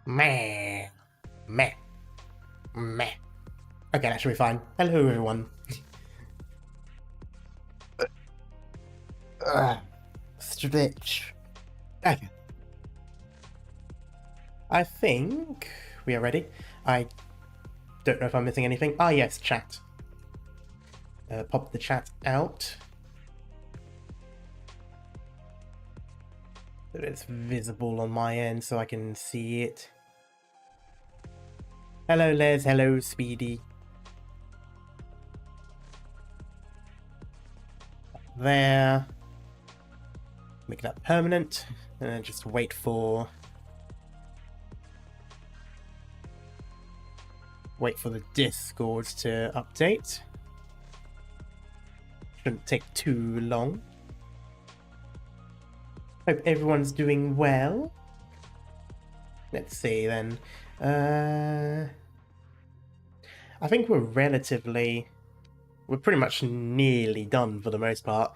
Meh. Meh. Meh. Okay, that should be fine. Hello, everyone. Stretch. Okay. I think we are ready. I don't know if I'm missing anything. Ah, yes, chat. Pop the chat out. So it's visible on my end so I can see it. Hello, Les. Hello, Speedy. There. Make that permanent. And then just wait for the Discord to update. Shouldn't take too long. Hope everyone's doing well. Let's see then. I think we're pretty much nearly done for the most part.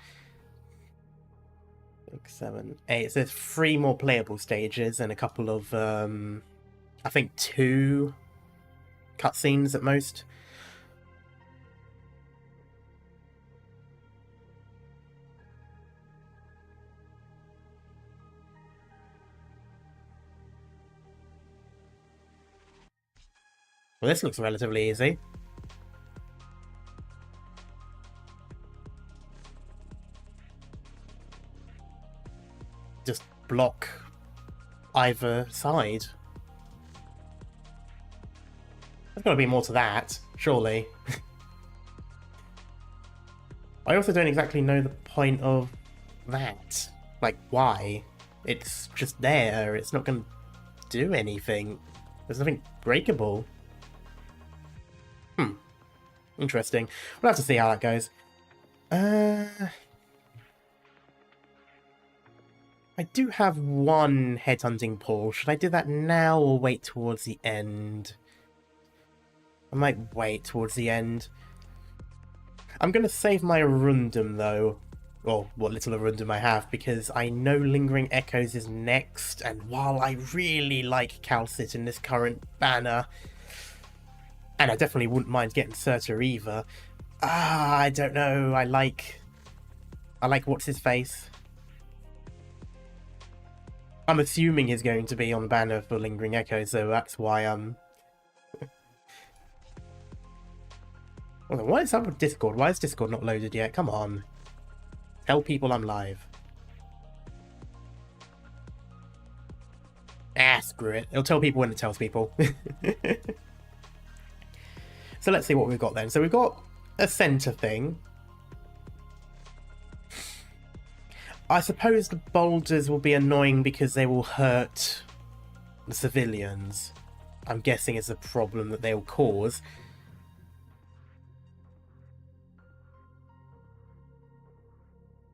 6, 7, 8. So there's 3 more playable stages and a couple of, I think 2 cutscenes at most. Well, this looks relatively easy. Just block either side. There's got to be more to that, surely. I also don't exactly know the point of that. Like, why? It's just there. It's not going to do anything. There's nothing breakable. Interesting. We'll have to see how that goes. I do have one headhunting pull. Should I do that now or wait towards the end? I might wait towards the end. I'm going to save my Arundum, though. Or what little Arundum I have, because I know Lingering Echoes is next, and while I really like Calcit in this current banner, and I definitely wouldn't mind getting Surtur either, I don't know, I like what's-his-face. I'm assuming he's going to be on banner for Lingering Echoes, so that's why I'm... What is up with Discord? Why is Discord not loaded yet? Come on. Tell people I'm live. Screw it. It'll tell people when it tells people. So let's see what we've got then. So we've got a center thing. I suppose the boulders will be annoying because they will hurt the civilians. I'm guessing it's a problem that they will cause.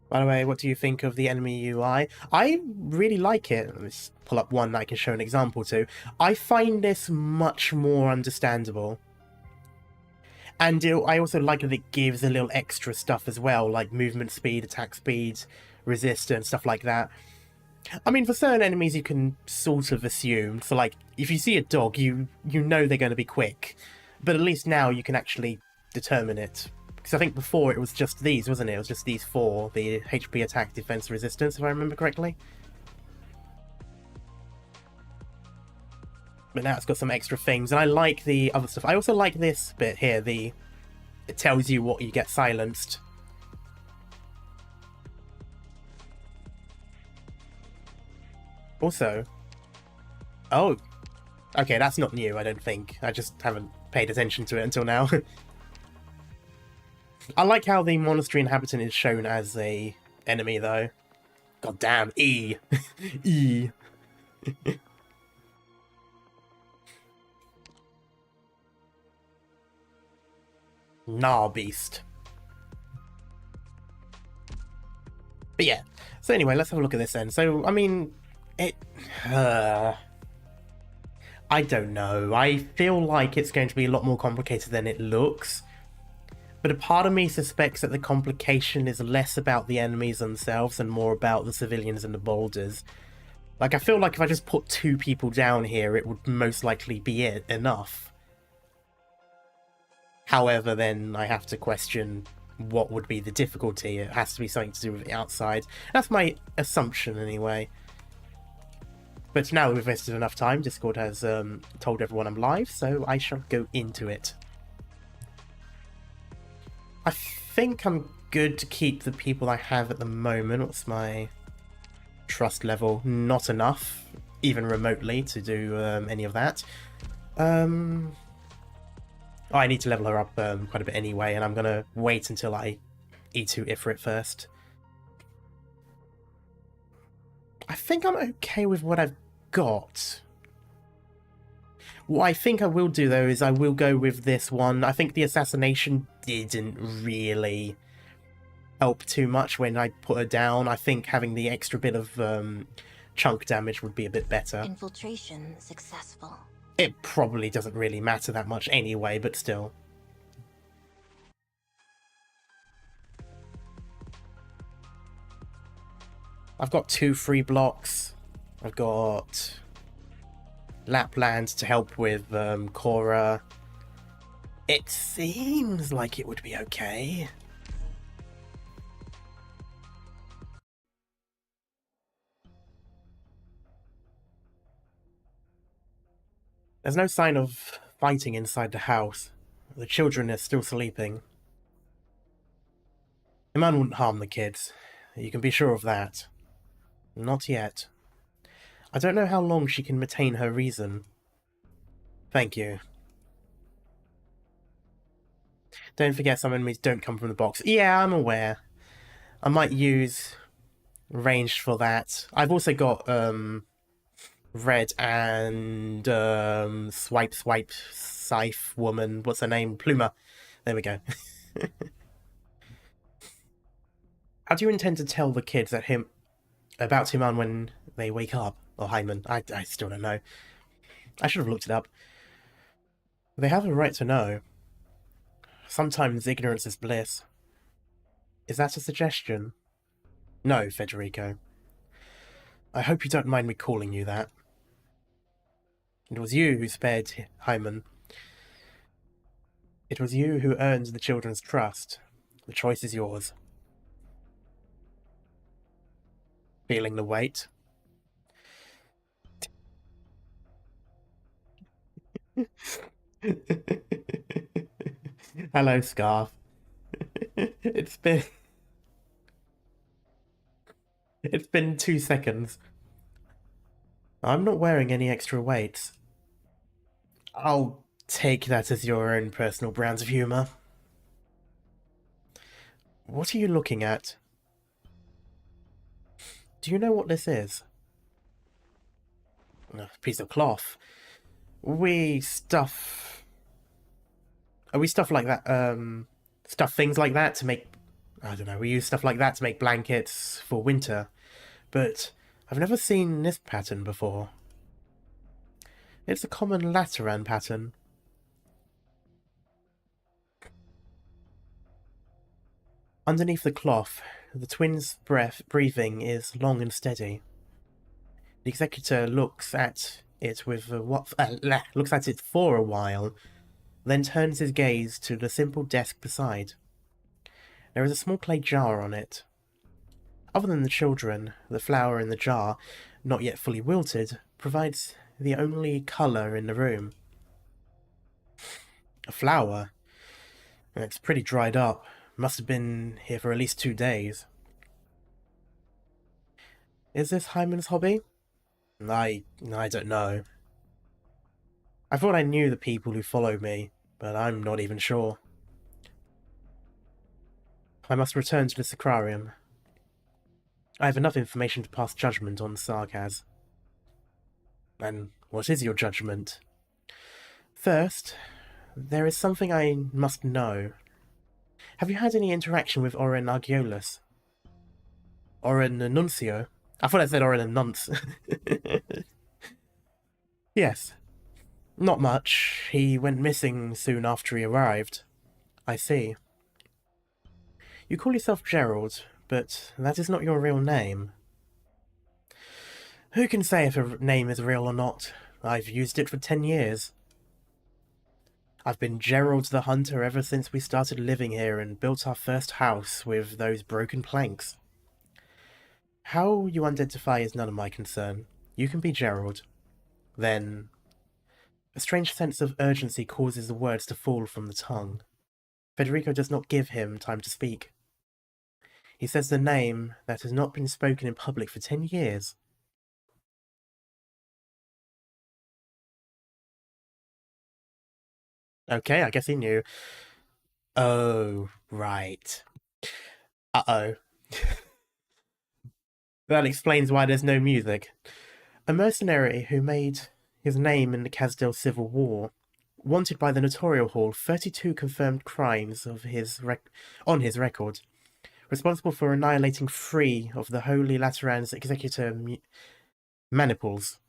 By the way, what do you think of the enemy UI? I really like it. Let's pull up one that I can show an example to. I find this much more understandable. And I also like that it gives a little extra stuff as well, like movement speed, attack speed, resistance, stuff like that. I mean, for certain enemies you can sort of assume. So like, if you see a dog, you know they're going to be quick. But at least now you can actually determine it. Because I think before it was just these, wasn't it? It was just these 4, the HP, attack, defense, resistance, if I remember correctly. But now it's got some extra things, and I like the other stuff. I also like this bit here, it tells you what you get silenced. Also, oh, okay, that's not new, I don't think. I just haven't paid attention to it until now. I like how the monastery inhabitant is shown as a enemy, though. God damn, E. E. Nah, beast. But yeah, so anyway, let's have a look at this then. So, I mean, I don't know. I feel like it's going to be a lot more complicated than it looks. But a part of me suspects that the complication is less about the enemies themselves and more about the civilians and the boulders. Like, I feel like if I just put 2 people down here, it would most likely be enough. However, then I have to question what would be the difficulty. It has to be something to do with the outside. That's my assumption, anyway. But now we've invested enough time, Discord has told everyone I'm live, so I shall go into it. I think I'm good to keep the people I have at the moment. What's my trust level? Not enough, even remotely, to do any of that. I need to level her up quite a bit anyway, and I'm going to wait until I E2 Ifrit first. I think I'm okay with what I've got. What I think I will do, though, is I will go with this one. I think the assassination didn't really help too much when I put her down. I think having the extra bit of chunk damage would be a bit better. Infiltration successful. It probably doesn't really matter that much anyway, but still. I've got 2 free blocks. I've got Lapland to help with Cora. It seems like it would be okay. There's no sign of fighting inside the house. The children are still sleeping. Iman wouldn't harm the kids. You can be sure of that. Not yet. I don't know how long she can retain her reason. Thank you. Don't forget some enemies don't come from the box. Yeah, I'm aware. I might use ranged for that. I've also got Red and Swipe Scythe woman. What's her name? Pluma. There we go. How do you intend to tell the kids about Himan when they wake up? Or Hyman? I still don't know. I should have looked it up. They have a right to know. Sometimes ignorance is bliss. Is that a suggestion? No, Federico. I hope you don't mind me calling you that. It was you who spared Hyman. It was you who earned the children's trust. The choice is yours. Feeling the weight? Hello, Scarf. It's been 2 seconds. I'm not wearing any extra weights. I'll take that as your own personal brands of humour. What are you looking at? Do you know what this is? A piece of cloth. We stuff like that, stuff things like that to make, I don't know, we use stuff like that to make blankets for winter. But I've never seen this pattern before. It's a common Lateran pattern. Underneath the cloth, the twins' breathing is long and steady. The executor looks at it for a while, then turns his gaze to the simple desk beside. There is a small clay jar on it. Other than the children, the flower in the jar, not yet fully wilted, provides the only colour in the room. A flower? It's pretty dried up. Must have been here for at least 2 days. Is this Hyman's hobby? I don't know. I thought I knew the people who follow me, but I'm not even sure. I must return to the Sacrarium. I have enough information to pass judgment on Sarkaz. And what is your judgment? First, there is something I must know. Have you had any interaction with Oren Argiolus? Oren Nuncio? I thought I said Oren Nunce. Yes. Not much. He went missing soon after he arrived. I see. You call yourself Gerald, but that is not your real name. Who can say if a name is real or not? I've used it for 10 years. I've been Gerald the Hunter ever since we started living here and built our first house with those broken planks. How you identify is none of my concern. You can be Gerald. Then, a strange sense of urgency causes the words to fall from the tongue. Federico does not give him time to speak. He says the name that has not been spoken in public for 10 years. Okay, I guess he knew. Oh, right. Uh-oh. That explains why there's no music. A mercenary who made his name in the Casdale Civil War, wanted by the Notorial Hall, 32 confirmed crimes on his record, responsible for annihilating 3 of the Holy Lateran's executor maniples.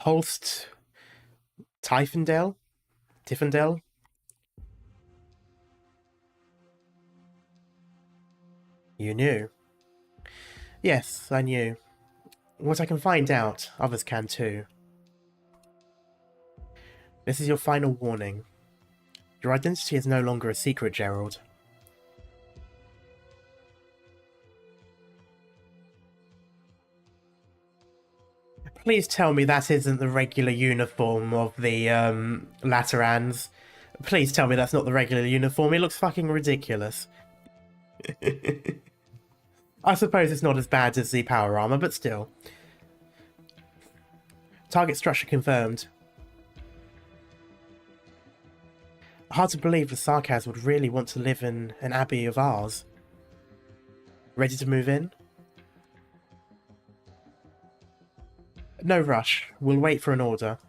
Holst Tiffendale? You knew. Yes, I knew. What I can find out, others can too. This is your final warning. Your identity is no longer a secret, Gerald. Please tell me that isn't the regular uniform of the, Laterans. Please tell me that's not the regular uniform. It looks fucking ridiculous. I suppose it's not as bad as the power armor, but still. Target structure confirmed. Hard to believe the Sarkaz would really want to live in an abbey of ours. Ready to move in? No rush. We'll wait for an order.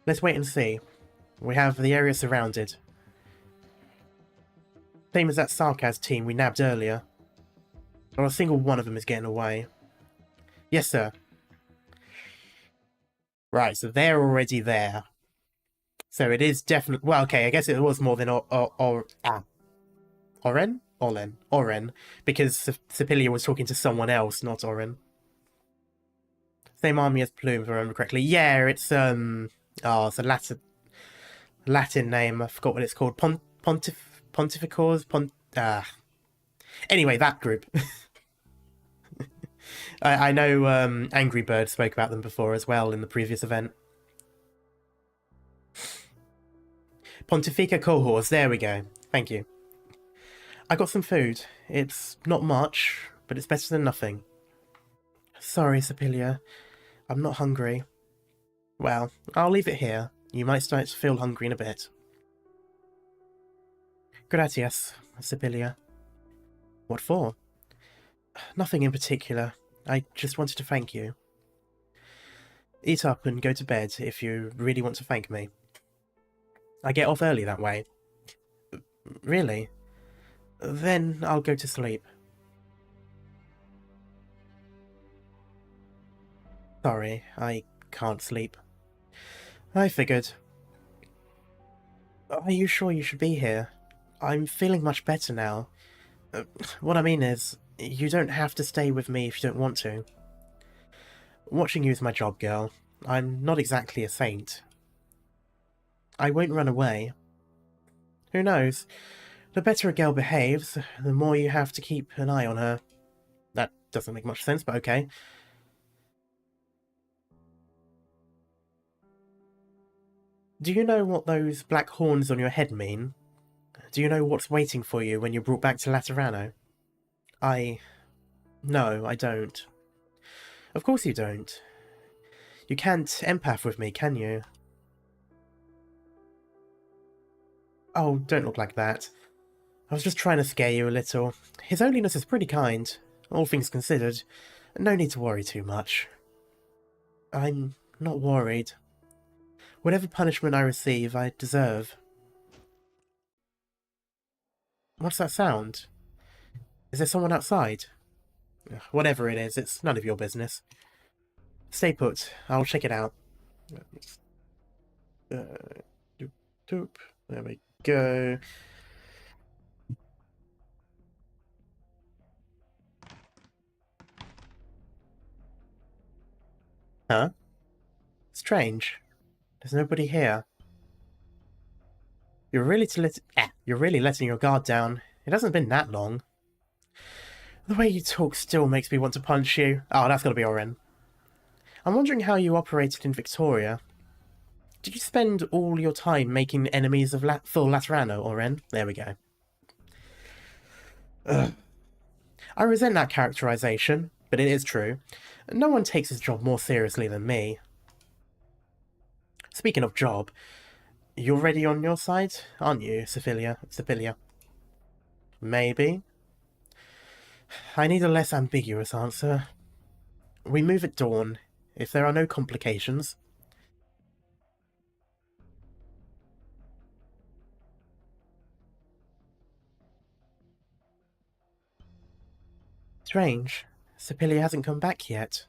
Let's wait and see. We have the area surrounded. Same as that Sarkaz team we nabbed earlier. Not a single one of them is getting away. Yes, sir. Right, so they're already there. So it is definitely... Well, okay, I guess it was more than Oren? Because Sipilia was talking to someone else, not Oren. Same army as Plume, if I remember correctly. Yeah, it's, Oh, it's a Latin name. I forgot what it's called. Pontificors? Anyway, that group. I know Angry Bird spoke about them before as well in the previous event. Pontifica cohorts, there we go. Thank you. I got some food. It's not much, but it's better than nothing. Sorry, Sipilia. I'm not hungry. Well, I'll leave it here. You might start to feel hungry in a bit. Gratias, Sipilia. What for? Nothing in particular. I just wanted to thank you. Eat up and go to bed if you really want to thank me. I get off early that way. Really? Then I'll go to sleep. Sorry, I can't sleep. I figured. Are you sure you should be here? I'm feeling much better now. What I mean is, you don't have to stay with me if you don't want to. Watching you is my job, girl. I'm not exactly a saint. I won't run away. Who knows? The better a girl behaves, the more you have to keep an eye on her. That doesn't make much sense, but okay. Do you know what those black horns on your head mean? Do you know what's waiting for you when you're brought back to Laterano? No, I don't. Of course you don't. You can't empath with me, can you? Oh, don't look like that. I was just trying to scare you a little. His Holiness is pretty kind, all things considered. No need to worry too much. I'm not worried. Whatever punishment I receive, I deserve. What's that sound? Is there someone outside? Whatever it is, it's none of your business. Stay put. I'll check it out. Doop. There we go. Huh? Strange. There's nobody here. You're really letting your guard down. It hasn't been that long. The way you talk still makes me want to punch you. Oh, that's gotta be Oren. I'm wondering how you operated in Victoria. Did you spend all your time making enemies of full Laterano, Oren? There we go. Ugh. I resent that characterization, but it is true. No one takes his job more seriously than me. Speaking of job, you're ready on your side, aren't you, Sephilia? Maybe. I need a less ambiguous answer. We move at dawn, if there are no complications. Strange. Sephilia hasn't come back yet.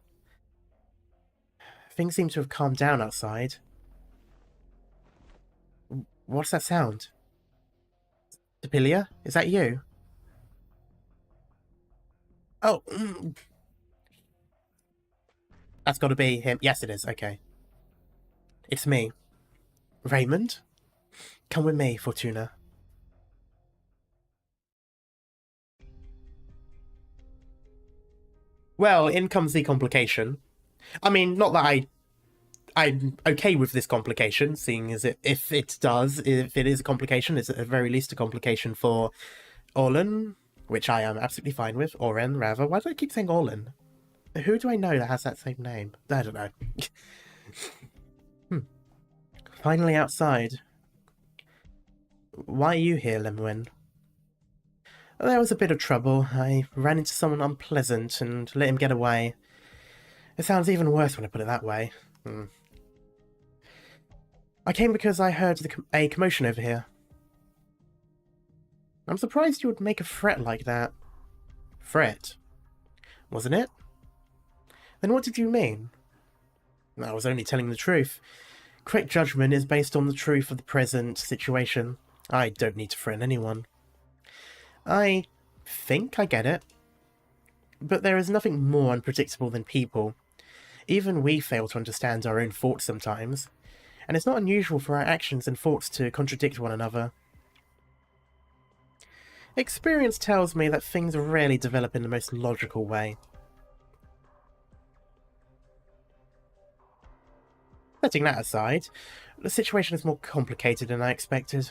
Things seem to have calmed down outside. What's that sound? Sephilia? Is that you? Oh, that's gotta be him. Yes, it is. Okay. It's me. Raymond? Come with me, Fortuna. Well, in comes the complication. I mean, not that I'm okay with this complication, seeing as if it is a complication, it's at the very least a complication for Orlan, which I am absolutely fine with. Oren, rather. Why do I keep saying Orlan? Who do I know that has that same name? I don't know. Finally outside. Why are you here, Lemuel? There was a bit of trouble. I ran into someone unpleasant and let him get away. It sounds even worse when I put it that way. I came because I heard a commotion over here. I'm surprised you would make a threat like that. Threat? Wasn't it? Then what did you mean? I was only telling the truth. Correct judgment is based on the truth of the present situation. I don't need to threaten anyone. I think I get it. But there is nothing more unpredictable than people. Even we fail to understand our own thoughts sometimes, and it's not unusual for our actions and thoughts to contradict one another. Experience tells me that things rarely develop in the most logical way. Setting that aside, the situation is more complicated than I expected.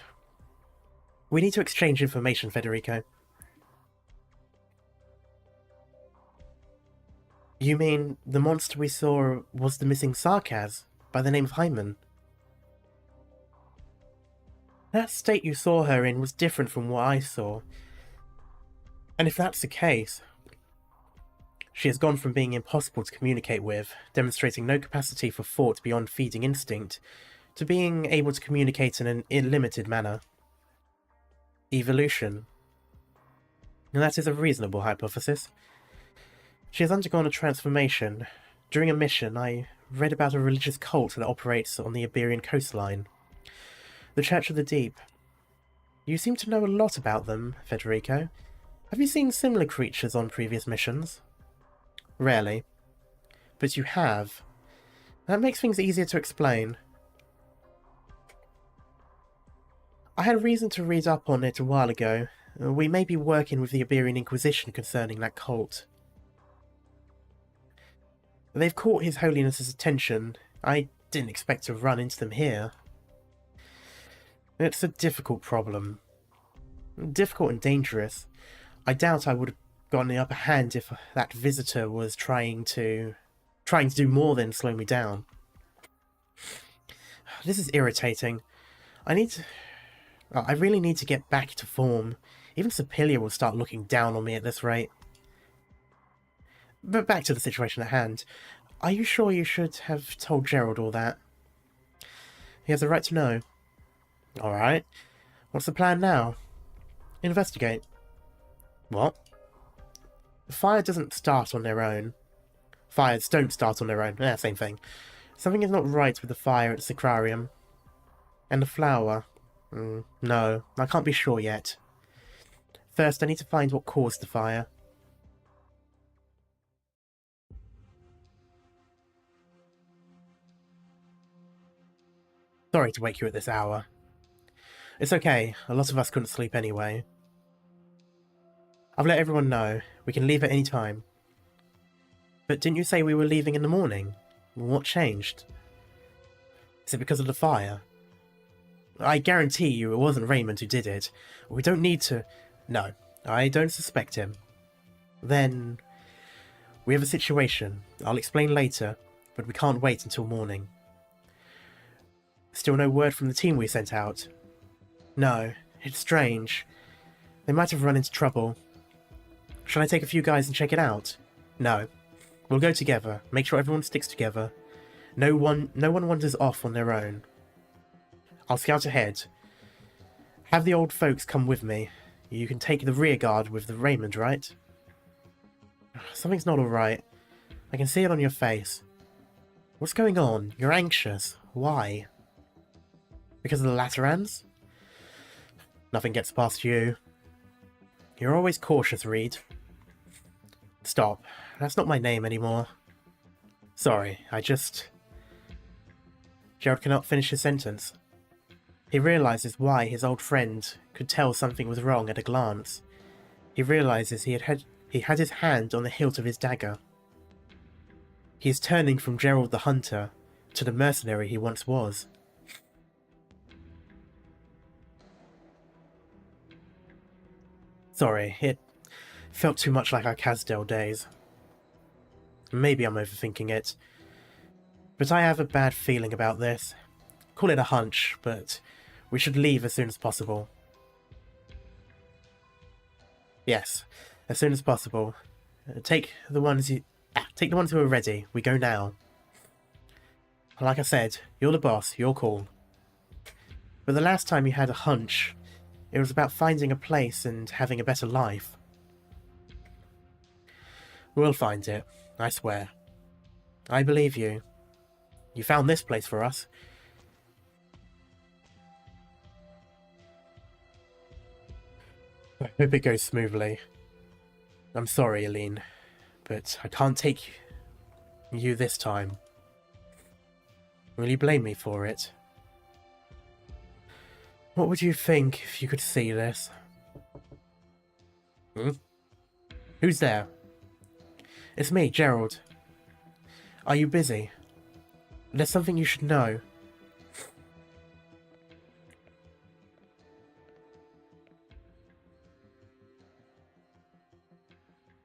We need to exchange information, Federico. You mean the monster we saw was the missing Sarkaz, by the name of Hyman? That state you saw her in was different from what I saw. And if that's the case, she has gone from being impossible to communicate with, demonstrating no capacity for thought beyond feeding instinct, to being able to communicate in an illimited manner. Evolution. And that is a reasonable hypothesis. She has undergone a transformation. During a mission, I read about a religious cult that operates on the Iberian coastline. The Church of the Deep. You seem to know a lot about them, Federico. Have you seen similar creatures on previous missions? Rarely. But you have. That makes things easier to explain. I had reason to read up on it a while ago. We may be working with the Iberian Inquisition concerning that cult. They've caught His Holiness's attention. I didn't expect to run into them here. It's a difficult problem. Difficult and dangerous. I doubt I would have gotten the upper hand if that visitor was trying to do more than slow me down. This is irritating. I really need to get back to form. Even Sephilia will start looking down on me at this rate. But back to the situation at hand. Are you sure you should have told Gerald all that? He has the right to know. Alright. What's the plan now? Investigate. What? Fire doesn't start on their own. Fires don't start on their own. Same thing. Something is not right with the fire at the Sacrarium. And the flower. No, I can't be sure yet. First, I need to find what caused the fire. Sorry to wake you at this hour. It's okay, a lot of us couldn't sleep anyway. I've let everyone know. We can leave at any time. But didn't you say we were leaving in the morning? What changed? Is it because of the fire? I guarantee you it wasn't Raymond who did it. We don't need to... No, I don't suspect him. Then... we have a situation. I'll explain later, but we can't wait until morning. Still no word from the team we sent out? No, it's strange. They might have run into trouble. Shall I take a few guys and check it out? No. We'll go together, make sure everyone sticks together. No one wanders off on their own. I'll scout ahead. Have the old folks come with me. You can take the rear guard with the Raymond, right? Something's not alright. I can see it on your face. What's going on? You're anxious. Why? Because of the Laterans? Nothing gets past you. You're always cautious, Reed. Stop. That's not my name anymore. Sorry, Gerald cannot finish his sentence. He realizes why his old friend could tell something was wrong at a glance. He realizes he had his hand on the hilt of his dagger. He is turning from Gerald the hunter to the mercenary he once was. Sorry, it felt too much like our Casdale days. Maybe I'm overthinking it. But I have a bad feeling about this. Call it a hunch, but we should leave as soon as possible. Yes, as soon as possible. Take the ones who are ready. We go now. Like I said, you're the boss, your call. But the last time you had a hunch, it was about finding a place and having a better life. We'll find it, I swear. I believe you. You found this place for us. I hope it goes smoothly. I'm sorry, Aline, but I can't take you this time. Will you blame me for it? What would you think if you could see this? Who's there? It's me, Gerald. Are you busy? There's something you should know.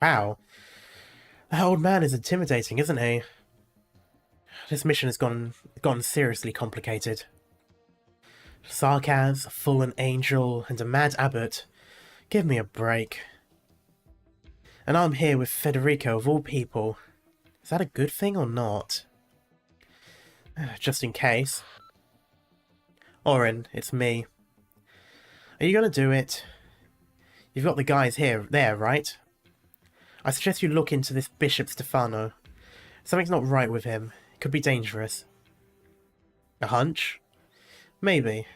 Wow. That old man is intimidating, isn't he? This mission has gone seriously complicated. Sarkaz, a fallen angel, and a mad abbot. Give me a break. And I'm here with Federico of all people. Is that a good thing or not? Just in case. Oren, it's me. Are you gonna do it? You've got the guys there, right? I suggest you look into this Bishop Stefano. Something's not right with him. It could be dangerous. A hunch? Maybe.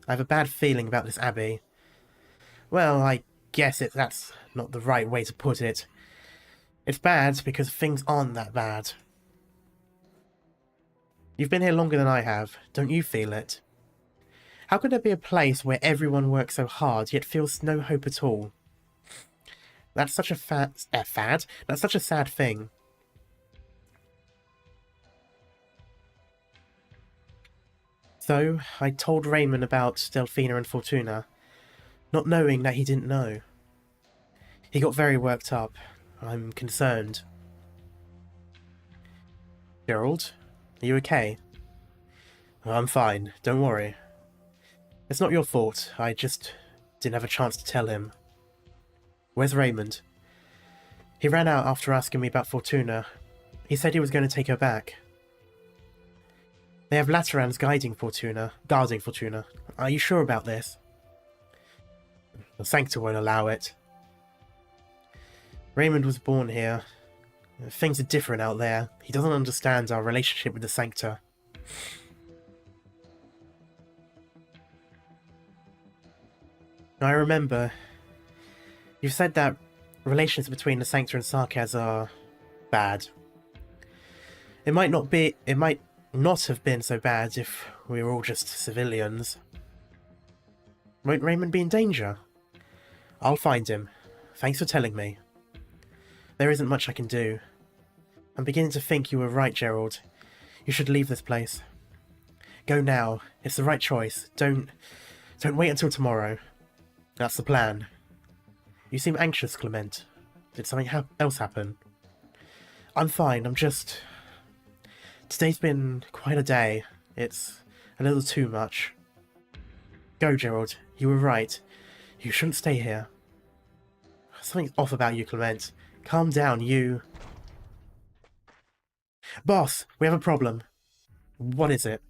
I have a bad feeling about this abbey. Well, I guess that's not the right way to put it. It's bad because things aren't that bad. You've been here longer than I have. Don't you feel it? How could there be a place where everyone works so hard yet feels no hope at all? That's such a fad? That's such a sad thing. So, I told Raymond about Delphina and Fortuna, not knowing that he didn't know. He got very worked up. I'm concerned. Gerald, are you okay? I'm fine, don't worry. It's not your fault, I just didn't have a chance to tell him. Where's Raymond? He ran out after asking me about Fortuna. He said he was going to take her back. They have Laterans guarding Fortuna. Are you sure about this? The Sancta won't allow it. Raymond was born here. Things are different out there. He doesn't understand our relationship with the Sancta. I remember. You said that relations between the Sancta and Sarkaz are bad. It might not have been so bad if we were all just civilians. Won't Raymond be in danger? I'll find him. Thanks for telling me. There isn't much I can do. I'm beginning to think you were right, Gerald. You should leave this place. Go now. It's the right choice. Don't wait until tomorrow. That's the plan. You seem anxious, Clement. Did something else happen? I'm fine. I'm just... Today's been quite a day. It's a little too much. Go, Gerald. You were right. You shouldn't stay here. Something's off about you, Clement. Calm down, you... Boss, we have a problem. What is it?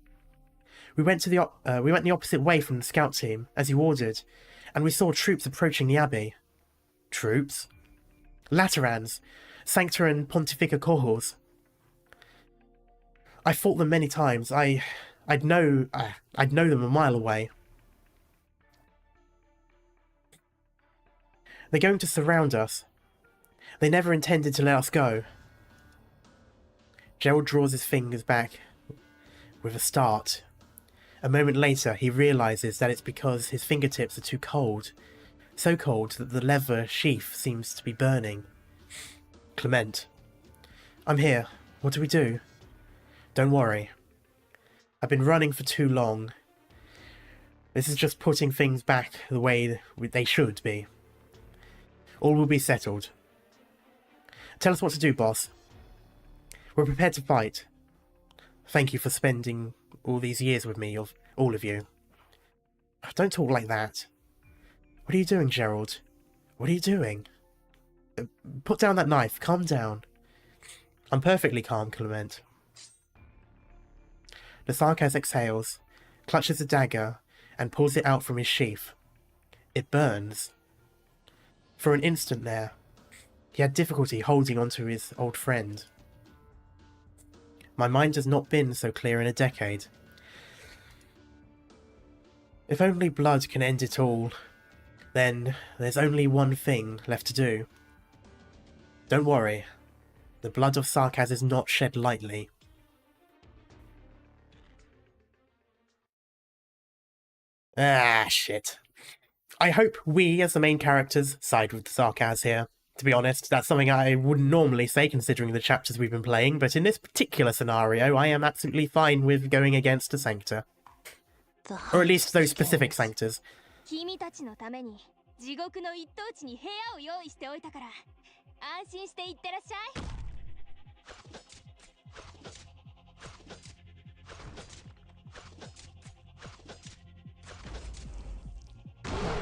We went the opposite way from the scout team, as you ordered, and we saw troops approaching the abbey. Troops? Laterans, Sancta and Pontifica cohorts. I fought them many times. I'd know them a mile away. They're going to surround us. They never intended to let us go. Gerald draws his fingers back with a start. A moment later, he realises that it's because his fingertips are too cold. So cold that the leather sheath seems to be burning. Clement. I'm here. What do we do? Don't worry. I've been running for too long. This is just putting things back the way they should be. All will be settled. Tell us what to do, boss. We're prepared to fight. Thank you for spending all these years with me, all of you. Don't talk like that. What are you doing, Gerald? What are you doing? Put down that knife. Calm down. I'm perfectly calm, Clement. The Sarkaz exhales, clutches a dagger, and pulls it out from his sheath. It burns. For an instant there, he had difficulty holding onto his old friend. My mind has not been so clear in a decade. If only blood can end it all, then there's only one thing left to do. Don't worry, the blood of Sarkaz is not shed lightly. Ah, shit. I hope we, as the main characters, side with the Sarkaz here. To be honest, that's something I wouldn't normally say considering the chapters we've been playing, but in this particular scenario, I am absolutely fine with going against a Sancta. Or at least those specific Sanctas.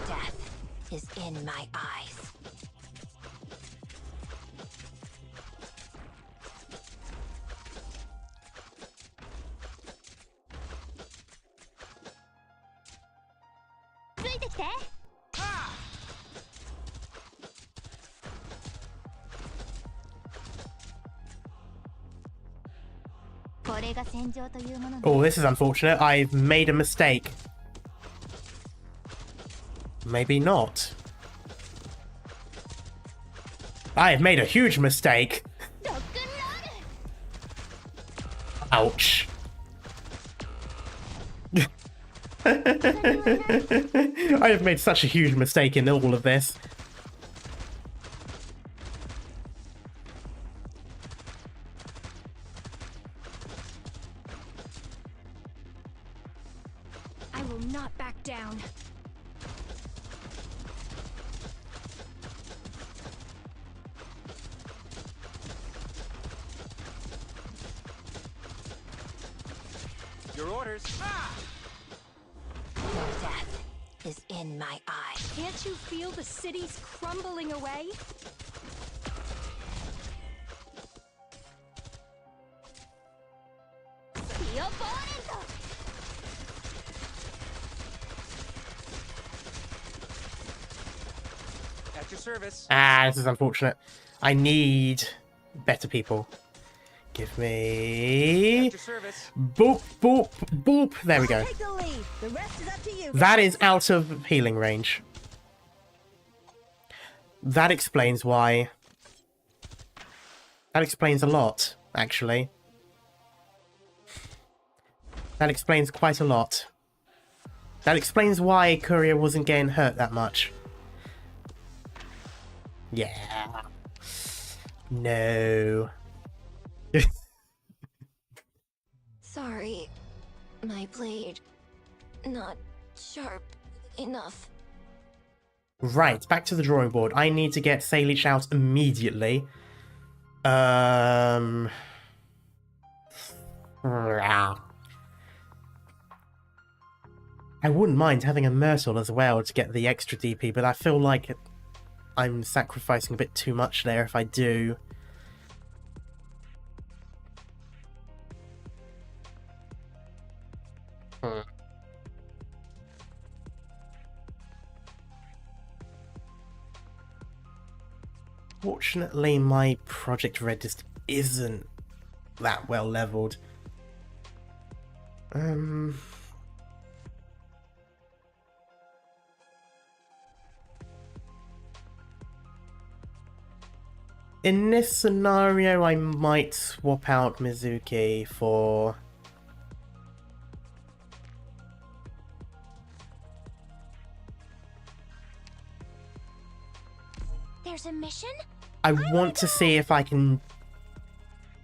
Death is in my eyes. Oh, this is unfortunate. I've made a mistake. Maybe not. I have made a huge mistake. Ouch. I have made such a huge mistake in all of this. I will not back down. Your orders. Death is in my eyes. Can't you feel the cities crumbling away? At your service. Ah, this is unfortunate. I need better people. Give me... At your service. Boop, boop, boop. There we go. Take the lead. The rest is up to you. That is out of healing range. That explains why. That explains a lot, actually. That explains quite a lot. That explains why Courier wasn't getting hurt that much. Yeah. No. Sorry. My blade. Not sharp enough. Right, back to the drawing board. I need to get Salish out immediately. I wouldn't mind having a Myrtle as well to get the extra DP, but I feel like I'm sacrificing a bit too much there if I do. Fortunately, my project red just isn't that well leveled. In this scenario, I might swap out Mizuki for... There's a mission? I want to see if I can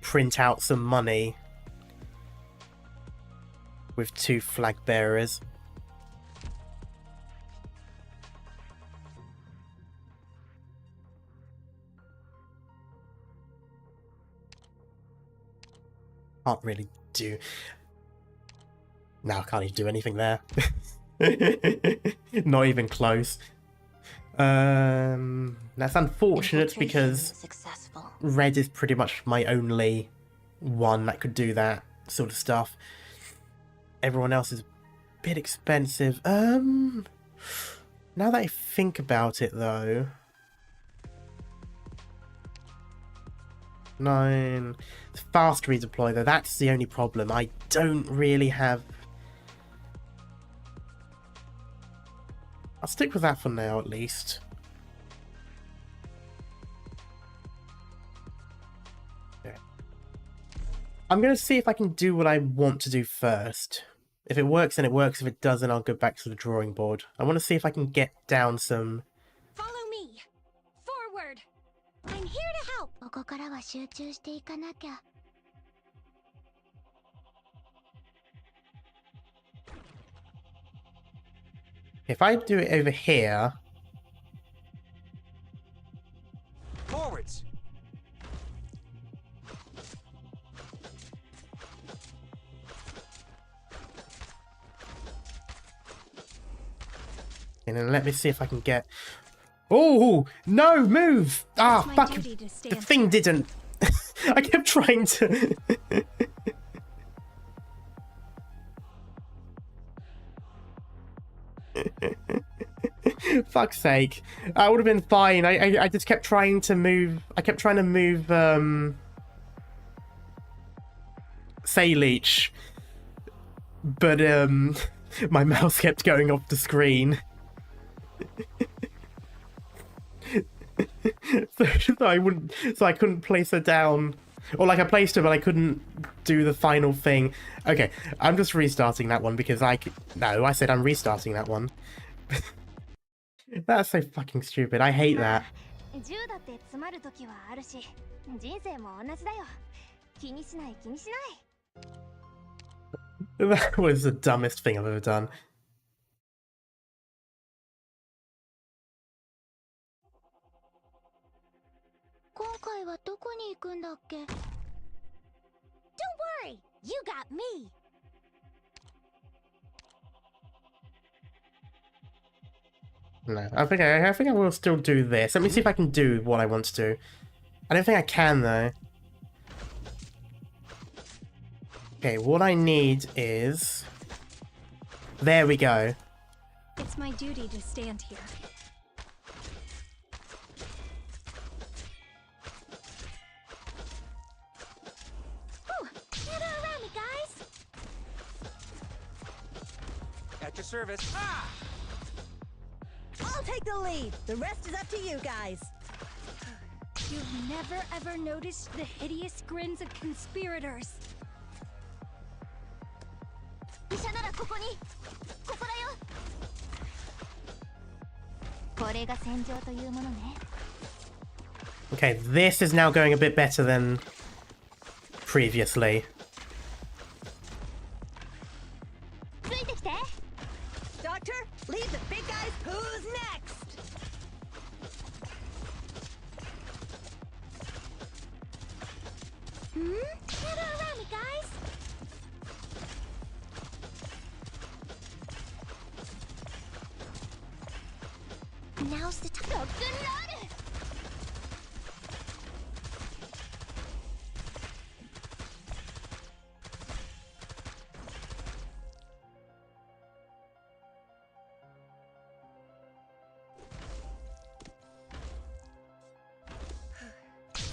print out some money with 2 flag bearers. Can't really do... No, I can't even do anything there. Not even close. That's unfortunate because Successful. red is pretty much my only one that could do that sort of stuff. Everyone else is a bit expensive. Now that I think about it though... 9... Fast redeploy though, that's the only problem. I don't really have... I'll stick with that for now, at least. Okay. I'm going to see if I can do what I want to do first. If it works, then it works. If it doesn't, I'll go back to the drawing board. I want to see if I can get down some... Follow me! Forward! I'm here to help! If I do it over here... Forwards. And then let me see if I can get... Oh! No! Move! Ah, my fuck! duty to The stand thing didn't... I kept trying to... Fuck's sake. I would have been fine. I just kept trying to move... I kept trying to move, Sayleech. But, my mouse kept going off the screen. so I couldn't place her down. Or like I placed her, but I couldn't do the final thing. Okay, I'm just restarting that one because No, I said I'm restarting that one. That's so fucking stupid. I hate that. That was the dumbest thing I've ever done. Don't worry! You got me! No, I think I will still do this. Let me see if I can do what I want to do. I don't think I can though. Okay, what I need is... There we go. It's my duty to stand here. Ooh, gather around me, guys! At your service. Ah! I'll take the lead. The rest is up to you guys. You've never ever noticed the hideous grins of conspirators. ここにここだよ。これが戦場というものね。 Okay, this is now going a bit better than previously. ついてきて。 Doctor, leave the big guys. Who's next? Gather around me, guys. Now's the time. Rock and roll.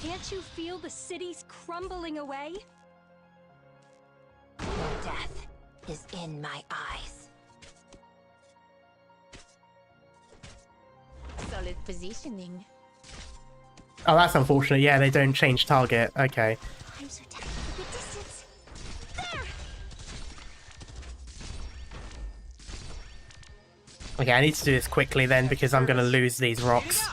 Can't you feel the cities crumbling away? Your death is in my eyes. Solid positioning. Oh, that's unfortunate. Yeah, they don't change target. Okay. Times are taking a good distance. There! Okay, I need to do this quickly then because I'm going to lose these rocks.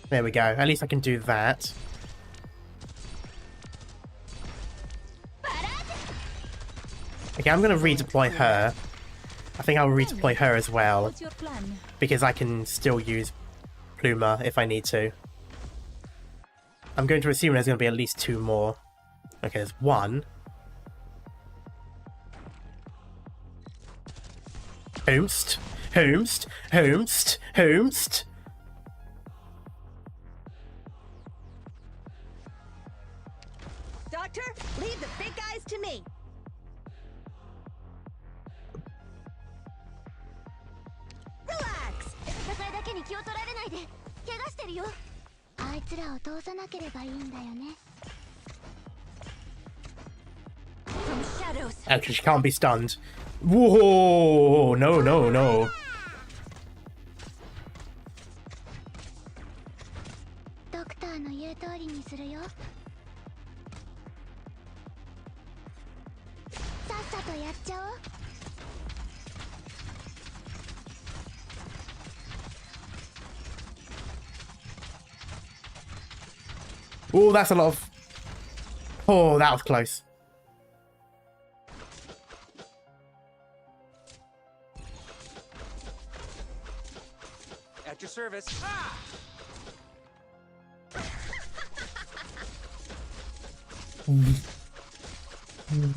There we go. At least I can do that. Okay, I'm going to redeploy her. I think I'll redeploy her as well. What's your plan? Because I can still use Pluma if I need to. I'm going to assume there's going to be at least 2 more. Okay, there's 1. Homst. Homst. Homst. Homst. Doctor, leave the big guys to me. Relax. 戦いだけに気を取られないで。怪我してるよ。あいつらを通さなければいいんだよね。From shadows. Actually, she can't be stunned. Whoa! No, no, no. ドクターの言う通りにするよ。さっさとやっちゃおう。 Oh, that's a lot of... Oh, that was close. At your service. Ah!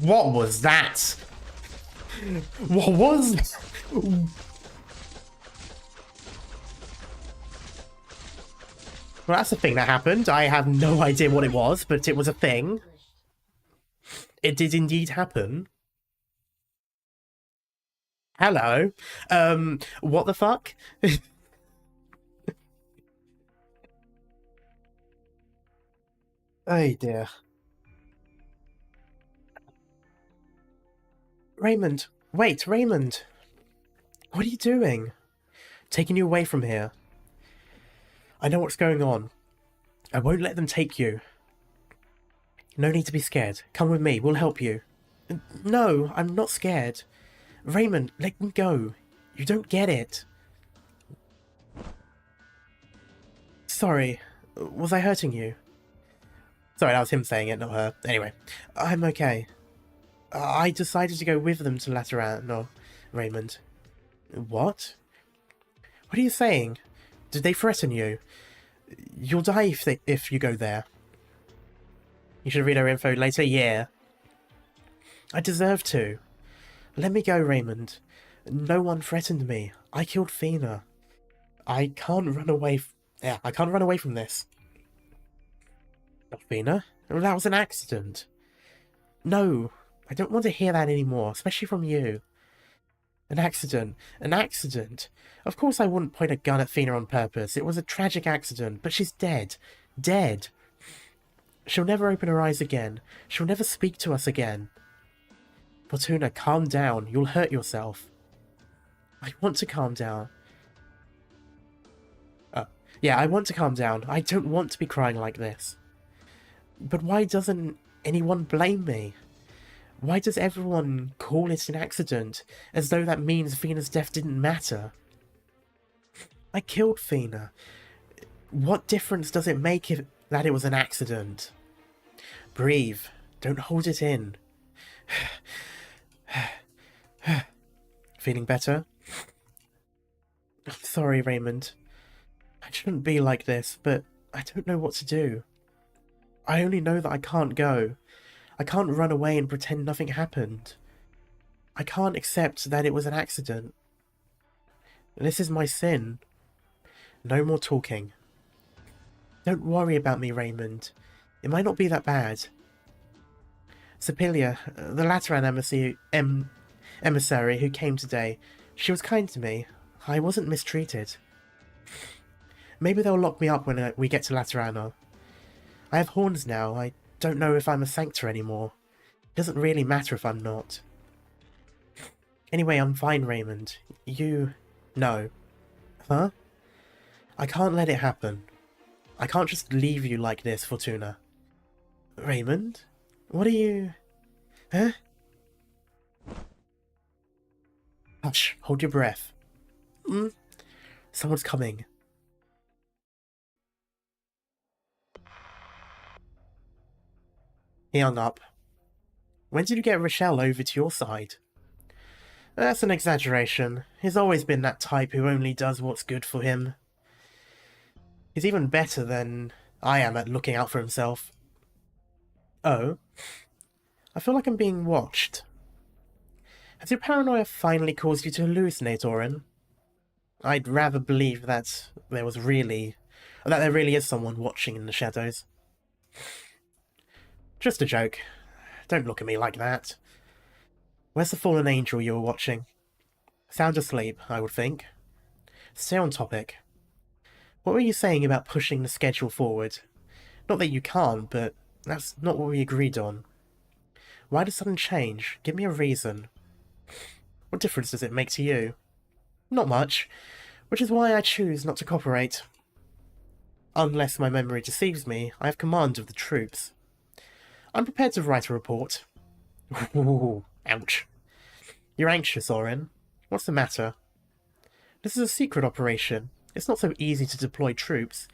What was that? What was... Well, that's a thing that happened. I have no idea what it was, but it was a thing. It did indeed happen. Hello. What the fuck? Oh dear. Raymond. Wait, Raymond. What are you doing? Taking you away from here. I know what's going on. I won't let them take you. No need to be scared. Come with me. We'll help you. No, I'm not scared. Raymond, let me go. You don't get it. Sorry. Was I hurting you? Sorry, that was him saying it, not her. Anyway, I'm okay. I decided to go with them to Lateran. No, Raymond. What? What are you saying? Did they threaten you? You'll die if you go there. You should read our info later. Yeah. I deserve to. Let me go, Raymond. No one threatened me. I killed Fina. I can't run away. I can't run away from this. Not Fina. That was an accident. No, I don't want to hear that anymore, especially from you. An accident. An accident. Of course I wouldn't point a gun at Fina on purpose. It was a tragic accident, but she's dead. Dead. She'll never open her eyes again. She'll never speak to us again. Fortuna, calm down. You'll hurt yourself. I want to calm down. Yeah, I want to calm down. I don't want to be crying like this. But why doesn't anyone blame me? Why does everyone call it an accident, as though that means Fina's death didn't matter? I killed Fina. What difference does it make that it was an accident? Breathe. Don't hold it in. Feeling better? I'm sorry, Raymond. I shouldn't be like this, but I don't know what to do. I only know that I can't go. I can't run away and pretend nothing happened. I can't accept that it was an accident. This is my sin. No more talking. Don't worry about me, Raymond. It might not be that bad. Sepilia, the Lateran emissary who came today, she was kind to me. I wasn't mistreated. Maybe they'll lock me up when we get to Laterano. I have horns now. I don't know if I'm a Sanctor anymore. It doesn't really matter if I'm not. Anyway, I'm fine, Raymond. You... No. Huh? I can't let it happen. I can't just leave you like this, Fortuna. Raymond? What are you... Huh? Hush, hold your breath. Someone's coming. He hung up. When did you get Rochelle over to your side? That's an exaggeration. He's always been that type who only does what's good for him. He's even better than I am at looking out for himself. Oh? I feel like I'm being watched. Has your paranoia finally caused you to hallucinate, Orin? I'd rather believe that there really is someone watching in the shadows. Just a joke. Don't look at me like that. Where's the fallen angel you were watching? Sound asleep, I would think. Stay on topic. What were you saying about pushing the schedule forward? Not that you can't, but that's not what we agreed on. Why the sudden change? Give me a reason. What difference does it make to you? Not much, which is why I choose not to cooperate. Unless my memory deceives me, I have command of the troops. I'm prepared to write a report. Ooh, ouch. You're anxious, Orin. What's the matter? This is a secret operation. It's not so easy to deploy troops.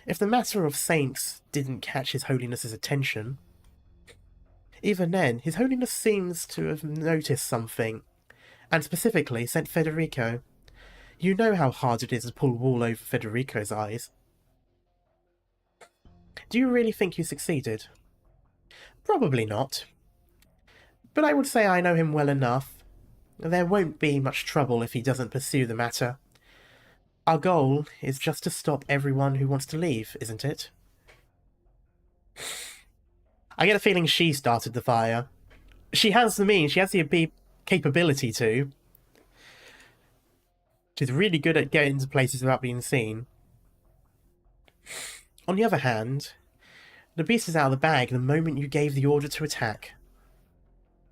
If the matter of saints didn't catch His Holiness's attention... Even then, His Holiness seems to have noticed something, and specifically sent Federico. You know how hard it is to pull wool over Federico's eyes. Do you really think you succeeded? Probably not. But I would say I know him well enough. There won't be much trouble if he doesn't pursue the matter. Our goal is just to stop everyone who wants to leave, isn't it? I get a feeling she started the fire. She has the means, she has the capability to. She's really good at getting into places without being seen. On the other hand, the beast is out of the bag the moment you gave the order to attack.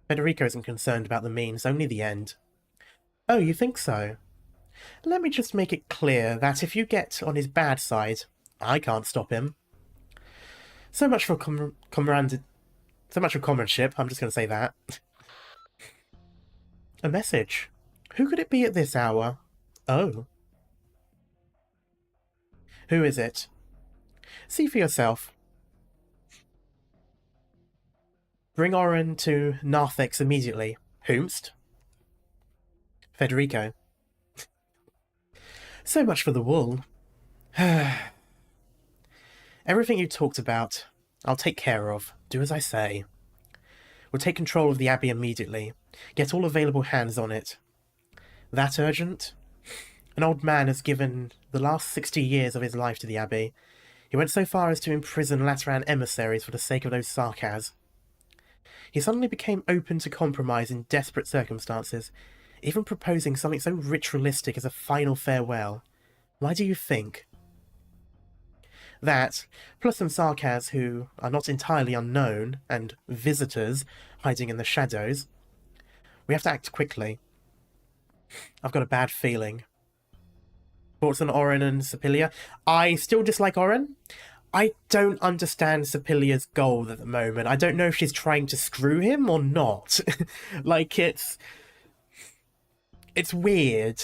Federico isn't concerned about the means, only the end. Oh, you think so? Let me just make it clear that if you get on his bad side, I can't stop him. So much for comradeship, I'm just going to say that. A message. Who could it be at this hour? Oh. Who is it? See for yourself. Bring Orin to Narthex immediately. Whomst? Federico. So much for the wool. Everything you talked about, I'll take care of. Do as I say. We'll take control of the Abbey immediately. Get all available hands on it. That urgent? An old man has given the last 60 years of his life to the Abbey. He went so far as to imprison Lateran emissaries for the sake of those Sarkaz. He suddenly became open to compromise in desperate circumstances, even proposing something so ritualistic as a final farewell. Why do you think? That, plus some Sarkaz who are not entirely unknown, and visitors hiding in the shadows. We have to act quickly. I've got a bad feeling. Thoughts on Oren and Sepilia? I still dislike Oren. I don't understand Sepilia's goal at the moment. I don't know if she's trying to screw him or not. Like, it's weird.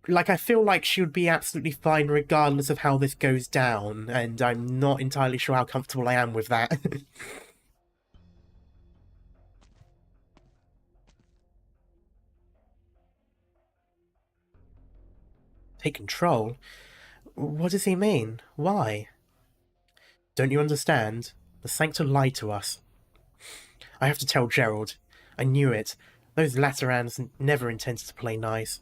Like, I feel like she would be absolutely fine regardless of how this goes down, and I'm not entirely sure how comfortable I am with that. Take control? What does he mean? Why? Don't you understand? The Sanctum lied to us. I have to tell Gerald. I knew it. Those Laterans never intended to play nice.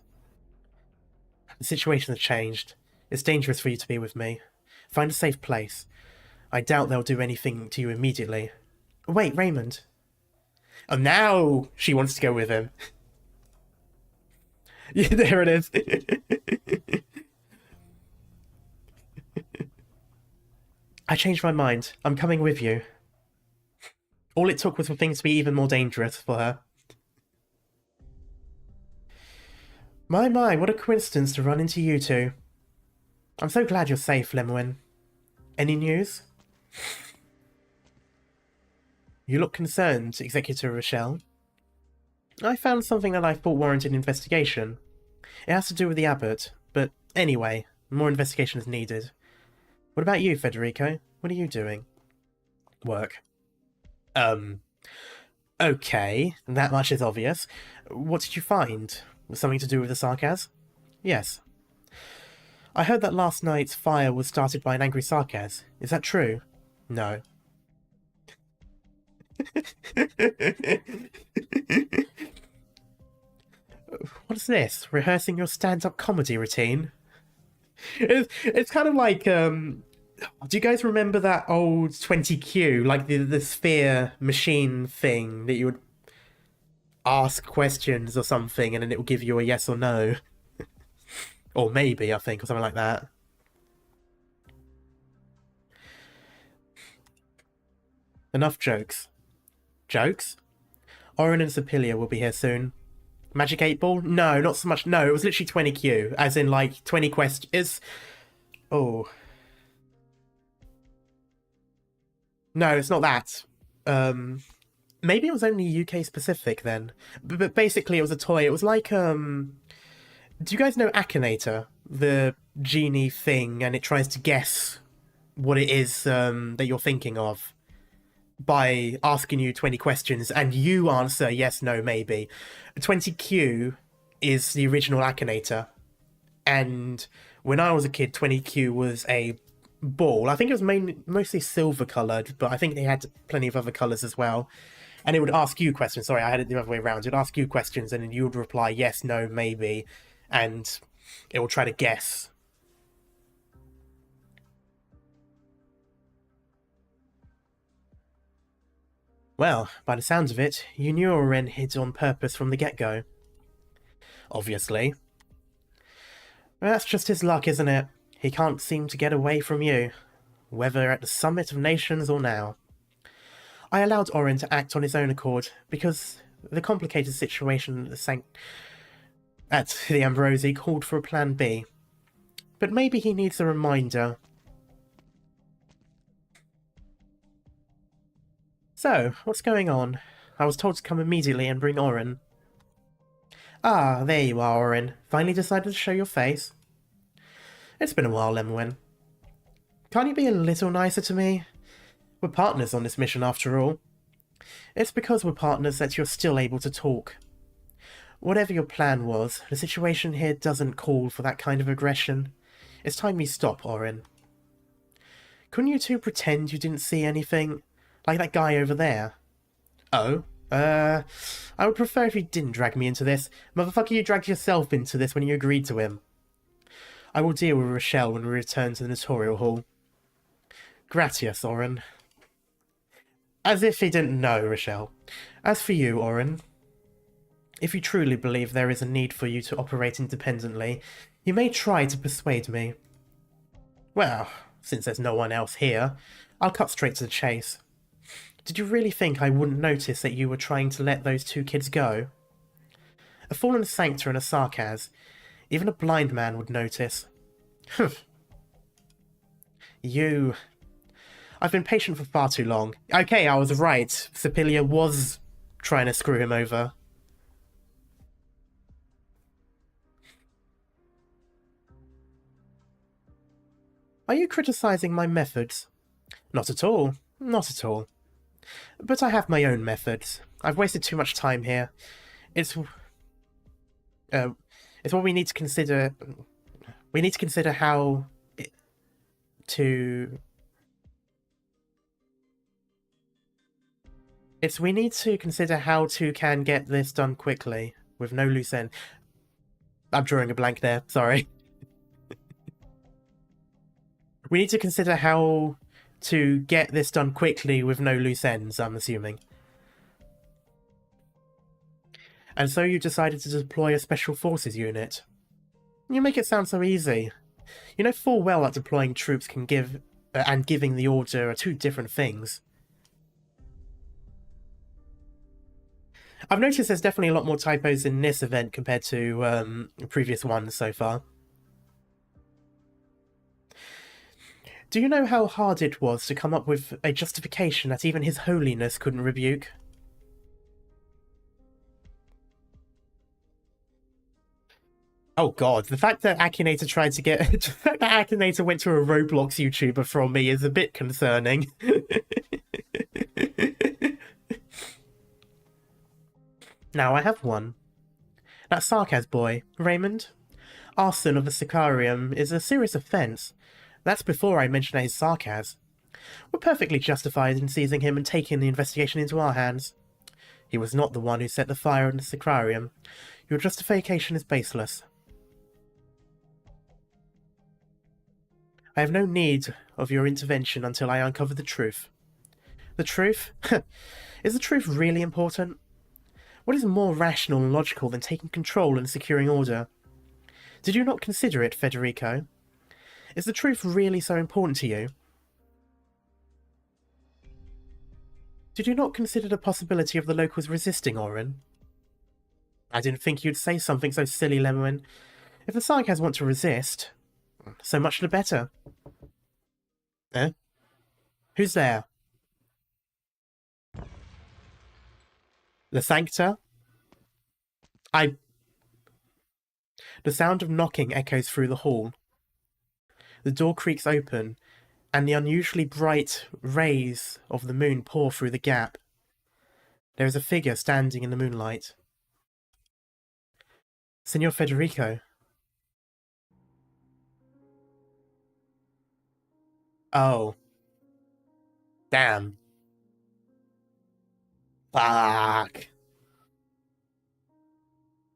The situation has changed. It's dangerous for you to be with me. Find a safe place. I doubt they'll do anything to you immediately. Wait, Raymond. Oh, now she wants to go with him. Yeah, there it is. I changed my mind. I'm coming with you. All it took was for things to be even more dangerous for her. My, what a coincidence to run into you two. I'm so glad you're safe, Lemoine. Any news? You look concerned, Executor Rochelle. I found something that I thought warranted investigation. It has to do with the abbot, but anyway, more investigation is needed. What about you, Federico? What are you doing? Work. Okay, that much is obvious. What did you find? Something to do with the Sarkaz? Yes. I heard that last night's fire was started by an angry Sarkaz. Is that true? No. What's this? Rehearsing your stand-up comedy routine? It's kind of like, do you guys remember that old 20Q? Like the sphere machine thing that you would ask questions or something and then it will give you a yes or no. Or maybe, I think, or something like that. Enough jokes. Jokes? Oren and Sepilia will be here soon. Magic 8 Ball? No, not so much. No, it was literally 20Q. As in, like, 20 questions. Oh. No, it's not that. Maybe it was only UK specific then. But basically it was a toy. It was like, do you guys know Akinator? The genie thing, and it tries to guess what it is that you're thinking of by asking you 20 questions, and you answer yes, no, maybe. 20Q is the original Akinator, and when I was a kid, 20Q was a ball. I think it was mostly silver coloured, but I think they had plenty of other colours as well. And it would ask you questions. Sorry, I had it the other way around. It would ask you questions, and then you would reply yes, no, maybe, and it will try to guess. Well, by the sounds of it, you knew Oren hid on purpose from the get-go. Obviously. Well, that's just his luck, isn't it? He can't seem to get away from you, whether at the Summit of Nations or now. I allowed Oren to act on his own accord, because the complicated situation at the Ambrosi called for a plan B. But maybe he needs a reminder. So, what's going on? I was told to come immediately and bring Oren. Ah, there you are, Oren. Finally decided to show your face. It's been a while, Lemoine. Can't you be a little nicer to me? We're partners on this mission, after all. It's because we're partners that you're still able to talk. Whatever your plan was, the situation here doesn't call for that kind of aggression. It's time you stop, Oren. Couldn't you two pretend you didn't see anything? Like that guy over there. Oh? I would prefer if you didn't drag me into this. Motherfucker, you dragged yourself into this when you agreed to him. I will deal with Rochelle when we return to the Notorial Hall. Gratias, Oren. As if he didn't know, Rochelle. As for you, Oren, if you truly believe there is a need for you to operate independently, you may try to persuade me. Well, since there's no one else here, I'll cut straight to the chase. Did you really think I wouldn't notice that you were trying to let those two kids go? A fallen sanctor and a sarcas. Even a blind man would notice. Humph. You... I've been patient for far too long. Okay, I was right. Sipilia was trying to screw him over. Are you criticizing my methods? Not at all. Not at all. But I have my own methods. I've wasted too much time here. It's what we need to consider. We need to consider how to... we need to consider how to can get this done quickly, with no loose end. I'm drawing a blank there, sorry. We need to consider how to get this done quickly with no loose ends, I'm assuming. And so you decided to deploy a special forces unit. You make it sound so easy. You know full well that deploying troops can give and giving the order are two different things. I've noticed there's definitely a lot more typos in this event compared to previous ones so far. Do you know how hard it was to come up with a justification that even His Holiness couldn't rebuke? Oh god, the fact that Arknights tried to get... the fact that Arknights went to a Roblox YouTuber from me is a bit concerning. Now I have one. That Sarkaz boy, Raymond. Arson of the Sicarium is a serious offence. That's before I mention his Sarkaz. We're perfectly justified in seizing him and taking the investigation into our hands. He was not the one who set the fire in the Sicarium. Your justification is baseless. I have no need of your intervention until I uncover the truth. The truth? Is the truth really important? What is more rational and logical than taking control and securing order? Did you not consider it, Federico? Is the truth really so important to you? Did you not consider the possibility of the locals resisting Oren? I didn't think you'd say something so silly, Lemuin. If the Sarkaz want to resist, so much the better. Eh? Who's there? The Sancta? The sound of knocking echoes through the hall. The door creaks open, and the unusually bright rays of the moon pour through the gap. There is a figure standing in the moonlight. Signor Federico. Oh. Damn. Fuck.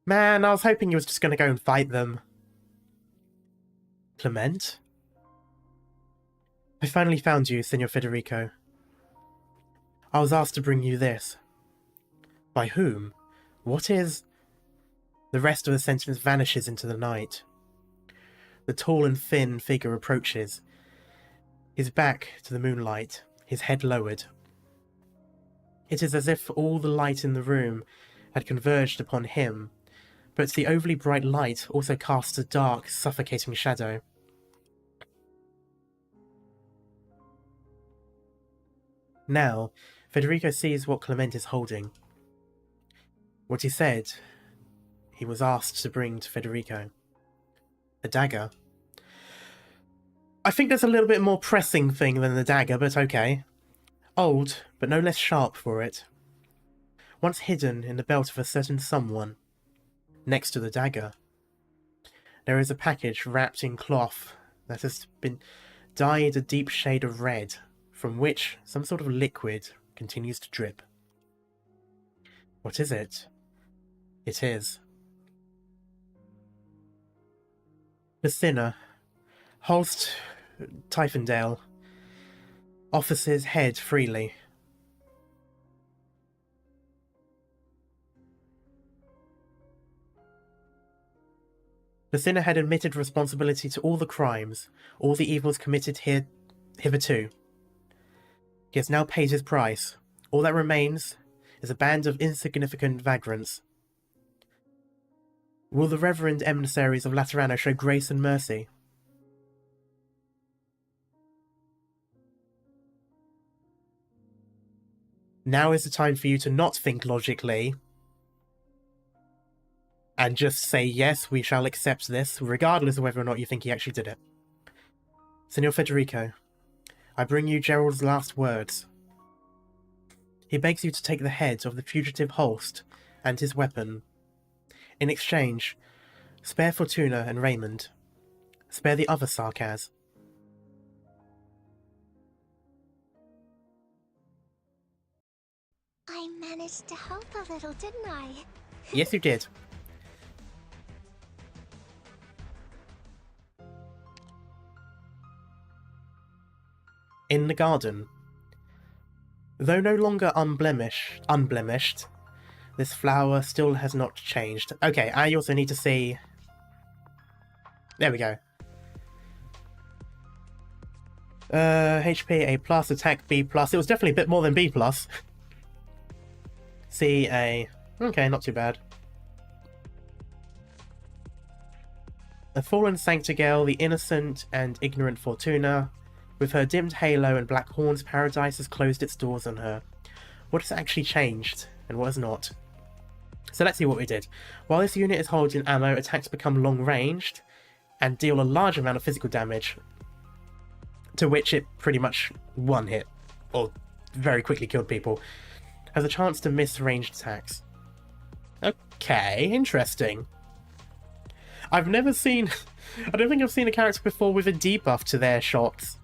Man, I was hoping you was just gonna go and fight them. Clement? I finally found you, Signor Federico. I was asked to bring you this. By whom? What is... The rest of the sentence vanishes into the night. The tall and thin figure approaches, his back to the moonlight, his head lowered. It is as if all the light in the room had converged upon him, but the overly bright light also casts a dark, suffocating shadow. Now, Federico sees what Clement is holding. What he said he was asked to bring to Federico. A dagger. I think there's a little bit more pressing thing than the dagger, but okay. Old, but no less sharp for it. Once hidden in the belt of a certain someone. Next to the dagger, there is a package wrapped in cloth that has been dyed a deep shade of red, from which some sort of liquid continues to drip. What is it? It is the sinner, Holst Typhondale, offers his head freely. The sinner had admitted responsibility to all the crimes, all the evils committed hitherto. He has now paid his price. All that remains is a band of insignificant vagrants. Will the reverend emissaries of Laterano show grace and mercy? Now is the time for you to not think logically and just say, yes, we shall accept this, regardless of whether or not you think he actually did it. Senor Federico, I bring you Gerald's last words. He begs you to take the head of the fugitive Holst and his weapon. In exchange, spare Fortuna and Raymond. Spare the other Sarkaz. I managed to help a little, didn't I? Yes, you did. In the garden. Though no longer unblemished, this flower still has not changed. Okay, I also need to see... There we go. HP A+, attack B+. It was definitely a bit more than B+. C, A. Okay, not too bad. A fallen Sanctigel, the innocent and ignorant Fortuna. With her dimmed halo and black horns, paradise has closed its doors on her. What has actually changed, and what has not? So let's see what we did. While this unit is holding ammo, attacks become long-ranged and deal a large amount of physical damage, to which it pretty much one-hit, or very quickly killed people. Has a chance to miss ranged attacks. Okay, interesting. I've never seen... I don't think I've seen a character before with a debuff to their shots.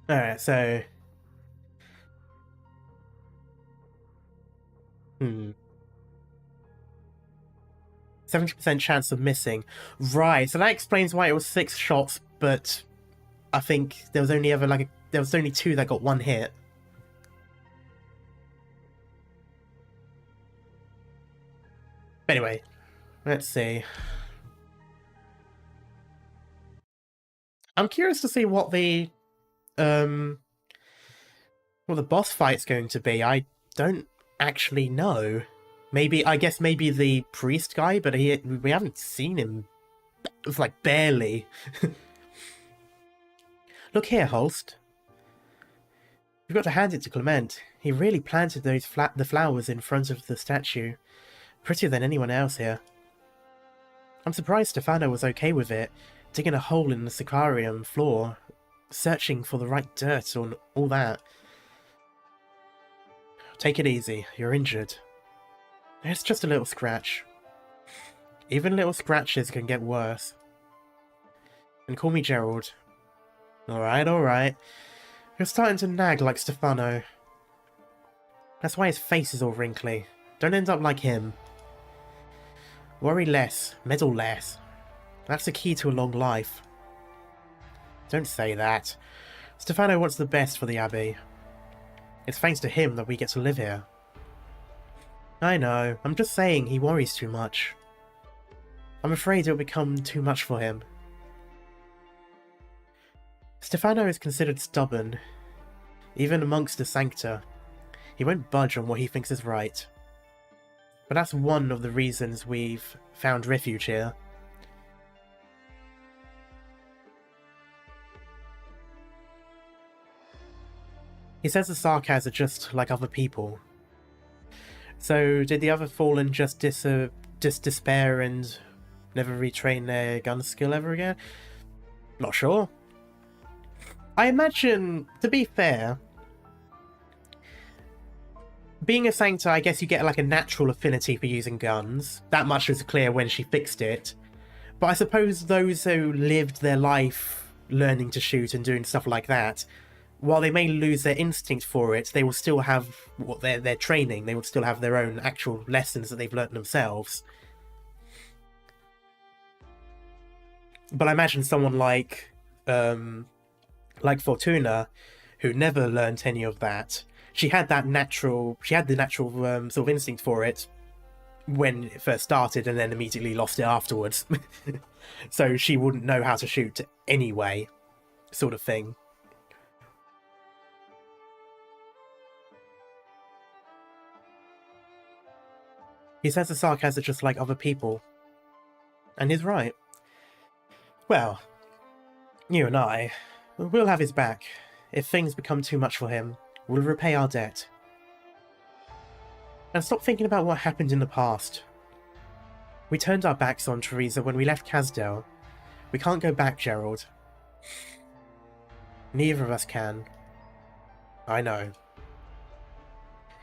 Alright, so... 70% chance of missing. Right, so that explains why it was 6 shots, but I think there was only there was only 2 that got 1 hit. But anyway, let's see. I'm curious to see what the boss fight's going to be. I don't actually know. I guess maybe the priest guy, but we haven't seen him. It's like barely. Look here, Holst. You've got to hand it to Clement. He really planted the flowers in front of the statue. Prettier than anyone else here. I'm surprised Stefano was okay with it, digging a hole in the Sicarium floor, searching for the right dirt on all that. Take it easy, you're injured. It's just a little scratch. Even little scratches can get worse. And call me Gerald. Alright, alright. You're starting to nag like Stefano. That's why his face is all wrinkly. Don't end up like him. Worry less, meddle less. That's the key to a long life. Don't say that. Stefano wants the best for the Abbey. It's thanks to him that we get to live here. I know, I'm just saying he worries too much. I'm afraid it'll become too much for him. Stefano is considered stubborn. Even amongst the Sancta. He won't budge on what he thinks is right. But that's one of the reasons we've found refuge here. He says the Sarkaz are just like other people. So, did the other Fallen just despair and never retrain their gun skill ever again? Not sure. I imagine, to be fair, being a Sancta, I guess you get like a natural affinity for using guns. That much was clear when she fixed it. But I suppose those who lived their life learning to shoot and doing stuff like that, while they may lose their instinct for it, they will still have their training. They will still have their own actual lessons that they've learnt themselves. But I imagine someone like Fortuna, who never learnt any of that. She had the natural sort of instinct for it, when it first started and then immediately lost it afterwards. So she wouldn't know how to shoot anyway, sort of thing. He says the Sarkaz are just like other people. And he's right. Well, you and I, we'll have his back. If things become too much for him, we'll repay our debt. And stop thinking about what happened in the past. We turned our backs on Teresa when we left Kasdel. We can't go back, Gerald. Neither of us can. I know.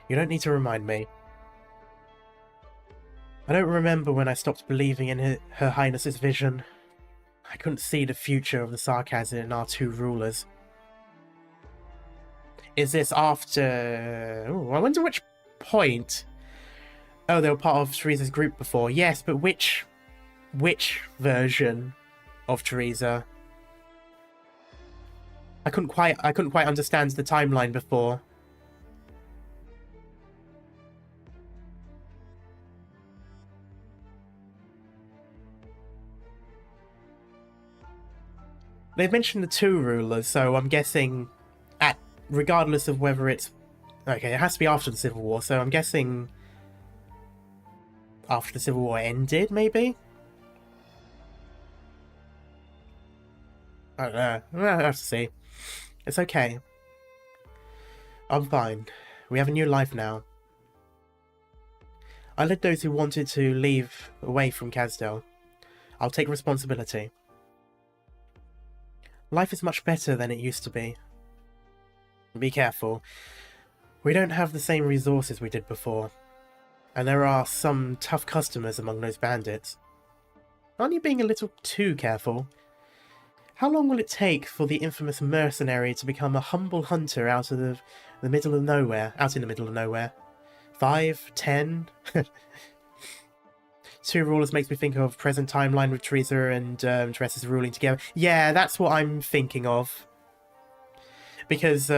You don't need to remind me. I don't remember when I stopped believing in Her Highness's vision. I couldn't see the future of the sarcasm in our two rulers. Is this after... Ooh, I wonder which point... Oh, they were part of Teresa's group before. Yes, but which version of Teresa? I couldn't quite understand the timeline before. They've mentioned the two rulers, so I'm guessing regardless of whether it's... Okay, it has to be after the Civil War, so I'm guessing after the Civil War ended, maybe? I don't know. I'll have to see. It's okay. I'm fine. We have a new life now. I led those who wanted to leave away from Kasdel. I'll take responsibility. Life is much better than it used to be. Be careful. We don't have the same resources we did before. And there are some tough customers among those bandits. Aren't you being a little too careful? How long will it take for the infamous mercenary to become a humble hunter out of the middle of nowhere? Out in the middle of nowhere? 5? 10? Two rulers makes me think of present timeline with Teresa and Teresa's ruling together. Yeah, that's what I'm thinking of. Because,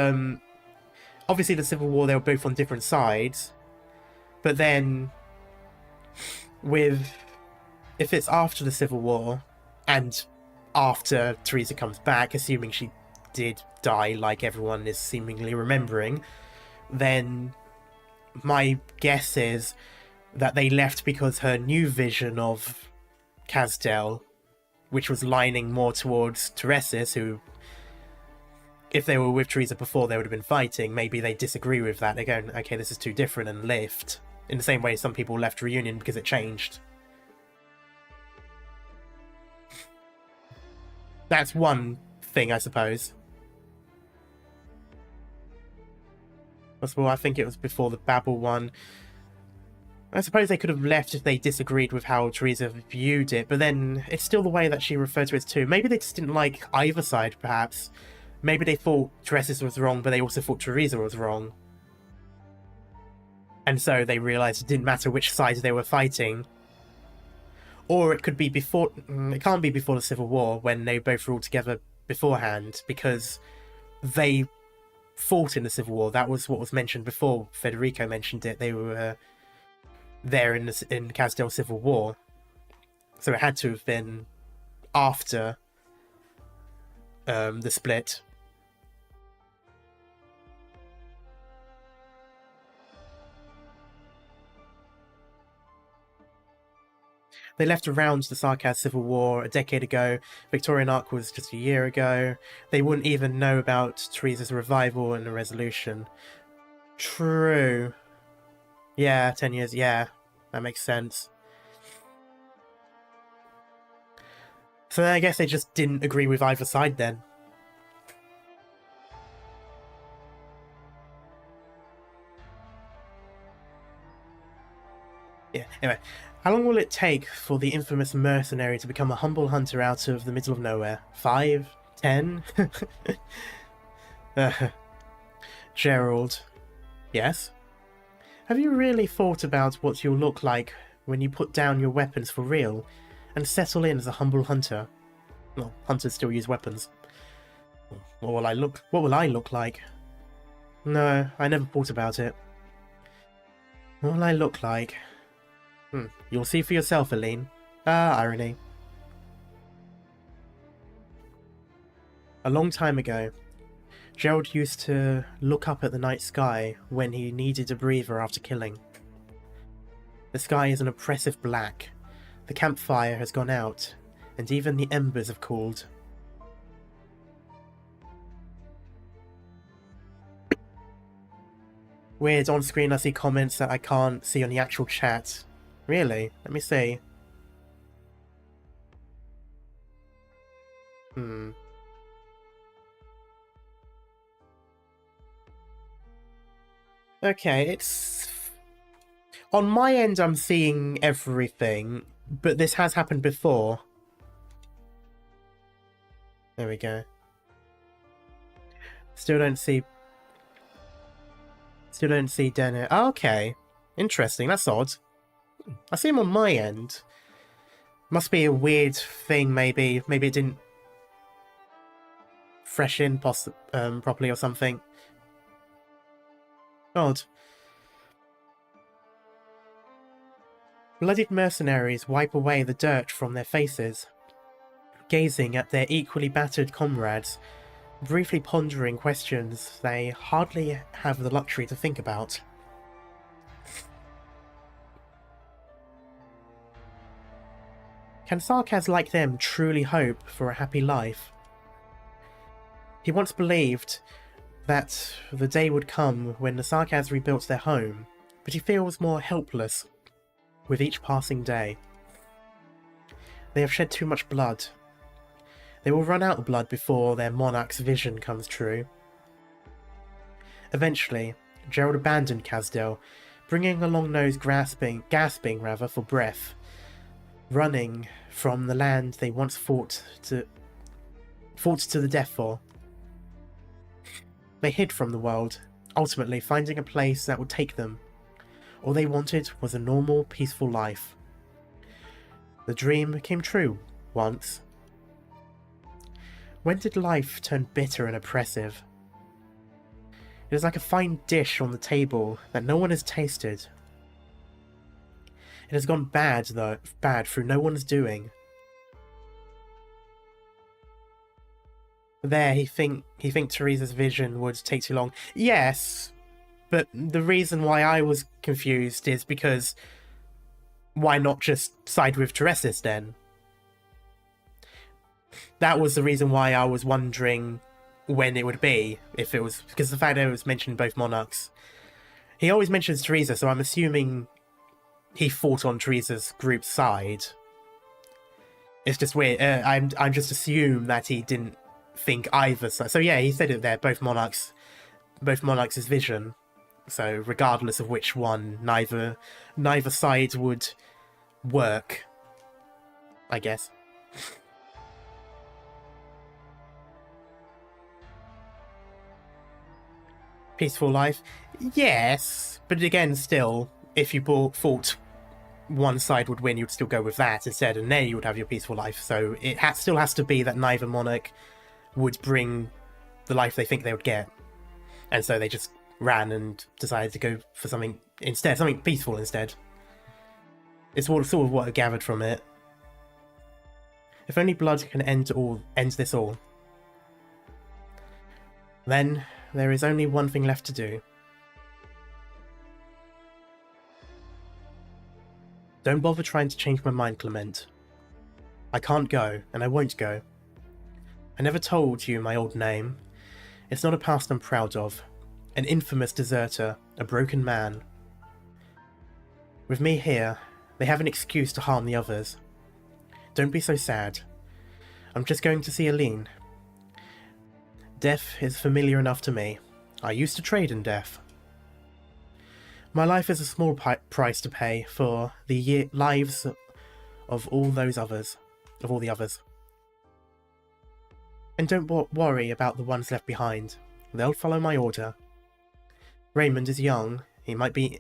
obviously the Civil War, they were both on different sides. But then, if it's after the Civil War, and after Teresa comes back, assuming she did die like everyone is seemingly remembering, then my guess is that they left because her new vision of Kasdel, which was lining more towards Teresa's, who, if they were with Teresa before, they would have been fighting. Maybe they disagree with that. They're going, okay, this is too different, and left. In the same way some people left Reunion because it changed. That's one thing, I suppose. Well, I think it was before the Babel one. I suppose they could have left if they disagreed with how Teresa viewed it, but then it's still the way that she referred to it too. Maybe they just didn't like either side, perhaps. Maybe they thought Teresa's was wrong, but they also thought Teresa was wrong. And so they realised it didn't matter which side they were fighting. Or it could be before... It can't be before the Civil War, when they both ruled together beforehand, because they fought in the Civil War. That was what was mentioned before Federico mentioned it. They were there in Kasdel Civil War. So it had to have been after the split. They left around the Sarkaz Civil War a decade ago. Victorian Arc was just a year ago. They wouldn't even know about Teresa's revival and the resolution. True. Yeah, 10 years. Yeah, that makes sense. So I guess they just didn't agree with either side then. Yeah, anyway. How long will it take for the infamous mercenary to become a humble hunter out of the middle of nowhere? 5? 10? Gerald. Yes? Have you really thought about what you'll look like when you put down your weapons for real and settle in as a humble hunter? Well, hunters still use weapons. What will I look like? No, I never thought about it. What will I look like? You'll see for yourself, Aline. Ah, irony. A long time ago, Gerald used to look up at the night sky when he needed a breather after killing. The sky is an oppressive black. The campfire has gone out, and even the embers have cooled. Weird, on screen I see comments that I can't see on the actual chat. Really? Let me see. Okay, it's... On my end I'm seeing everything, but this has happened before. There we go. Still don't see Denner. Oh, okay. Interesting, that's odd. I see him on my end. Must be a weird thing, maybe. Maybe it didn't fresh in properly or something. Odd. Bloodied mercenaries wipe away the dirt from their faces, gazing at their equally battered comrades, briefly pondering questions they hardly have the luxury to think about. Can Sarkaz like them truly hope for a happy life? He once believed that the day would come when the Sarkaz rebuilt their home, but he feels more helpless with each passing day. They have shed too much blood. They will run out of blood before their monarch's vision comes true. Eventually, Gerald abandoned Kazdel, bringing a long-nosed gasping for breath, running from the land they once fought to the death for. They hid from the world, ultimately finding a place that would take them. All they wanted was a normal, peaceful life. The dream came true, once. When did life turn bitter and oppressive? It is like a fine dish on the table that no one has tasted. It has gone bad through no one's doing. There, he think Teresa's vision would take too long. Yes, but the reason why I was confused is because why not just side with Teresis then? That was the reason why I was wondering when it would be, if it was, because the fact that it was mentioned in both monarchs. He always mentions Teresa, so I'm assuming he fought on Teresa's group's side. It's just weird. I'm just assume that he didn't think either side. So yeah, he said it there. Both monarchs' vision. So regardless of which one, neither side would work, I guess. Peaceful life, yes, but again, still, if you thought one side would win, you'd still go with that instead, and then you would have your peaceful life. So it still has to be that neither monarch would bring the life they think they would get, and so they just ran and decided to go for something instead, something peaceful instead. It's sort of what I gathered from it. If only blood can end this all. Then there is only one thing left to do. Don't bother trying to change my mind, Clement. I can't go, and I won't go. I never told you my old name. It's not a past I'm proud of. An infamous deserter, a broken man. With me here, they have an excuse to harm the others. Don't be so sad. I'm just going to see Aline. Death is familiar enough to me. I used to trade in death. My life is a small price to pay for the lives of all the others. And don't worry about the ones left behind. They'll follow my order. Raymond is young. He might be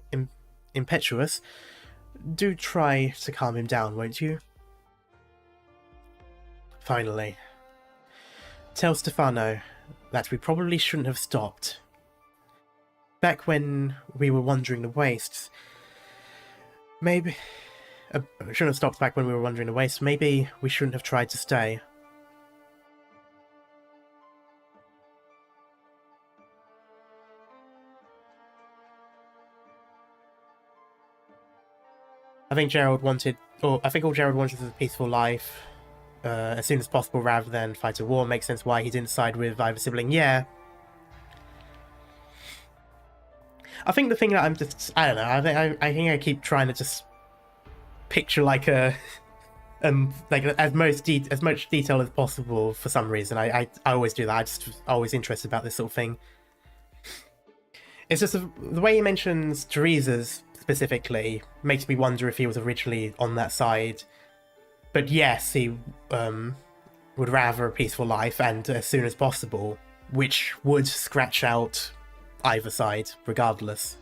impetuous. Do try to calm him down, won't you? Finally. Tell Stefano that we probably shouldn't have stopped. Back when we were wandering the wastes, maybe shouldn't have stopped back when we were wandering away, so maybe we shouldn't have tried to stay. I think all Gerald wanted was a peaceful life as soon as possible rather than fight a war. Makes sense why he didn't side with either sibling. Yeah. I think the thing that I don't know, I think I keep trying to just picture like a like as much detail as possible for some reason. I always do that. I just always interested about this sort of thing. It's just the way he mentions Teresa's specifically makes me wonder if he was originally on that side. But yes, he would rather a peaceful life and as soon as possible, which would scratch out either side regardless.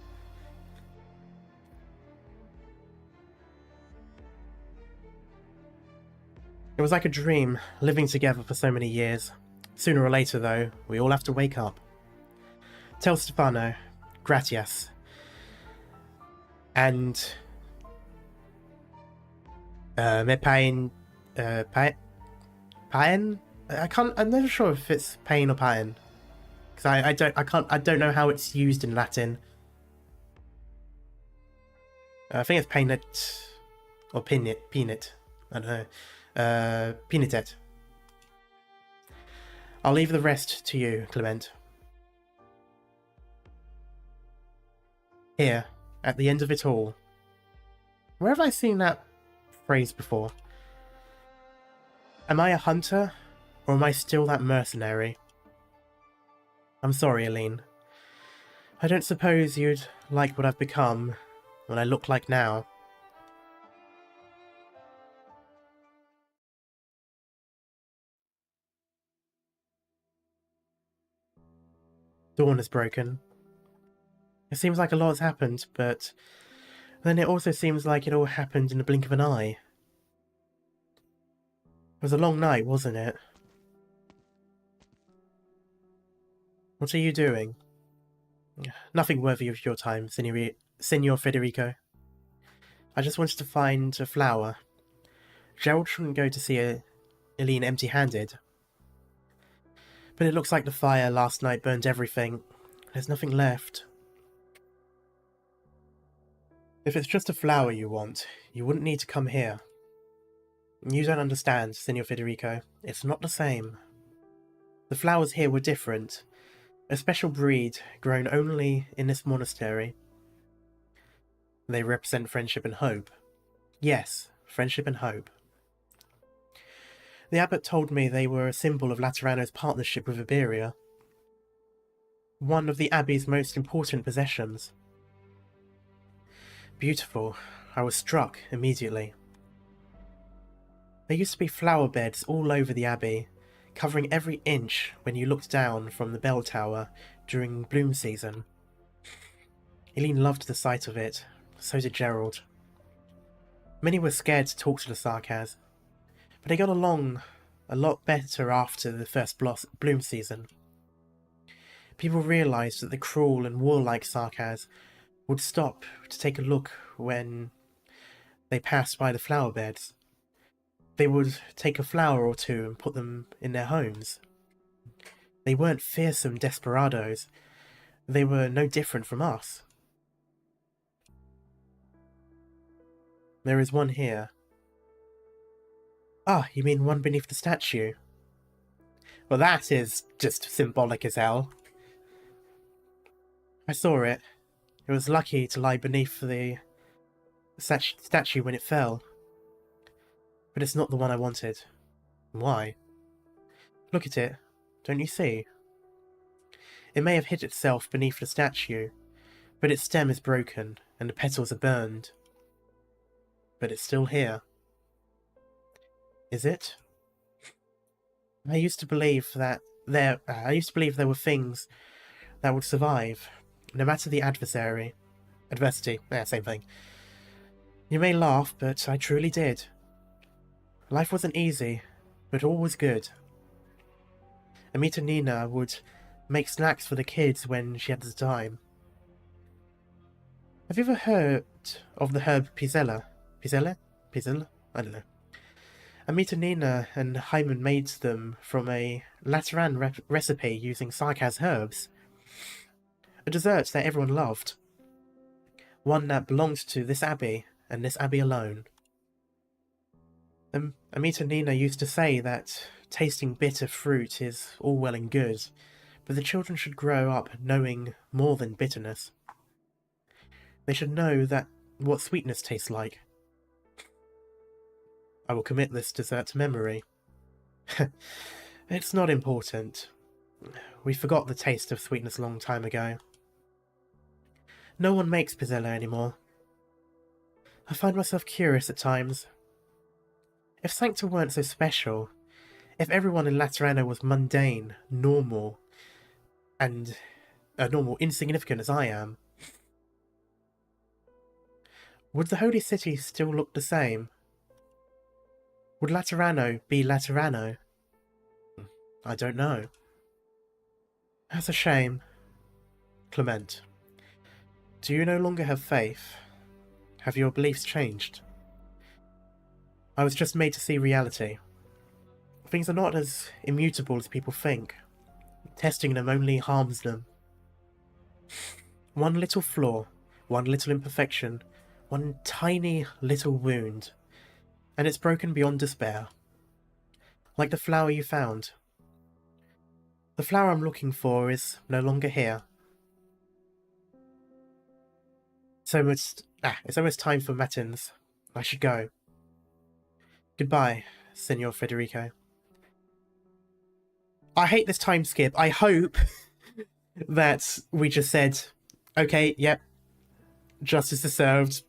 It was like a dream, living together for so many years. Sooner or later, though, we all have to wake up. Tell Stefano, gratias. And me pain, pain? I'm not sure if it's pain or pain. Because I don't know how it's used in Latin. I think it's painet or pinit. I don't know. Pinitet. I'll leave the rest to you, Clement. Here, at the end of it all. Where have I seen that phrase before? Am I a hunter, or am I still that mercenary? I'm sorry, Aline. I don't suppose you'd like what I've become, what I look like now. Dawn has broken. It seems like a lot has happened, but then it also seems like it all happened in the blink of an eye. It was a long night, wasn't it? What are you doing? Nothing worthy of your time, Signor Federico. I just wanted to find a flower. Gerald shouldn't go to see Eileen empty-handed. But it looks like the fire last night burned everything. There's nothing left. If it's just a flower you want, you wouldn't need to come here. You don't understand, Signor Federico. It's not the same. The flowers here were different. A special breed, grown only in this monastery. They represent friendship and hope. Yes, friendship and hope. The abbot told me they were a symbol of Laterano's partnership with Iberia. One of the abbey's most important possessions. Beautiful. I was struck immediately. There used to be flower beds all over the abbey, covering every inch when you looked down from the bell tower during bloom season. Eileen loved the sight of it, so did Gerald. Many were scared to talk to the Sarkaz, but they got along a lot better after the first bloom season. People realised that the cruel and warlike Sarkaz would stop to take a look when they passed by the flower beds. They would take a flower or two and put them in their homes. They weren't fearsome desperados. They were no different from us. There is one here. Ah, you mean one beneath the statue? Well, that is just symbolic as hell. I saw it. It was lucky to lie beneath the statue when it fell. But it's not the one I wanted. Why? Look at it. Don't you see? It may have hid itself beneath the statue, but its stem is broken and the petals are burned. But it's still here. Is it? I used to believe there were things that would survive, no matter the adversity. Same thing. You may laugh, but I truly did. Life wasn't easy, but all was good. Amita Nina would make snacks for the kids when she had the time. Have you ever heard of the herb Pizella? Pizella? Pizzle? I don't know. Amita Nina and Hyman made them from a Lateran recipe using Sarkaz herbs. A dessert that everyone loved. One that belonged to this abbey, and this abbey alone. Amita Nina used to say that tasting bitter fruit is all well and good, but the children should grow up knowing more than bitterness. They should know that what sweetness tastes like. I will commit this dessert to memory. It's not important. We forgot the taste of sweetness a long time ago. No one makes pizzella anymore. I find myself curious at times. If Sancta weren't so special, if everyone in Laterano was mundane, normal, and insignificant as I am, would the Holy City still look the same? Would Laterano be Laterano? I don't know. That's a shame. Clement, do you no longer have faith? Have your beliefs changed? I was just made to see reality. Things are not as immutable as people think. Testing them only harms them. One little flaw, one little imperfection, one tiny little wound, and it's broken beyond despair. Like the flower you found. The flower I'm looking for is no longer here. It's almost time for matins. I should go. Goodbye, Senor Federico. I hate this time skip. I hope that we just said, okay, yep, justice is served.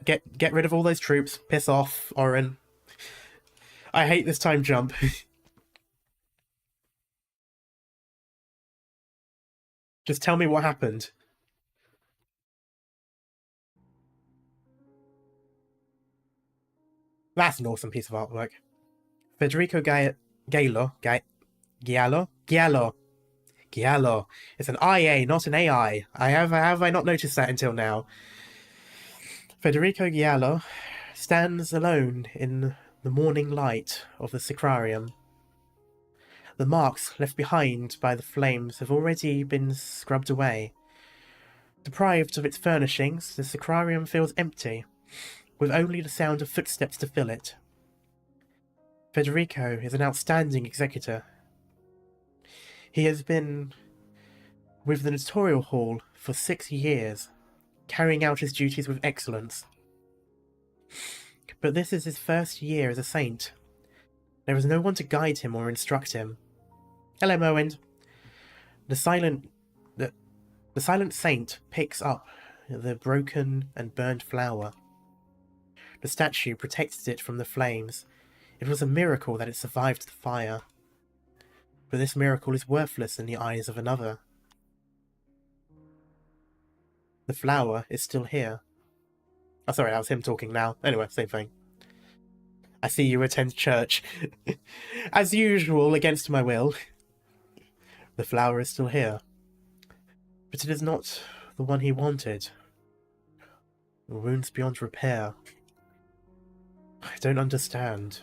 Get rid of all those troops. Piss off, Oren. I hate this time jump. Just tell me what happened. That's an awesome piece of artwork. Federico Giallo. It's an IA, not an AI. Have I not noticed that until now? Federico Giallo stands alone in the morning light of the Sacrarium. The marks left behind by the flames have already been scrubbed away. Deprived of its furnishings, the Sacrarium feels empty, with only the sound of footsteps to fill it. Federico is an outstanding executor. He has been with the Notarial Hall for 6 years, carrying out his duties with excellence. But this is his first year as a saint. There is no one to guide him or instruct him. Hello, Mowind. The silent saint picks up the broken and burned flower. The statue protected it from the flames. It was a miracle that it survived the fire. But this miracle is worthless in the eyes of another. The flower is still here. Oh, sorry, that was him talking now. Anyway, same thing. I see you attend church. As usual, against my will. The flower is still here. But it is not the one he wanted. The wounds beyond repair. I don't understand.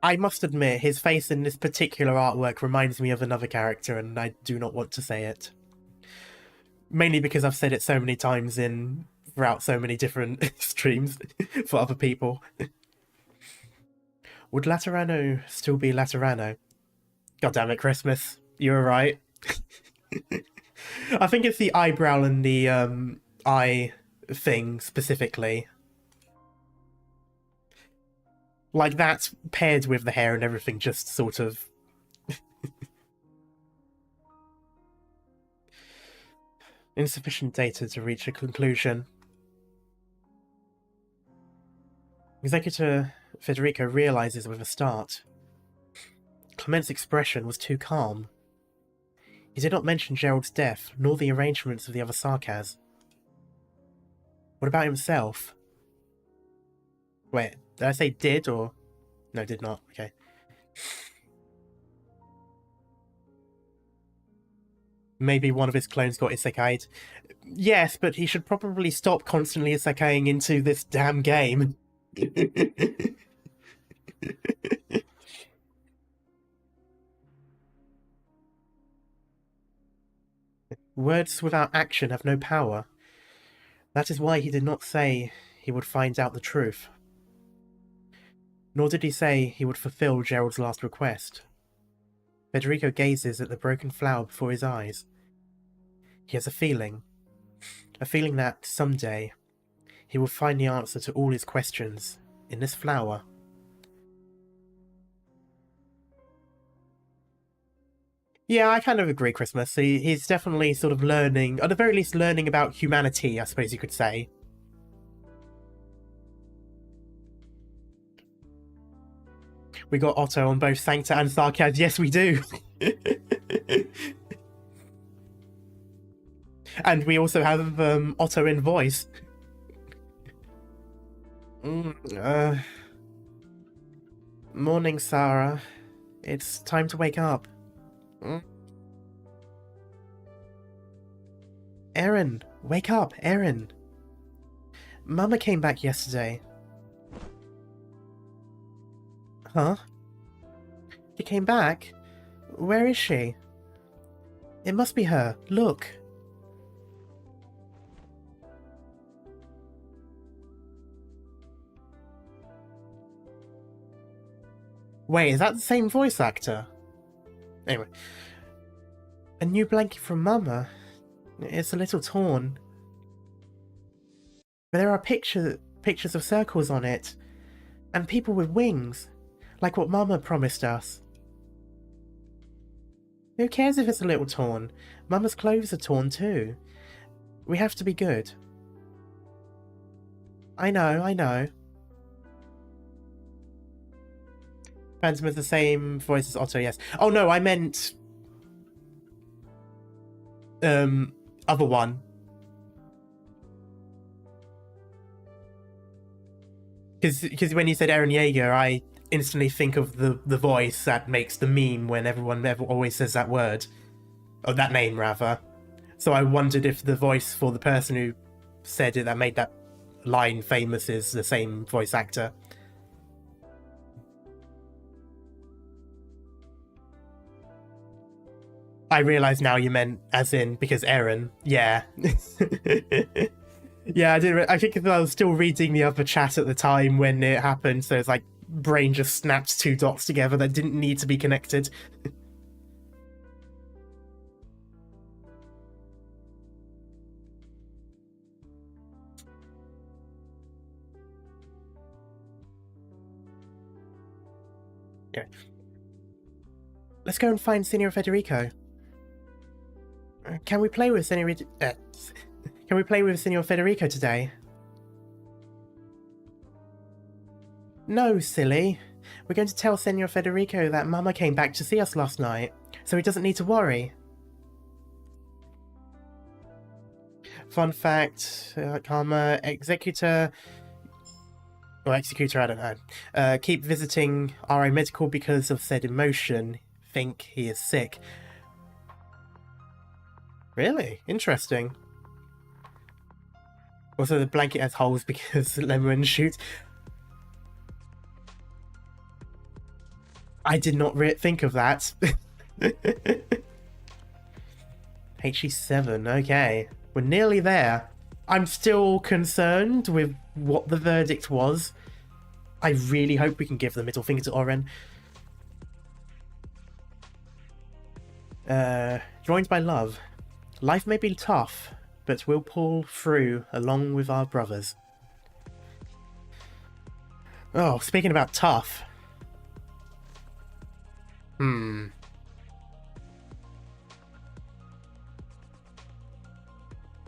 I must admit, his face in this particular artwork reminds me of another character, and I do not want to say it. Mainly because I've said it so many times throughout so many different streams for other people. Would Laterano still be Laterano? God damn it, Christmas. You were right. I think it's the eyebrow and the eye thing specifically. Like, that's paired with the hair and everything, just sort of... Insufficient data to reach a conclusion. Executor Federico realizes with a start. Clement's expression was too calm. He did not mention Gerald's death, nor the arrangements of the other Sarkaz. What about himself? Wait, did I say did or... No, did not. Okay. Maybe one of his clones got isekai'd. Yes, but he should probably stop constantly isekai'ing into this damn game. Words without action have no power. That is why he did not say he would find out the truth. Nor did he say he would fulfill Gerald's last request. Federico gazes at the broken flower before his eyes. He has a feeling that someday he will find the answer to all his questions in this flower. Yeah, I kind of agree, Christmas. He's definitely sort of learning, at the very least learning about humanity, I suppose you could say. We got Otto on both Sancta and Sarkaz. Yes, we do. And we also have Otto in voice. Morning, Sarah. It's time to wake up. Erin, wake up, Erin. Mama came back yesterday. Huh? She came back? Where is she? It must be her. Look. Wait, is that the same voice actor? Anyway. A new blanket from Mama. It's a little torn. But there are pictures of circles on it. And people with wings. Like what Mama promised us. Who cares if it's a little torn? Mama's clothes are torn too. We have to be good. I know. Phantom has the same voice as Otto, yes. Oh no, I meant... other one. Because when you said Eren Yeager, I instantly think of the voice that makes the meme when everyone always says that word. Or that name, rather. So I wondered if the voice for the person who said it that made that line famous is the same voice actor. I realise now you meant as in because Eren. Yeah. Yeah, I didn't. I think I was still reading the other chat at the time when it happened, so it's like brain just snapped two dots together that didn't need to be connected. Okay. Let's go and find Signor Federico. Can we play with Signor Federico today? No, silly. We're going to tell Signor Federico that Mama came back to see us last night, so he doesn't need to worry. Fun fact, Karma, Executor, I don't know. Keep visiting RI Medical because of said emotion. Think he is sick. Really? Interesting. Also, the blanket has holes because Lemon shoots. I did not think of that. HE7, okay. We're nearly there. I'm still concerned with what the verdict was. I really hope we can give the middle finger to Oren. Joined by love. Life may be tough, but we'll pull through along with our brothers. Oh, speaking about tough. You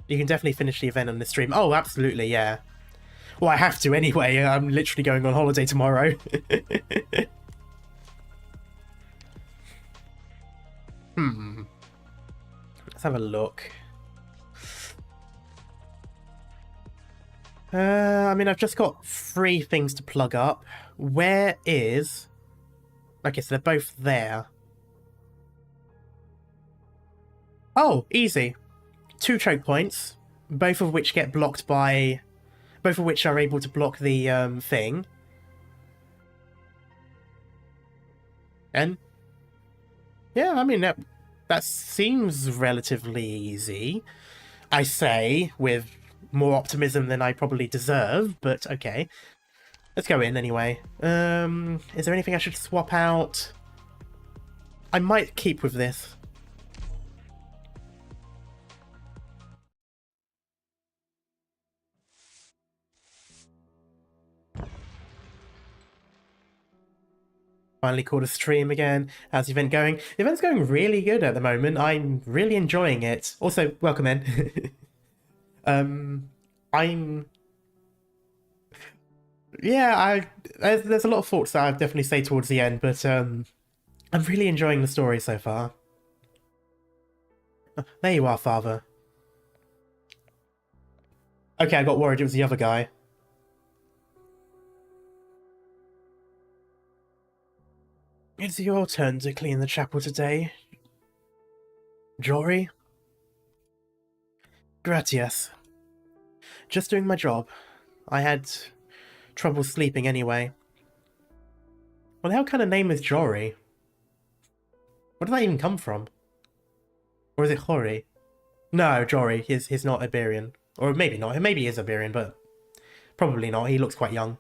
can definitely finish the event on the stream. Oh, absolutely, yeah. Well, I have to anyway. I'm literally going on holiday tomorrow. Let's have a look. I mean, I've just got 3 things to plug up. Where is... Okay, so they're both there. Oh, easy. 2 choke points, both of which get blocked by... Both of which are able to block the thing. And... yeah, I mean, that seems relatively easy. I say, with more optimism than I probably deserve, but okay. Let's go in anyway. Is there anything I should swap out? I might keep with this. Finally caught a stream again. How's the event going? The event's going really good at the moment. I'm really enjoying it. Also, welcome in. I'm... yeah, there's a lot of thoughts that I'd definitely say towards the end, but I'm really enjoying the story so far. Oh, there you are, Father. Okay, I got worried it was the other guy. It's your turn to clean the chapel today, Jory. Gratias. Just doing my job. I had trouble sleeping anyway. What the hell kind of name is Jory? Where did that even come from? Or is it Hori? No, Jory. He's not Iberian. Or maybe not. Maybe he is Iberian, but probably not. He looks quite young.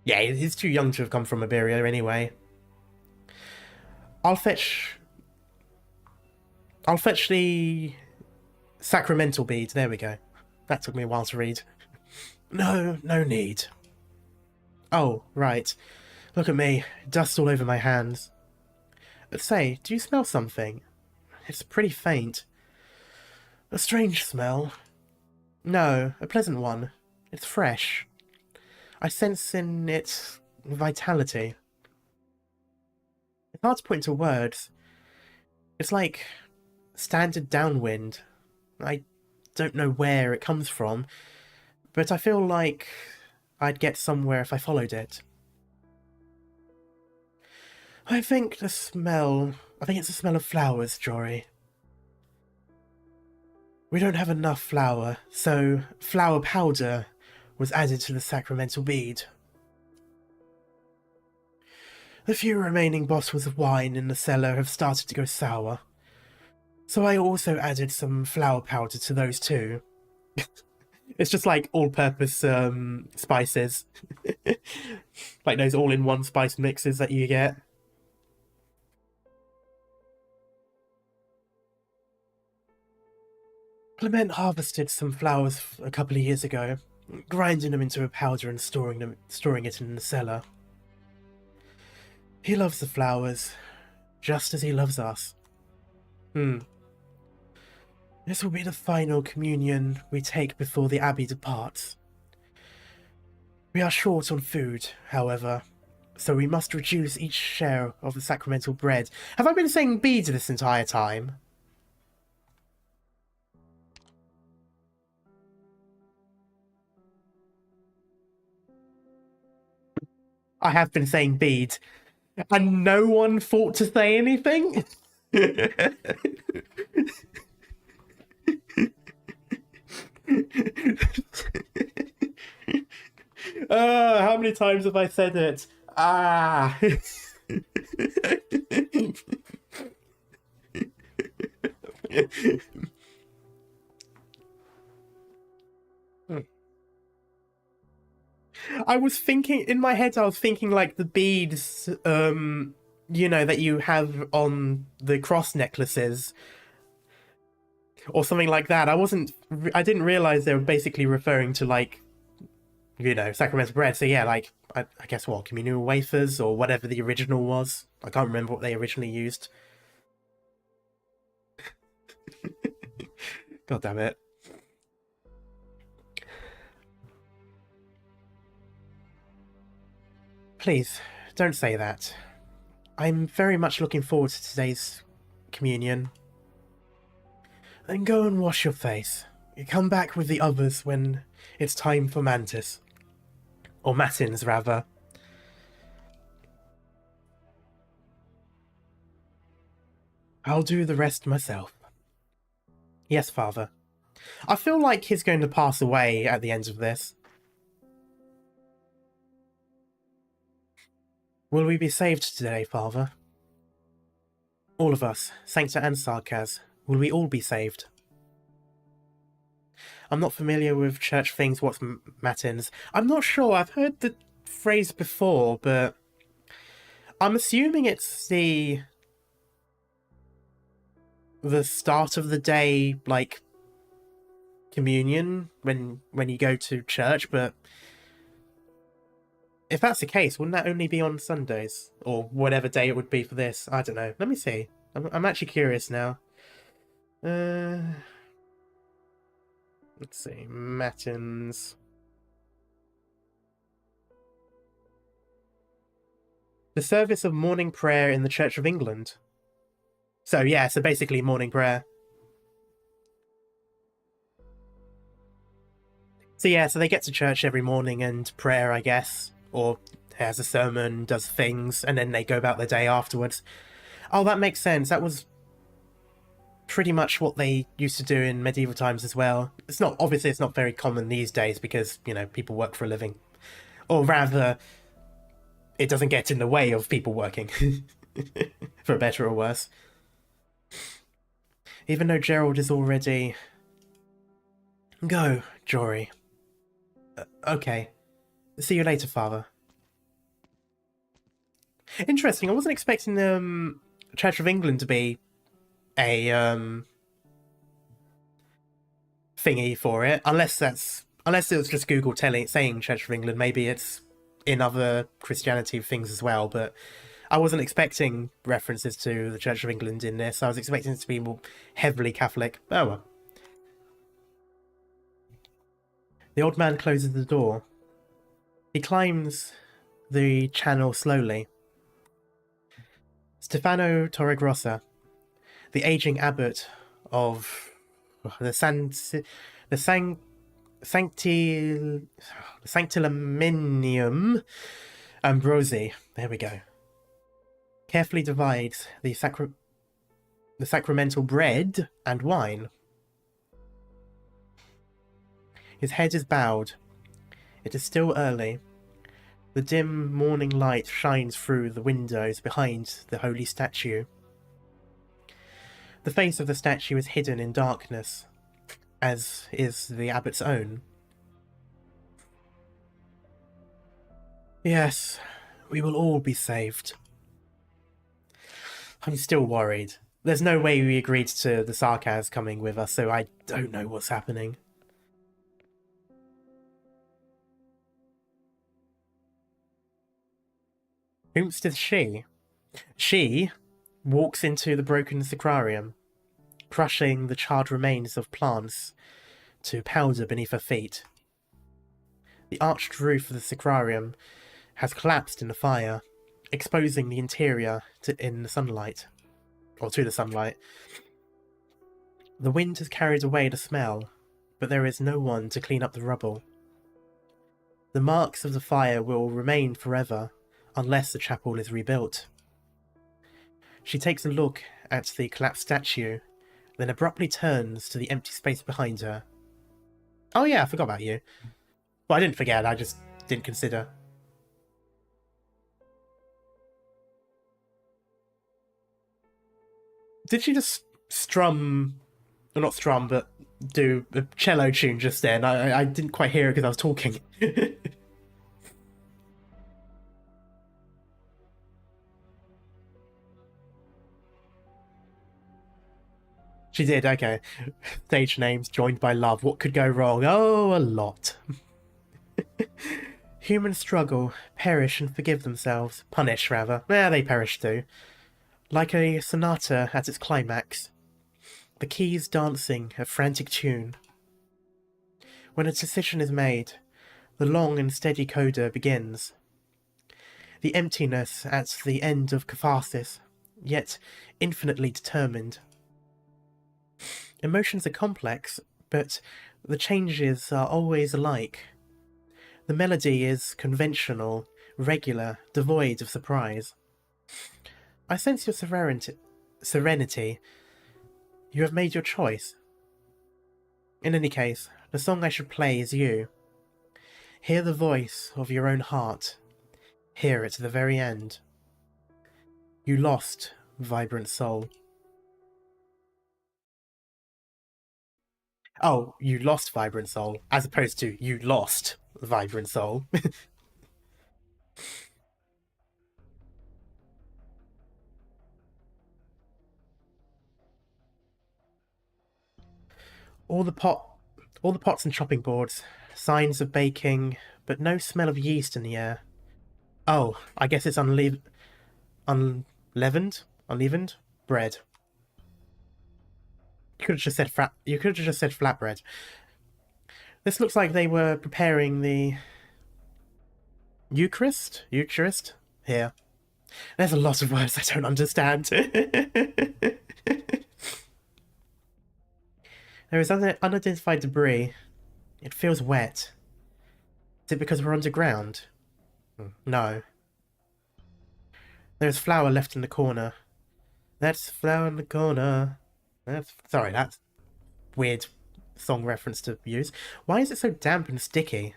Yeah, he's too young to have come from Iberia anyway. I'll fetch the sacramental bead. There we go. That took me a while to read. No need. Oh, right. Look at me. Dust all over my hands. Say, do you smell something? It's pretty faint. A strange smell. No, a pleasant one. It's fresh. I sense in it vitality. It's hard to put into words. It's like standard downwind. I don't know where it comes from, but I feel like I'd get somewhere if I followed it. I think it's the smell of flowers, Jory. We don't have enough flour, so flour powder was added to the sacramental bead. The few remaining bottles of wine in the cellar have started to go sour, so I also added some flour powder to those too. It's just like all-purpose spices. Like those all-in-one spice mixes that you get. Clement harvested some flowers a couple of years ago, grinding them into a powder and storing it in the cellar. He loves the flowers, just as he loves us. This will be the final communion we take before the abbey departs. We are short on food, however, so we must reduce each share of the sacramental bread. Have I been saying beads this entire time? I have been saying bead, and no one thought to say anything? How many times have I said it? Ah. I was thinking, in my head, I was thinking like the beads, you know, that you have on the cross necklaces. Or something like that. I didn't realize they were basically referring to, like, you know, sacramental bread. So yeah, like, I guess what, communal wafers or whatever the original was. I can't remember what they originally used. God damn it. Please, don't say that. I'm very much looking forward to today's communion. Then go and wash your face. You come back with the others when it's time for Mantis. Or Matins, rather. I'll do the rest myself. Yes, Father. I feel like he's going to pass away at the end of this. Will we be saved today, Father? All of us, Sancta and Sarkaz, will we all be saved? I'm not familiar with church things, what's matins. I'm not sure, I've heard the phrase before, but I'm assuming it's the start of the day, like, communion when you go to church, but if that's the case, wouldn't that only be on Sundays? Or whatever day it would be for this? I don't know. Let me see. I'm actually curious now. Let's see. Matins. The service of morning prayer in the Church of England. So yeah, so basically morning prayer. So yeah, so they get to church every morning and prayer, I guess. Or has a sermon, does things, and then they go about their day afterwards. Oh, that makes sense. That was pretty much what they used to do in medieval times as well. It's not, obviously it's not very common these days because, you know, people work for a living. Or rather, it doesn't get in the way of people working. For better or worse. Even though Gerald is already... Go, Jory. Okay. See you later, Father. Interesting, I wasn't expecting Church of England to be a thingy for it, unless it was just Google saying Church of England. Maybe it's in other Christianity things as well, but I wasn't expecting references to the Church of England in this. I was expecting it to be more heavily Catholic. Oh well. The old man closes the door. He climbs the channel slowly. Stefano Torregrossa, the aging abbot of the Sanctilaminium Ambrosi, there we go, carefully divides the sacramental bread and wine. His head is bowed. It is still early. The dim morning light shines through the windows behind the holy statue. The face of the statue is hidden in darkness, as is the abbot's own. Yes, we will all be saved. I'm still worried. There's no way we agreed to the Sarkaz coming with us, so I don't know what's happening. Whomst is she? She walks into the broken sacrarium, crushing the charred remains of plants to powder beneath her feet. The arched roof of the sacrarium has collapsed in the fire, exposing the interior to the sunlight. The wind has carried away the smell, but there is no one to clean up the rubble. The marks of the fire will remain forever, unless the chapel is rebuilt. She takes a look at the collapsed statue, then abruptly turns to the empty space behind her. Oh yeah, I forgot about you. Well, I didn't forget, I just didn't consider. Did she just strum, or not strum, but do a cello tune just then? I didn't quite hear it because I was talking. She did, okay. Stage names, joined by love. What could go wrong? Oh, a lot. Humans struggle, perish and forgive themselves. Punish, rather. They perish too. Like a sonata at its climax. The keys dancing a frantic tune. When a decision is made, the long and steady coda begins. The emptiness at the end of catharsis, yet infinitely determined. Emotions are complex, but the changes are always alike. The melody is conventional, regular, devoid of surprise. I sense your serenity. You have made your choice. In any case, the song I should play is you. Hear the voice of your own heart. Hear it to the very end. You lost, vibrant soul. Oh, you lost, vibrant soul, as opposed to you lost, vibrant soul. All the pots and chopping boards, signs of baking, but no smell of yeast in the air. Oh, I guess it's unleavened bread. You could have just said flatbread. This looks like they were preparing the Eucharist here. There's a lot of words I don't understand. There is unidentified debris. It feels wet. Is it because we're underground? No. There's flour left in the corner. That's flour in the corner. Sorry, that's weird song reference to use. Why is it so damp and sticky?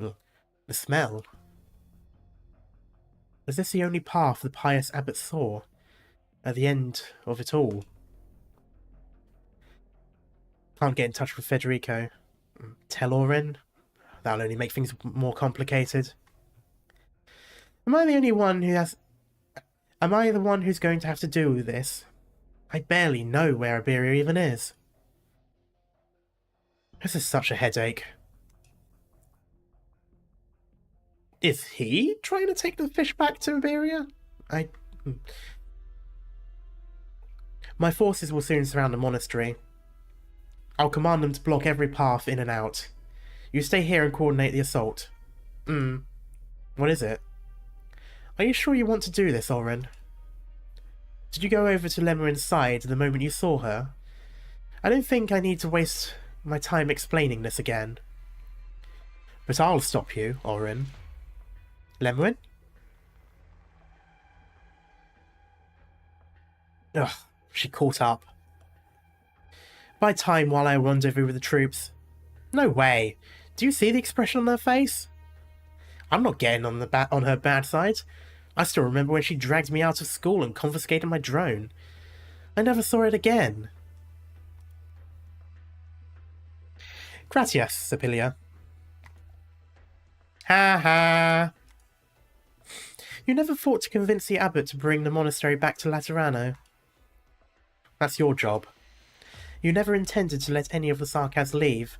Ugh. The smell. Is this the only path the pious abbot saw at the end of it all? Can't get in touch with Federico. Tell Oren? That'll only make things more complicated. Am I the one who's going to have to deal with this? I barely know where Iberia even is. This is such a headache. Is he trying to take the fish back to Iberia? My forces will soon surround the monastery. I'll command them to block every path in and out. You stay here and coordinate the assault. What is it? Are you sure you want to do this, Oren? Did you go over to Lemurin's side the moment you saw her? I don't think I need to waste my time explaining this again. But I'll stop you, Oren. Lemurin? Ugh, she caught up. Buy time while I rendezvous with the troops. No way. Do you see the expression on her face? I'm not getting on her bad side. I still remember when she dragged me out of school and confiscated my drone. I never saw it again. Gratias, Sepilia. Ha ha. You never thought to convince the abbot to bring the monastery back to Laterano. That's your job. You never intended to let any of the Sarkaz leave.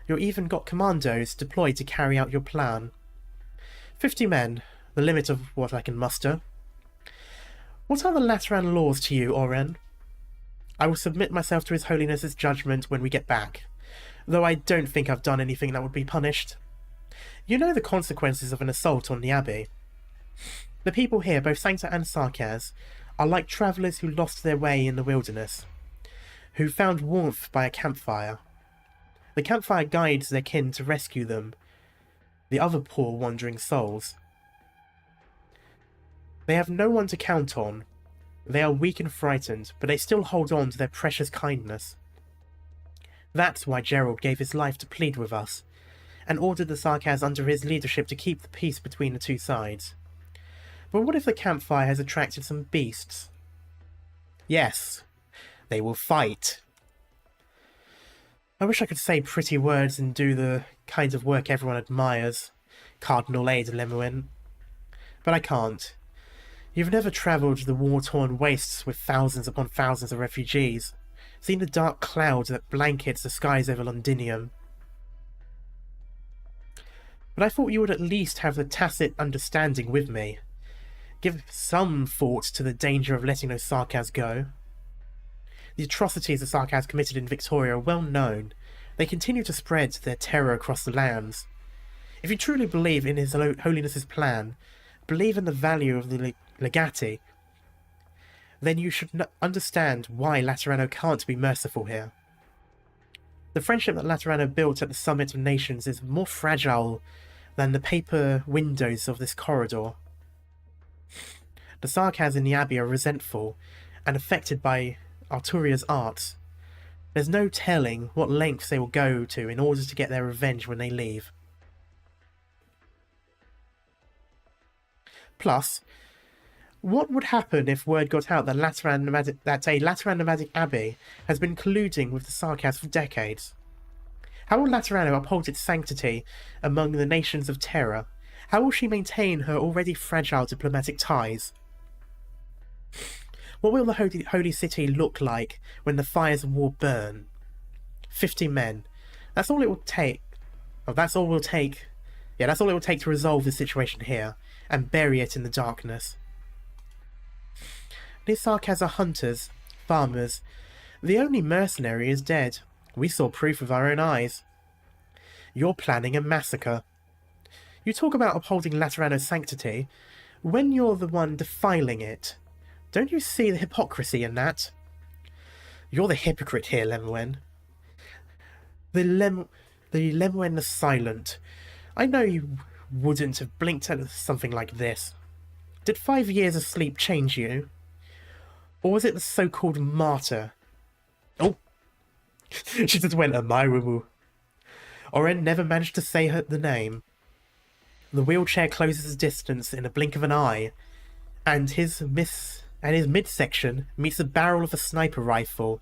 You even got commandos deployed to carry out your plan. 50 men, the limit of what I can muster. What are the Lateran laws to you, Oren? I will submit myself to His Holiness's judgment when we get back, though I don't think I've done anything that would be punished. You know the consequences of an assault on the Abbey. The people here, both Sancta and Sarkaz, are like travellers who lost their way in the wilderness, who found warmth by a campfire. The campfire guides their kin to rescue them, the other poor wandering souls. They have no one to count on. They are weak and frightened, but they still hold on to their precious kindness. That's why Gerald gave his life to plead with us, and ordered the Sarkaz under his leadership to keep the peace between the two sides. But what if the campfire has attracted some beasts? Yes, they will fight. I wish I could say pretty words and do the kind of work everyone admires, Cardinal Aid Lemurin. But I can't. You've never travelled the war-torn wastes with thousands upon thousands of refugees, seen the dark cloud that blankets the skies over Londinium. But I thought you would at least have the tacit understanding with me. Give some thought to the danger of letting those Sarkaz go. The atrocities the Sarkaz committed in Victoria are well known. They continue to spread their terror across the lands. If you truly believe in His Holiness's plan, believe in the value of the legati, then you should understand why Laterano can't be merciful here. The friendship that Laterano built at the Summit of Nations is more fragile than the paper windows of this corridor. The Sarkaz in the Abbey are resentful, and affected by Arturia's arts. There's no telling what lengths they will go to in order to get their revenge when they leave. Plus, what would happen if word got out that a Lateran nomadic abbey has been colluding with the Sarkaz for decades? How will Laterano uphold its sanctity among the nations of Terra? How will she maintain her already fragile diplomatic ties? What will the Holy City look like when the fires of war burn? 50 men. That's all it will take. Oh, that's all we'll take. Yeah, that's all it will take to resolve the situation here and bury it in the darkness. These Sarkaz are hunters, farmers. The only mercenary is dead. We saw proof with our own eyes. You're planning a massacre. You talk about upholding Laterano's sanctity. When you're the one defiling it, don't you see the hypocrisy in that? You're the hypocrite here, Lemoine. The Lemoine is silent. I know you wouldn't have blinked at something like this. Did 5 years of sleep change you? Or was it the so-called martyr? Oh! She just went a Mairumu. Oren never managed to say the name. The wheelchair closes his distance in a blink of an eye, and his midsection meets the barrel of a sniper rifle,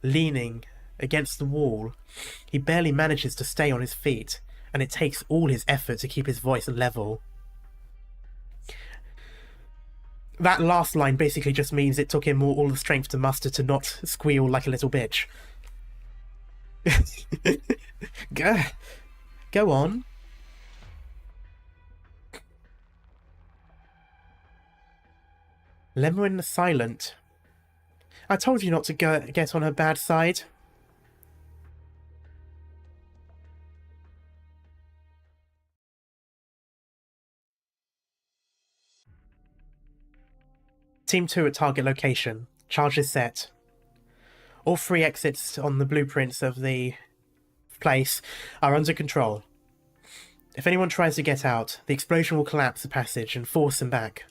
leaning against the wall. He barely manages to stay on his feet, and it takes all his effort to keep his voice level. That last line basically just means it took him all the strength to muster to not squeal like a little bitch. Go on. Lemoine the silent. I told you not to get on her bad side. Team 2 at target location. Charges set. All 3 exits on the blueprints of the place are under control. If anyone tries to get out, the explosion will collapse the passage and force them back.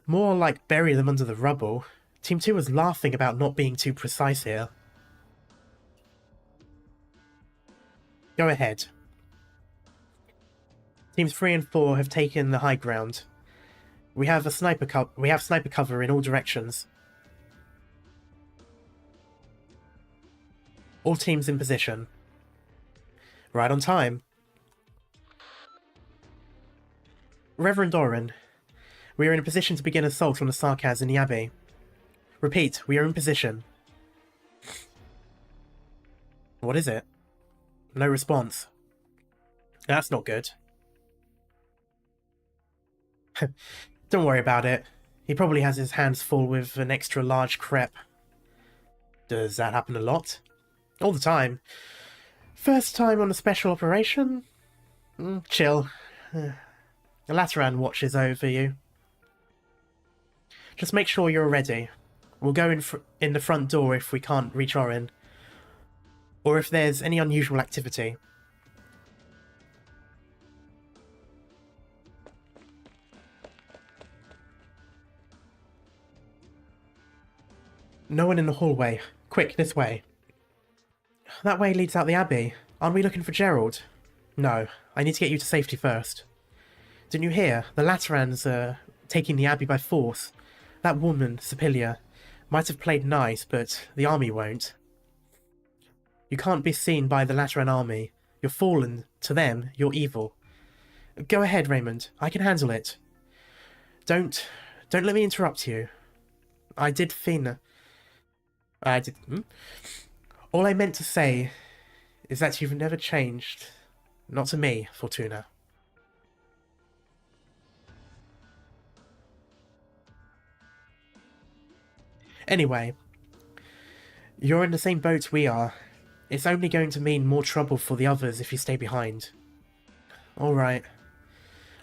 More like bury them under the rubble. Team 2 was laughing about not being too precise here. Go ahead. Teams 3 and 4 have taken the high ground. We have sniper cover in all directions. All teams in position. Right on time. Reverend Oren, we are in a position to begin assault on the Sarkaz in the Abbey. Repeat, we are in position. What is it? No response. That's not good. Don't worry about it. He probably has his hands full with an extra large crepe. Does that happen a lot? All the time. First time on a special operation? Chill. The Lateran watches over you. Just make sure you're ready. We'll go in the front door if we can't reach Oren. Or if there's any unusual activity. No one in the hallway. Quick, this way. That way leads out the Abbey. Aren't we looking for Gerald? No, I need to get you to safety first. Didn't you hear? The Laterans are taking the Abbey by force. That woman, Sipilia, might have played nice, but the army won't. You can't be seen by the Lateran army. You're fallen. To them, you're evil. Go ahead, Raymond. I can handle it. Don't let me interrupt you. I did Fina. All I meant to say is that you've never changed. Not to me, Fortuna. Anyway, you're in the same boat we are. It's only going to mean more trouble for the others if you stay behind. Alright.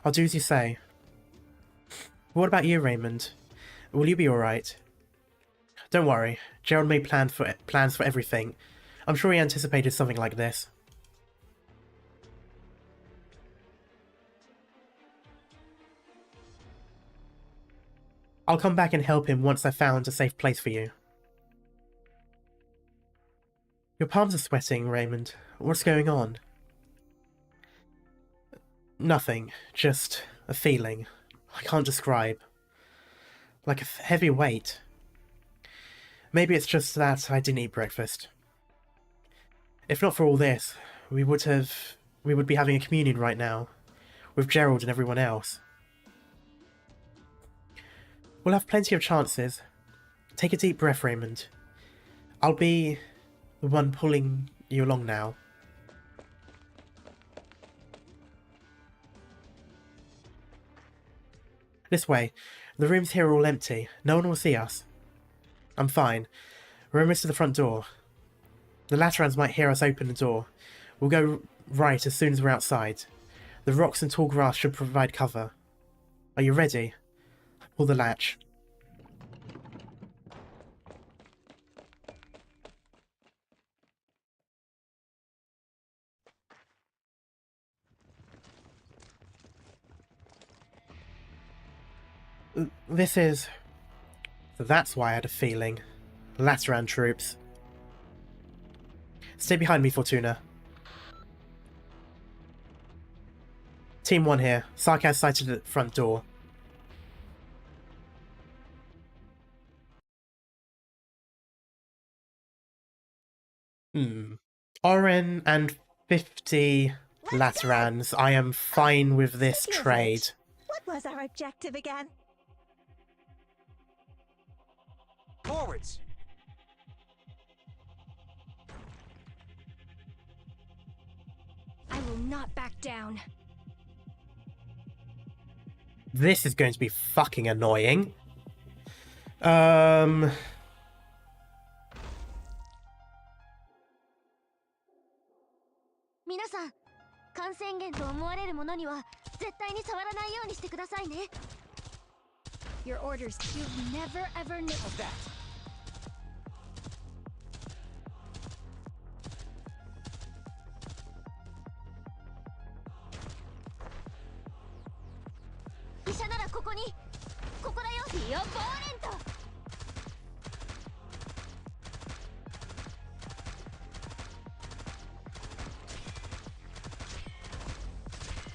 I'll do as you say. What about you, Raymond? Will you be alright? Don't worry. Gerald made plans for everything. I'm sure he anticipated something like this. I'll come back and help him once I've found a safe place for you. Your palms are sweating, Raymond. What's going on? Nothing. Just a feeling. I can't describe. Like a heavy weight. Maybe it's just that I didn't eat breakfast. If not for all this, we would be having a communion right now, with Gerald and everyone else. We'll have plenty of chances. Take a deep breath, Raymond. I'll be the one pulling you along now. This way. The rooms here are all empty. No one will see us. I'm fine. We're almost to the front door. The Laterans might hear us open the door. We'll go right as soon as we're outside. The rocks and tall grass should provide cover. Are you ready? Pull the latch. This is... That's why I had a feeling. Lateran troops. Stay behind me, Fortuna. Team 1 here. Sarkaz sighted at the front door. Oren and 50 Laterans. I am fine with this trade. What was our objective again? Forwards! I will not back down. This is going to be fucking annoying. 皆さん、感染源と思われるものには絶対に触らないようにしてくださいね。Your orders. You've never ever knew How's that?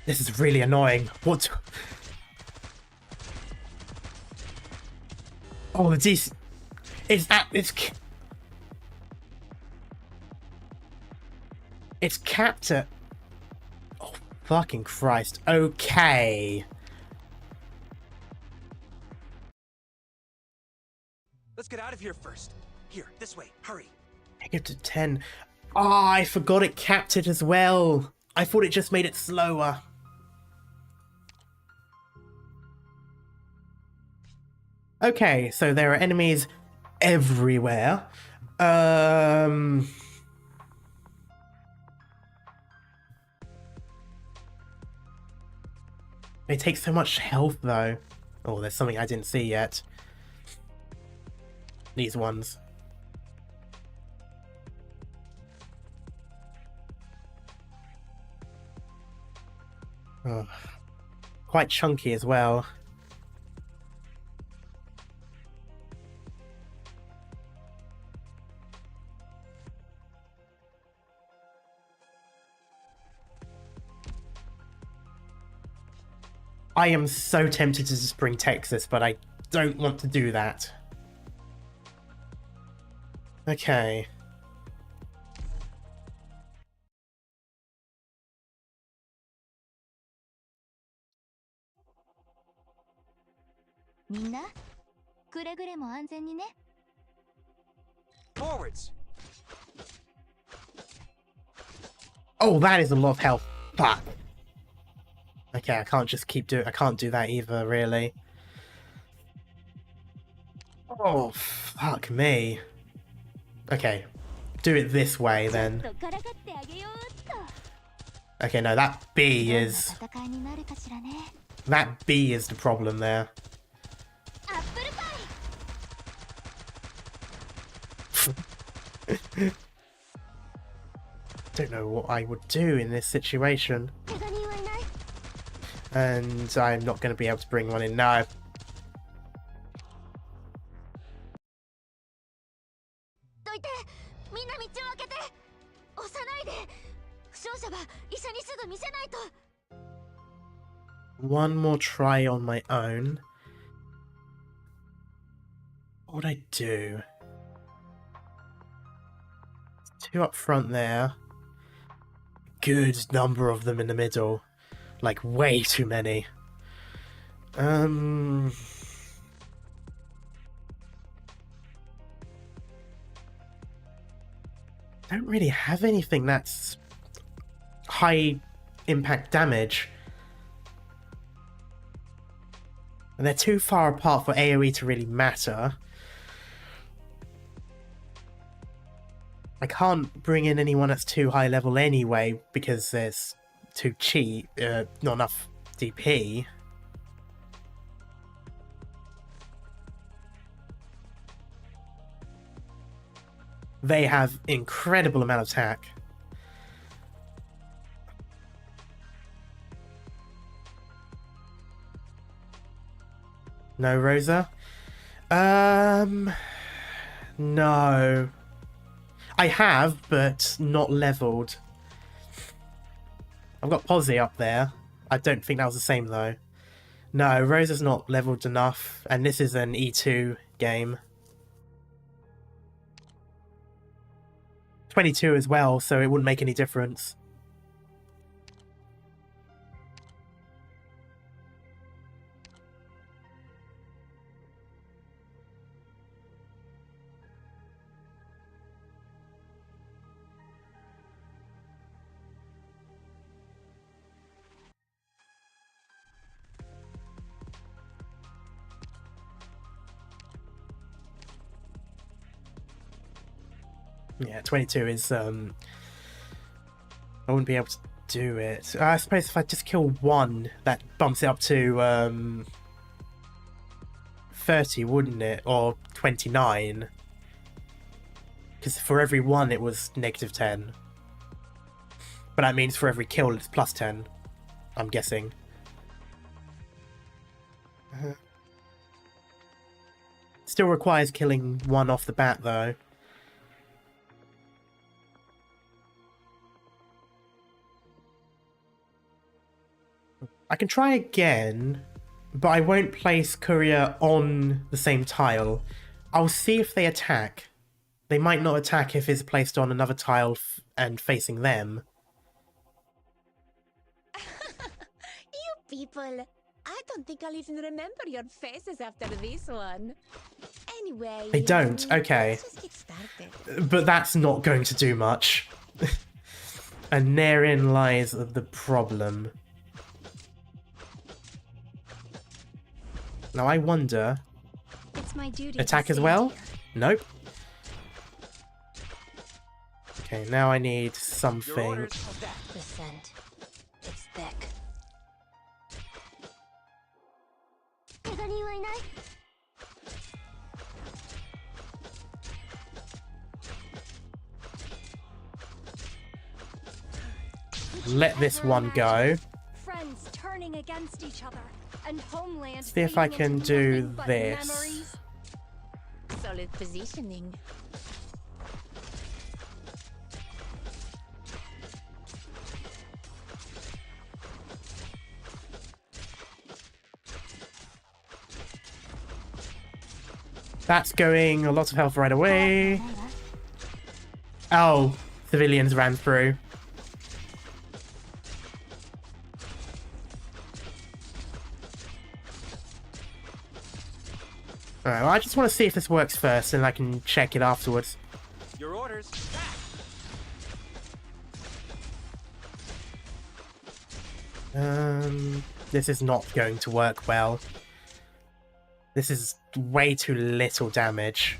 This is really annoying. What? Oh, the DC. It's capped at. Oh, fucking Christ. Okay. Let's get out of here first. Here, this way. Hurry. Take it to 10. Oh, I forgot it capped it as well. I thought it just made it slower. Okay, so there are enemies everywhere. They take so much health though. Oh, there's something I didn't see yet. These ones. Oh, quite chunky as well. I am so tempted to just bring Texas, but I don't want to do that. Okay. Forwards. Oh, that is a lot of health. Fuck. Okay, I can't just keep doing. I can't do that either, really. Oh, fuck me. Okay, do it this way then. Okay, no, that B is... That B is the problem there. Don't know what I would do in this situation. And I'm not going to be able to bring one in now. みんな道を開けて。押さないで。負傷者は医者にすぐ見せないと。 One more try on my own. What would I do? 2 up front there. Good number of them in the middle. Like, way too many. Don't really have anything that's high impact damage. And they're too far apart for AoE to really matter. I can't bring in anyone that's too high level anyway, because there's too cheap, not enough DP. They have incredible amount of attack. No, Rosa? No. I have, but not leveled. I've got Posy up there. I don't think that was the same, though. No, Rosa's not leveled enough, and this is an E2 game. 22 as well, so it wouldn't make any difference. Yeah, 22 is, I wouldn't be able to do it. I suppose if I just kill one, that bumps it up to, 30, wouldn't it? Or 29. Because for every one, it was -10. But that means for every kill, it's +10. I'm guessing. Still requires killing one off the bat, though. I can try again, but I won't place courier on the same tile. I'll see if they attack. They might not attack if it's placed on another tile and facing them. You people, I don't think I'll even remember your faces after this one. Anyway, They don't? Okay. let's just get started. But that's not going to do much. And therein lies the problem. Now I wonder... It's my duty. Attack as well? Nope. Okay, now I need something. The scent. It's thick. 怪我人はいない？ Let this one go. Friends turning against each other, and homeland. See if I fading can into do nothing but this. memories. Solid positioning. That's going a lot of health right away. Oh, civilians ran through. Alright, well, I just want to see if this works first, and I can check it afterwards. Your orders. This is not going to work well. This is way too little damage.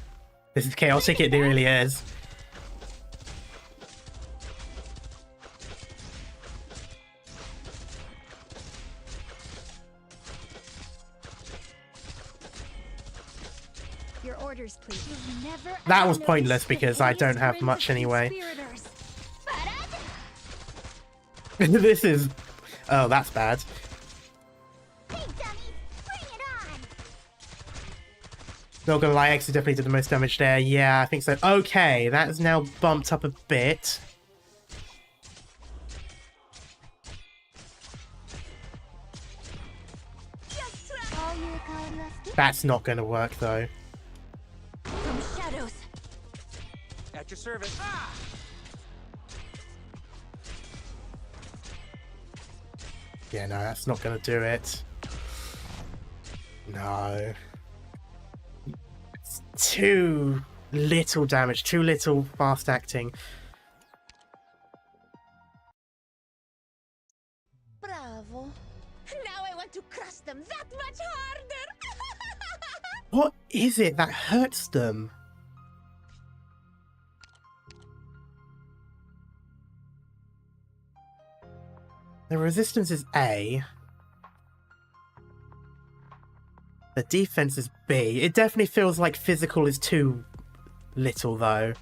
This is chaotic, it really is. Your orders, please. You've never That ever was pointless noticed the because I hideous don't have grins much of anyway. conspirators. This is... Oh, that's bad. Hey, dummies, bring it on! Not gonna lie, X definitely did the most damage there. Yeah, I think so. Okay, that is now bumped up a bit. That's not gonna work though. From shadows. At your service. Ah! Yeah, no, that's not gonna do it. No. It's too little damage, too little fast acting. Bravo. Now I want to crush them that much harder. What is it that hurts them? The resistance is A. The defense is B. It definitely feels like physical is too little, though.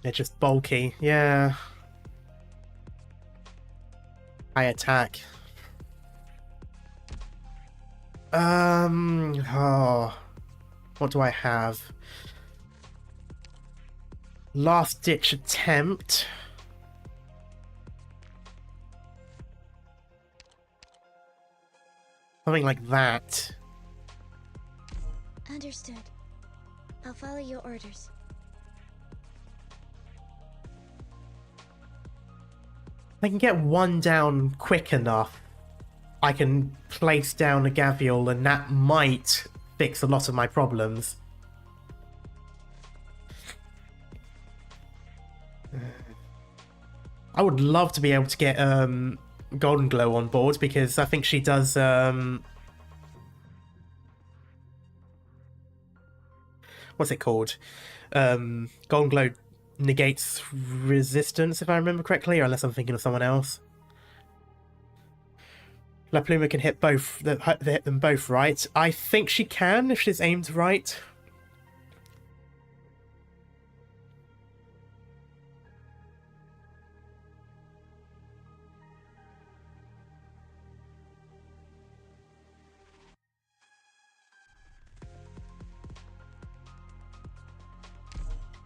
They're just bulky. Yeah. High attack. Oh. What do I have? Last ditch attempt. Something like that. Understood. I'll follow your orders. If I can get one down quick enough, I can place down a Gavial, and that might fix a lot of my problems. I would love to be able to get Golden Glow on board, because I think she does what's it called? Golden Glow negates resistance, if I remember correctly, or unless I'm thinking of someone else. La Pluma can hit both, hit them both, right? I think she can if she's aimed right.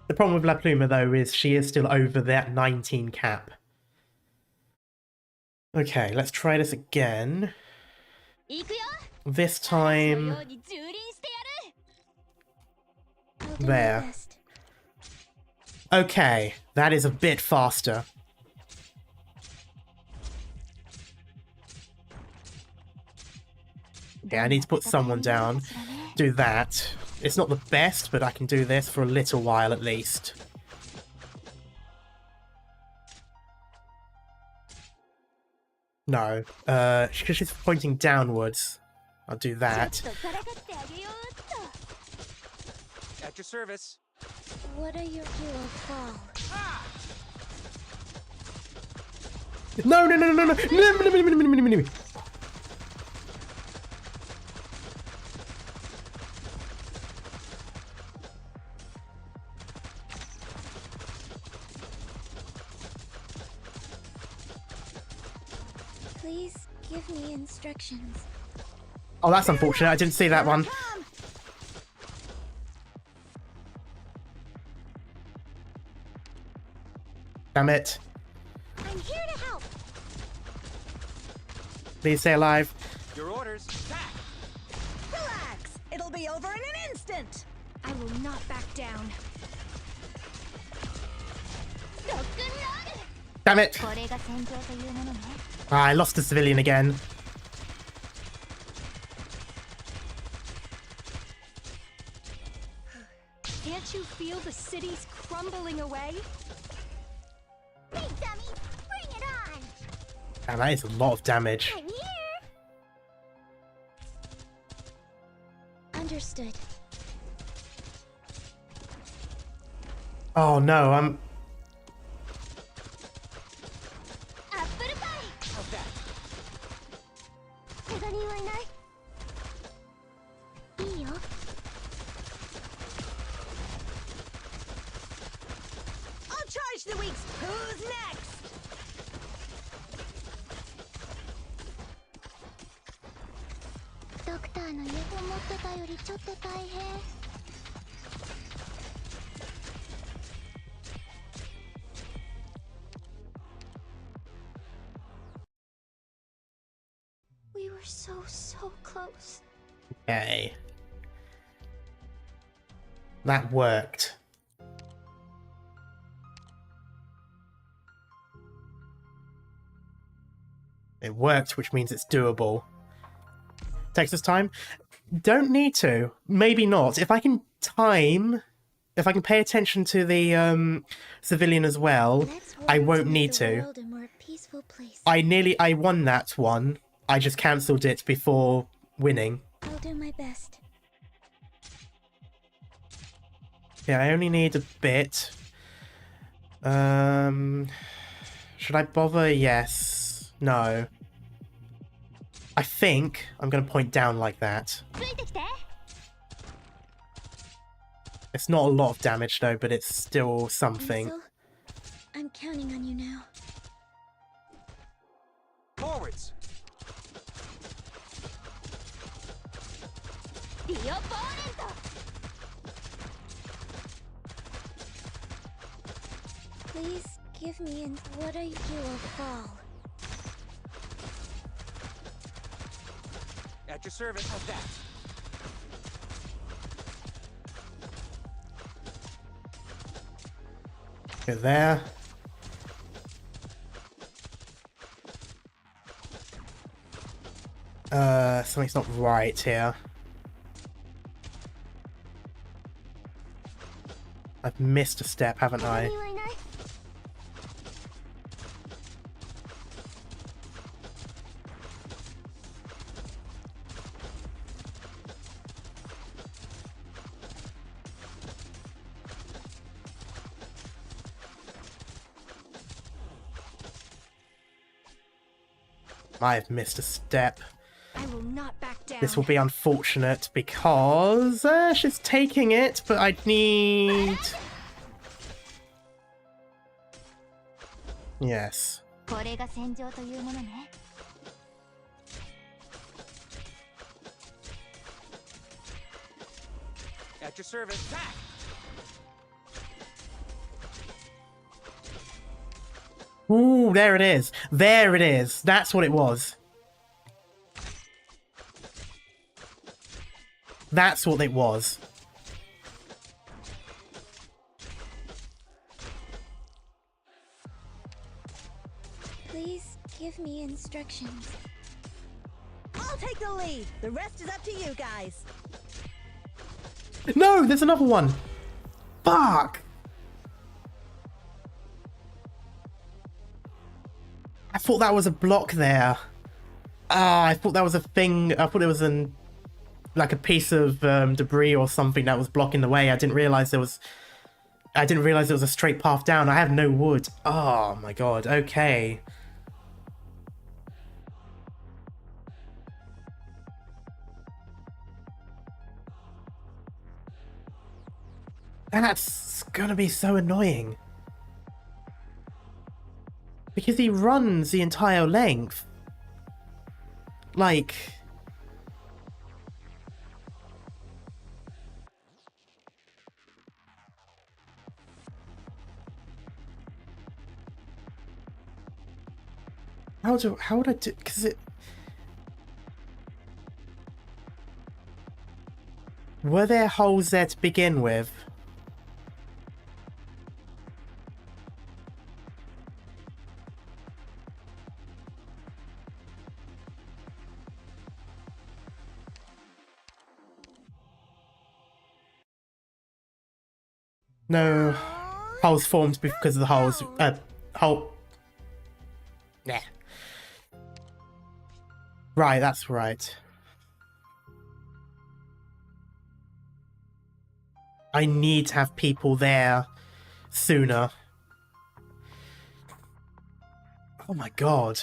The problem with La Pluma, though, is she is still over that 19 cap. Okay, let's try this again. This time... there. Okay, that is a bit faster. Okay, I need to put someone down. Do that. It's not the best, but I can do this for a little while at least. No, because she's pointing downwards. I'll do that. At your service. What are your hero called? No, no, no, no, no, no, no, no, no, no, no, no, no. Please give me instructions. Oh, that's unfortunate. I didn't see that one. Damn it. I'm here to help. Please stay alive. Your orders. Attack. Relax. It'll be over in an instant. I will not back down. Damn it. Ah, I lost a civilian again. Can't you feel the cities crumbling away? Hey, dummy, bring it on. Damn, that is a lot of damage. I'm here. Understood. Oh no, I'm... How's that? I'll charge the weeks. Who's next? ーの家思ってたよりちょっと大変。We were so close. Okay. That worked. It worked, which means it's doable. Takes us time? Don't need to. Maybe not. If I can pay attention to the civilian as well, I won't need to. I won that one. I just cancelled it before winning. I'll do my best. Yeah, I only need a bit. Should I bother? Yes. No. I think I'm going to point down like that. It's not a lot of damage though, but it's still something. I'm counting on you now. Forwards. Please give me and what I do a fall. At your service. How's that? Go there. Something's not right here. I've missed a step, haven't I? I've missed a step. I will not back down. This will be unfortunate because she's taking it, but I need... Yes. At your service. Back. Ooh, there it is. There it is. That's what it was. That's what it was. Please give me instructions. I'll take the lead. The rest is up to you guys. No, there's another one. Fuck. I thought that was a block there. Ah, I thought that was a thing. I thought it was like a piece of debris or something that was blocking the way. I didn't realize there was a straight path down. I have no wood. Oh my god. Okay. That's gonna be so annoying. Because he runs the entire length. Like... How would I do... Because it... Were there holes there to begin with? No. Holes formed because of the holes. Hole. Nah. Right, that's right. I need to have people there sooner. Oh my god.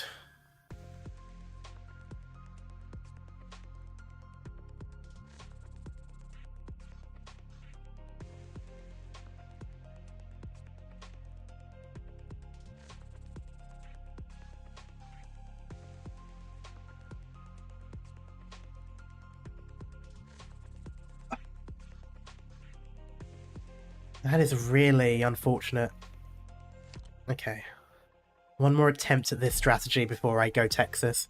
That is really unfortunate. Okay. One more attempt at this strategy before I go Texas.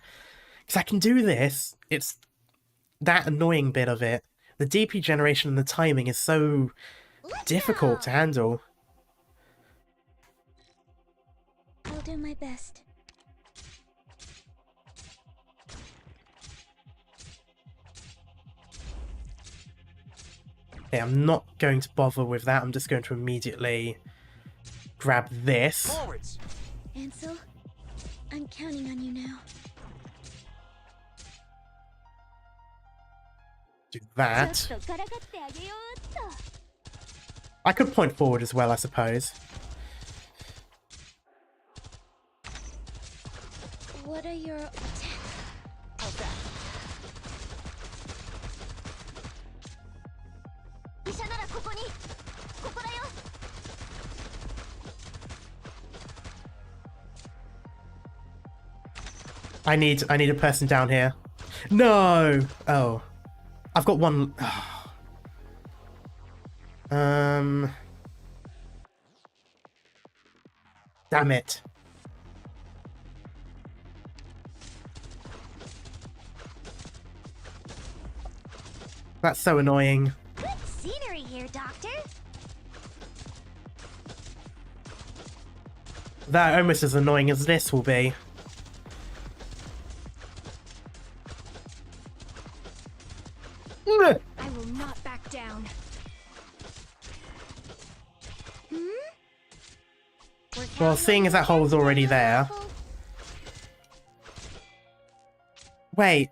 Because I can do this. It's that annoying bit of it. The DP generation and the timing is so difficult to handle. I'll do my best. Okay, I'm not going to bother with that. I'm just going to immediately grab this. Forwards. Ansel, I'm counting on you now. Do that. I could point forward as well, I suppose. What are your... How's that? I need a person down here. No! Oh. I've got one... Damn it. That's so annoying. Good scenery here, Doctor. That almost as annoying as this will be. I will not back down. Well, seeing as that hole's already there... Wait.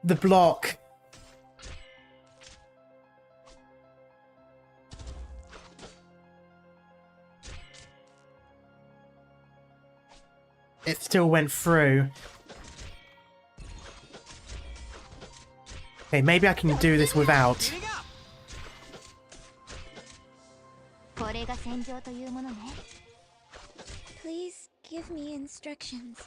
The block. It still went through. Okay, maybe I can do this without. Heating up. Please give me instructions.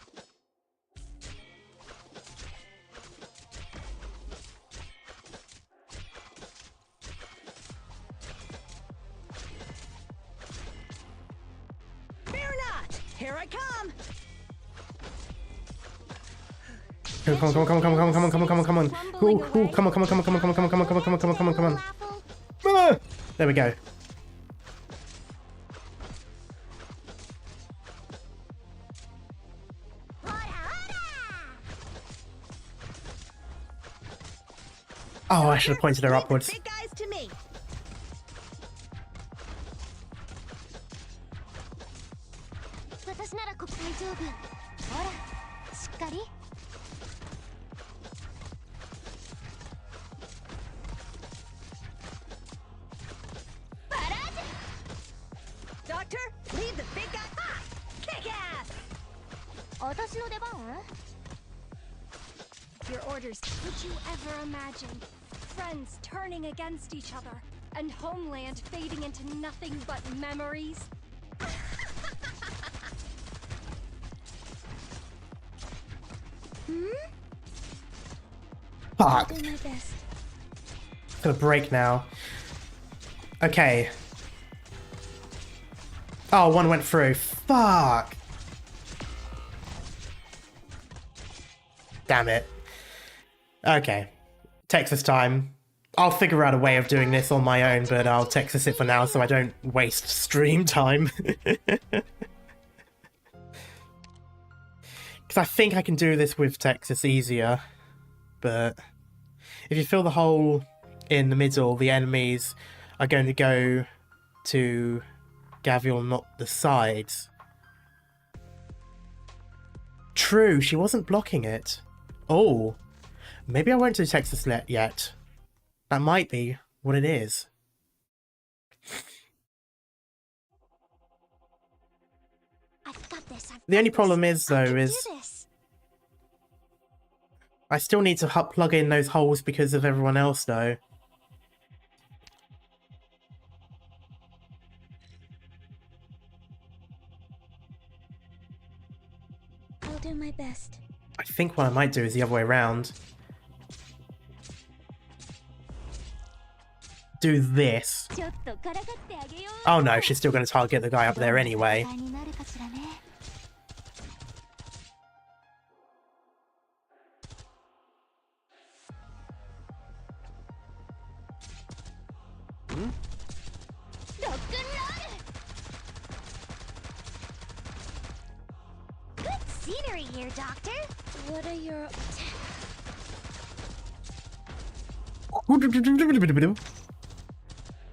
Fear not! Here I come! Come on, come on, come on, come on, come on, come on, come on, come on, come on. Ooh, ooh, come on, come on, come on, come on, come on, come on, come on, come on, come on, come on, come on. Ah! There we go. Oh, I should have pointed her Leave the upwards. big guys to me. Doctor, leave the big guy. Ha! Kick ass! Your orders. Could you ever imagine friends turning against each other and homeland fading into nothing but memories? Fuck. Do my best. Gonna break now. Okay. Oh, one went through. Fuck. Damn it. Okay. Texas time. I'll figure out a way of doing this on my own, but I'll Texas it for now so I don't waste stream time. Because I think I can do this with Texas easier. But if you fill the hole in the middle, the enemies are going to go to Gavial, not the sides. True, she wasn't blocking it. Oh, maybe I won't do Texas yet. That might be what it is. I've got this. The only problem is, though, is I still need to plug in those holes because of everyone else, though. I'll do my best. I think what I might do is the other way around. do this. ちょっとからかってあげよう。 Oh no, she's still going to target the guy up there anyway. になるかしらね。ロックンロール。Good scenery here, Doctor. What are your...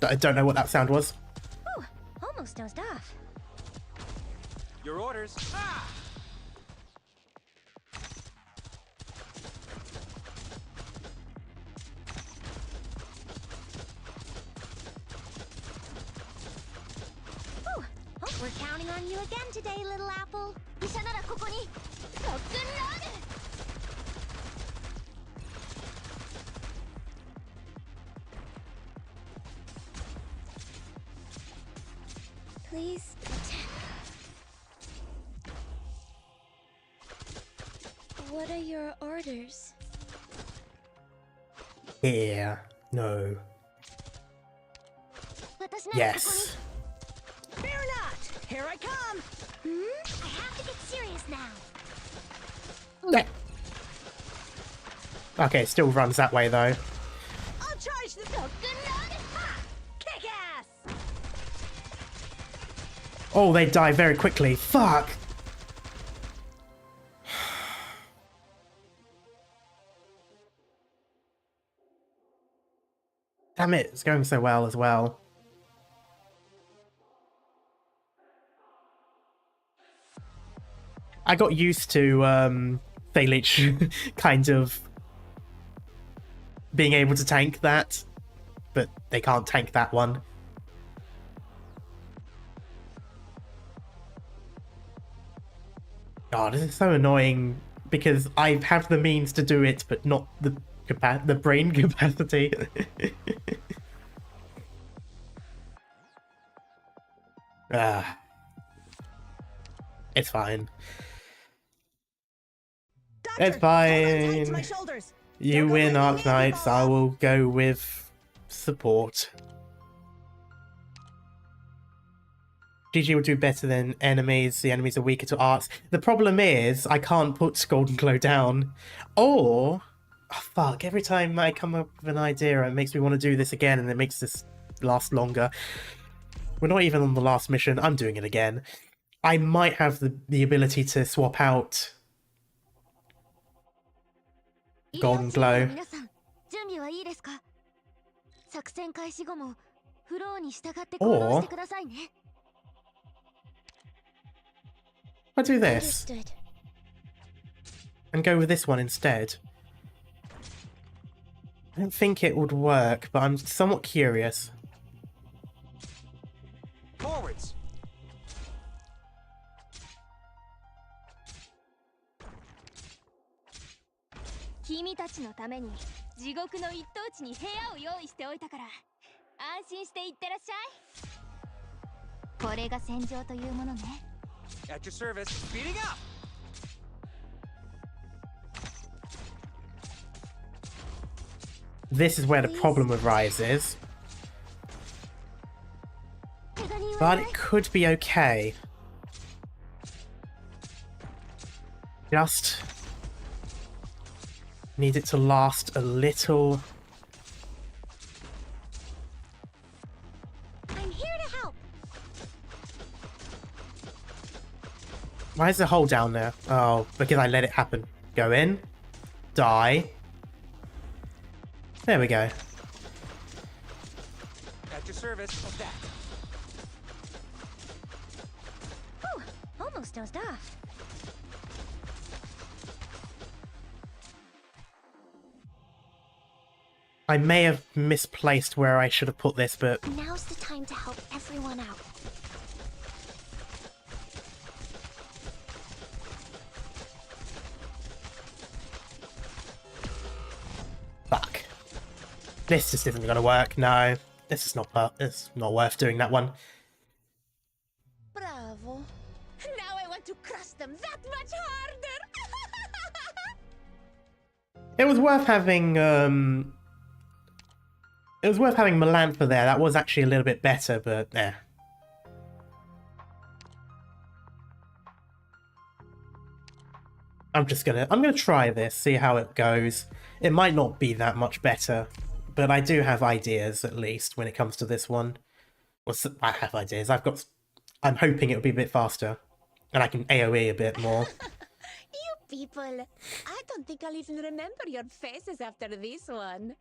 I don't know what that sound was. Ooh, almost dozed off. Your orders. Ah! Ooh, oh, we're counting on you again today, little apple. 医者ならここに。ロックンロール。 Please. What are your orders? Yeah. No. Yes. Fear not! Here I come! I have to get serious now. Yeah. Okay, still runs that way though. I'll charge the kick ass! Oh, they die very quickly. Fuck. Damn it, it's going so well as well. I got used to Thales kind of being able to tank that, but they can't tank that one. God, this is so annoying because I have the means to do it, but not the brain capacity. It's fine. Doctor, It's hold on tight to fine. my shoulders. You Don't go win, letting the Arknights. enemy I ball will go with support. GG will do better than enemies. The enemies are weaker to arts. The problem is, I can't put Golden Glow down. Or... oh, fuck, every time I come up with an idea, it makes me want to do this again, and it makes this last longer. We're not even on the last mission. I'm doing it again. I might have the ability to swap out Golden Glow. 皆さん、準備はいいですか？作戦開始後もフローに従って行動してくださいね。 I'll do this Understood. and go with this one instead. I don't think it would work, but I'm somewhat curious. Forwards. 君たちのために地獄の一等地に部屋を用意しておいたから安心して行ってらっしゃい。これが戦場というものね。 At your service. Speeding up. This is where the problem arises. But it could be okay. Just need it to last a little. I'm here to help. Why is the hole down there? Oh, because I let it happen. Go in. Die. There we go. At your service. Of that. Whew, almost dozed off. I may have misplaced where I should have put this, but Now's the time to help everyone out. fuck. This just isn't going to work. No, this is not. It's not worth doing that one. Bravo. Now I want to crush them that much harder. It was worth having It was worth having Melantha there. That was actually a little bit better, but eh. I'm gonna try this, see how it goes. It might not be that much better, but I do have ideas at least when it comes to this one. Well, I have ideas. I'm hoping it'll be a bit faster, and I can AoE a bit more. You people, I don't think I'll even remember your faces after this one.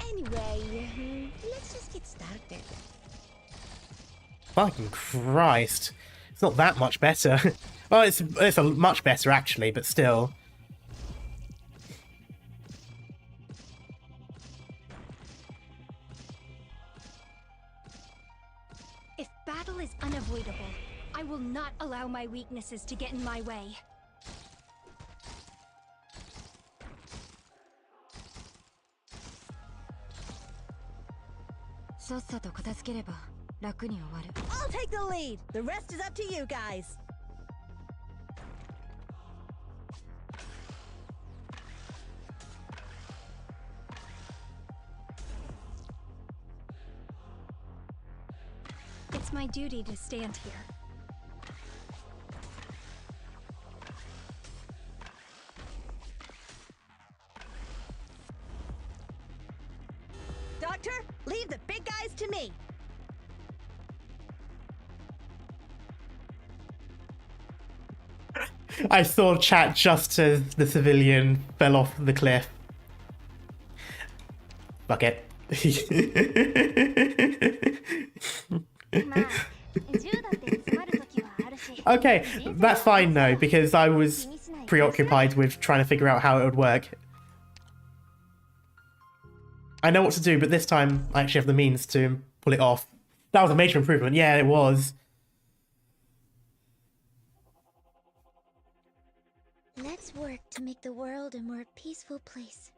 Anyway, let's just get started. Fucking Christ. It's not that much better. Well, it's a much better actually, but still. If battle is unavoidable, I will not allow my weaknesses to get in my way. I'll take the lead. The rest is up to you guys. It's my duty to stand here. Doctor, leave the big guys to me. I saw chat just as the civilian fell off the cliff. Fuck it. Okay, that's fine though, because I was preoccupied with trying to figure out how it would work. I know what to do, but this time I actually have the means to pull it off. That was a major improvement. Yeah, it was. Let's work to make the world a more peaceful place.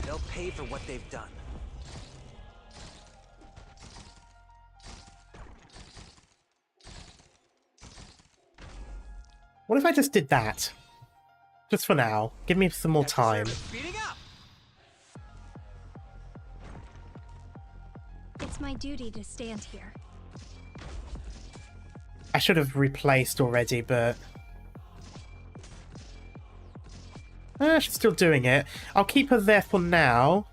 They'll pay for what they've done. What if I just did that? Just for now. Give me some more time. Speeding up. It's my duty to stand here. I should have replaced already, but... she's still doing it. I'll keep her there for now.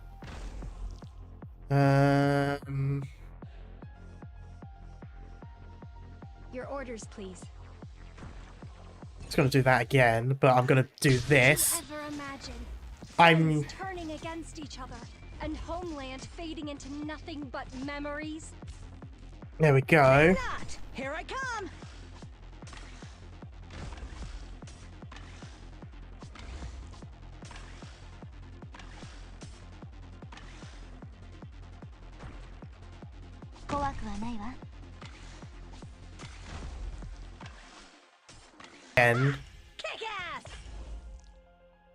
Your orders, please. It's gonna do that again, but I'm gonna do this. Did you ever imagine I'm... friends turning against each other and homeland fading into nothing but memories? There we go. Not. Here I come. Again. Kick ass.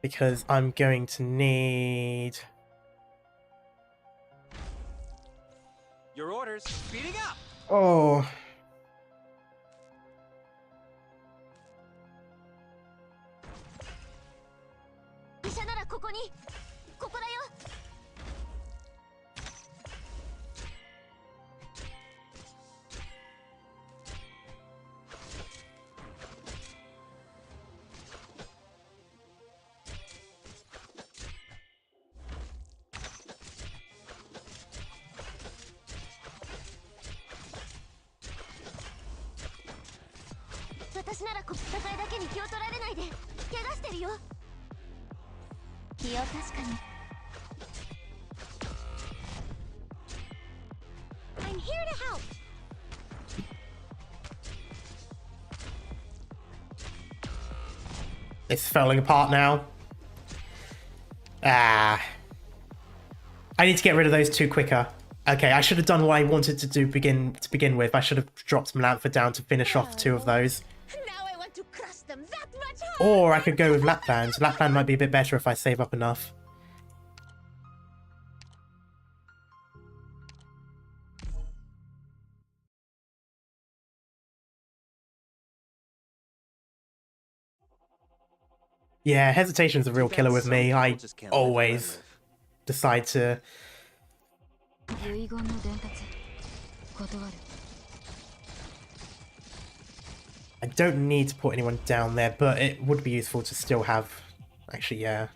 Because I'm going to need... Your orders. Speeding up. Oh... I'm here to help. It's falling apart now. Ah. I need to get rid of those two quicker. Okay, I should have done what I wanted to do to begin with. I should have dropped Melantha down to finish off two of those. Now I want to crush them that much harder. Or I could go with Lapland. Lapland might be a bit better if I save up enough. Yeah, hesitation's a real Too bad killer with some me. people I just can't live always forever. decide to... 遺言の伝達断る I don't need to put anyone down there, but it would be useful to still have... Actually, yeah.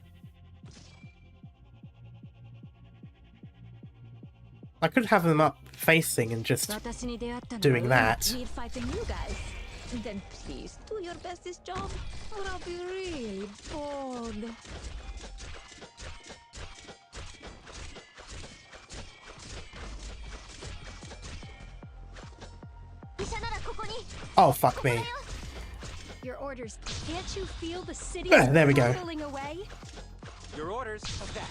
I could have them up facing and just 私に出会ったのは doing that. Need fighting you guys. Then please do your best this job, or I'll be really bored. Oh, fuck me. Your orders. Can't you feel the city There we go. hurtling away? Your orders of that.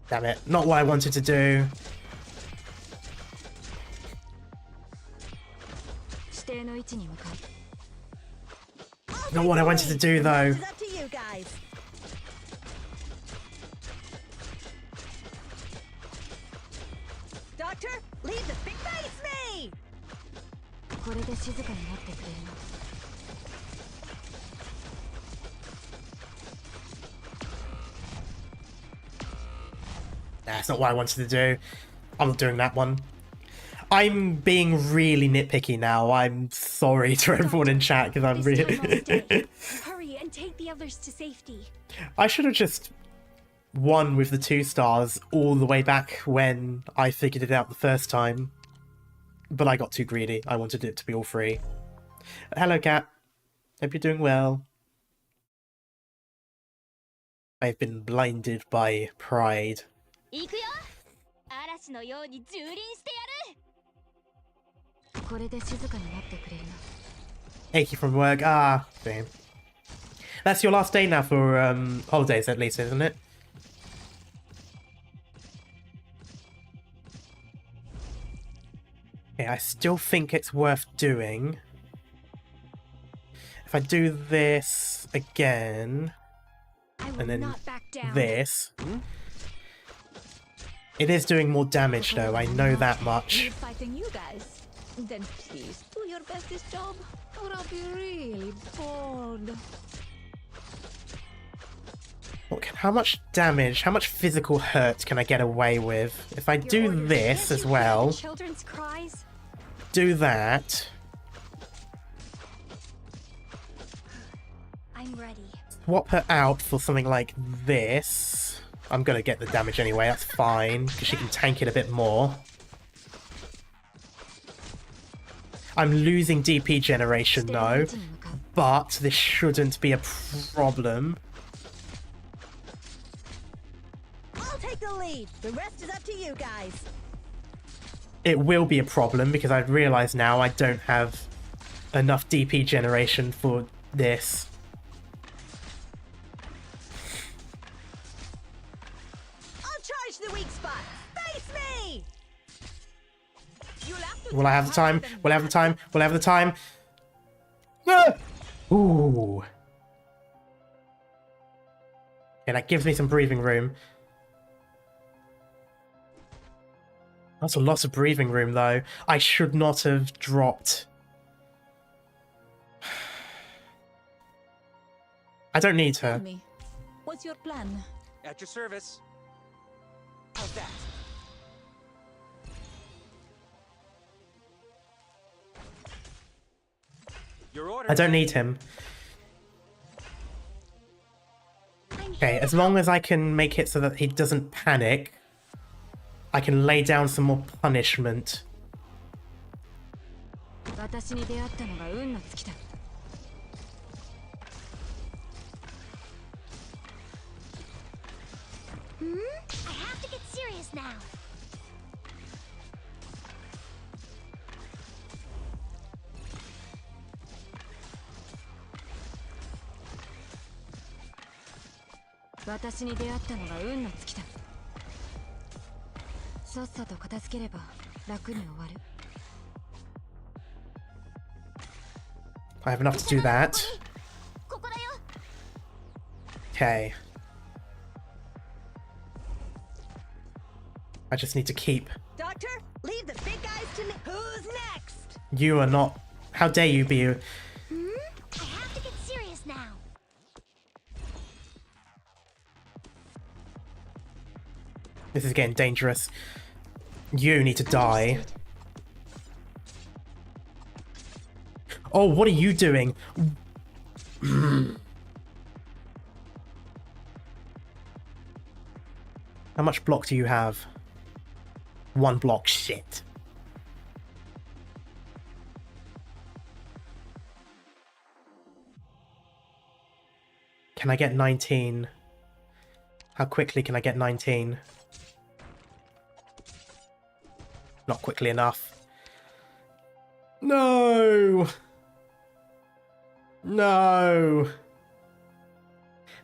Damn it. Not what I wanted to do. 指定の位置に向かう Not what I wanted to do, though. It's up to you guys. Doctor, leave the big face me! これで静かになってくれるの That's not what I wanted to do. I'm not doing that one. I'm being really nitpicky now. I'm sorry to everyone in chat because I'm This time I'll really... stay. Hurry and take the others to safety. I should have just won with the 2 stars all the way back when I figured it out the first time. But I got too greedy. I wanted it to be all 3. Hello, Cat. Hope you're doing well. I've been blinded by pride. 行くよ嵐のように蹂躙してやるこれで静かになってくれるの Achy from work. Ah, damn. That's your last day now for holidays, at least, isn't it? Okay, I still think it's worth doing. If I do this again, I will and then not back down. this, it is doing more damage though, I know that much. Need fighting you guys. Then please do your best this job, or I'll be really bored. How much damage, how much physical hurt can I get away with? If I Your do orders. this Can't as you feel well, the children's cries? do that, I'm ready. swap her out for something like this. I'm gonna get the damage anyway, that's fine, because she can tank it a bit more. I'm losing DP generation 指定の位 though, 置に向かう but this shouldn't be a problem. I'll take the lead. The rest is up to you guys. It will be a problem because I've realised now I don't have enough DP generation for this. I'll charge the weak spot. Face me! You'll have to Will I have the time? Will I have the time? Will I have the time? Ah! Ooh. Okay, that gives me some breathing room. That's a lot of breathing room, though. I should not have dropped. I don't need tell her. me. What's your plan? At your service. How's that? Your orders. I don't need him. I'm Okay, here. as long as I can make it so that he doesn't panic, I can lay down some more punishment. 私に出会ったのが運の尽きだ I have to get serious now.「私に出会ったのが運の尽きだ」「さっさと片付ければ楽に終わる」 I have enough to do that. ここだよ Okay. I just need to keep. Doctor, leave the big guys to me. Who's next? You are not... How dare you be... I have to get serious now. This is getting dangerous. You need to die. Oh, what are you doing? How much block do you have? 1 block. Shit. Can I get 19? How quickly can I get 19? Not quickly enough. No! No!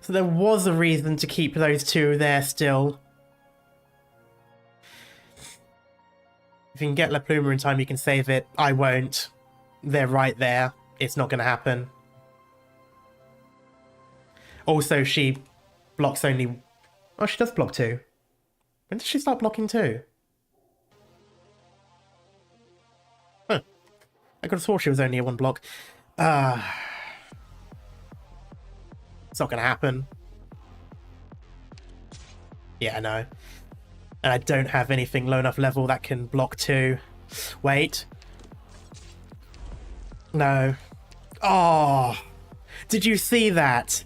So there was a reason to keep those two there still. If you can get La Pluma in time, you can save it. I won't. They're right there. It's not going to happen. Also, she blocks only... Oh, she does block 2. When did she start blocking 2? Huh. I could have sworn she was only a 1 block. It's not going to happen. Yeah, I know. And I don't have anything low enough level that can block 2. Wait. No. Oh. Did you see that?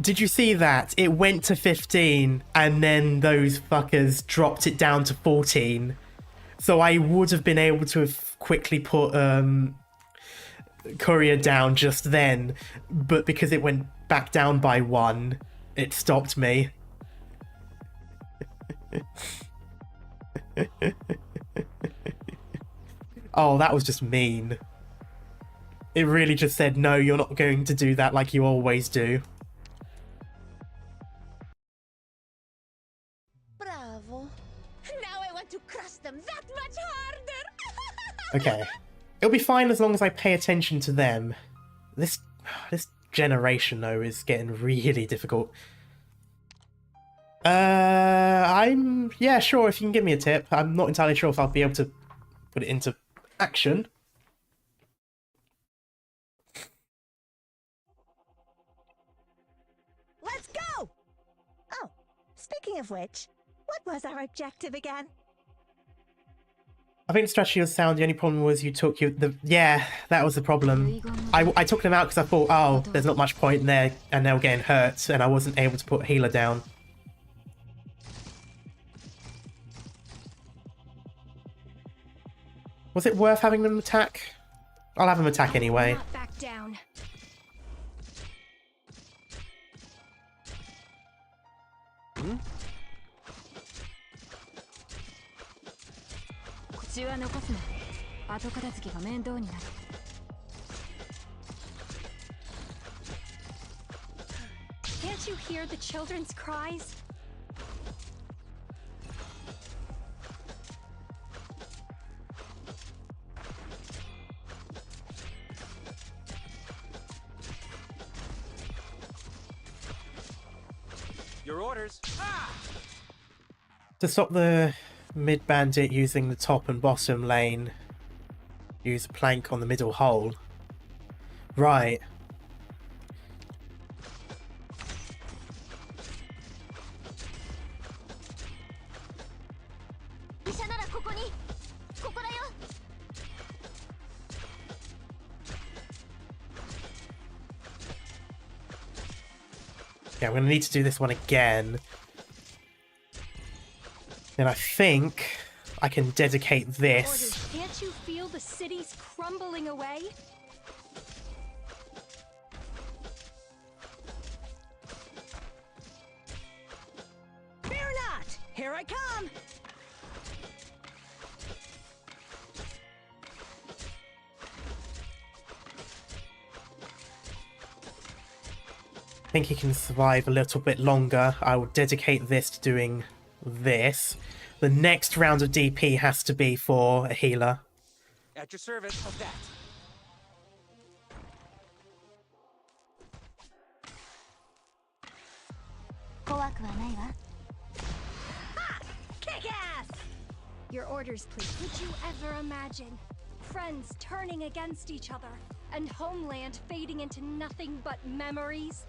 Did you see that? It went to 15 and then those fuckers dropped it down to 14. So I would have been able to have quickly put Courier down just then, but because it went back down by 1, it stopped me. Oh, that was just mean. It really just said, no, you're not going to do that like you always do. Bravo. Now I want to crush them that much harder. Okay. It'll be fine as long as I pay attention to them. This generation, though, is getting really difficult. Yeah, sure, if you can give me a tip. I'm not entirely sure if I'll be able to put it into action. Let's go! Oh, speaking of which, what was our objective again? I think the strategy was sound. The only problem was you took yeah, that was the problem. I took them out because I thought, oh, there's not much point in there, and they were getting hurt, and I wasn't able to put healer down. Was it worth having them attack? I'll have them attack anyway. Not back down. Can't you hear the children's cries? Your orders. Ah! To stop the mid-bandit using the top and bottom lane, use a plank on the middle hole. Right. Yeah, I'm going to need to do this one again. And I think I can dedicate this. Orders, can't you feel the cities crumbling away? Fear not! Here I come! I think he can survive a little bit longer. I will dedicate this to doing this. The next round of DP has to be for a healer. At your service. Of that. Kick ass! Your orders, please. Would you ever imagine? Friends turning against each other, and homeland fading into nothing but memories.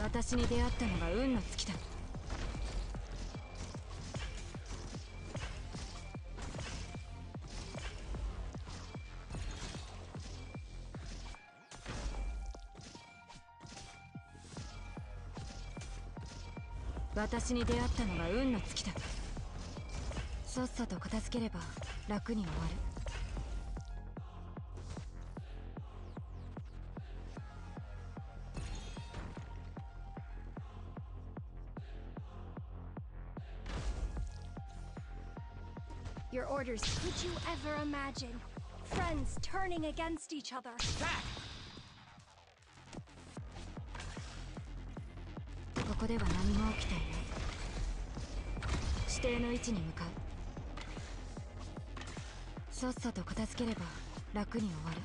私に出会ったのが運の尽きだ。私に出会ったのが運の尽きだ。さっさと片付ければ楽に終わる。Your orders. Could you ever imagine? Friends turning against each other. ここでは何も起きていない。指定の位置に向かう。さっさと片付ければ楽に終わる。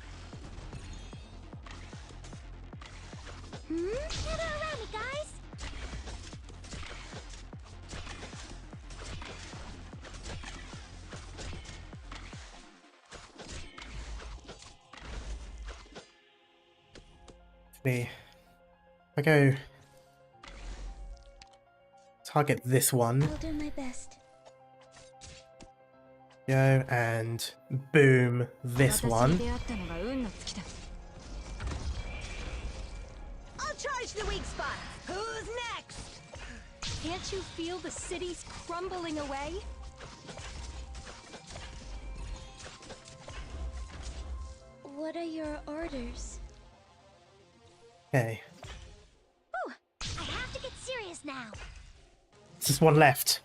Gather around me, guys. I go target this one. I'll do my best. Go and boom this one. I'll charge the weak spot. Who's next? Can't you feel the cities crumbling away? What are your orders? Okay. Ooh, I have to get serious now. There's just one left.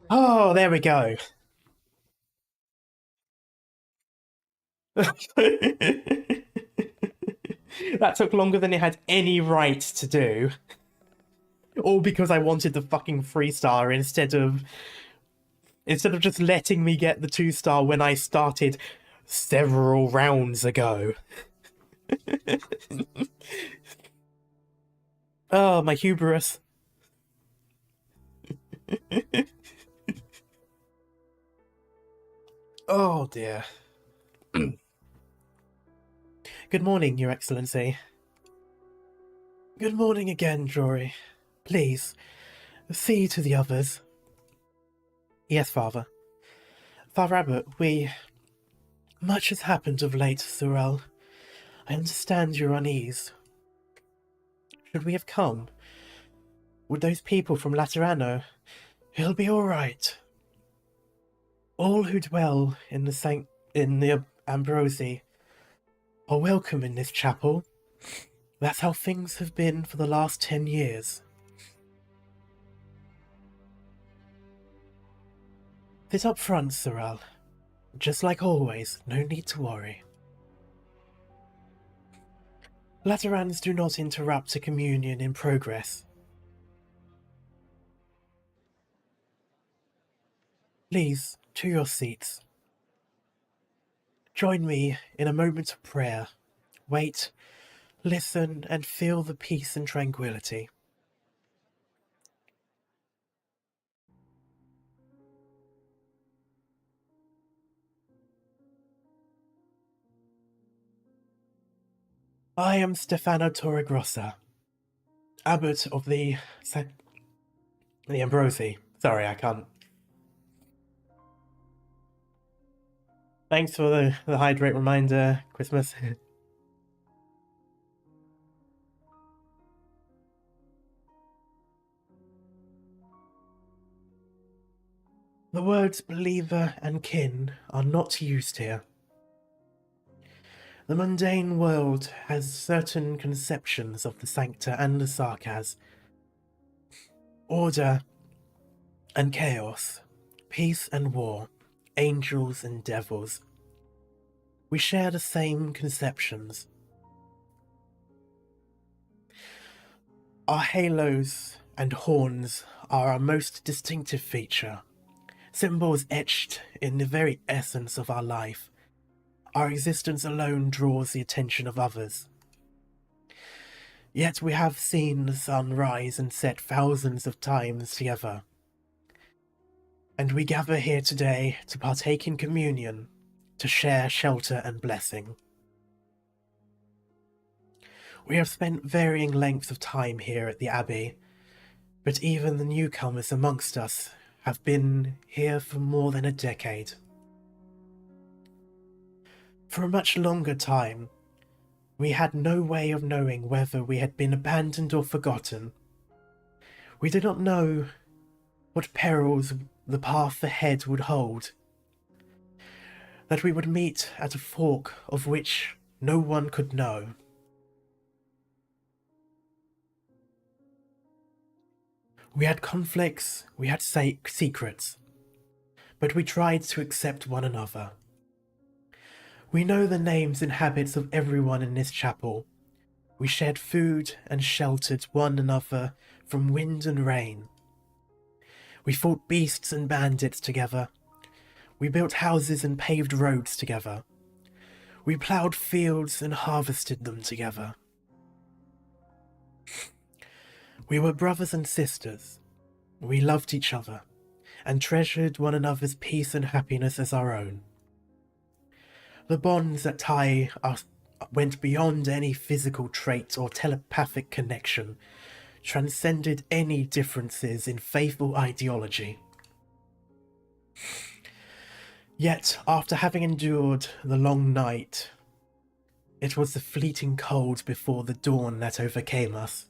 Oh, there we go. That took longer than it had any right to do. All because I wanted the fucking 3-star instead of just letting me get the 2-star when I started several rounds ago. Oh, my hubris. Oh dear. Good morning, Your Excellency. Good morning again, Jory. Please, see to the others. Yes, Father. Father Abbot, much has happened of late, Sorel. I understand your unease. Should we have come? Would those people from Laterano? It'll be all right. All who dwell in the Ambrosi are welcome in this chapel. That's how things have been for the last 10 years. Sit up front, Sorel. Just like always, no need to worry. Laterans do not interrupt a communion in progress. Please, to your seats. Join me in a moment of prayer. Wait, listen, and feel the peace and tranquility. I am Stefano Torregrossa, abbot of the Ambrosi. Sorry, I can't. Thanks for the hydrate reminder, Christmas. The words believer and kin are not used here. The mundane world has certain conceptions of the Sancta and the Sarkaz. Order and chaos, peace and war, angels and devils. We share the same conceptions. Our halos and horns are our most distinctive feature, symbols etched in the very essence of our life. Our existence alone draws the attention of others. Yet we have seen the sun rise and set thousands of times together, And we gather here today to partake in communion, to share shelter and blessing. We have spent varying lengths of time here at the Abbey, but even the newcomers amongst us have been here for more than a decade. For a much longer time, we had no way of knowing whether we had been abandoned or forgotten. We did not know what perils the path ahead would hold, that we would meet at a fork of which no one could know. We had conflicts, we had secrets, but we tried to accept one another. We know the names and habits of everyone in this chapel. We shared food and sheltered one another from wind and rain. We fought beasts and bandits together. We built houses and paved roads together. We ploughed fields and harvested them together. We were brothers and sisters. We loved each other and treasured one another's peace and happiness as our own. The bonds that tie us went beyond any physical trait or telepathic connection, transcended any differences in faith or ideology. Yet, after having endured the long night, it was the fleeting cold before the dawn that overcame us.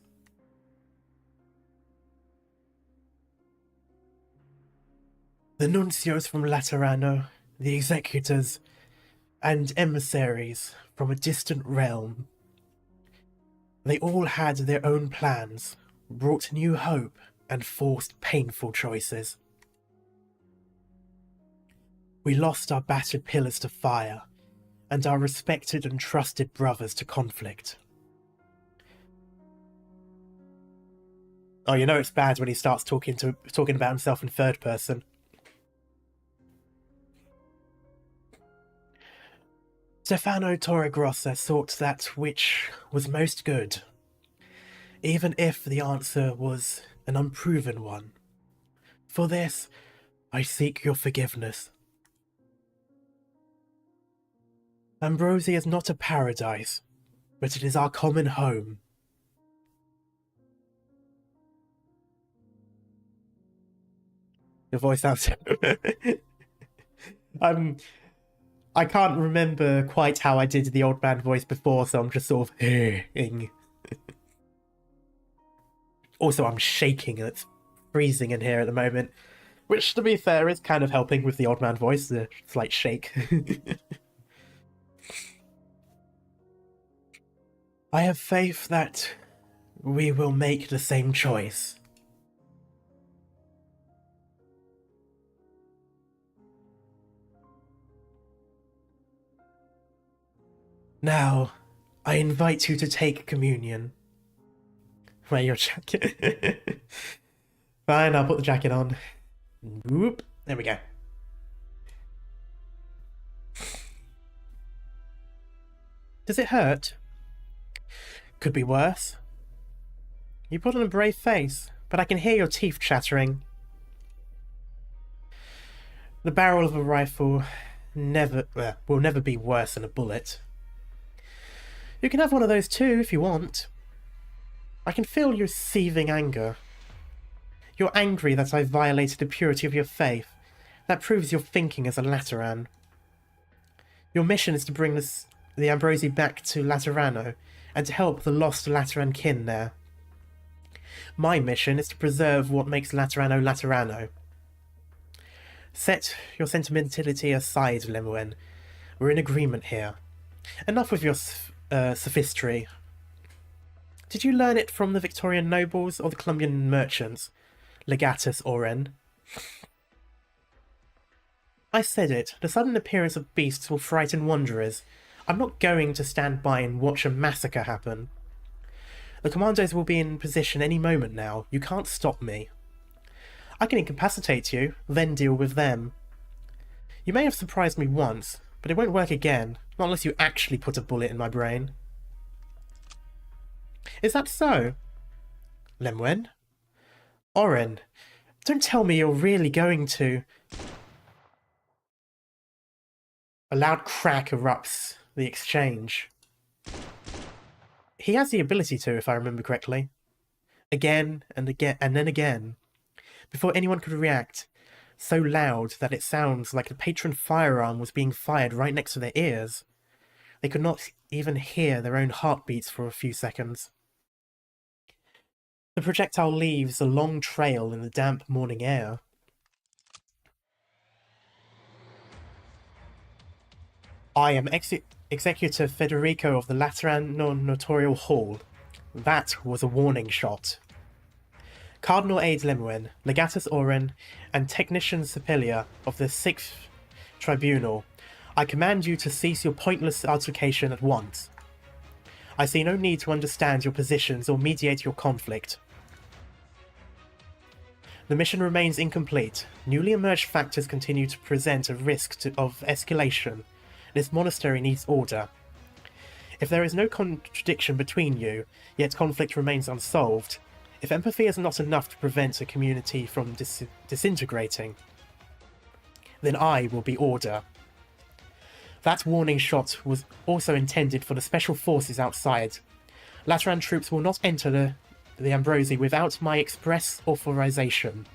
The nuncios from Laterano, the executors, and emissaries from a distant realm. They all had their own plans, brought new hope, and forced painful choices. We lost our battered pillars to fire, and our respected and trusted brothers to conflict. Oh, you know it's bad when he starts talking about himself in third person. Stefano Torregrossa sought that which was most good, even if the answer was an unproven one. For this, I seek your forgiveness. Ambrosia is not a paradise, but it is our common home. Your voice sounds... I can't remember quite how I did the old man voice before, so I'm just sort of... Also, I'm shaking and it's freezing in here at the moment, which, to be fair, is kind of helping with the old man voice, the slight shake. I have faith that we will make the same choice. Now, I invite you to take communion. Wear your jacket. Fine, I'll put the jacket on. Whoop. There we go. Does it hurt? Could be worse. You put on a brave face, but I can hear your teeth chattering. The barrel of a rifle will never be worse than a bullet. You can have one of those too, if you want. I can feel your seething anger. You're angry that I violated the purity of your faith. That proves your thinking as a Lateran. Your mission is to bring the Ambrosi back to Laterano, and to help the lost Lateran kin there. My mission is to preserve what makes Laterano Laterano. Set your sentimentality aside, Lemuel. We're in agreement here. Enough with your sophistry. Did you learn it from the Victorian nobles or the Columbian merchants? Legatus Oren. I said it. The sudden appearance of beasts will frighten wanderers. I'm not going to stand by and watch a massacre happen. The commandos will be in position any moment now. You can't stop me. I can incapacitate you, then deal with them. You may have surprised me once, but it won't work again, not unless you actually put a bullet in my brain. Is that so? Lemwen? Oren, Don't tell me you're really going to. A loud crack erupts the exchange. He has the ability to, if I remember correctly. Again and again, and then again. Before anyone could react, so loud that it sounds like a patron firearm was being fired right next to their ears. They could not even hear their own heartbeats for a few seconds. The projectile leaves a long trail in the damp morning air. I am Executor Federico of the Lateran Notarial Hall. That was a warning shot. Cardinal Aides Lemuin, Legatus Oren, and Technician Superior of the 6th Tribunal, I command you to cease your pointless altercation at once. I see no need to understand your positions or mediate your conflict. The mission remains incomplete. Newly emerged factors continue to present a risk of escalation. This monastery needs order. If there is no contradiction between you, yet conflict remains unsolved, if empathy is not enough to prevent a community from disintegrating, then I will be order. That warning shot was also intended for the special forces outside. Lateran troops will not enter the Ambrosi without my express authorization.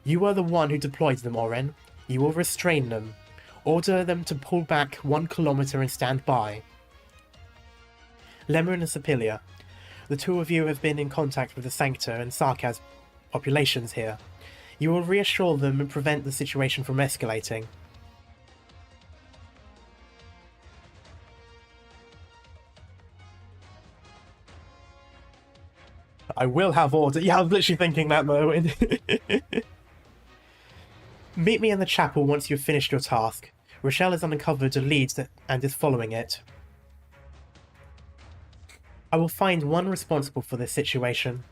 You are the one who deployed them, Oren. You will restrain them. Order them to pull back 1 kilometer and stand by. Lemuin and Superior, the two of you have been in contact with the Sancta and Sarkaz populations here. You will reassure them and prevent the situation from escalating. I will have order. Yeah, I was literally thinking that moment. Meet me in the chapel once you've finished your task. Rochelle has uncovered a lead and is following it. I will find one responsible for this situation.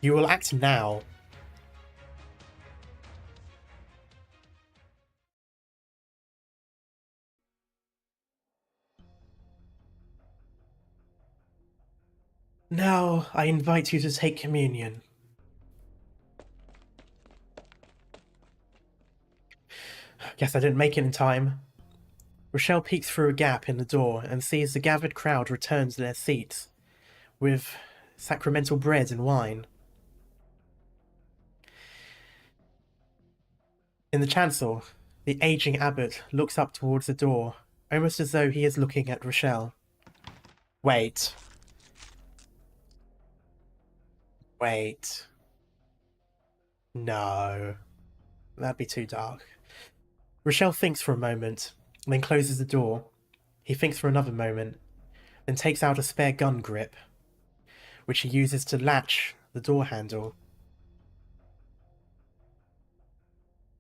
You will act now. Now, I invite you to take communion. Guess I didn't make it in time. Rochelle peeks through a gap in the door and sees the gathered crowd return to their seats, with sacramental bread and wine. In the chancel, the aging abbot looks up towards the door, almost as though he is looking at Rochelle. Wait. No. That'd be too dark. Rochelle thinks for a moment, then closes the door. He thinks for another moment, then takes out a spare gun grip, which he uses to latch the door handle.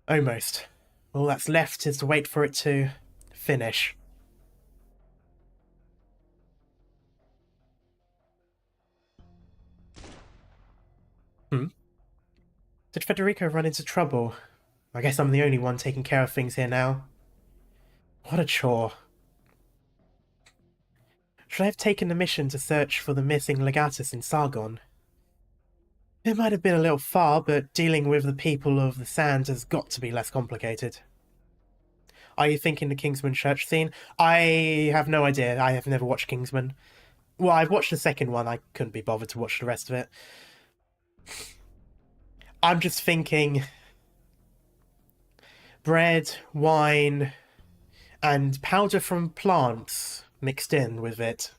Almost. All that's left is to wait for it to finish. Did Federico run into trouble? I guess I'm the only one taking care of things here now. What a chore. Should I have taken the mission to search for the missing legatus in Sargon? It might have been a little far, but dealing with the people of the Sands has got to be less complicated. Are you thinking the Kingsman church scene? I have no idea. I have never watched Kingsman. Well, I've watched the second one. I couldn't be bothered to watch the rest of it. I'm just thinking bread, wine, and powder from plants mixed in with it.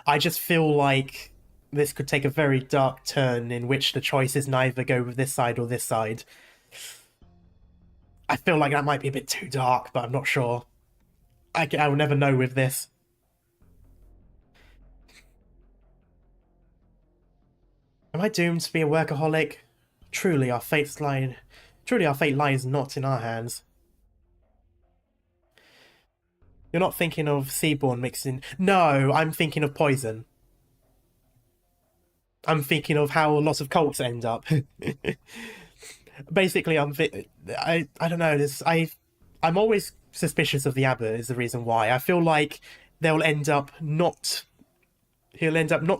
I just feel like this could take a very dark turn in which the choice is neither go with this side or this side. I feel like that might be a bit too dark, but I'm not sure. I will never know with this. Am I doomed to be a workaholic? Truly, our fate lies not in our hands. You're not thinking of Seaborn mixing... No, I'm thinking of poison. I'm thinking of how a lot of cults end up. Basically, I don't know. I'm always suspicious of the abbot is the reason why. I feel like he'll end up not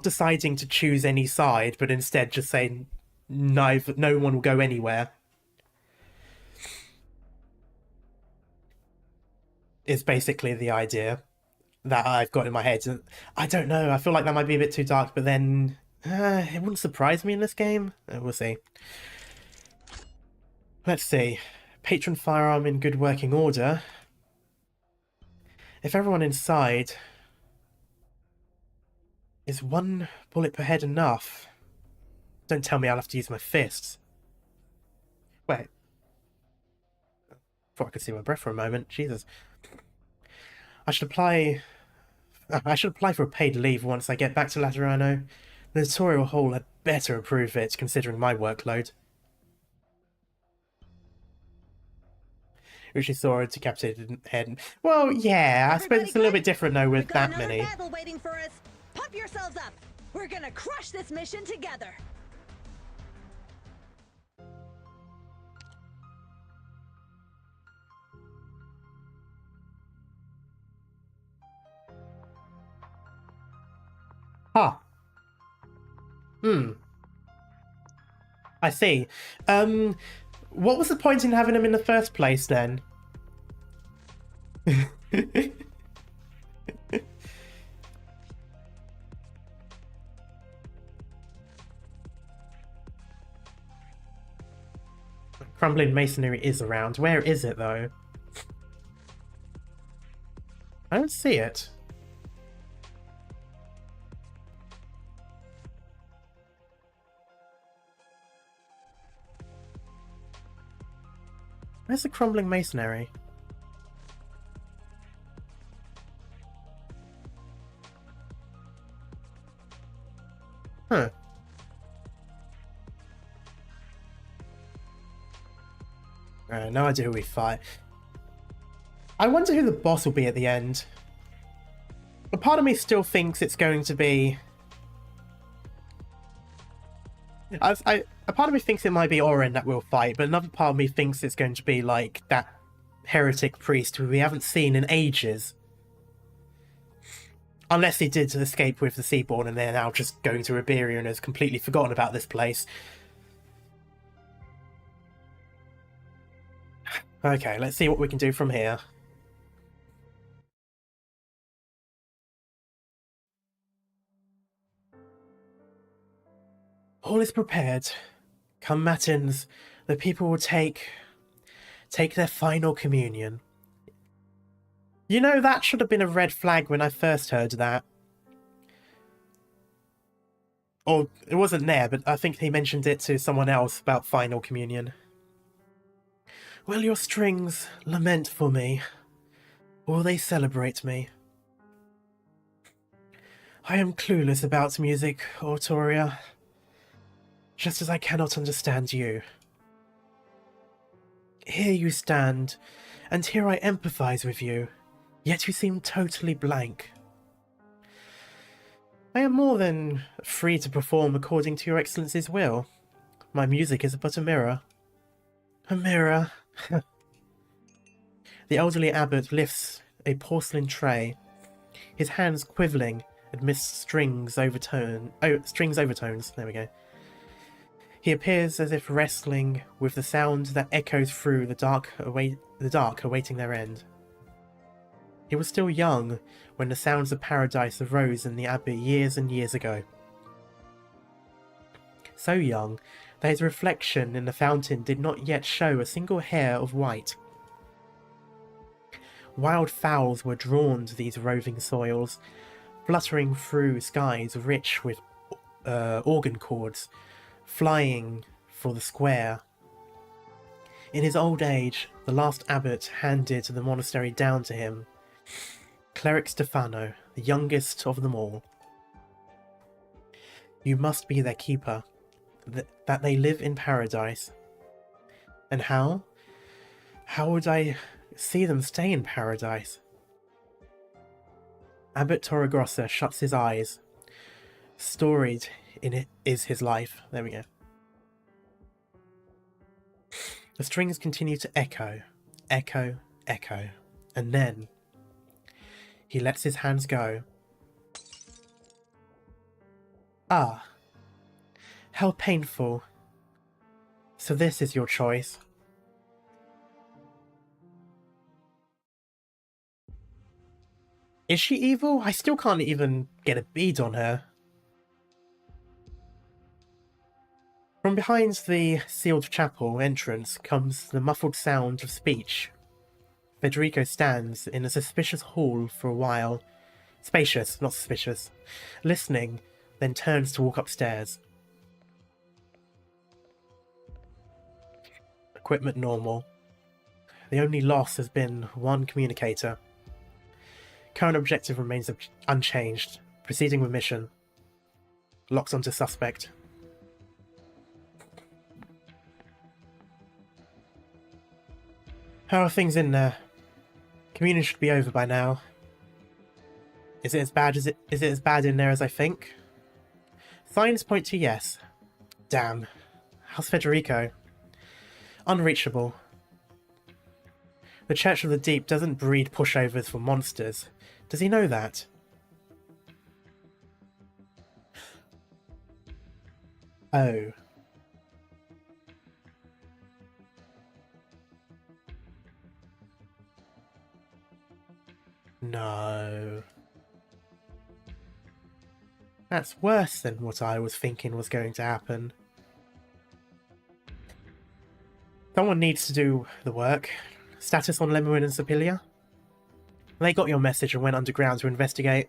deciding to choose any side, but instead just saying no one will go anywhere. Is basically the idea that I've got in my head. I don't know, I feel like that might be a bit too dark, but then it wouldn't surprise me in this game. We'll see. Let's see. Patron firearm in good working order. If everyone inside... Is one bullet per head enough? Don't tell me I'll have to use my fists. Wait. Thought I could see my breath for a moment. Jesus. I should apply for a paid leave once I get back to Laterano. The tutorial hall had better approve it, considering my workload. Uchi saw a decapitated head. Well, yeah, I suppose it's a little bit different though with that many. Battle waiting for us. Pump yourselves up. We're gonna crush this mission together. Huh. I see. What was the point in having him in the first place then? Crumbling masonry is around. Where is it though? I don't see it. Where's the crumbling masonry? Huh. No idea who we fight. I wonder who the boss will be at the end. A part of me still thinks it's going to be... A part of me thinks it might be Oren that we'll fight, but another part of me thinks it's going to be like that heretic priest who we haven't seen in ages. Unless he did escape with the Seaborn and they're now just going to Iberia and has completely forgotten about this place. Okay, let's see what we can do from here. All is prepared. Come matins, the people will take their final communion. You know, that should have been a red flag when I first heard that. Or, it wasn't there, but I think he mentioned it to someone else about final communion. Will your strings lament for me, or will they celebrate me? I am clueless about music, Autoria, just as I cannot understand you. Here you stand, and here I empathize with you, yet you seem totally blank. I am more than free to perform according to your Excellency's will. My music is but a mirror. A mirror. The elderly abbot lifts a porcelain tray, his hands quivering amidst strings overtones. There we go. He appears as if wrestling with the sound that echoes through the dark, awaiting their end. He was still young when the sounds of paradise arose in the abbey years and years ago. So young that his reflection in the fountain did not yet show a single hair of white. Wild fowls were drawn to these roving soils, fluttering through skies rich with organ chords, flying for the square. In his old age, the last abbot handed the monastery down to him, Cleric Stefano, the youngest of them all. You must be their keeper, that they live in paradise. And how? How would I see them stay in paradise? Abbot Torregrossa shuts his eyes. Storied in it is his life. There we go. The strings continue to echo, echo, echo. And then he lets his hands go. Ah, how painful. So this is your choice. Is she evil? I still can't even get a bead on her. From behind the sealed chapel entrance comes the muffled sound of speech. Federico stands in a suspicious hall for a while. Spacious, not suspicious. Listening, then turns to walk upstairs. Equipment normal. The only loss has been one communicator. Current objective remains unchanged. Proceeding with mission. Locked onto suspect. How are things in there? Communion should be over by now. Is it as bad in there as I think? Signs point to yes. Damn. How's Federico? Unreachable. The Church of the Deep doesn't breed pushovers for monsters. Does he know that? Oh. No. That's worse than what I was thinking was going to happen. Someone needs to do the work. Status on Lemuel and Sopilia? They got your message and went underground to investigate.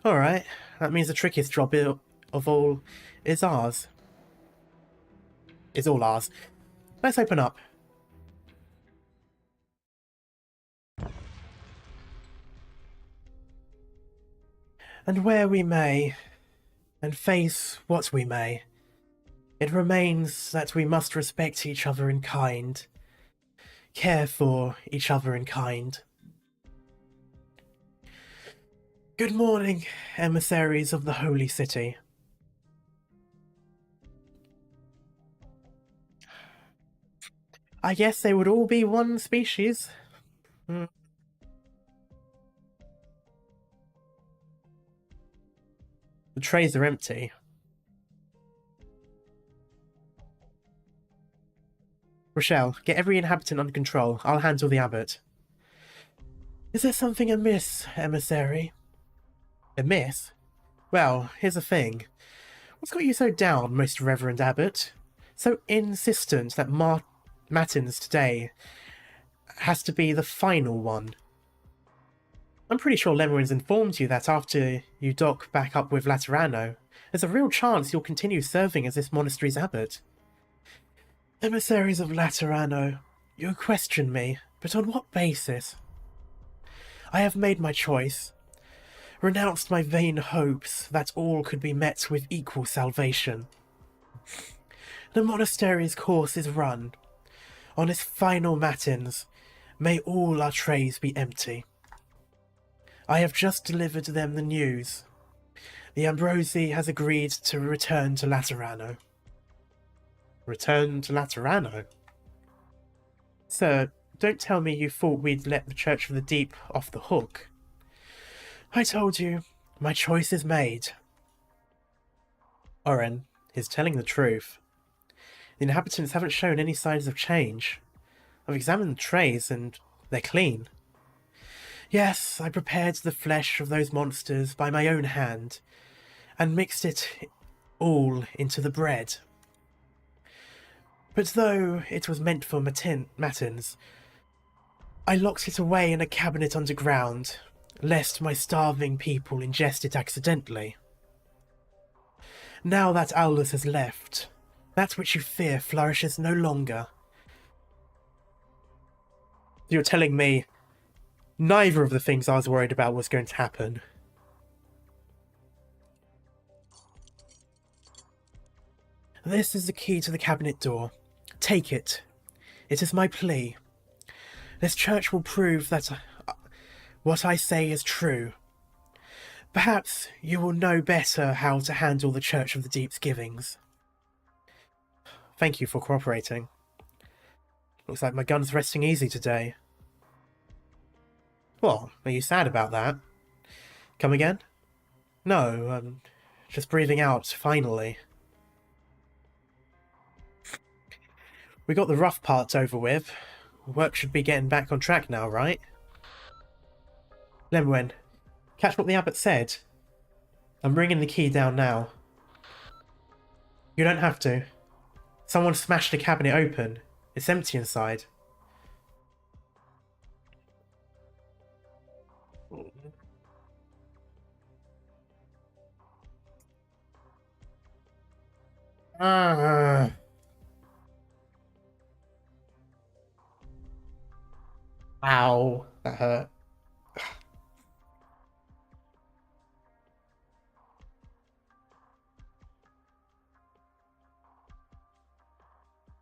Alright, that means the trickiest job of all is ours. Is all ours. Let's open up. And where we may, and face what we may, it remains that we must respect each other in kind, care for each other in kind. Good morning, emissaries of the Holy City. I guess they would all be one species. The trays are empty. Rochelle, get every inhabitant under control. I'll handle the abbot. Is there something amiss, emissary? Amiss? Well, here's the thing. What's got you so down, most reverend abbot? So insistent that Matins today has to be the final one. I'm pretty sure Lemuel's informed you that after you dock back up with Laterano, there's a real chance you'll continue serving as this monastery's abbot. Emissaries of Laterano, you question me, but on what basis? I have made my choice, renounced my vain hopes that all could be met with equal salvation. The monastery's course is run. On its final matins, may all our trays be empty. I have just delivered them the news. The Ambrosi has agreed to return to Laterano. Return to Laterano? Sir, don't tell me you thought we'd let the Church of the Deep off the hook. I told you, my choice is made. Oren is telling the truth. The inhabitants haven't shown any signs of change. I've examined the trays and they're clean. Yes, I prepared the flesh of those monsters by my own hand and mixed it all into the bread. But though it was meant for matins, I locked it away in a cabinet underground, lest my starving people ingest it accidentally. Now that Aulus has left, that which you fear flourishes no longer. You're telling me neither of the things I was worried about was going to happen. This is the key to the cabinet door. Take it. It is my plea. This church will prove that what I say is true. Perhaps you will know better how to handle the Church of the Deep's givings. Thank you for cooperating. Looks like my gun's resting easy today. What? Are you sad about that? Come again? No, I'm just breathing out, finally. We got the rough parts over with. Work should be getting back on track now, right? Lemwen, catch what the abbot said. I'm bringing the key down now. You don't have to. Someone smashed the cabinet open. It's empty inside. Ah. Ow, that hurt.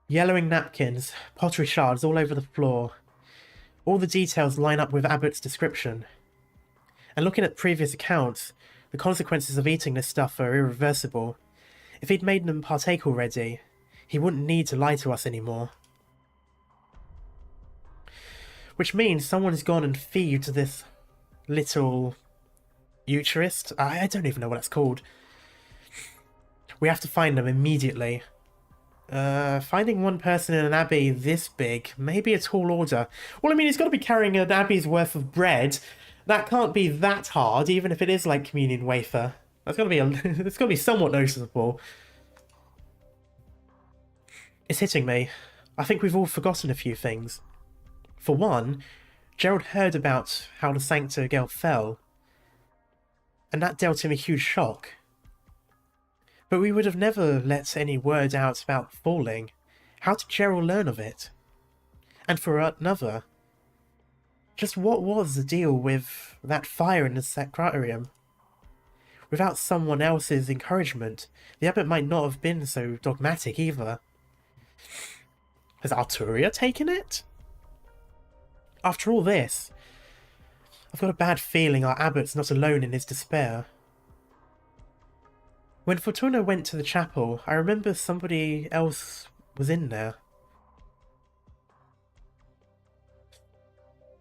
Yellowing napkins, pottery shards all over the floor. All the details line up with Abbott's description. And looking at previous accounts, the consequences of eating this stuff are irreversible. If he'd made them partake already, he wouldn't need to lie to us anymore. Which means someone's gone and feed this little Eucharist. I don't even know what that's called. We have to find them immediately. Finding one person in an abbey this big may be a tall order. Well, I mean, he's got to be carrying an abbey's worth of bread. That can't be that hard, even if it is like communion wafer. That's got to be it's got to be somewhat noticeable. It's hitting me. I think we've all forgotten a few things. For one, Gerald heard about how the Sancta girl fell, and that dealt him a huge shock. But we would have never let any word out about falling. How did Gerald learn of it? And for another, just what was the deal with that fire in the sacrarium? Without someone else's encouragement, the abbot might not have been so dogmatic either. Has Arturia taken it? After all this, I've got a bad feeling our abbot's not alone in his despair. When Fortuna went to the chapel, I remember somebody else was in there.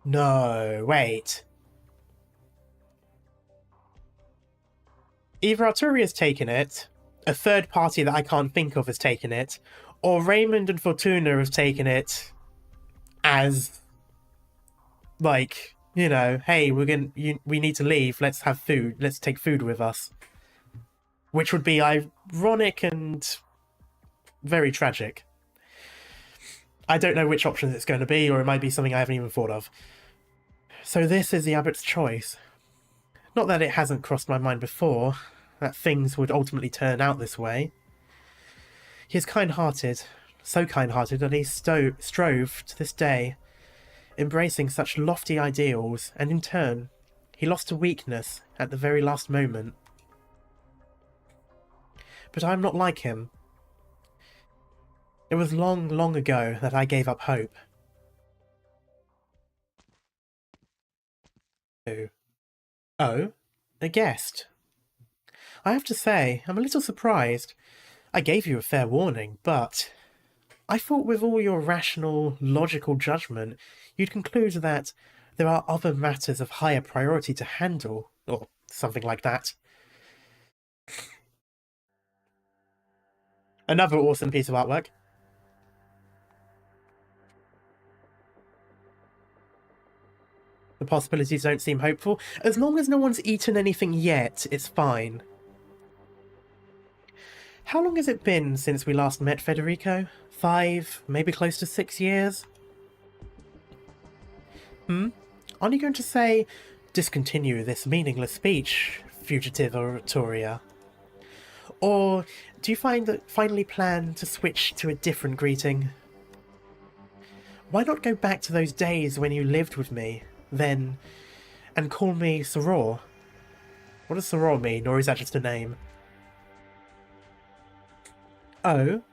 No, wait. Either Arturia's taken it, a third party that I can't think of has taken it, or Raymond and Fortuna have taken it as, like, you know, hey, we need to leave, let's have food, let's take food with us. Which would be ironic and very tragic. I don't know which option it's going to be, or it might be something I haven't even thought of. So this is the abbot's choice. Not that it hasn't crossed my mind before, that things would ultimately turn out this way. He is kind-hearted, so kind-hearted that he strove to this day, embracing such lofty ideals, and in turn, he lost to weakness at the very last moment. But I'm not like him. It was long, long ago that I gave up hope. Oh, a guest. I have to say, I'm a little surprised. I gave you a fair warning, but I thought with all your rational, logical judgment, you'd conclude that there are other matters of higher priority to handle, or something like that. Another awesome piece of artwork. The possibilities don't seem hopeful. As long as no one's eaten anything yet, it's fine. How long has it been since we last met, Federico? 5, maybe close to 6 years? Aren't you going to say, discontinue this meaningless speech, fugitive oratoria? Or do you finally plan to switch to a different greeting? Why not go back to those days when you lived with me, then, and call me Soror? What does Soror mean, or is that just a name? Oh,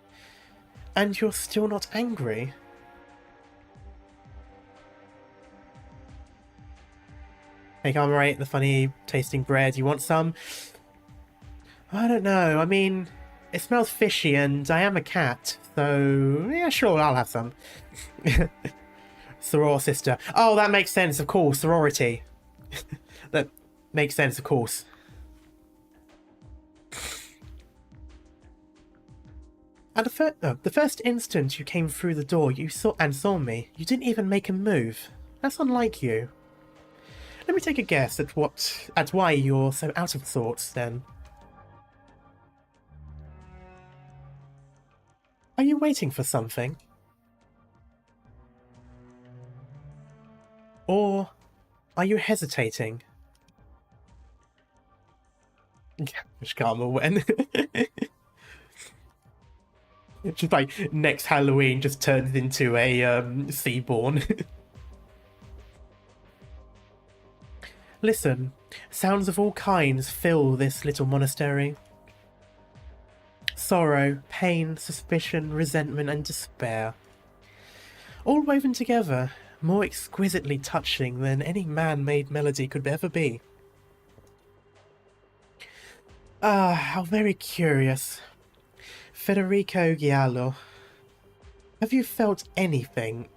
and you're still not angry? Hey, Carmerate, the funny tasting bread, you want some? I don't know, I mean, it smells fishy and I am a cat, so yeah, sure, I'll have some. Soror sister. Oh, that makes sense, of course. Sorority. That makes sense, of course. And the first instant you came through the door, you saw me. You didn't even make a move. That's unlike you. Let me take a guess at why you're so out of sorts, then. Are you waiting for something? Or are you hesitating? Which karma when? Just like next Halloween just turns into a Seaborn. Listen, sounds of all kinds fill this little monastery. Sorrow, pain, suspicion, resentment, and despair. All woven together, more exquisitely touching than any man-made melody could ever be. Ah, how very curious. Federico Giallo, have you felt anything?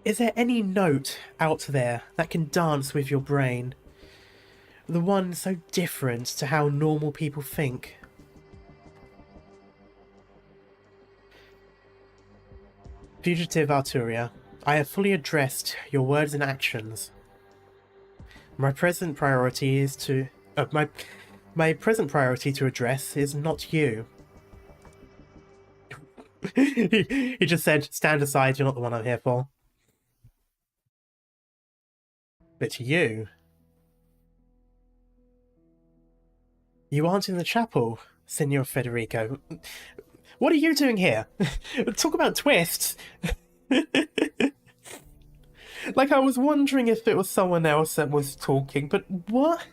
Is there any note out there that can dance with your brain? The one so different to how normal people think? Fugitive Arturia, I have fully addressed your words and actions. My present priority is to... my present priority to address is not you. He just said, stand aside, you're not the one I'm here for. But you aren't in the chapel, Signor Federico. What are you doing here? Talk about twists. Like, I was wondering if it was someone else that was talking, but what?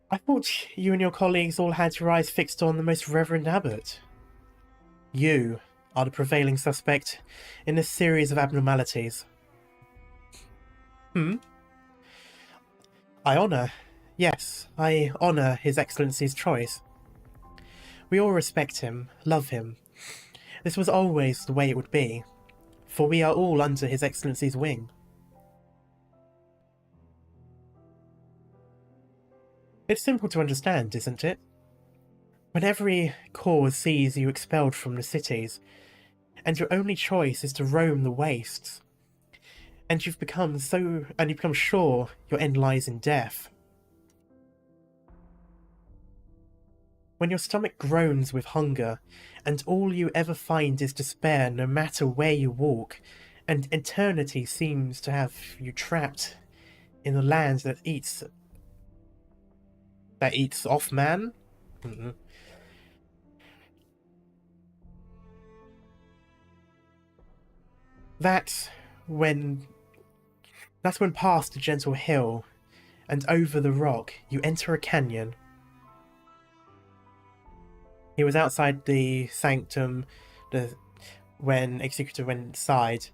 I thought you and your colleagues all had your eyes fixed on the most reverend abbot. You are the prevailing suspect in this series of abnormalities. I honour His Excellency's choice. We all respect him, love him. This was always the way it would be, for we are all under His Excellency's wing. It's simple to understand, isn't it? When every cause sees you expelled from the cities, and your only choice is to roam the wastes, and you become sure your end lies in death. When your stomach groans with hunger, and all you ever find is despair no matter where you walk, and eternity seems to have you trapped in the land that eats off man? That's when past a gentle hill and over the rock you enter a canyon. He was outside the sanctum when Executor went inside.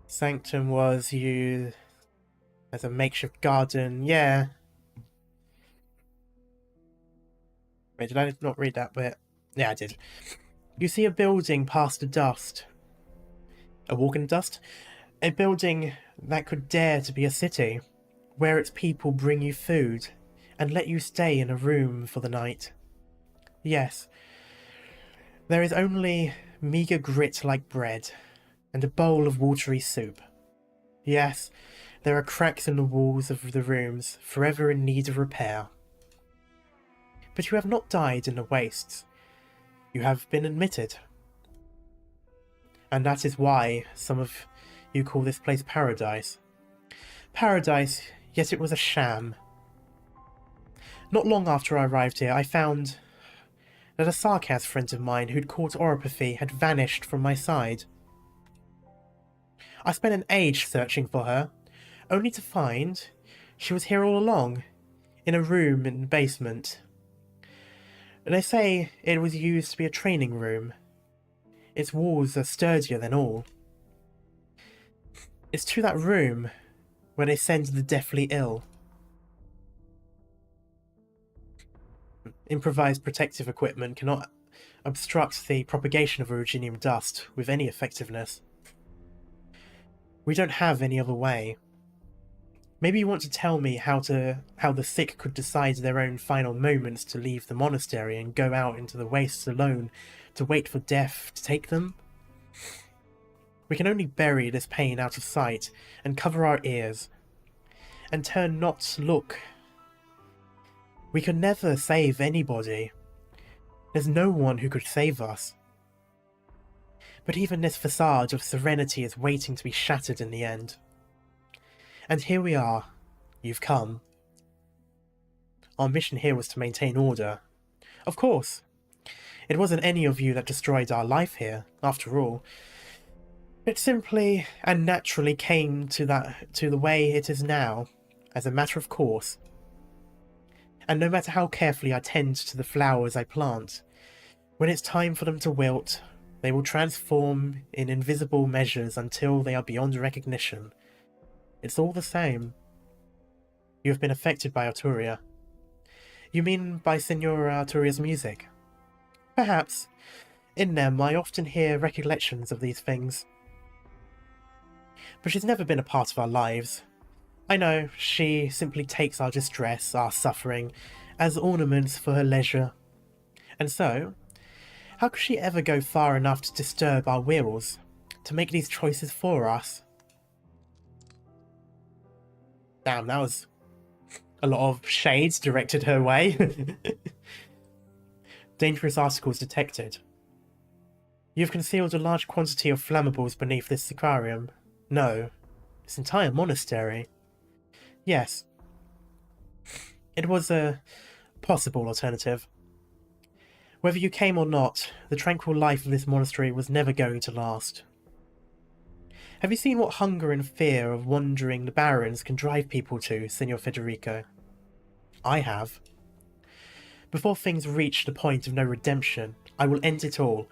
Sanctum was used as a makeshift garden, yeah. Wait, did I not read that bit? Yeah, I did. You see a building past the dust. A walk in the dust? A building that could dare to be a city, where its people bring you food and let you stay in a room for the night. Yes, there is only meagre grit like bread and a bowl of watery soup. Yes, there are cracks in the walls of the rooms, forever in need of repair. But you have not died in the wastes. You have been admitted. And that is why some of you call this place paradise. Paradise, yet it was a sham. Not long after I arrived here, I found that a sarcasm friend of mine who'd caught oropathy had vanished from my side. I spent an age searching for her, only to find she was here all along, in a room in the basement. They say it was used to be a training room. Its walls are sturdier than all. It's to that room where they send the deathly ill. Improvised protective equipment cannot obstruct the propagation of originium dust with any effectiveness. We don't have any other way. Maybe you want to tell me how the sick could decide their own final moments to leave the monastery and go out into the wastes alone to wait for death to take them? We can only bury this pain out of sight and cover our ears and turn not to look. We could never save anybody. There's no one who could save us. But even this facade of serenity is waiting to be shattered in the end. And here we are. You've come. Our mission here was to maintain order. Of course. It wasn't any of you that destroyed our life here, after all. It simply and naturally came to the way it is now, as a matter of course. And no matter how carefully I tend to the flowers I plant, when it's time for them to wilt, they will transform in invisible measures until they are beyond recognition. It's all the same. You have been affected by Arturia. You mean by Signora Arturia's music? Perhaps. In them I often hear recollections of these things. But she's never been a part of our lives. I know, she simply takes our distress, our suffering, as ornaments for her leisure. And so, how could she ever go far enough to disturb our wills, to make these choices for us? Damn, that was a lot of shades directed her way. Dangerous articles detected. You've concealed a large quantity of flammables beneath this sicarium. No, this entire monastery. Yes. It was a possible alternative. Whether you came or not, the tranquil life of this monastery was never going to last. Have you seen what hunger and fear of wandering the barrens can drive people to, Signor Federico? I have. Before things reach the point of no redemption, I will end it all.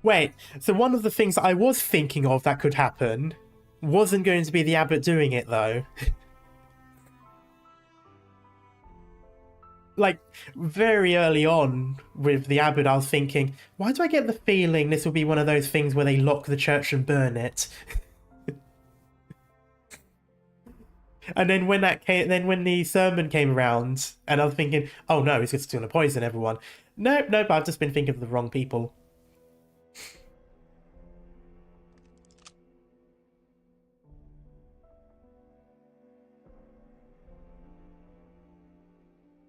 Wait, so one of the things I was thinking of that could happen wasn't going to be the abbot doing it, though. Like, very early on with the abbot, I was thinking, why do I get the feeling this will be one of those things where they lock the church and burn it? And then when when the sermon came around, and I was thinking, oh no, he's just going to poison everyone. Nope, I've just been thinking of the wrong people.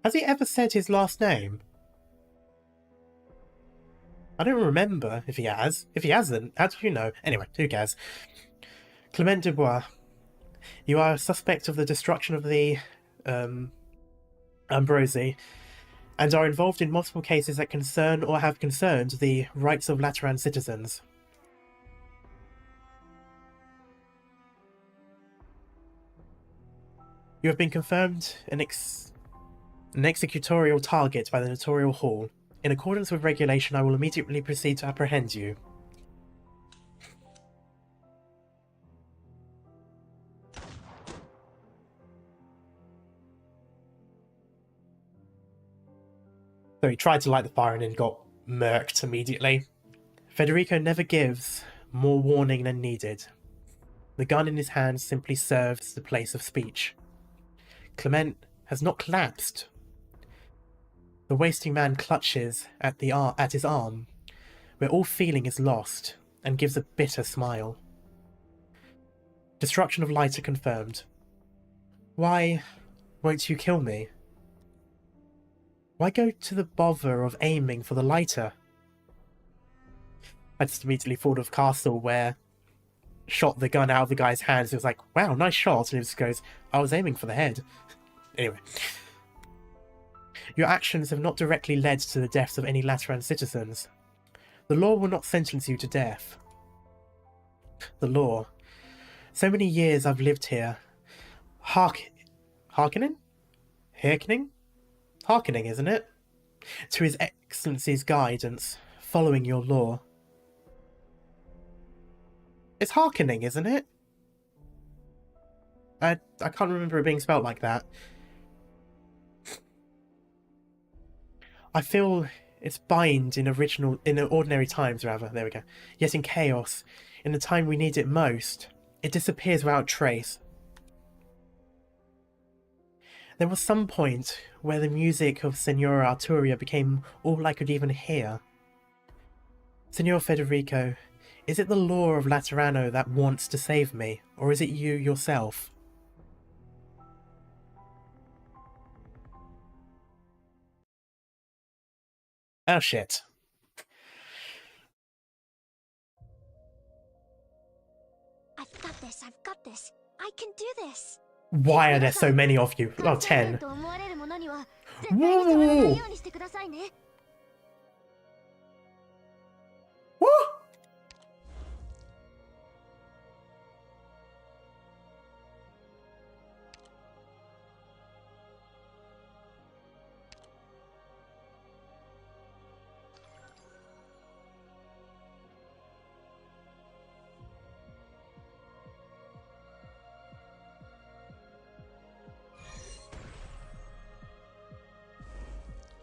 Has he ever said his last name? I don't remember if he has. If he hasn't, how do you know? Anyway, who cares? Clement Dubois, you are a suspect of the destruction of the Ambrosi, and are involved in multiple cases that concern or have concerned the rights of Lateran citizens. You have been confirmed an executorial target by the Notarial Hall. In accordance with regulation, I will immediately proceed to apprehend you. So he tried to light the fire and then got murked immediately. Federico never gives more warning than needed. The gun in his hand simply serves the place of speech. Clement has not collapsed. The wasting man clutches at his arm, where all feeling is lost, and gives a bitter smile. Destruction of lighter confirmed. Why won't you kill me? Why go to the bother of aiming for the lighter? I just immediately thought of Castle, where shot the gun out of the guy's hands. It was like, wow, nice shot. And it just goes, I was aiming for the head. Anyway. Your actions have not directly led to the deaths of any Lateran citizens. The law will not sentence you to death. The law. So many years I've lived here. Hearkening, isn't it? To His Excellency's guidance, following your law. It's hearkening, isn't it? I can't remember it being spelled like that. I feel it's bind in ordinary times, rather. There we go. Yet in chaos, in the time we need it most, it disappears without trace. There was some point where the music of Senora Arturia became all I could even hear. Senor Federico, is it the law of Laterano that wants to save me, or is it you yourself? Oh shit. I've got this, I've got this. I can do this. Why are there so many of you? Oh, 10. Whoa! What?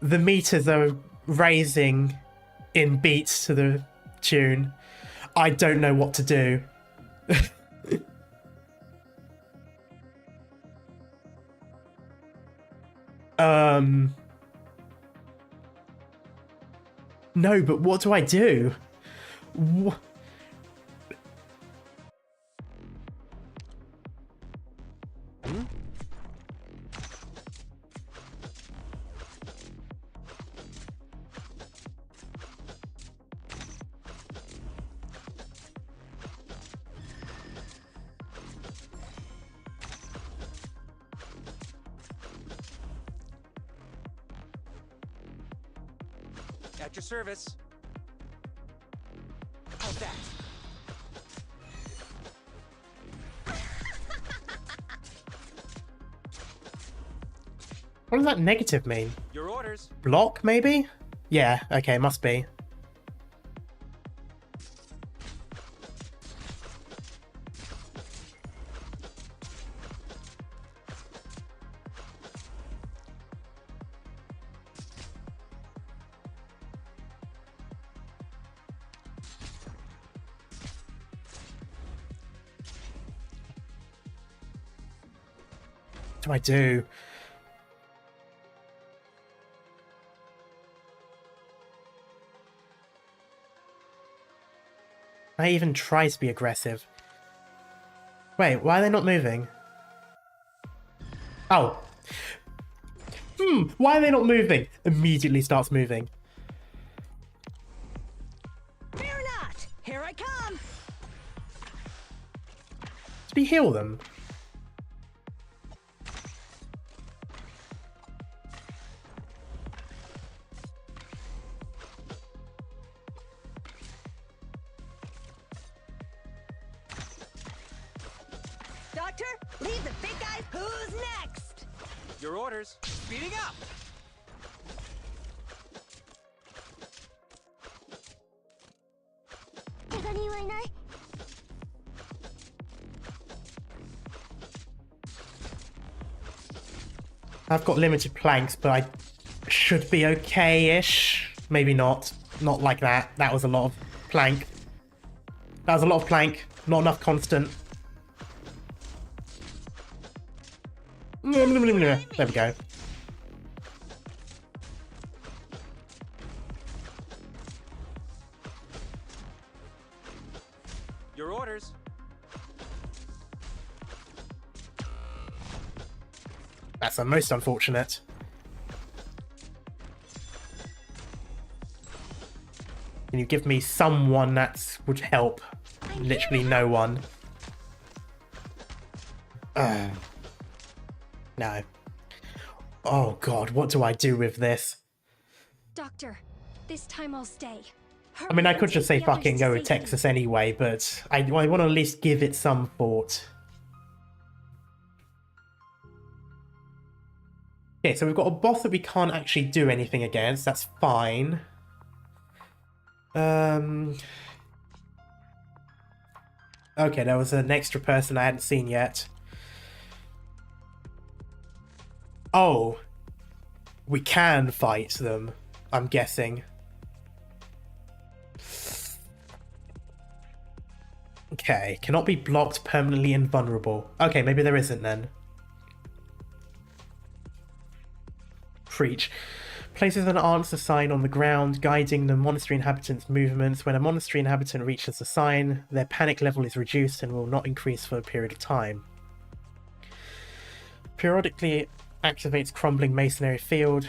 The meters are raising in beats to the tune. I don't know what to do. No, but what do I do? At your service. How's that? What does that negative mean? Your orders. Block, maybe? Yeah, okay, must be. What do I do? I even try to be aggressive. Wait, why are they not moving? Oh. Why are they not moving? Immediately starts moving. Fear not! Here I come! Did we heal them? Doctor, leave the big guys. Who's next? Your orders. Speeding up. I've got limited planks, but I should be okay-ish. Maybe not. Not like that. That was a lot of plank. That was a lot of plank. Not enough constant. There we go. Your orders. That's the most unfortunate. Can you give me someone that would help? Literally no one. No. Oh god, what do I do with this? Doctor, this time I'll stay. I mean, I could Hurry, just say take the others fucking to go with safety. Texas anyway, but I want to at least give it some thought. Okay, so we've got a boss that we can't actually do anything against. That's fine. Okay, there was an extra person I hadn't seen yet. Oh. We can fight them, I'm guessing. Okay, cannot be blocked, permanently invulnerable. Okay, maybe there isn't then. Preach. Places an answer sign on the ground, guiding the monastery inhabitants' movements. When a monastery inhabitant reaches the sign, their panic level is reduced and will not increase for a period of time. Periodically activates crumbling masonry field.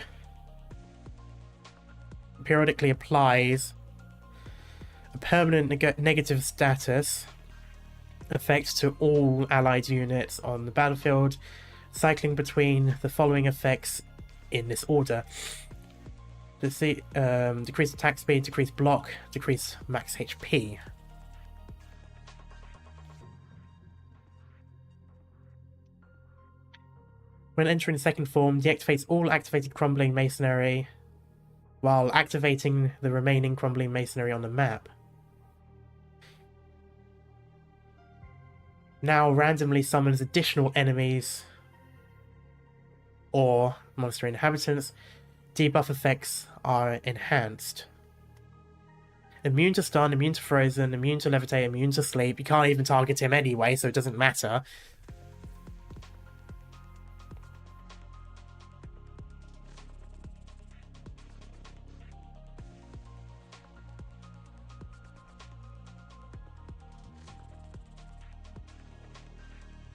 Periodically applies a permanent negative status effect to all allied units on the battlefield, cycling between the following effects in this order. Decrease attack speed, decrease block, decrease max HP. When entering second form, deactivates all activated crumbling masonry while activating the remaining crumbling masonry on the map. Now randomly summons additional enemies or monastery inhabitants. Debuff effects are enhanced. Immune to stun, immune to frozen, immune to levitate, immune to sleep. You can't even target him anyway, so it doesn't matter.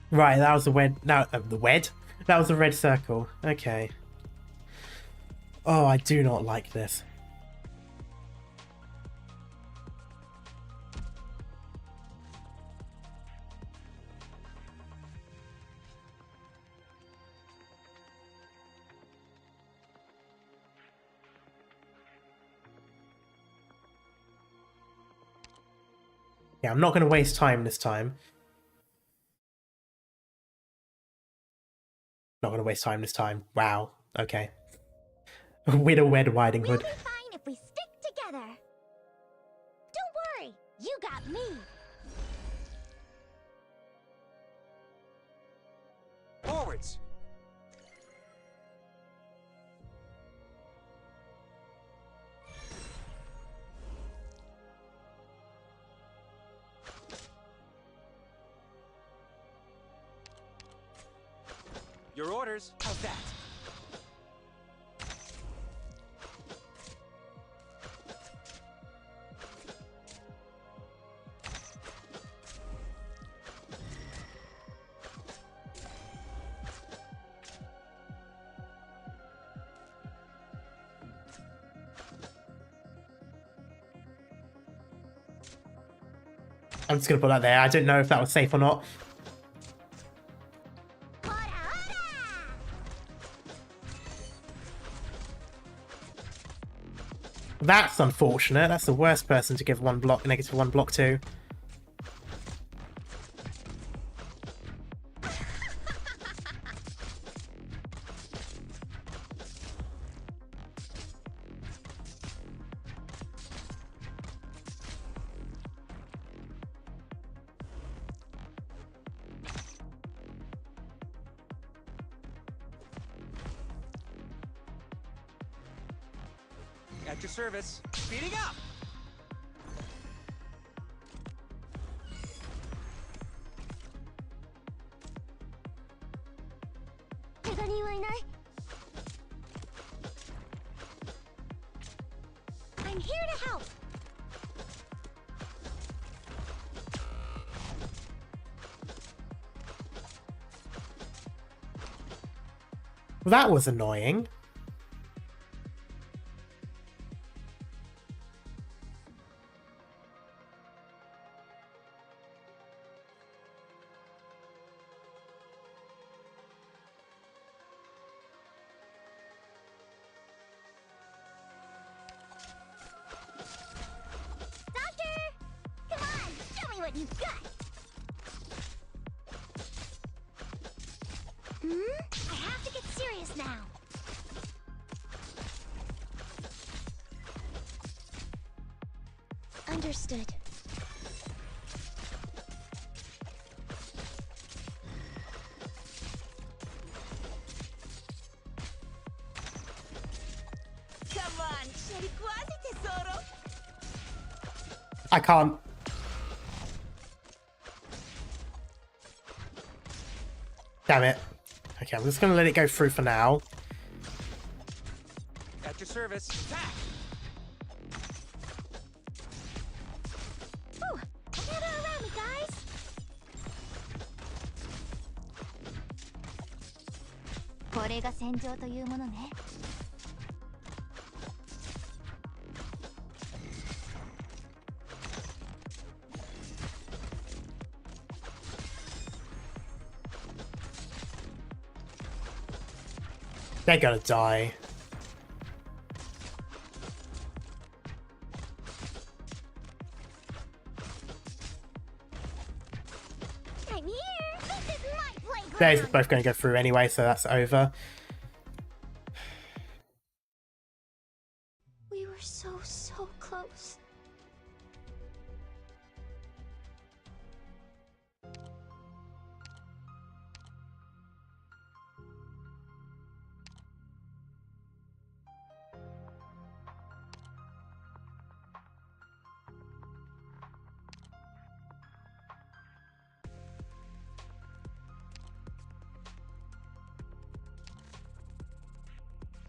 Right, that was the wed. Now the wed. That was the red circle. Okay. Oh, I do not like this. Yeah, I'm not going to waste time this time. Not going to waste time this time. Wow. Okay. Widow Wed Riding We'll Hood. be fine if we stick together. Don't worry, you got me. Forwards! Your orders. How's that? I'm just going to put that there. I don't know if that was safe or not. That's unfortunate. That's the worst person to give one block, negative one block to. At your service. Speeding up! I'm here to help. Well, that was annoying. What you've got? I have to get serious now. Understood. I can't. Damn it. Okay, I'm just gonna let it go through for now. At your service. Attack! Ooh, gather around me, guys. They're gonna die. I'm here. This is my playground. They're both gonna go through anyway, so that's over. We were so close.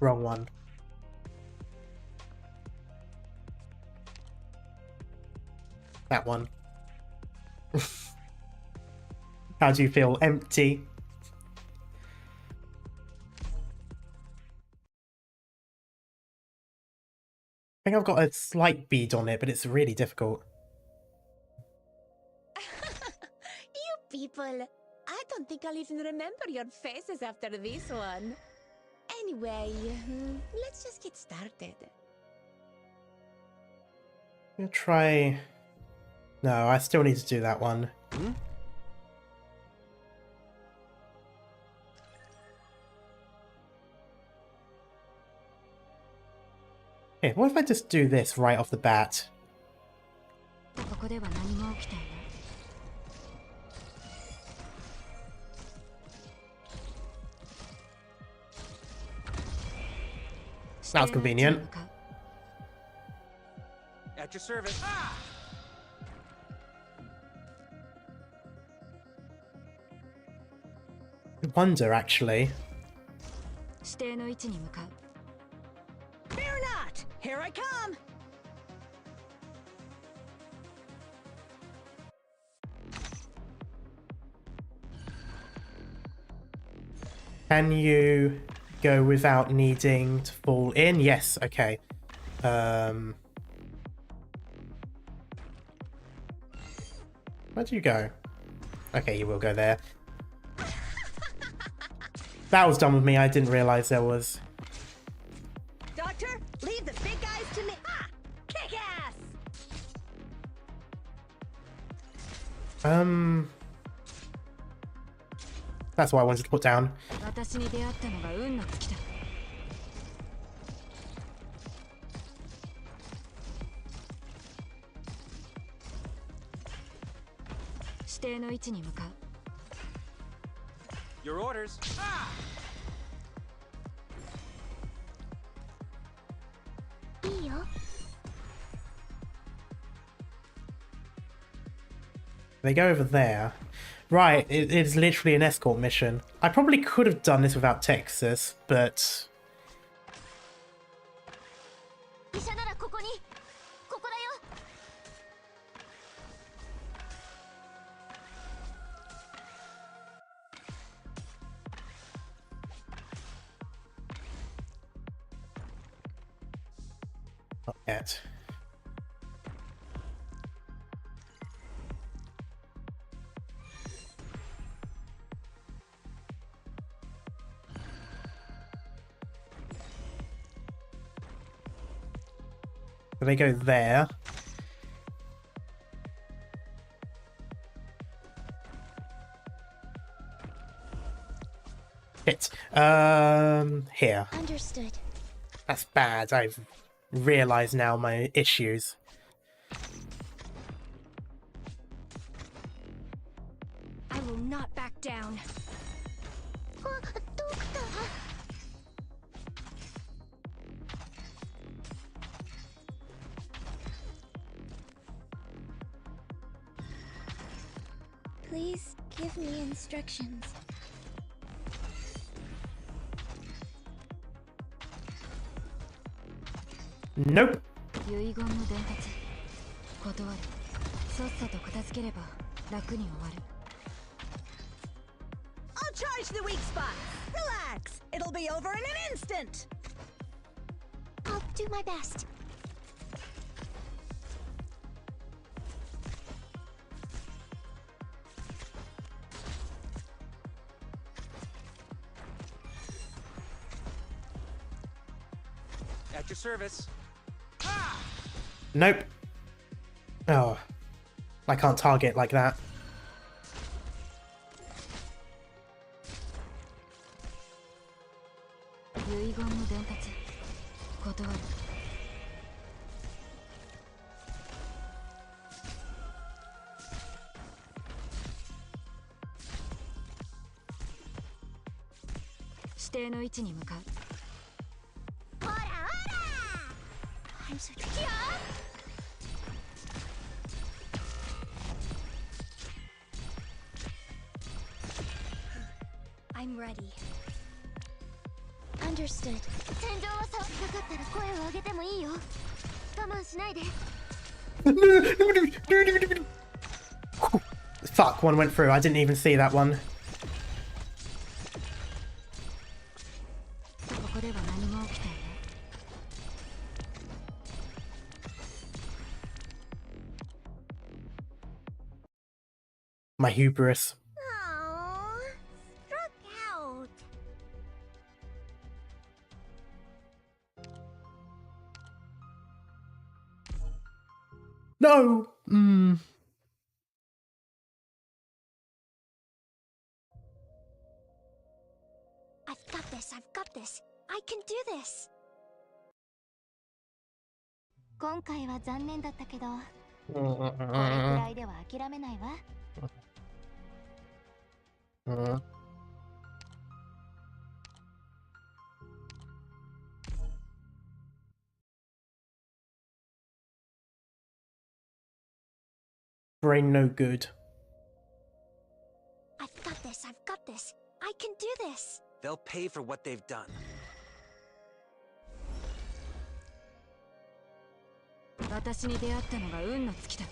Wrong one. That one. How do you feel? Empty? I think I've got a slight bead on it, but it's really difficult. You people, I don't think I'll even remember your faces after this one. Anyway, let's just get started. I'm gonna try... No, I still need to do that one. Okay, what if I just do this right off the bat? Sounds convenient. At your service. Ah! I wonder, actually. Fear not! Here I come! Can you go without needing to fall in? Yes, okay. Where do you go? Okay, you will go there. That was done with me. I didn't realize there was... Doctor, leave the big guys to me. Ah! Kick ass! That's what I wanted to put down. Your orders. Ah! They go over there. Right, it's literally an escort mission. I probably could have done this without Texas, but... Not yet. So they go there. Hit. Here. Understood. That's bad. I've realised now my issues. I will not back down. Please give me instructions. Nope. 遺言の伝達。断る。さっさと片付ければ楽に終わる。I'll charge the weak spot. Relax. It'll be over in an instant. I'll do my best. At your service. Nope. Oh. I can't target like that. I'm so I'm ready. Understood. 戦場はさ、かかったら声を上げてもいいよ。我慢しないで。Fuck, one went through. I didn't even see that one. ここでは何も起きていない。My hubris. Aww, struck out. No! I've got this, I've got this. I can do this. 今回は残念だったけど、これくらいでは諦めないわ。Brain no good. I've got this, I've got this. I can do this. They'll pay for what they've done. 私に出会ったのが運の尽きだ。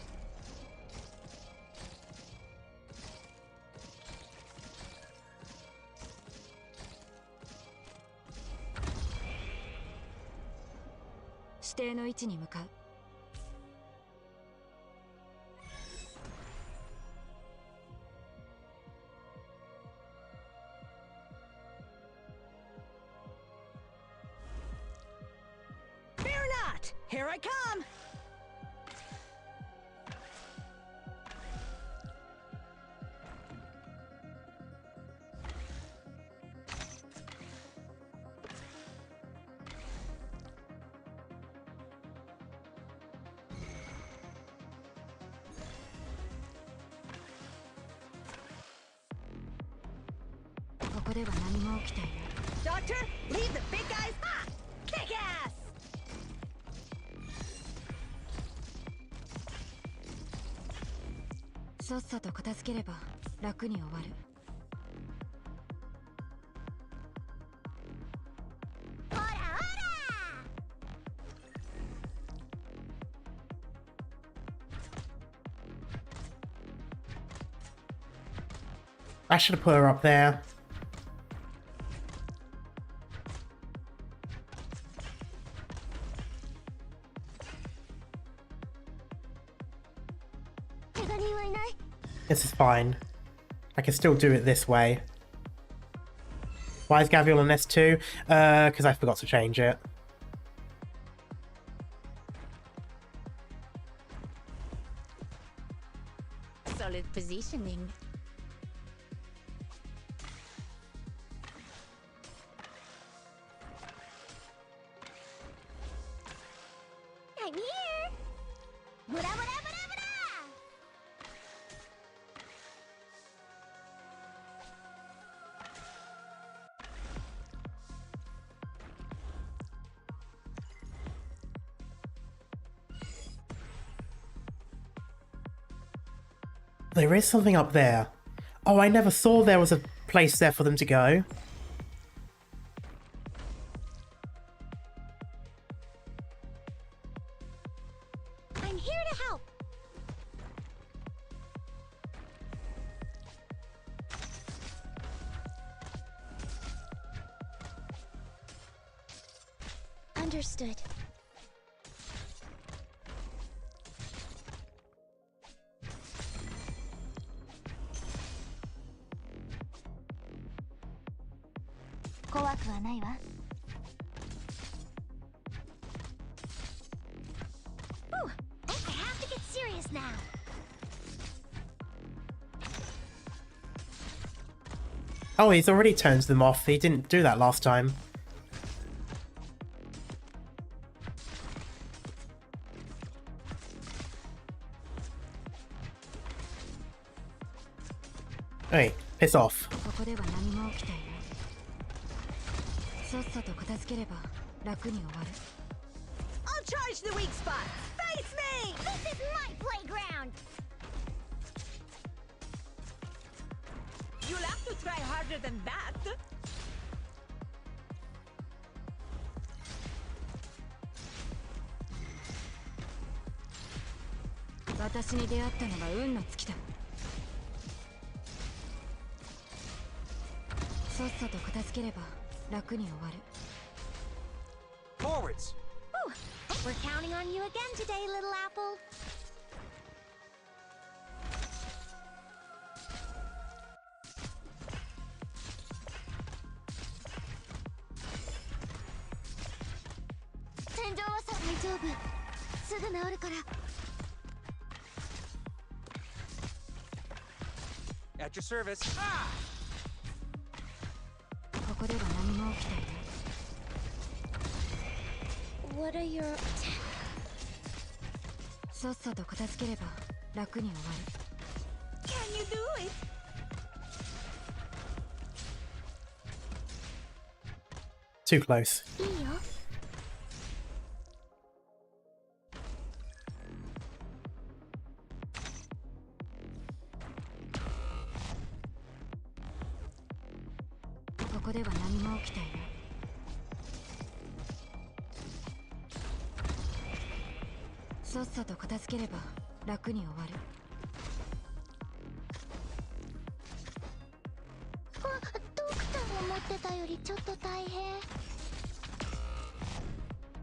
指定の位置に向かう。Fear not. Here I come. Doctor, leave the big guys hot. Kick ass. さっさと片付ければ楽に終わる。ほらほら I should have put her up there. This is fine. I can still do it this way. Why is Gavial on S2? Because I forgot to change it. Solid positioning. I'm here. Bra bra bra bra. There is something up there. Oh, I never saw there was a place there for them to go. I'm here to help. Understood. Ooh, I have to get serious now. Oh, he's already turned them off. He didn't do that last time. Hey, piss off. I'll charge the weak spot. Face me! This is my playground. You'll have to try harder than that. Forwards! Ooh, we're counting on you again today, little apple. At your service. Ah! What are your... Can you do it? Too close. いいよ。ここでは何も起きていない。さっさと片付ければ楽に終わる。ドクターを持ってたよりちょっと大変。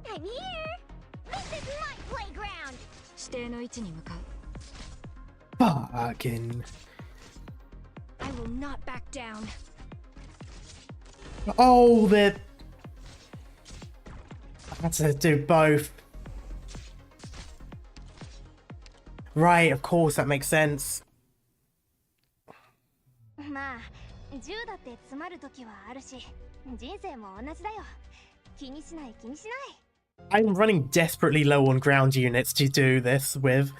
I'm here. This is my playground. 指定の位置に向かう。Bargain. I will not back down. Oh, they're... I had to do both. Right, of course, that makes sense. まあ、銃だって詰まる時はあるし、人生も同じだよ。気にしない気にしない。I'm running desperately low on ground units to do this with.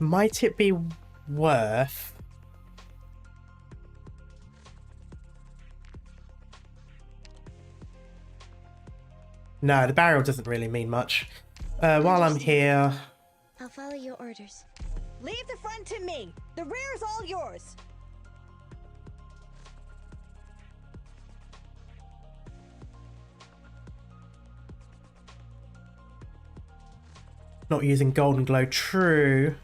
Might it be worth... No, the barrel doesn't really mean much. While I'm here... I'll follow your orders. Leave the front to me. The rear's all yours. Not using golden glow, true.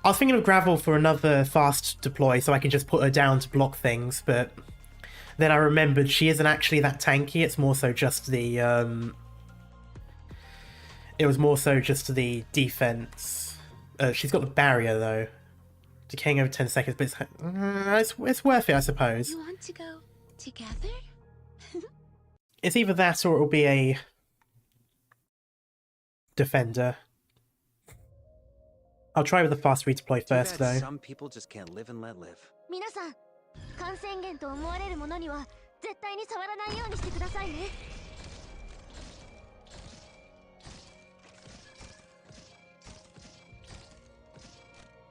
I was thinking of gravel for another fast deploy so I can just put her down to block things, but then I remembered she isn't actually that tanky. It's more so just the it was more so just the defense. She's got the barrier though, decaying over 10 seconds, but it's worth it, I suppose. You want to go together? It's either that or it'll be a defender. I'll try with the fast redeploy first, though. Some people just can't live and let live. 皆さん、感染源と思われるものには絶対に触らないようにしてくださいね。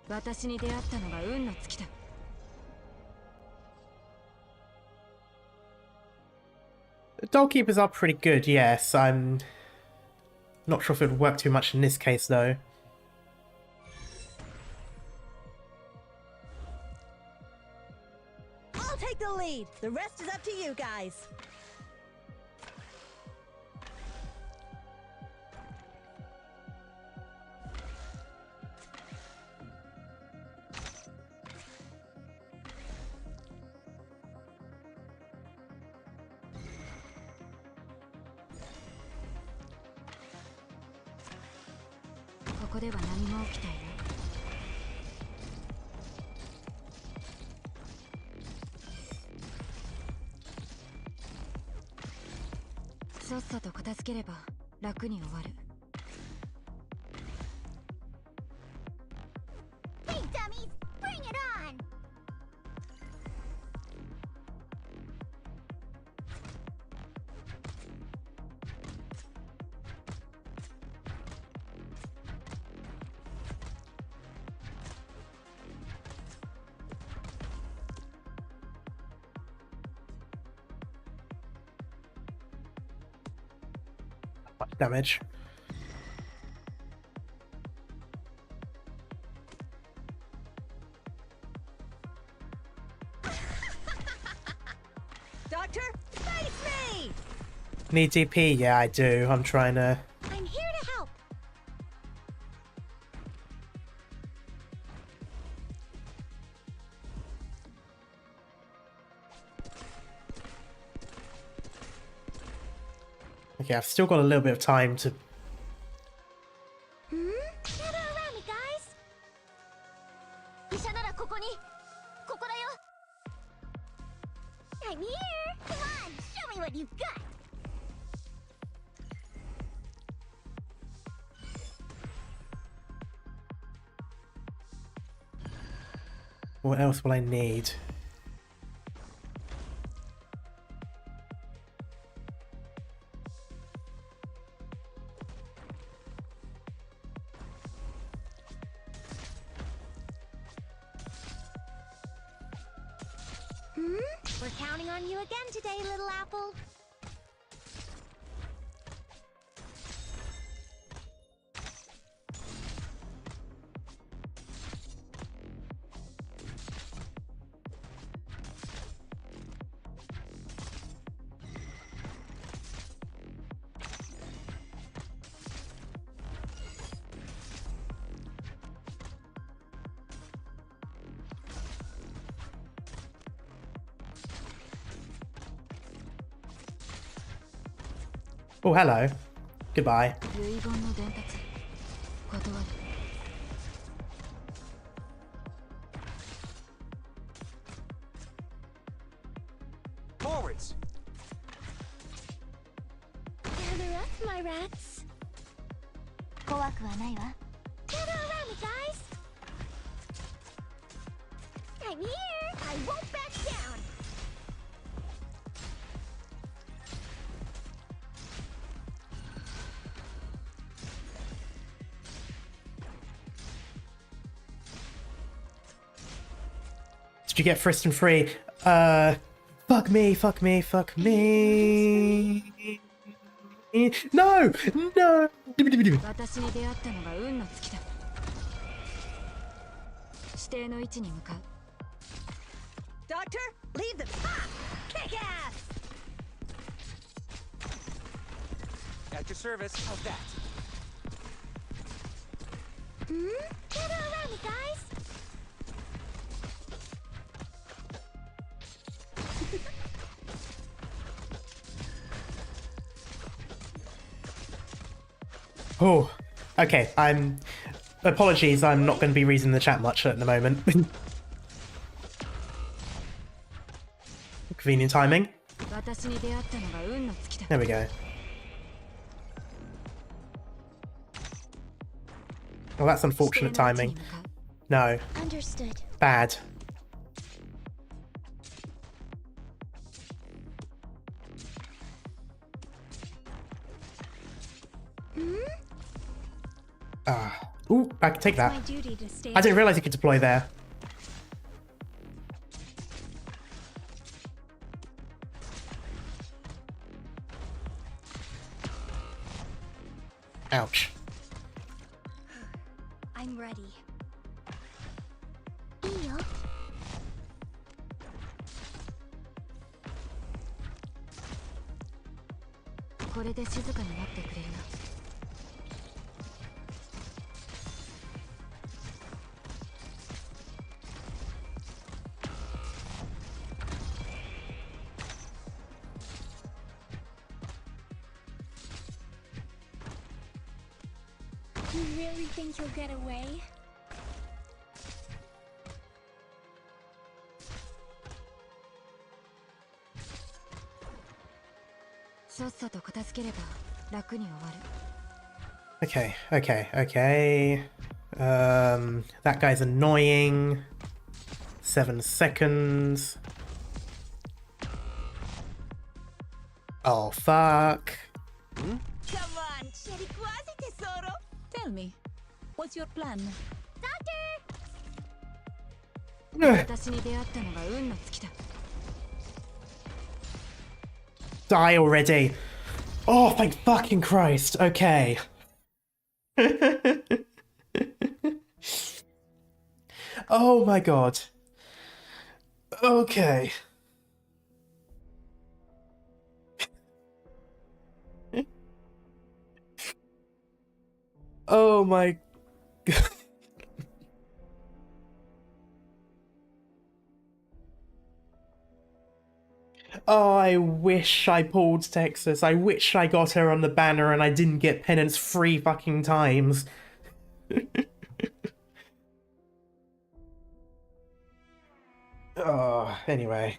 私に出会ったのが運の尽きだ。Dollkeepers are pretty good, yes. I'm not sure if it would work too much in this case, though. I'll take the lead. The rest is up to you guys. Hey dummies, bring it on! Much damage. Doctor, face me! Need DP? Yeah, I do. I'm trying to... I'm here to help. Okay, I've still got a little bit of time to... Gather around me, guys. 医者ならここに。ここだよ。I'm here. Come on, show me what you've got. What else will I need? We're counting on you again today, little apple. Oh, hello. Goodbye. 遺言の伝達。断る。Forwards! Gather up, my rats. 怖くはないわ。Gather around me, guys. I'm here. I won't back down. Did you get frisked and free? Fuck me, fuck me, fuck me. No! No! 私に出会ったのが運の尽きだ。指定の位置に向かう。Doctor, leave the pop! Kick ass! At your service. How's that? Gather around me, guys. Oh, okay. Apologies, I'm not going to be reading the chat much at the moment. Convenient timing. There we go. Oh, that's unfortunate timing. No. Understood. Bad. Ooh, I can take It's that. my duty to stay. I didn't realize you could deploy there. Ouch. I'm ready. いいよ。これで静かになってくれるな。You really think you'll get away? Okay, okay, okay. That guy's annoying. 7 seconds. Oh, fuck. Come on, Sherry quasi tesoro. Tell me, what's your plan? Die already. Oh, thank fucking Christ. Okay. Oh my god. Okay. Oh my god. Oh, I wish I pulled Texas. I wish I got her on the banner and I didn't get penance 3 fucking times. Oh, anyway.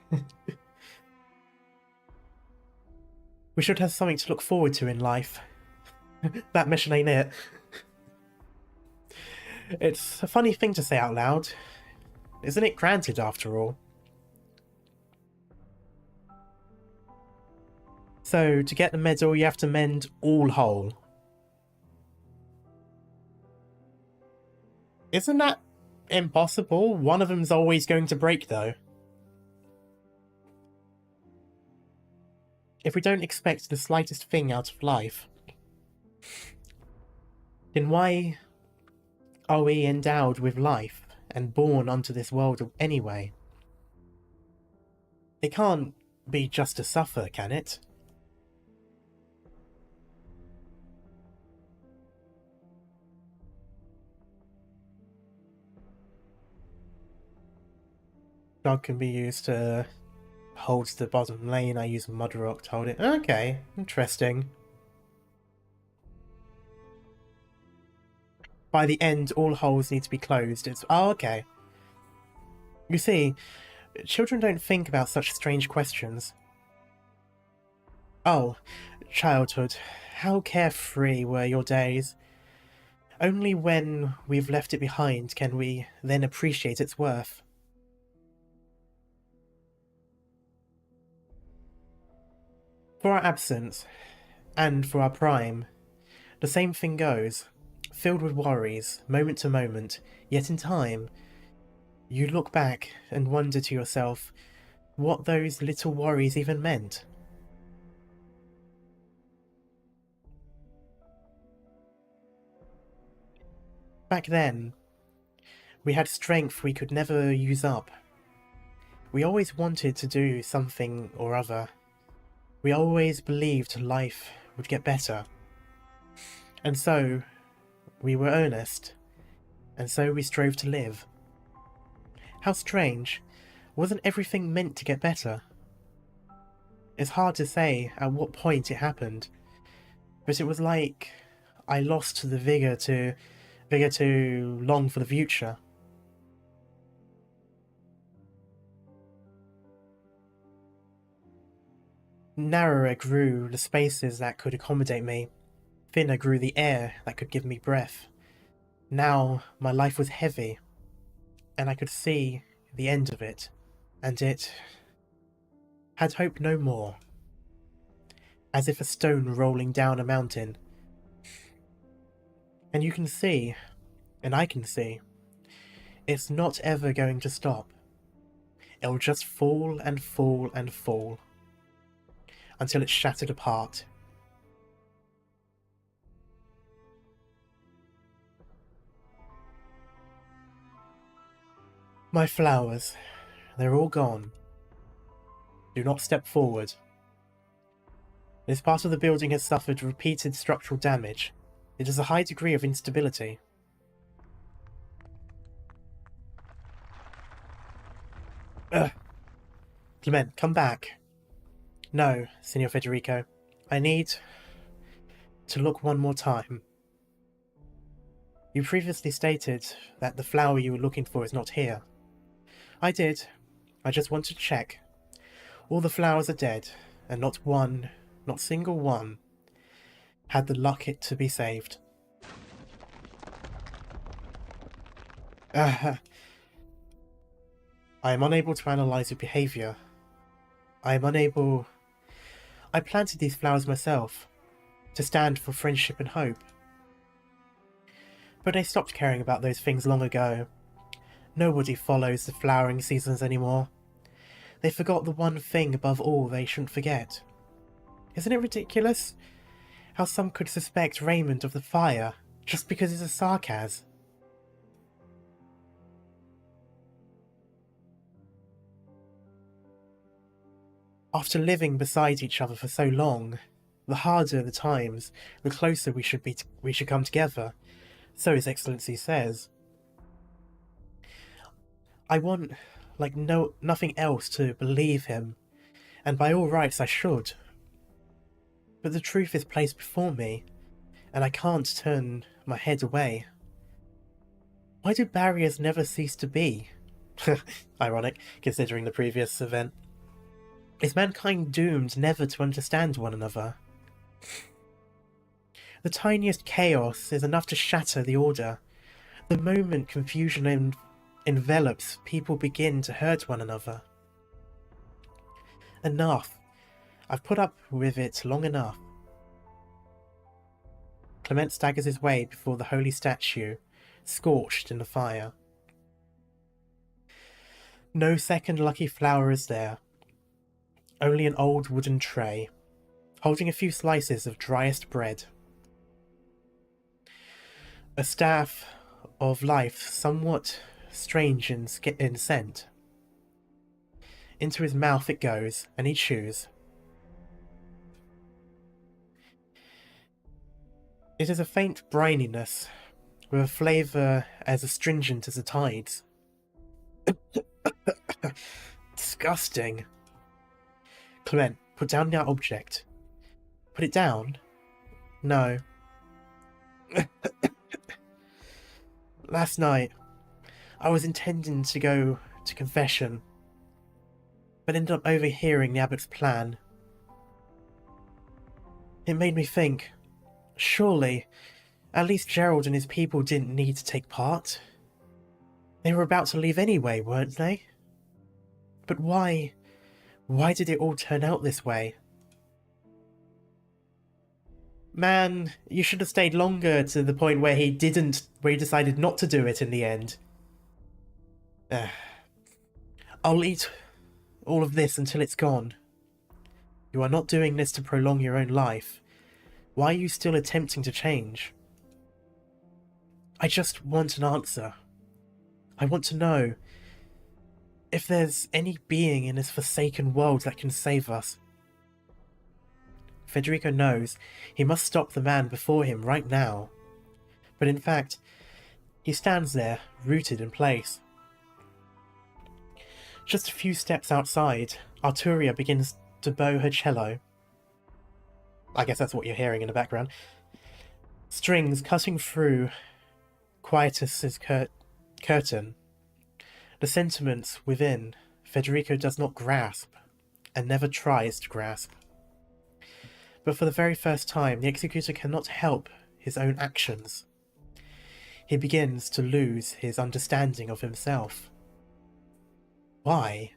We should have something to look forward to in life. That mission ain't it. It's a funny thing to say out loud. Isn't it granted after all? So, to get the medal, you have to mend all whole. Isn't that impossible? One of them's always going to break, though. If we don't expect the slightest thing out of life, then why are we endowed with life and born onto this world anyway? It can't be just to suffer, can it? Dog can be used to hold the bottom lane. I use Mud Rock to hold it. Okay, interesting. By the end, all holes need to be closed. It's... Oh, okay. You see, children don't think about such strange questions. Oh, childhood. How carefree were your days. Only when we've left it behind can we then appreciate its worth. For our absence, and for our prime, the same thing goes. Filled with worries, moment to moment, yet in time, you look back and wonder to yourself what those little worries even meant. Back then, we had strength we could never use up. We always wanted to do something or other. We always believed life would get better. And so, we were earnest. And so we strove to live. How strange. Wasn't everything meant to get better? It's hard to say at what point it happened. But it was like I lost the vigor to long for the future. Narrower grew the spaces that could accommodate me. Thinner grew the air that could give me breath. Now my life was heavy, and I could see the end of it, and it had hope no more. As if a stone rolling down a mountain. And you can see, and I can see, it's not ever going to stop. It'll just fall and fall and fall until it's shattered apart. My flowers, they're all gone. Do not step forward. This part of the building has suffered repeated structural damage. It has a high degree of instability. Ugh. Clement, come back. No, Signor Federico. I need to look one more time. You previously stated that the flower you were looking for is not here. I did. I just want to check. All the flowers are dead, and not one, not single one, had the luck it to be saved. I am unable to analyze your behavior. I planted these flowers myself, to stand for friendship and hope. But I stopped caring about those things long ago. Nobody follows the flowering seasons anymore. They forgot the one thing above all they shouldn't forget. Isn't it ridiculous how some could suspect Raymond of the fire just because he's a sarcasm? After living beside each other for so long, the harder the times, the closer we should come together. So His Excellency says. I want, nothing else, to believe him, and by all rights I should. But the truth is placed before me, and I can't turn my head away. Why do barriers never cease to be? Ironic, considering the previous event. Is mankind doomed never to understand one another? The tiniest chaos is enough to shatter the order. The moment confusion envelops, people begin to hurt one another. Enough. I've put up with it long enough. Clement staggers his way before the holy statue, scorched in the fire. No second lucky flower is there. Only an old wooden tray, holding a few slices of driest bread. A staff of life somewhat strange in scent. Into his mouth it goes, and he chews. It is a faint brininess, with a flavour as astringent as the tides. Disgusting. Clement, put down that object. Put it down? No. Last night, I was intending to go to confession, but ended up overhearing the abbot's plan. It made me think, surely, at least Gerald and his people didn't need to take part. They were about to leave anyway, weren't they? But why did it all turn out this way? Man, you should have stayed longer to the point where he decided not to do it in the end. I'll eat all of this until it's gone. You are not doing this to prolong your own life. Why are you still attempting to change? I just want an answer. I want to know if there's any being in this forsaken world that can save us. Federico knows he must stop the man before him right now. But in fact, he stands there, rooted in place. Just a few steps outside, Arturia begins to bow her cello. I guess that's what you're hearing in the background. Strings cutting through Quietus's curtain. The sentiments within, Federico does not grasp, and never tries to grasp. But for the very first time, the executor cannot help his own actions. He begins to lose his understanding of himself. Why?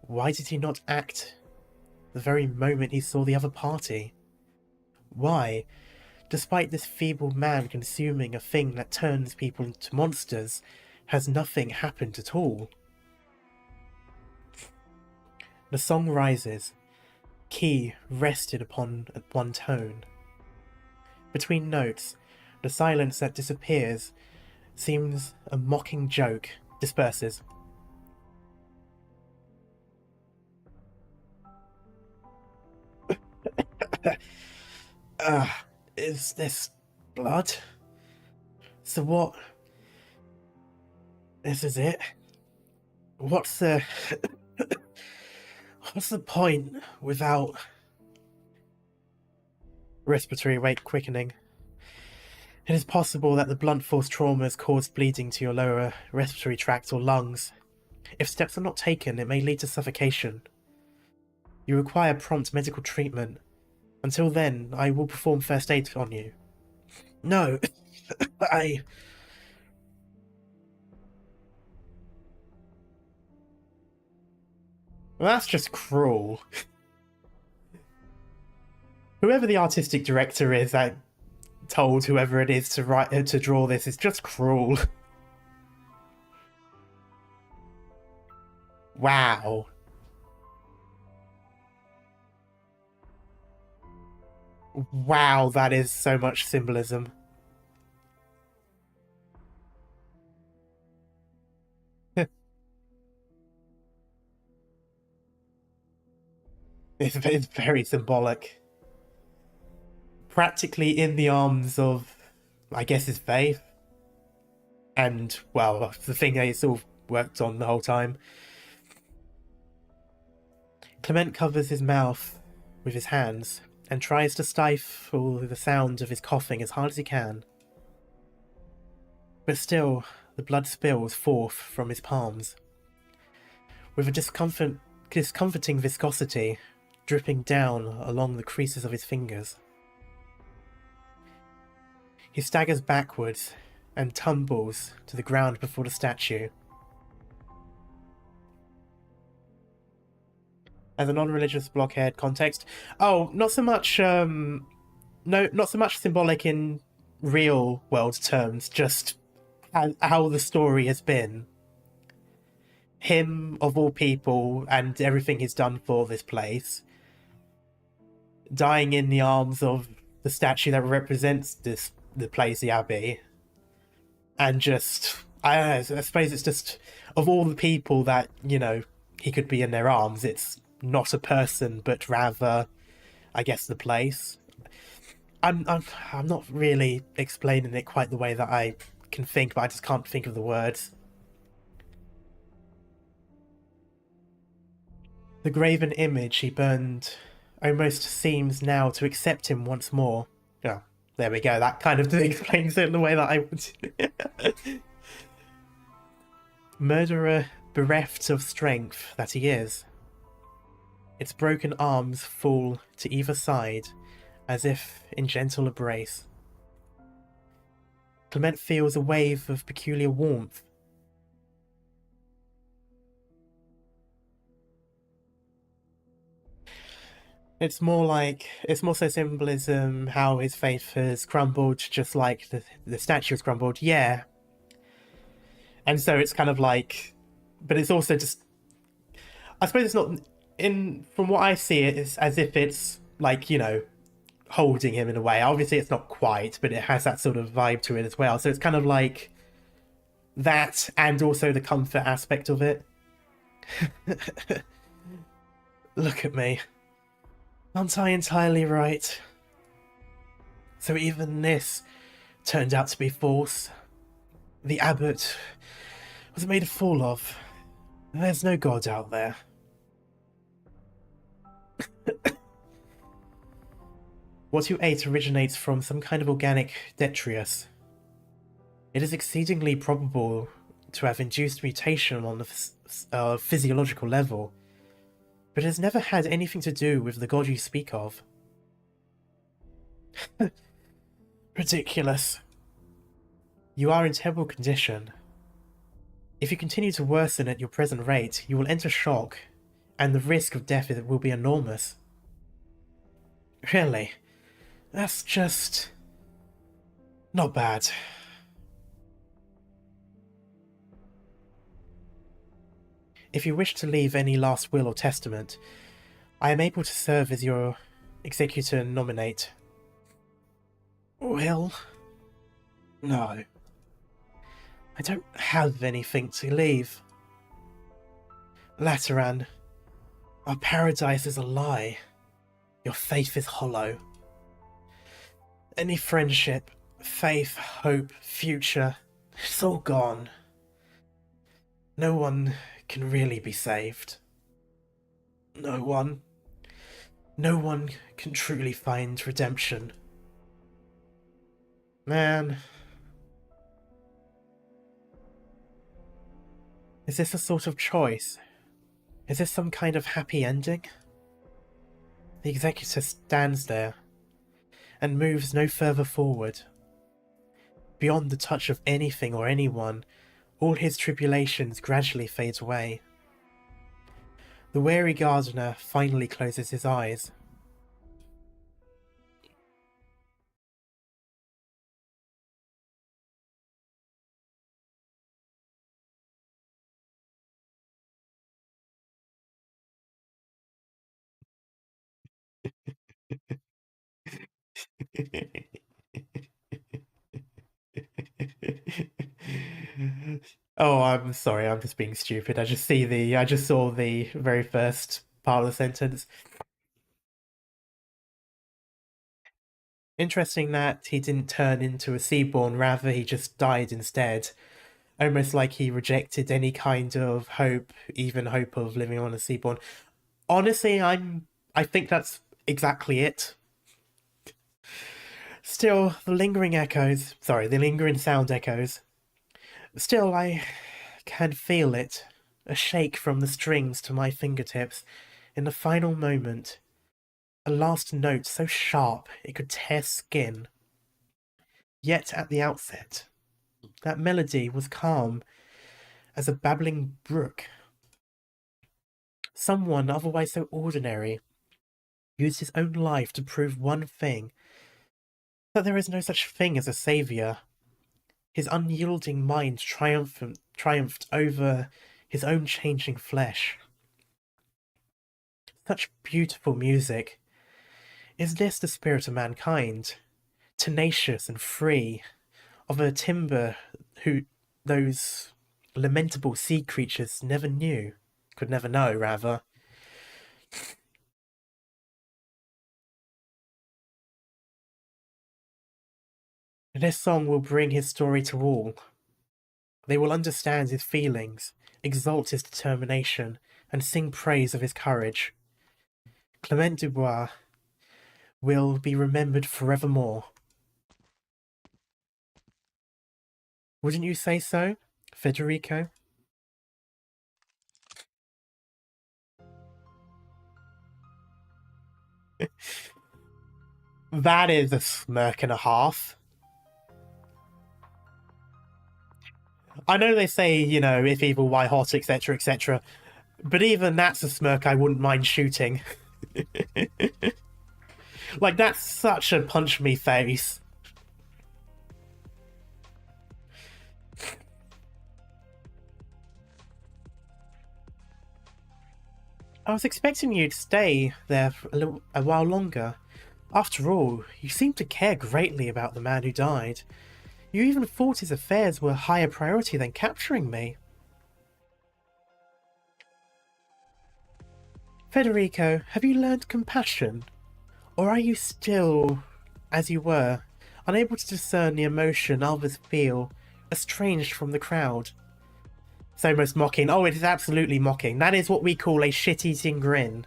Why did he not act the very moment he saw the other party? Why, despite this feeble man consuming a thing that turns people into monsters, has nothing happened at all. The song rises, key rested upon one tone. Between notes, the silence that disappears seems a mocking joke, disperses. Is this blood? So what? This is it? What's the... What's the point without... Respiratory rate quickening. It is possible that the blunt force trauma has caused bleeding to your lower respiratory tract or lungs. If steps are not taken, it may lead to suffocation. You require prompt medical treatment. Until then, I will perform first aid on you. No, Well, that's just cruel. Whoever the artistic director is that told whoever it is to draw this is just cruel. Wow. Wow, that is so much symbolism. It's very symbolic. Practically in the arms of, I guess, his faith. And, well, the thing that he's all worked on the whole time. Clement covers his mouth with his hands and tries to stifle the sound of his coughing as hard as he can. But still, the blood spills forth from his palms, with a discomforting viscosity dripping down along the creases of his fingers. He staggers backwards and tumbles to the ground before the statue. As a non-religious blockade context, not so much not so much symbolic in real world terms, just how the story has been. Him, of all people, and everything he's done for this place, dying in the arms of the statue that represents the place, the Abbey. And just, I suppose it's just, of all the people that, you know, he could be in their arms, it's not a person, but rather, I guess, the place. I'm not really explaining it quite the way that I can think, but I just can't think of the words. The graven image he burned almost seems now to accept him once more. Oh, there we go. That kind of explains it in the way that I would. Murderer bereft of strength that he is. Its broken arms fall to either side, as if in gentle embrace. Clement feels a wave of peculiar warmth. It's more so symbolism, how his faith has crumbled, just like the statue has crumbled, yeah. And so it's kind of like, but it's also just, I suppose it's not, from what I see it, it's as if it's like, you know, holding him in a way. Obviously it's not quite, but it has that sort of vibe to it as well. So it's kind of like that, and also the comfort aspect of it. Look at me. Aren't I entirely right? So even this turned out to be false. The abbot was made a fool of. There's no god out there. What you ate originates from some kind of organic detritus. It is exceedingly probable to have induced mutation on the physiological level, but it has never had anything to do with the god you speak of. Ridiculous. You are in terrible condition. If you continue to worsen at your present rate, you will enter shock, and the risk of death will be enormous. Really? That's just... Not bad. If you wish to leave any last will or testament, I am able to serve as your executor and nominate. Will? No. I don't have anything to leave. Lateran, our paradise is a lie. Your faith is hollow. Any friendship, faith, hope, future, it's all gone. No one can really be saved. No one. No one can truly find redemption. Man. Is this a sort of choice? Is this some kind of happy ending? The executor stands there and moves no further forward. Beyond the touch of anything or anyone, all his tribulations gradually fade away. The weary gardener finally closes his eyes. Oh, I'm sorry, I'm just being stupid. I just saw the very first part of the sentence. Interesting that he didn't turn into a Seaborn, rather he just died instead. Almost like he rejected any kind of hope, even hope of living on a Seaborn. Honestly, I think that's exactly it. Still, the lingering sound echoes. Still, I can feel it, a shake from the strings to my fingertips, in the final moment. A last note so sharp it could tear skin. Yet at the outset, that melody was calm as a babbling brook. Someone otherwise so ordinary used his own life to prove one thing, that there is no such thing as a saviour. His unyielding mind triumphed over his own changing flesh. Such beautiful music. Is this the spirit of mankind? Tenacious and free, of a timber who those lamentable sea creatures could never know, rather. This song will bring his story to all. They will understand his feelings, exalt his determination, and sing praise of his courage. Clement Dubois will be remembered forevermore. Wouldn't you say so, Federico? That is a smirk and a half. I know they say, if evil, why hot, etc., etc., but even that's a smirk I wouldn't mind shooting. Like, that's such a punch me face. I was expecting you to stay there for a while longer. After all, you seem to care greatly about the man who died. You even thought his affairs were a higher priority than capturing me. Federico, have you learned compassion? Or are you still, as you were, unable to discern the emotion others feel, estranged from the crowd? It's almost mocking. Oh, it is absolutely mocking. That is what we call a shit-eating grin.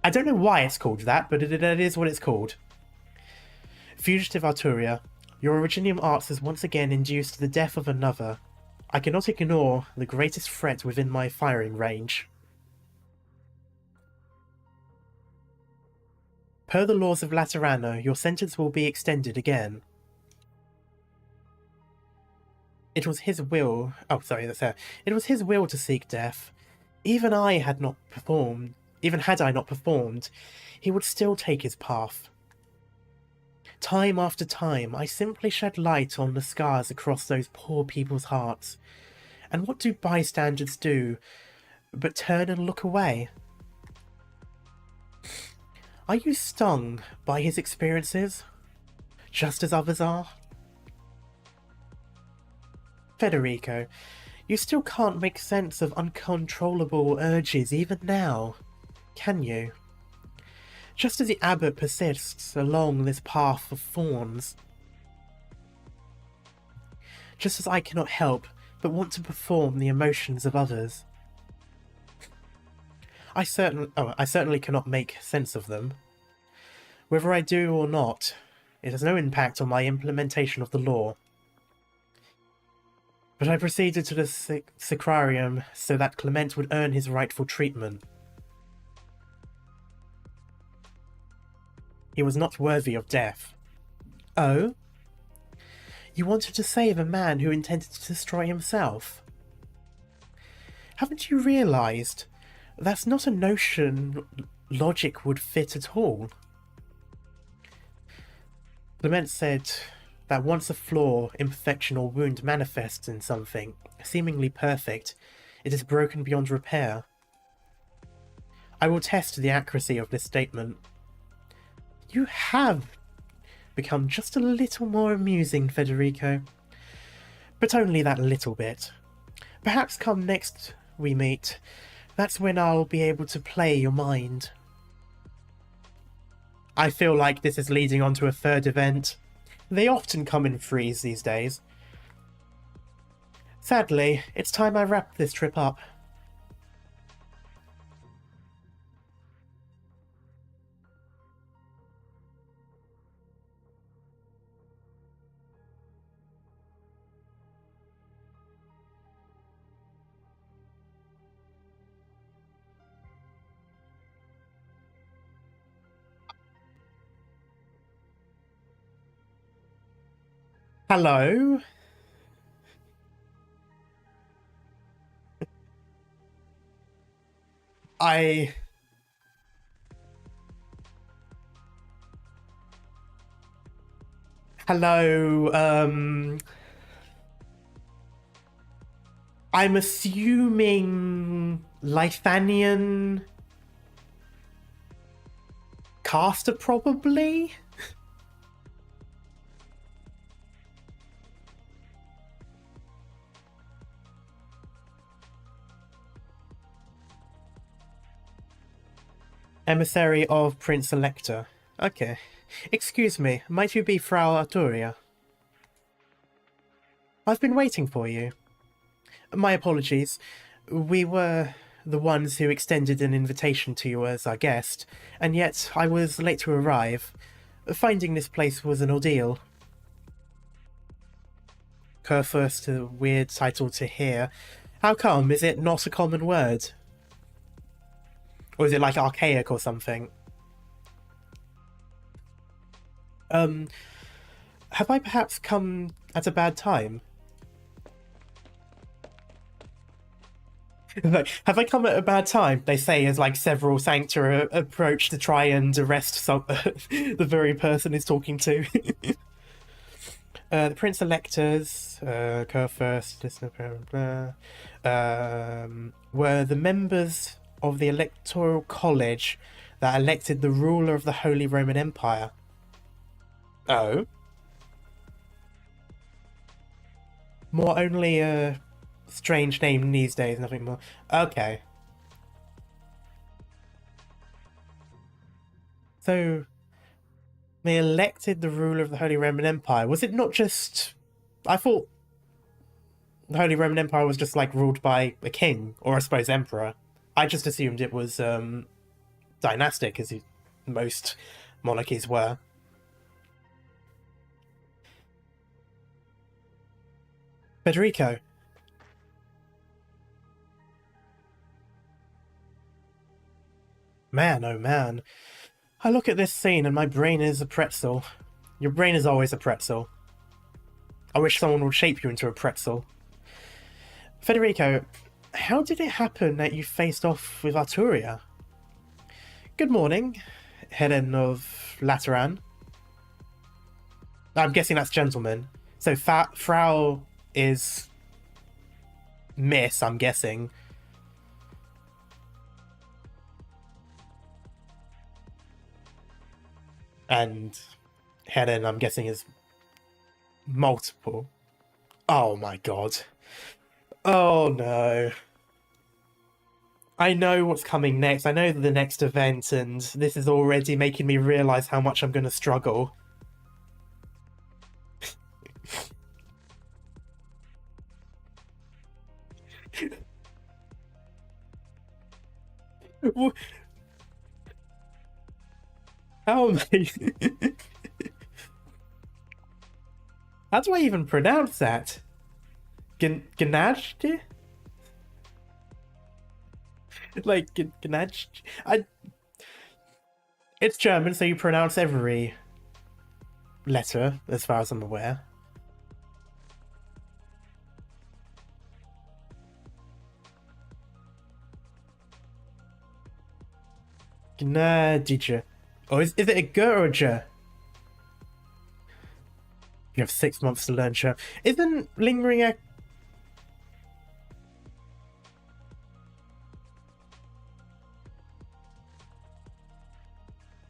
I don't know why it's called that, but it is what it's called. Fugitive Arturia, your Originium Arts has once again induced the death of another. I cannot ignore the greatest threat within my firing range. Per the laws of Laterano, your sentence will be extended again. It was his will... Oh, sorry, that's her. It was his will to seek death. Even had I not performed, he would still take his path. Time after time, I simply shed light on the scars across those poor people's hearts. And what do bystanders do but turn and look away? Are you stung by his experiences, just as others are? Federico, you still can't make sense of uncontrollable urges even now, can you? Just as the abbot persists along this path of thorns. Just as I cannot help but want to perform the emotions of others. I certainly cannot make sense of them. Whether I do or not, it has no impact on my implementation of the law. But I proceeded to the sacrarium so that Clement would earn his rightful treatment. He was not worthy of death. Oh? You wanted to save a man who intended to destroy himself? Haven't you realised that's not a notion logic would fit at all? Clement said that once a flaw, imperfection or wound manifests in something, seemingly perfect, it is broken beyond repair. I will test the accuracy of this statement. You have become just a little more amusing, Federico. But only that little bit. Perhaps come next we meet, that's when I'll be able to play your mind. I feel like this is leading on to a third event. They often come in threes these days. Sadly, it's time I wrap this trip up. Hello? Hello, I'm assuming Lithanian caster, probably? Emissary of Prince Elector. Okay. Excuse me, might you be Frau Arturia? I've been waiting for you. My apologies. We were the ones who extended an invitation to you as our guest, and yet I was late to arrive. Finding this place was an ordeal. Kurfürst, a weird title to hear. How come? Is it not a common word? Or is it like archaic or something? Have I perhaps come at a bad time? Have I come at a bad time? They say as like several Sancta approach to try and arrest the very person he's talking to. The Prince Electors, Kurfürst, were the members of the Electoral College that elected the ruler of the Holy Roman Empire. Oh? More only a strange name these days, nothing more. Okay. So, they elected the ruler of the Holy Roman Empire. Was it not just... I thought the Holy Roman Empire was just, like, ruled by a king, or I suppose emperor. I just assumed it was dynastic, as most monarchies were. Federico. Man, oh man. I look at this scene and my brain is a pretzel. Your brain is always a pretzel. I wish someone would shape you into a pretzel. Federico, how did it happen that you faced off with Arturia? Good morning, Helen of Lateran. I'm guessing that's gentleman. So Frau is miss, I'm guessing. And Helen, I'm guessing, is multiple. Oh my god. Oh no. I know what's coming next. I know the next event, and this is already making me realise how much I'm going to struggle. How am I... How do I even pronounce that? Gnajte? Like, Gnajte? It's German, so you pronounce every letter, as far as I'm aware. Gnadija. Oh, is it a G or a J? You have 6 months to learn German. Isn't lingering a...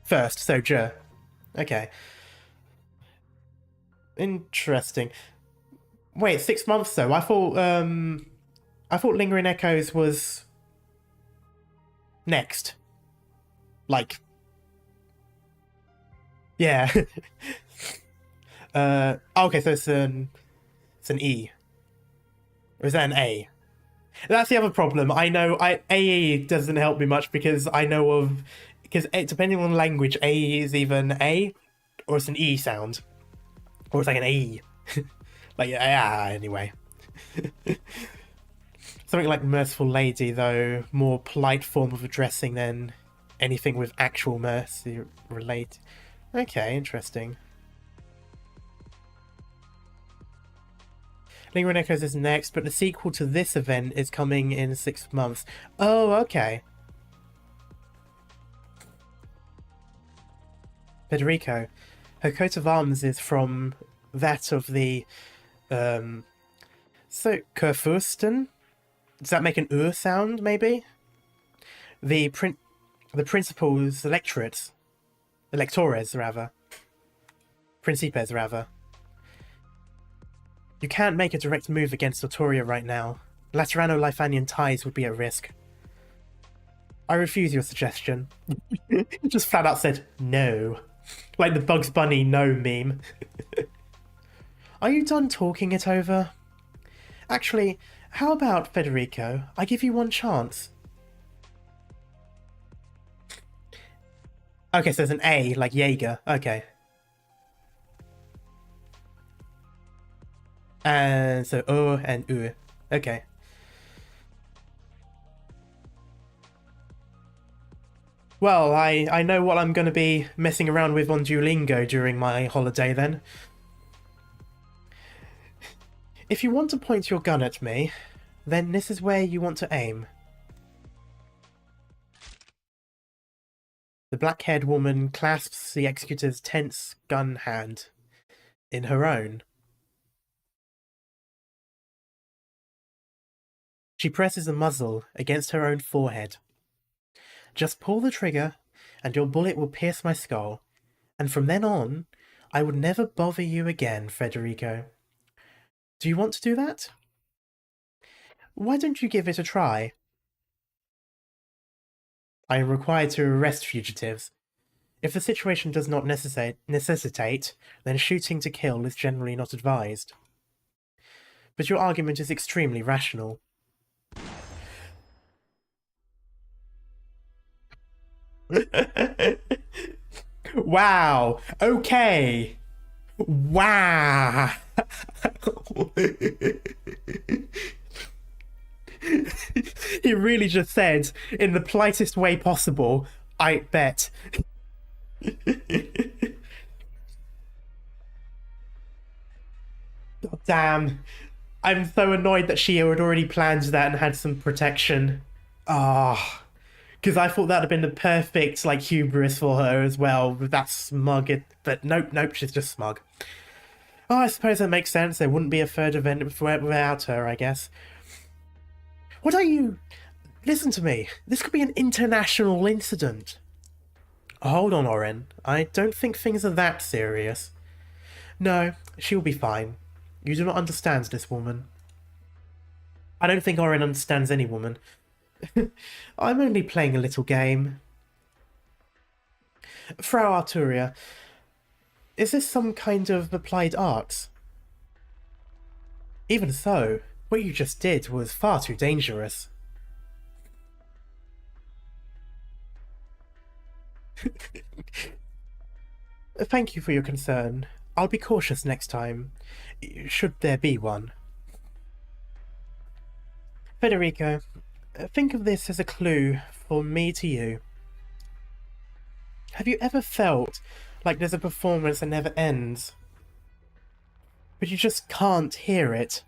First, so J. Okay. Interesting. Wait, 6 months though. I thought Lingering Echoes was next. Like, yeah. Okay, so it's an E. Or is that an A? That's the other problem. I know AE doesn't help me much because I know of, because depending on the language, AE is either an A or it's an E sound. Or it's like an A. Like, yeah, anyway. Something like Merciful Lady, though, more polite form of addressing than anything with actual mercy relate. Okay, interesting. Lingering Echoes is next, but the sequel to this event is coming in 6 months. Oh, okay. Federico. Her coat of arms is from that of the, so, Kurfürsten? Does that make an sound, maybe? The principal's electores, rather. Principes, rather. You can't make a direct move against Notoria right now. Laterano-Lifanian ties would be at risk. I refuse your suggestion. Just flat out said no. Like the Bugs Bunny no meme. Are you done talking it over? Actually, how about, Federico, I give you one chance? Okay, so there's an A, like Jaeger. Okay. And so O and U. Okay. Well, I know what I'm going to be messing around with on Duolingo during my holiday then. If you want to point your gun at me, then this is where you want to aim. The black-haired woman clasps the executor's tense gun hand in her own. She presses the muzzle against her own forehead. Just pull the trigger, and your bullet will pierce my skull, and from then on, I would never bother you again, Federico. Do you want to do that? Why don't you give it a try? I am required to arrest fugitives. If the situation does not necessitate, then shooting to kill is generally not advised. But your argument is extremely rational. Wow. Okay. Wow. He really just said, in the politest way possible, I bet. God damn. I'm so annoyed that she had already planned that and had some protection. Ah. Because I thought that would have been the perfect, like, hubris for her as well, with that smug... But nope, she's just smug. Oh, I suppose that makes sense. There wouldn't be a third event without her, I guess. What are you... Listen to me. This could be an international incident. Hold on, Oren. I don't think things are that serious. No, she'll be fine. You do not understand this woman. I don't think Oren understands any woman. I'm only playing a little game. Frau Arturia, is this some kind of applied arts? Even so, what you just did was far too dangerous. Thank you for your concern. I'll be cautious next time, should there be one. Federico, think of this as a clue for me to you. Have you ever felt like there's a performance that never ends, but you just can't hear it?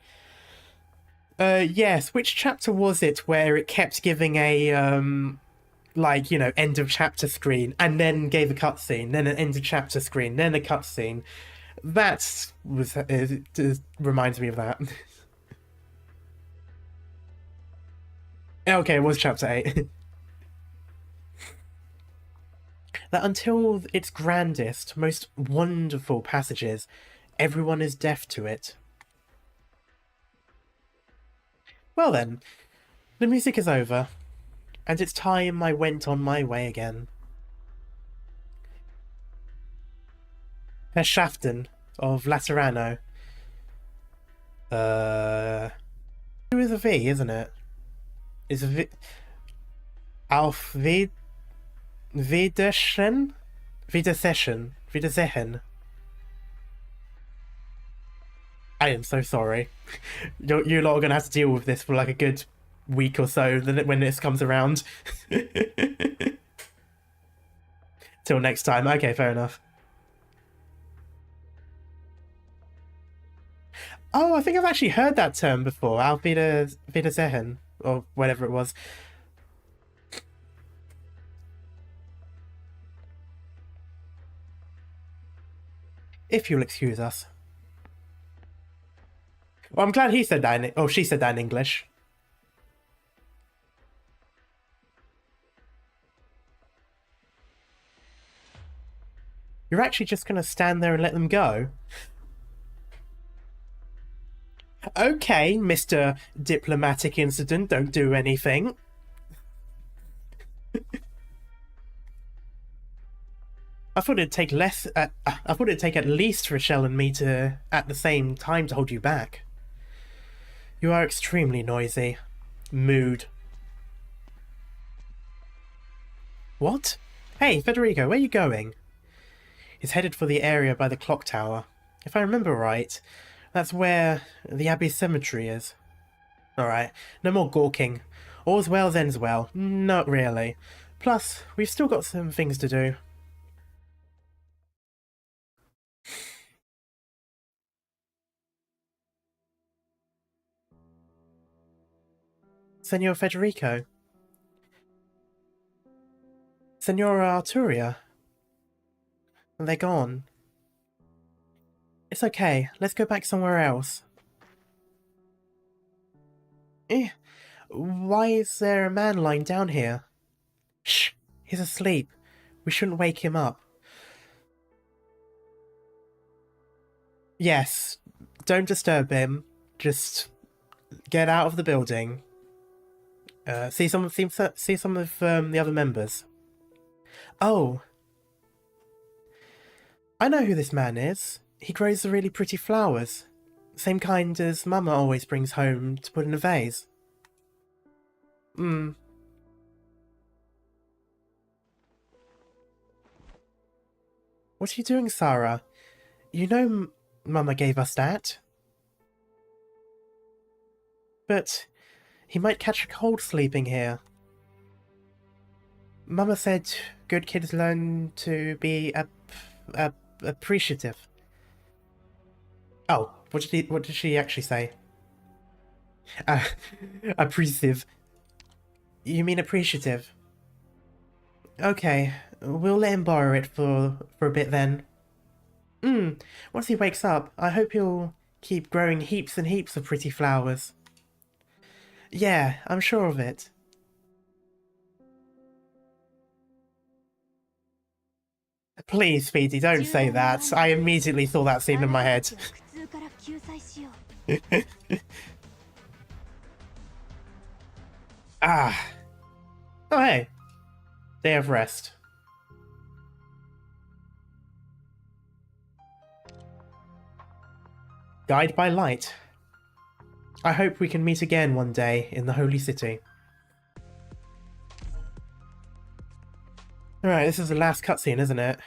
Yes, which chapter was it where it kept giving a, like, you know, end of chapter screen, and then gave a cutscene, then an end of chapter screen, then a cutscene? That was, it reminds me of that. Okay, it was chapter 8. That until its grandest, most wonderful passages, everyone is deaf to it. Well then, the music is over, and it's time I went on my way again. Herrschaften of Laterano. Who is a V, isn't it? Is a V... Auf Wiedersehen? Wiedersehen. I am so sorry. You lot are gonna have to deal with this for like a good week or so when this comes around. Till next time. Okay, fair enough. Oh, I think I've actually heard that term before. Auf Wiedersehen, or whatever it was. If you'll excuse us. Well, I'm glad he said that she said that in English. You're actually just gonna stand there and let them go? Okay, Mr. Diplomatic Incident, don't do anything. I thought it'd take at least Rochelle and me to, at the same time, to hold you back. You are extremely noisy. Mood. What? Hey, Federico, where are you going? He's headed for the area by the clock tower. If I remember right, that's where the Abbey Cemetery is. Alright, no more gawking. All's well ends well. Not really. Plus, we've still got some things to do. Senor Federico. Senora Arturia. They're gone. It's okay, let's go back somewhere else. Why is there a man lying down here? Shh, he's asleep. We shouldn't wake him up. Yes, don't disturb him. Just get out of the building. See some of the other members. Oh. I know who this man is. He grows the really pretty flowers. Same kind as Mama always brings home to put in a vase. What are you doing, Sarah? You know Mama gave us that. But he might catch a cold sleeping here. Mama said good kids learn to be appreciative. Oh, what did she actually say? Appreciative. You mean appreciative? Okay, we'll let him borrow it for a bit then. Once he wakes up, I hope he'll keep growing heaps and heaps of pretty flowers. Yeah, I'm sure of it. Please, Speedy, don't say that. I immediately saw that scene in my head. Ah. Oh, hey. Day of rest. Guide by light. I hope we can meet again one day in the Holy City. Alright, this is the last cutscene, isn't it?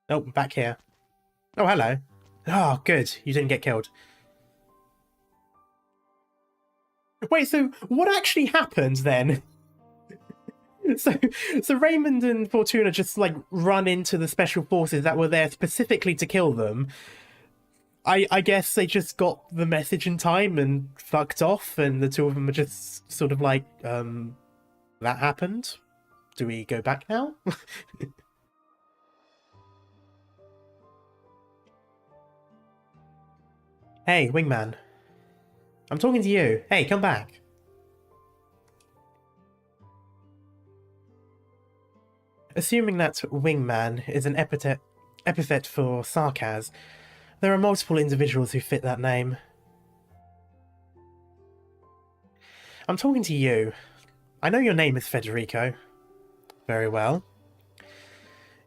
Oh, back here. Oh, hello. Oh, good. You didn't get killed. Wait, so what actually happened then? So Raymond and Fortuna just, like, run into the special forces that were there specifically to kill them. I guess they just got the message in time and fucked off, and the two of them are just sort of like, that happened? Do we go back now? Hey, Wingman. I'm talking to you. Hey, come back. Assuming that Wingman is an epithet for sarcasm, there are multiple individuals who fit that name. I'm talking to you. I know your name is Federico. Very well.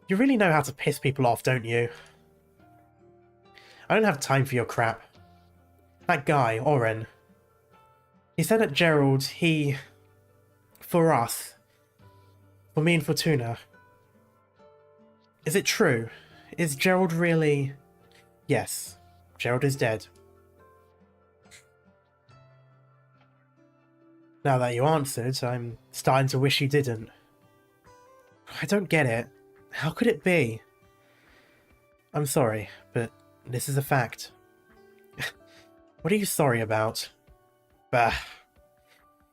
You really know how to piss people off, don't you? I don't have time for your crap. That guy, Oren. He said that Gerald, for us. For me and Fortuna. Is it true? Is Gerald really... Yes, Gerald is dead. Now that you answered, I'm starting to wish you didn't. I don't get it. How could it be? I'm sorry, but this is a fact. What are you sorry about? Bah.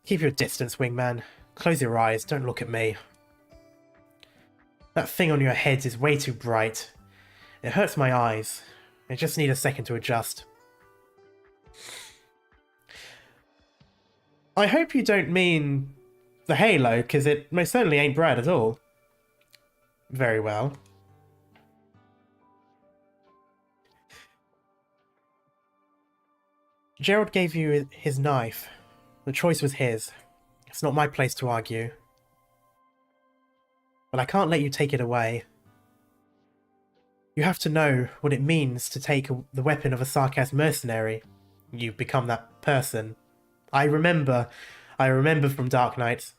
Keep your distance, Wingman. Close your eyes, don't look at me. That thing on your head is way too bright. It hurts my eyes. I just need a second to adjust. I hope you don't mean the halo, because it most certainly ain't bright at all. Very well. Gerald gave you his knife. The choice was his. It's not my place to argue. But I can't let you take it away. You have to know what it means to take the weapon of a sarcasm mercenary. You become that person. I remember from Arknights.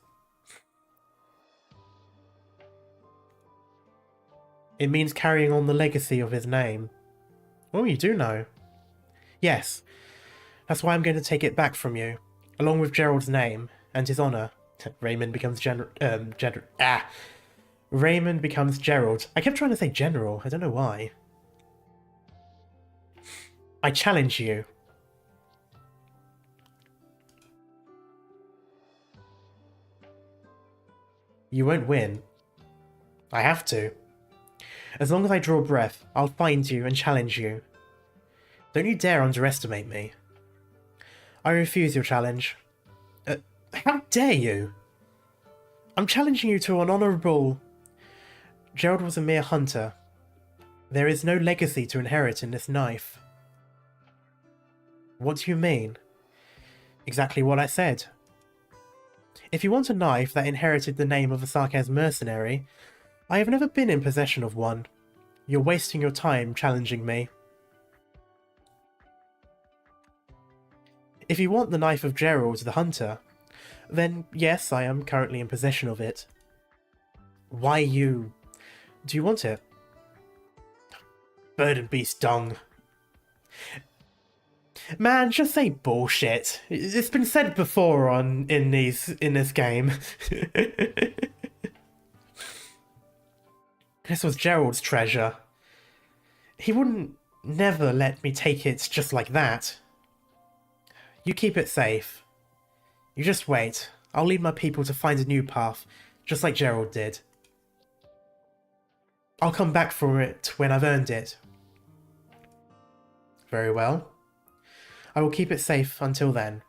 It means carrying on the legacy of his name. Oh, you do know. Yes. That's why I'm going to take it back from you, along with Gerald's name and his honor. Raymond becomes Raymond becomes Gerald. I kept trying to say general. I don't know why. I challenge you. You won't win. I have to. As long as I draw breath, I'll find you and challenge you. Don't you dare underestimate me. I refuse your challenge. How dare you? I'm challenging you to an honourable... Gerald was a mere hunter. There is no legacy to inherit in this knife. What do you mean? Exactly what I said. If you want a knife that inherited the name of a sarcasm mercenary, I have never been in possession of one. You're wasting your time challenging me. If you want the knife of Gerald the hunter, then yes, I am currently in possession of it. Why you... Do you want it? Bird and beast dung. Man, just say bullshit. It's been said before in this game. This was Gerald's treasure. He wouldn't never let me take it just like that. You keep it safe. You just wait. I'll lead my people to find a new path, just like Gerald did. I'll come back for it when I've earned it. Very well. I will keep it safe until then.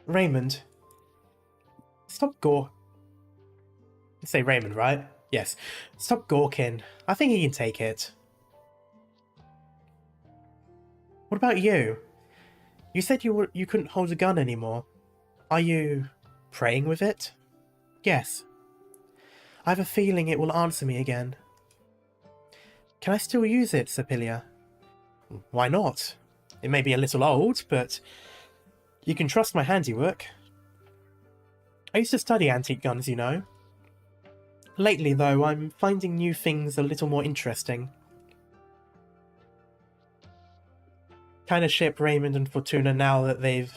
Raymond. Stop say Raymond, right? Yes. Stop gawking. I think he can take it. What about you? You said you couldn't hold a gun anymore. Are you praying with it? Yes. I have a feeling it will answer me again. Can I still use it, Sepilia? Why not? It may be a little old, but you can trust my handiwork. I used to study antique guns, you know. Lately, though, I'm finding new things a little more interesting. Kind of ship Raymond and Fortuna now that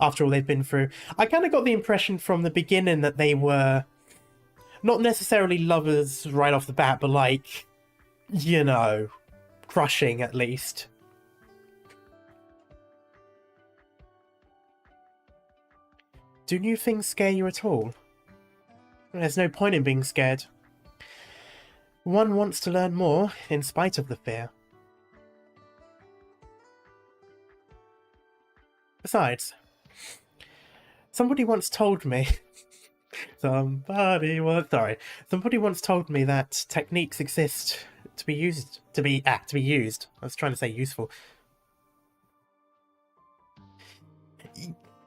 after all they've been through. I kind of got the impression from the beginning that they were not necessarily lovers right off the bat, but like, you know, crushing at least. Do new things scare you at all? There's no point in being scared. One wants to learn more in spite of the fear. Besides, somebody once told me somebody once told me that techniques exist to be used. I was trying to say useful.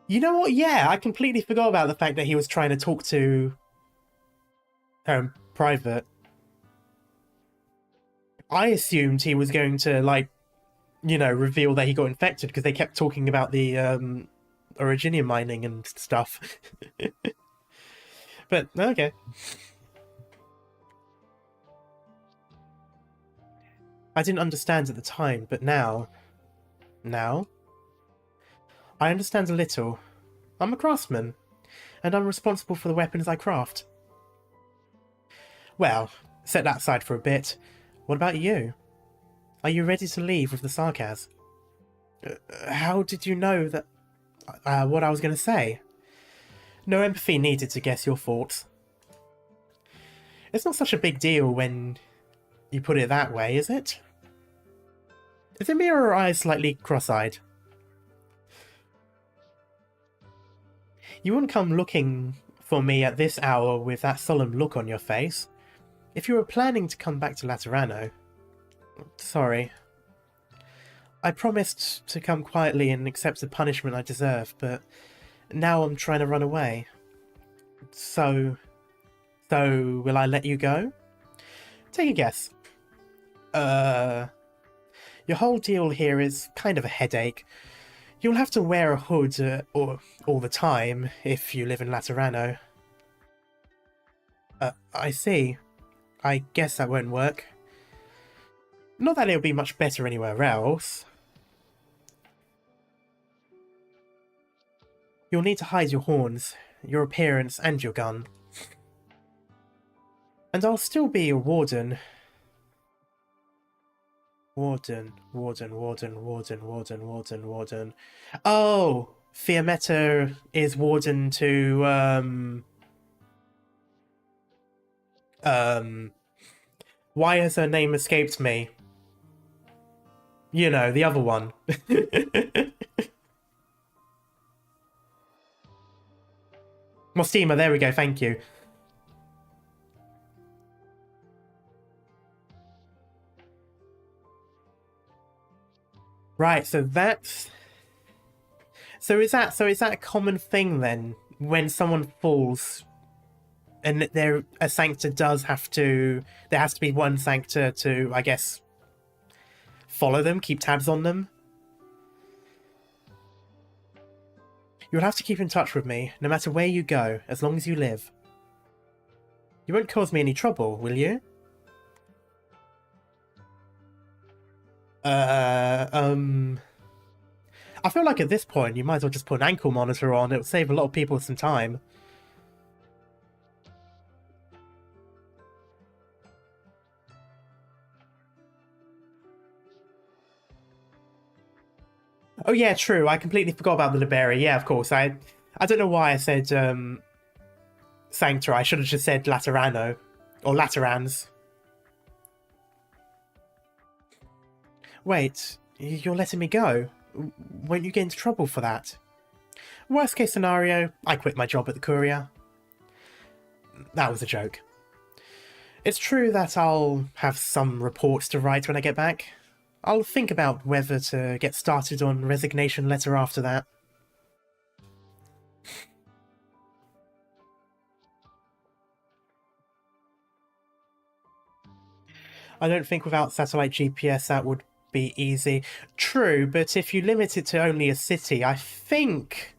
You know what? Yeah, I completely forgot about the fact that he was trying to talk to her in private. I assumed he was going to, like, you know, reveal that he got infected because they kept talking about the Originium mining and stuff. But, okay. I didn't understand at the time, but now... Now? I understand a little. I'm a craftsman, and I'm responsible for the weapons I craft. Well, set that aside for a bit. What about you? Are you ready to leave with the sarcasm? How did you know that... what I was going to say? No empathy needed to guess your thoughts. It's not such a big deal when you put it that way, is it? Is Amira or eyes slightly cross-eyed? You wouldn't come looking for me at this hour with that solemn look on your face. If you were planning to come back to Laterano... Sorry. I promised to come quietly and accept the punishment I deserve, but now I'm trying to run away. So will I let you go? Take a guess. Your whole deal here is kind of a headache. You'll have to wear a hood all the time if you live in Laterano. I see. I guess that won't work. Not that it'll be much better anywhere else. You'll need to hide your horns, your appearance, and your gun. And I'll still be your warden. Warden. Oh! Fiammetta is warden to, why has her name escaped me? You know, the other one. Mostima, there we go, thank you. Right, so that's... So is that a common thing then? When someone falls, and a Sanctor does have to... There has to be one Sanctor to, I guess, follow them, keep tabs on them? You'll have to keep in touch with me, no matter where you go, as long as you live. You won't cause me any trouble, will you? I feel like at this point you might as well just put an ankle monitor on. It'll save a lot of people some time. Oh yeah, true. I completely forgot about the Liberi. Yeah, of course. I don't know why I said Sancta. I should have just said Laterano. Or Laterans. Wait, you're letting me go? Won't you get into trouble for that? Worst case scenario, I quit my job at the Courier. That was a joke. It's true that I'll have some reports to write when I get back. I'll think about whether to get started on resignation letter after that. I don't think without satellite GPS that would be easy. True, but if you limit it to only a city, I think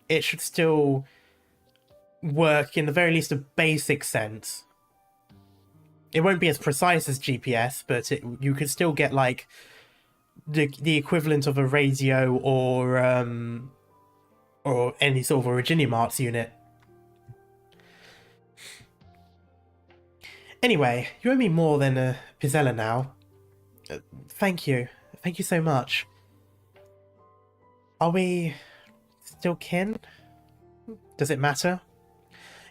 it should still work in the very least a basic sense. It won't be as precise as GPS, but you could still get like the equivalent of a radio or any sort of Originium Arts unit. Anyway, you owe me more than a Pizzella now. Thank you. Thank you so much. Are we still kin? Does it matter?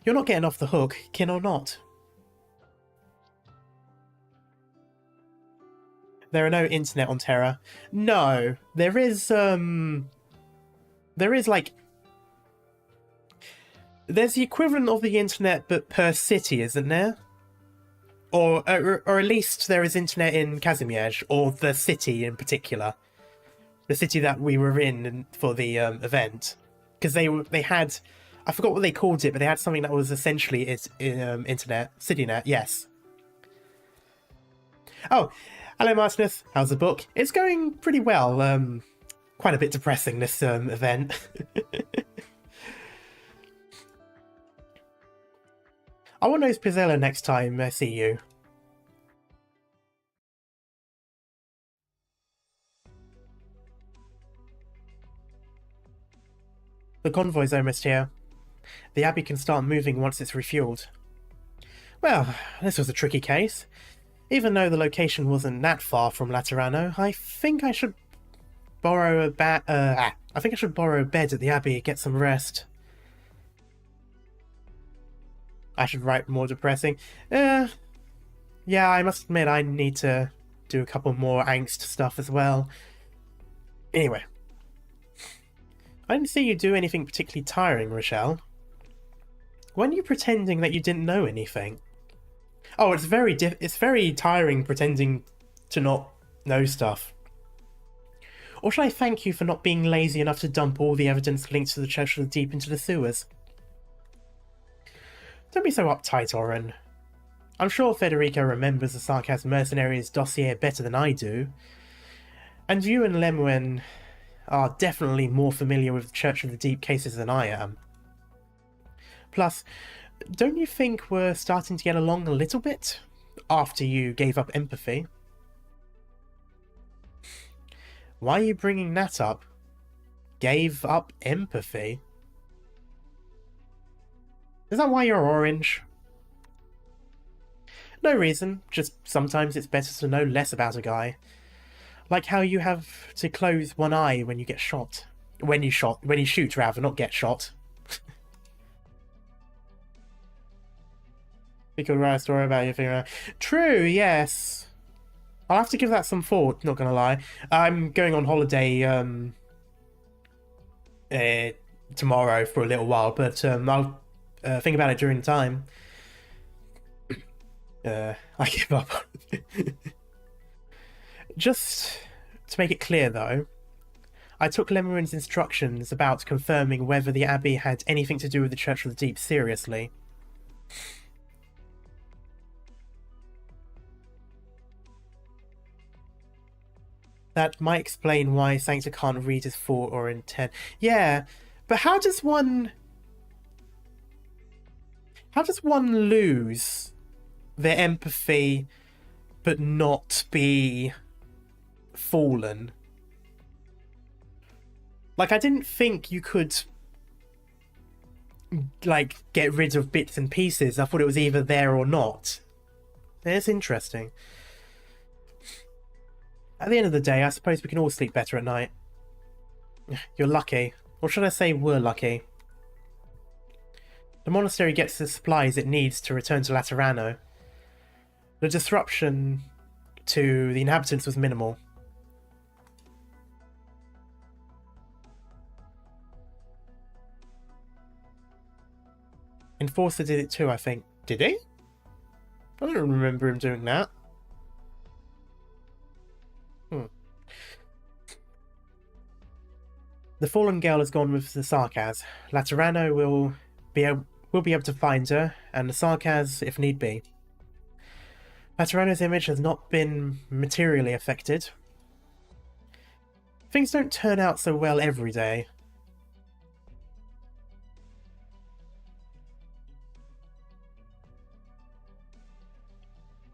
You're not getting off the hook, kin or not. There are no internet on Terra. No, there is like... There's the equivalent of the internet, but per city, isn't there? Or at least there is internet in Kazimierz, or the city in particular. The city that we were in for the event. Because they had... I forgot what they called it, but they had something that was essentially internet. CityNet, yes. Oh, hello Martinus. How's the book? It's going pretty well. Quite a bit depressing, this event. I want those Pizzella next time I see you. The convoy's almost here. The Abbey can start moving once it's refueled. Well, this was a tricky case. Even though the location wasn't that far from Laterano, I think I should borrow a bed at the Abbey and get some rest. I should write more depressing. Yeah, I must admit I need to do a couple more angst stuff as well. Anyway. I didn't see you do anything particularly tiring, Rochelle. When are you pretending that you didn't know anything? Oh, it's very tiring pretending to not know stuff. Or should I thank you for not being lazy enough to dump all the evidence linked to the Church of the Deep into the sewers? Don't be so uptight, Oren. I'm sure Federico remembers the Sarkaz mercenaries dossier better than I do. And you and Lemoine are definitely more familiar with the Church of the Deep cases than I am. Plus, don't you think we're starting to get along a little bit? After you gave up empathy. Why are you bringing that up? Gave up empathy? Is that why you're orange? No reason, just sometimes it's better to know less about a guy. Like how you have to close one eye when you get shot. When you shoot, rather, not get shot. We could write a story about you figuring out. True, yes. I'll have to give that some thought, not gonna lie. I'm going on holiday tomorrow for a little while, but I'll think about it during the time. I give up. Just to make it clear, though, I took Lemoine's instructions about confirming whether the Abbey had anything to do with the Church of the Deep seriously. That might explain why Sancta can't read his thought or intent. Yeah, but how does one lose their empathy but not be fallen? Like, I didn't think you could like get rid of bits and pieces. I thought it was either there or not. It's interesting. At the end of the day, I suppose we can all sleep better at night. You're lucky. Or should I say we're lucky? The monastery gets the supplies it needs to return to Laterano. The disruption to the inhabitants was minimal. Enforcer did it too, I think. Did he? I don't remember him doing that. The fallen girl has gone with the Sarkaz. Laterano will be able to find her, and the Sarkaz if need be. Laterano's image has not been materially affected. Things don't turn out so well every day.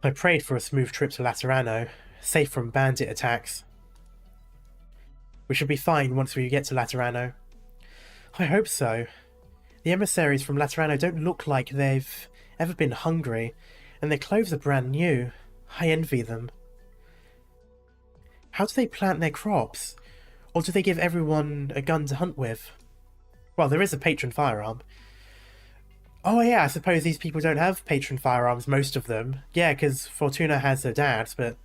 I prayed for a smooth trip to Laterano, safe from bandit attacks. We should be fine once we get to Laterano. I hope so. The emissaries from Laterano don't look like they've ever been hungry, and their clothes are brand new. I envy them. How do they plant their crops? Or do they give everyone a gun to hunt with? Well, there is a patron firearm. Oh yeah, I suppose these people don't have patron firearms, most of them. Yeah, because Fortuna has her dad's, but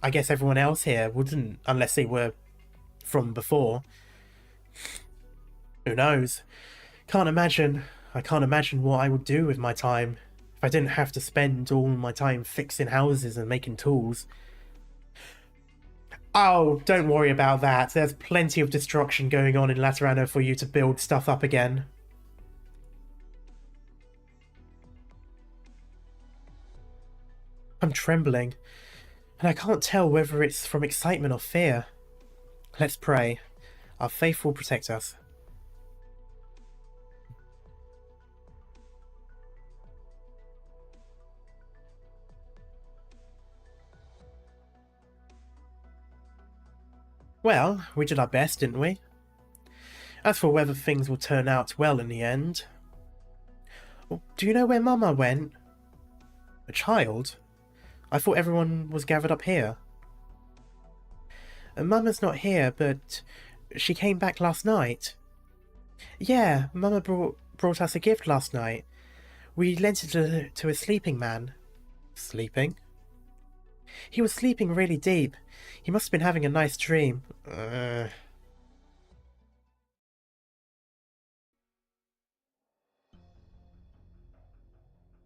I guess everyone else here wouldn't, unless they were from before. Who knows? I can't imagine what I would do with my time if I didn't have to spend all my time fixing houses and making tools. Oh, don't worry about that. There's plenty of destruction going on in Laterano for you to build stuff up again. I'm trembling, and I can't tell whether it's from excitement or fear. Let's pray. Our faith will protect us. Well, we did our best, didn't we? As for whether things will turn out well in the end... Do you know where Mama went? A child? I thought everyone was gathered up here. Mama's not here, but she came back last night. Yeah, Mama brought us a gift last night. We lent it to a sleeping man. Sleeping? He was sleeping really deep. He must have been having a nice dream.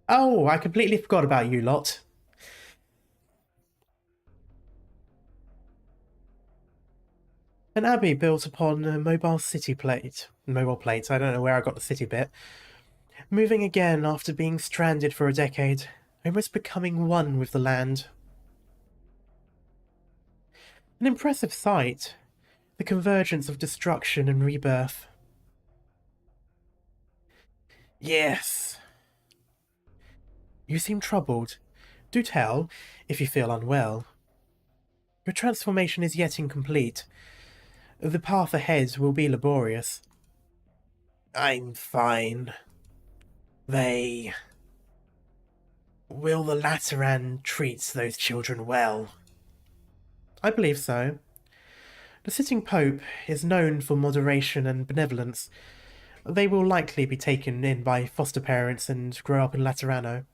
Oh, I completely forgot about you lot. An abbey built upon a mobile plate, I don't know where I got the city bit. Moving again after being stranded for a decade, almost becoming one with the land. An impressive sight, the convergence of destruction and rebirth. Yes. You seem troubled. Do tell, if you feel unwell. Your transformation is yet incomplete. The path ahead will be laborious. I'm fine. Will the Lateran treat those children well? I believe so. The sitting Pope is known for moderation and benevolence. They will likely be taken in by foster parents and grow up in Laterano.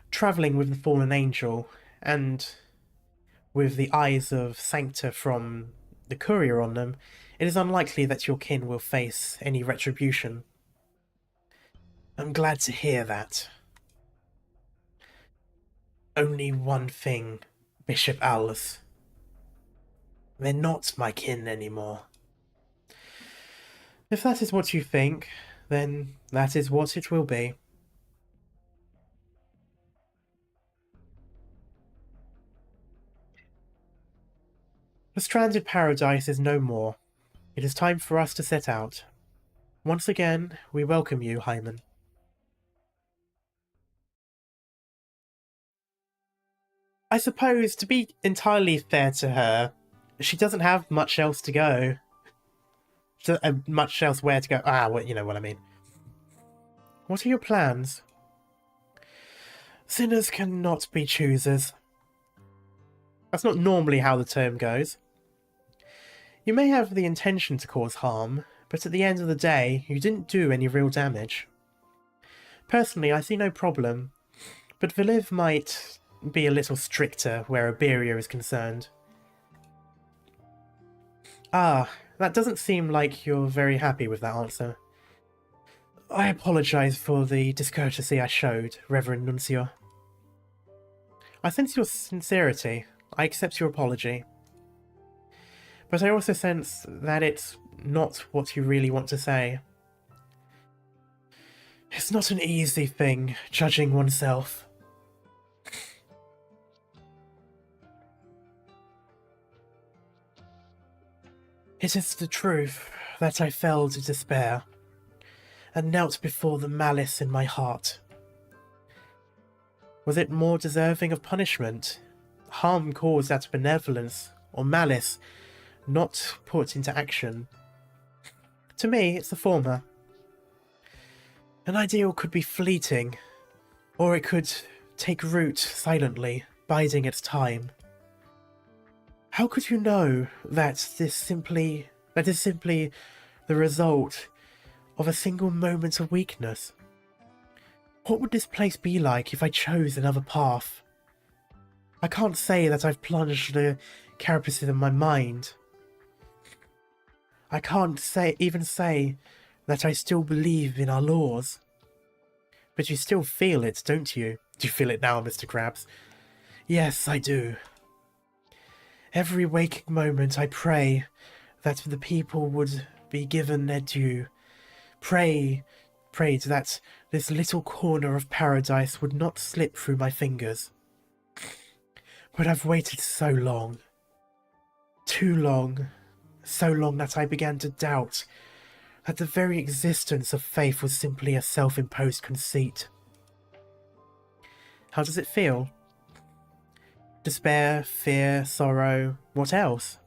Travelling with the fallen angel, and with the eyes of Sancta from the courier on them, it is unlikely that your kin will face any retribution. I'm glad to hear that. Only one thing, Bishop Owls. They're not my kin anymore. If that is what you think, then that is what it will be. The stranded paradise is no more. It is time for us to set out. Once again, we welcome you, Hyman. I suppose, to be entirely fair to her, she doesn't have much else to go. Much else where to go. Well, you know what I mean. What are your plans? Sinners cannot be choosers. That's not normally how the term goes. You may have the intention to cause harm, but at the end of the day, you didn't do any real damage. Personally, I see no problem, but Veliv might be a little stricter where Iberia is concerned. Ah, that doesn't seem like you're very happy with that answer. I apologise for the discourtesy I showed, Reverend Nuncio. I sense your sincerity. I accept your apology. But I also sense that it's not what you really want to say. It's not an easy thing, judging oneself. It is the truth that I fell to despair, and knelt before the malice in my heart. Was it more deserving of punishment? Harm caused out of benevolence or malice, not put into action? To me, it's the former. An ideal could be fleeting, or it could take root silently, biding its time. How could you know that this is simply the result of a single moment of weakness? What would this place be like if I chose another path? I can't say that I've plunged the carapaces of my mind. I can't even say that I still believe in our laws. But you still feel it, don't you? Do you feel it now, Mr. Krabs? Yes, I do. Every waking moment I pray that the people would be given their due. Prayed that this little corner of paradise would not slip through my fingers. But I've waited so long. Too long. So long that I began to doubt that the very existence of faith was simply a self-imposed conceit. How does it feel? Despair, fear, sorrow, what else?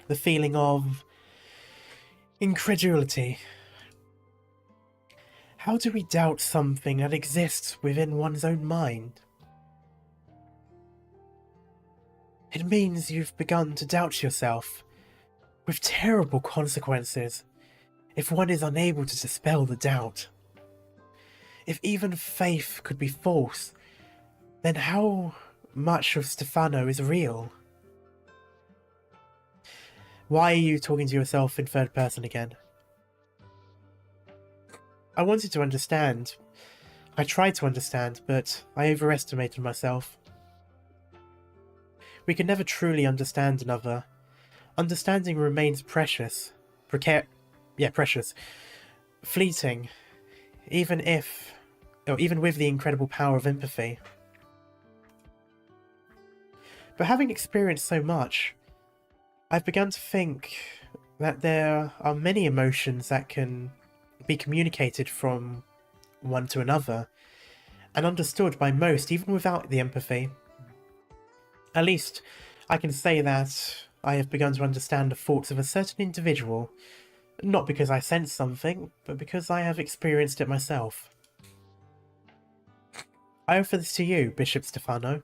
The feeling of incredulity. How do we doubt something that exists within one's own mind? It means you've begun to doubt yourself, with terrible consequences, if one is unable to dispel the doubt. If even faith could be false, then how much of Stefano is real? Why are you talking to yourself in third person again? I wanted to understand. I tried to understand, but I overestimated myself. We can never truly understand another. Understanding remains precious. Precious. Fleeting. Even with the incredible power of empathy. But having experienced so much, I've begun to think that there are many emotions that can be communicated from one to another, and understood by most even without the empathy. At least, I can say that I have begun to understand the thoughts of a certain individual, not because I sense something, but because I have experienced it myself. I offer this to you, Bishop Stefano.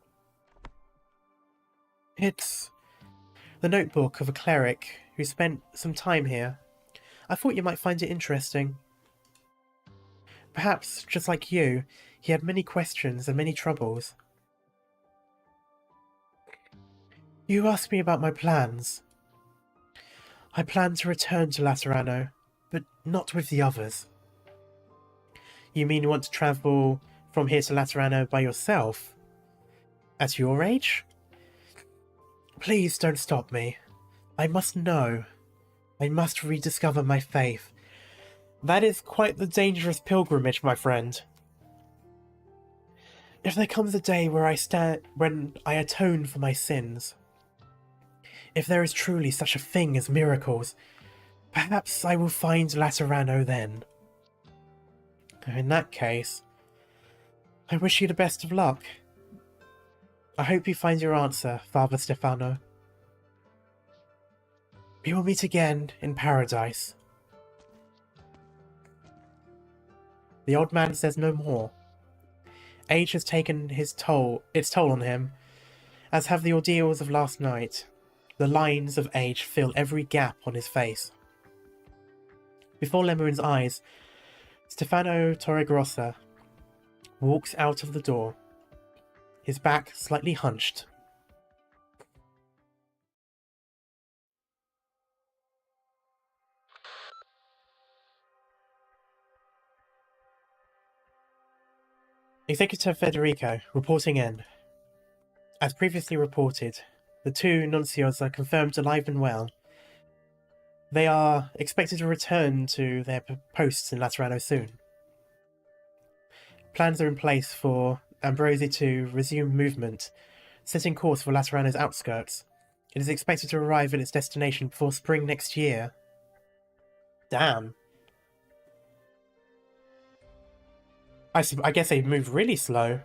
It's the notebook of a cleric who spent some time here. I thought you might find it interesting. Perhaps, just like you, he had many questions and many troubles. You asked me about my plans. I plan to return to Laterano, but not with the others. You mean you want to travel from here to Laterano by yourself? At your age? Please don't stop me. I must know. I must rediscover my faith. That is quite the dangerous pilgrimage, my friend. If there comes a day when I atone for my sins, if there is truly such a thing as miracles, perhaps I will find Laterano then. In that case, I wish you the best of luck. I hope you find your answer, Father Stefano. We will meet again in paradise. The old man says no more. Age has taken its toll on him, as have the ordeals of last night. The lines of age fill every gap on his face. Before Lemerin's eyes, Stefano Torregrossa walks out of the door, his back slightly hunched. Executor Federico, reporting in. As previously reported, the two nuncios are confirmed alive and well. They are expected to return to their posts in Laterano soon. Plans are in place for Ambrosi to resume movement, setting course for Laterano's outskirts. It is expected to arrive at its destination before spring next year. Damn. I guess they move really slow.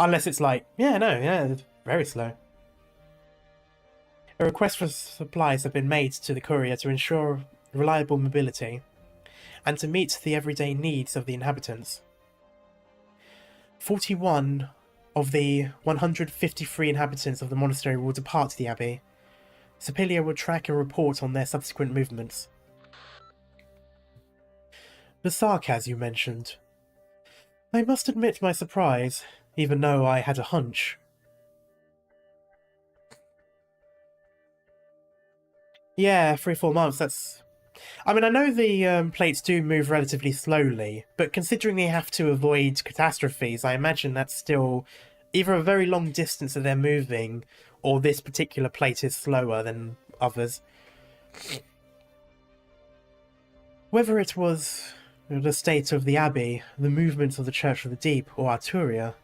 Unless it's like, it's very slow. A request for supplies have been made to the courier to ensure reliable mobility and to meet the everyday needs of the inhabitants. 41 of the 153 inhabitants of the monastery will depart the abbey. Superior will track and report on their subsequent movements. The Sarkaz you mentioned. I must admit my surprise, even though I had a hunch. Yeah, 3-4 months, that's... I mean, I know the plates do move relatively slowly, but considering they have to avoid catastrophes, I imagine that's still either a very long distance that they're moving, or this particular plate is slower than others. Whether it was the state of the Abbey, the movements of the Church of the Deep, or Arturia.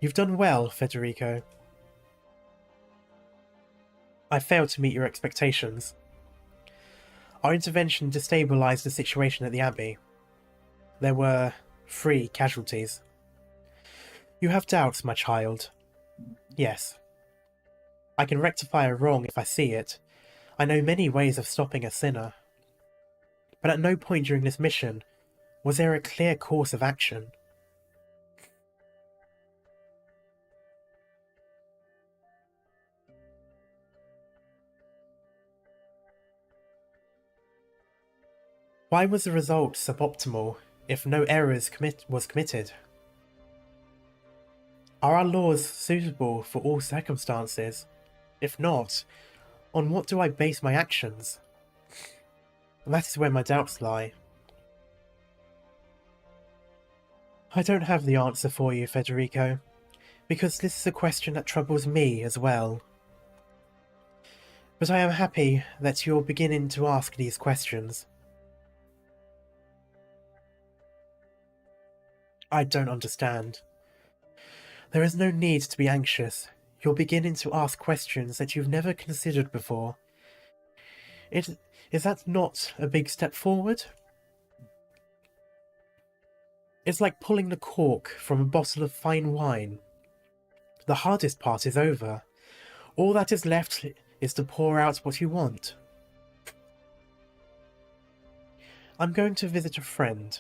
You've done well, Federico. I failed to meet your expectations. Our intervention destabilized the situation at the Abbey. There were 3 casualties. You have doubts, my child. Yes. I can rectify a wrong if I see it. I know many ways of stopping a sinner. But at no point during this mission was there a clear course of action. Why was the result suboptimal if no errors was committed? Are our laws suitable for all circumstances? If not, on what do I base my actions? That is where my doubts lie. I don't have the answer for you, Federico, because this is a question that troubles me as well. But I am happy that you're beginning to ask these questions. I don't understand. There is no need to be anxious. You're beginning to ask questions that you've never considered before. Is that not a big step forward? It's like pulling the cork from a bottle of fine wine. The hardest part is over. All that is left is to pour out what you want. I'm going to visit a friend.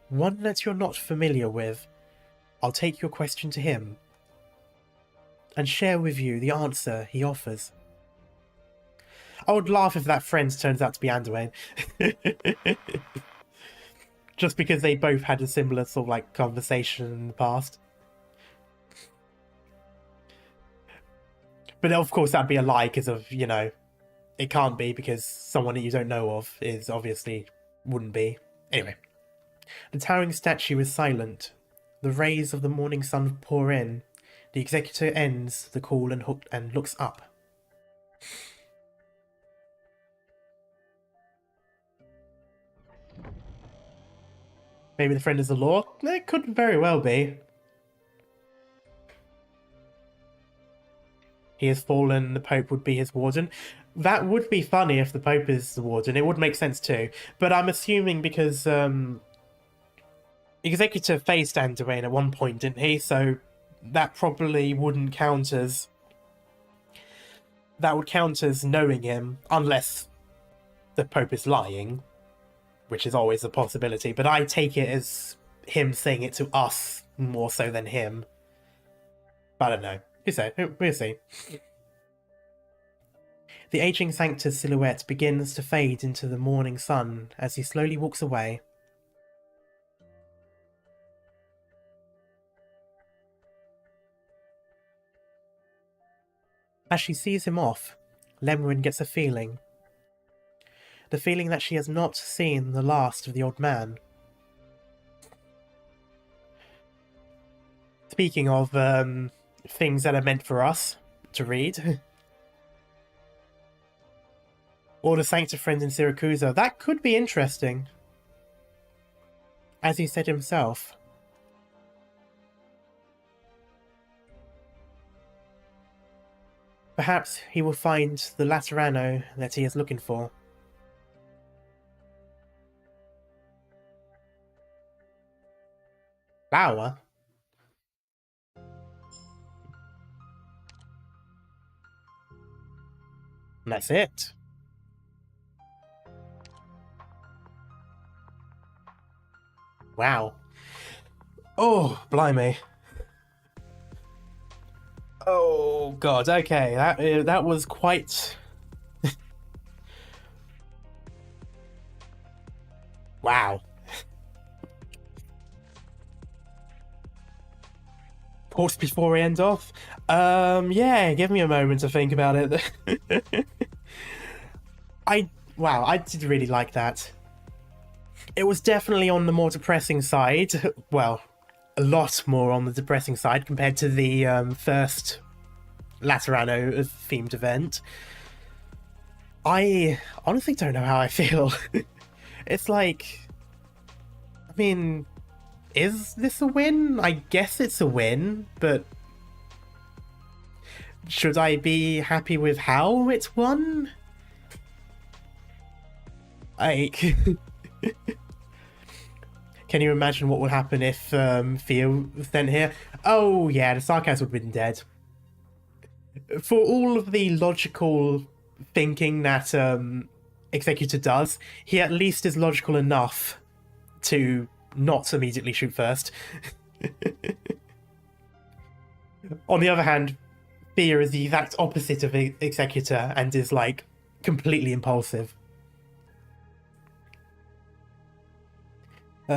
One that you're not familiar with. I'll take your question to him and share with you the answer he offers. I would laugh if that friend turns out to be Anduin. Just because they both had a similar sort of like conversation in the past. But of course that'd be a lie because of, it can't be because someone that you don't know of is obviously wouldn't be. Anyway. The towering statue is silent. The rays of the morning sun pour in. The executor ends the call and looks up. Maybe the friend is the law? It could very well be. He has fallen, the Pope would be his warden. That would be funny if the Pope is the warden. It would make sense too. But I'm assuming because... Executor faced Anduin at one point, didn't he? So that probably wouldn't count as... That would count as knowing him, unless the Pope is lying, which is always a possibility. But I take it as him saying it to us more so than him. But I don't know. We'll see. The aging Sanctor's silhouette begins to fade into the morning sun as he slowly walks away. As she sees him off, Lemwin gets a feeling. The feeling that she has not seen the last of the old man. Speaking of things that are meant for us to read. Or the Sanctor friends in Siracusa. That could be interesting. As he said himself. Perhaps he will find the Laterano that he is looking for. Flower? And that's it. Wow. Oh, blimey. Oh god, okay, that was quite... Wow. Pause before we end off? Yeah, give me a moment to think about it. Wow, I did really like that. It was definitely on the more depressing side. Well, a lot more on the depressing side compared to the first Laterano themed event. I honestly don't know how I feel. It's like, I mean, is this a win? I guess it's a win, but should I be happy with how it's won? Like, can you imagine what would happen if Theo was sent here? Oh yeah, the Sarkaz would have been dead. For all of the logical thinking that Executor does, he at least is logical enough to not immediately shoot first. On the other hand, Thea is the exact opposite of Executor and is like completely impulsive.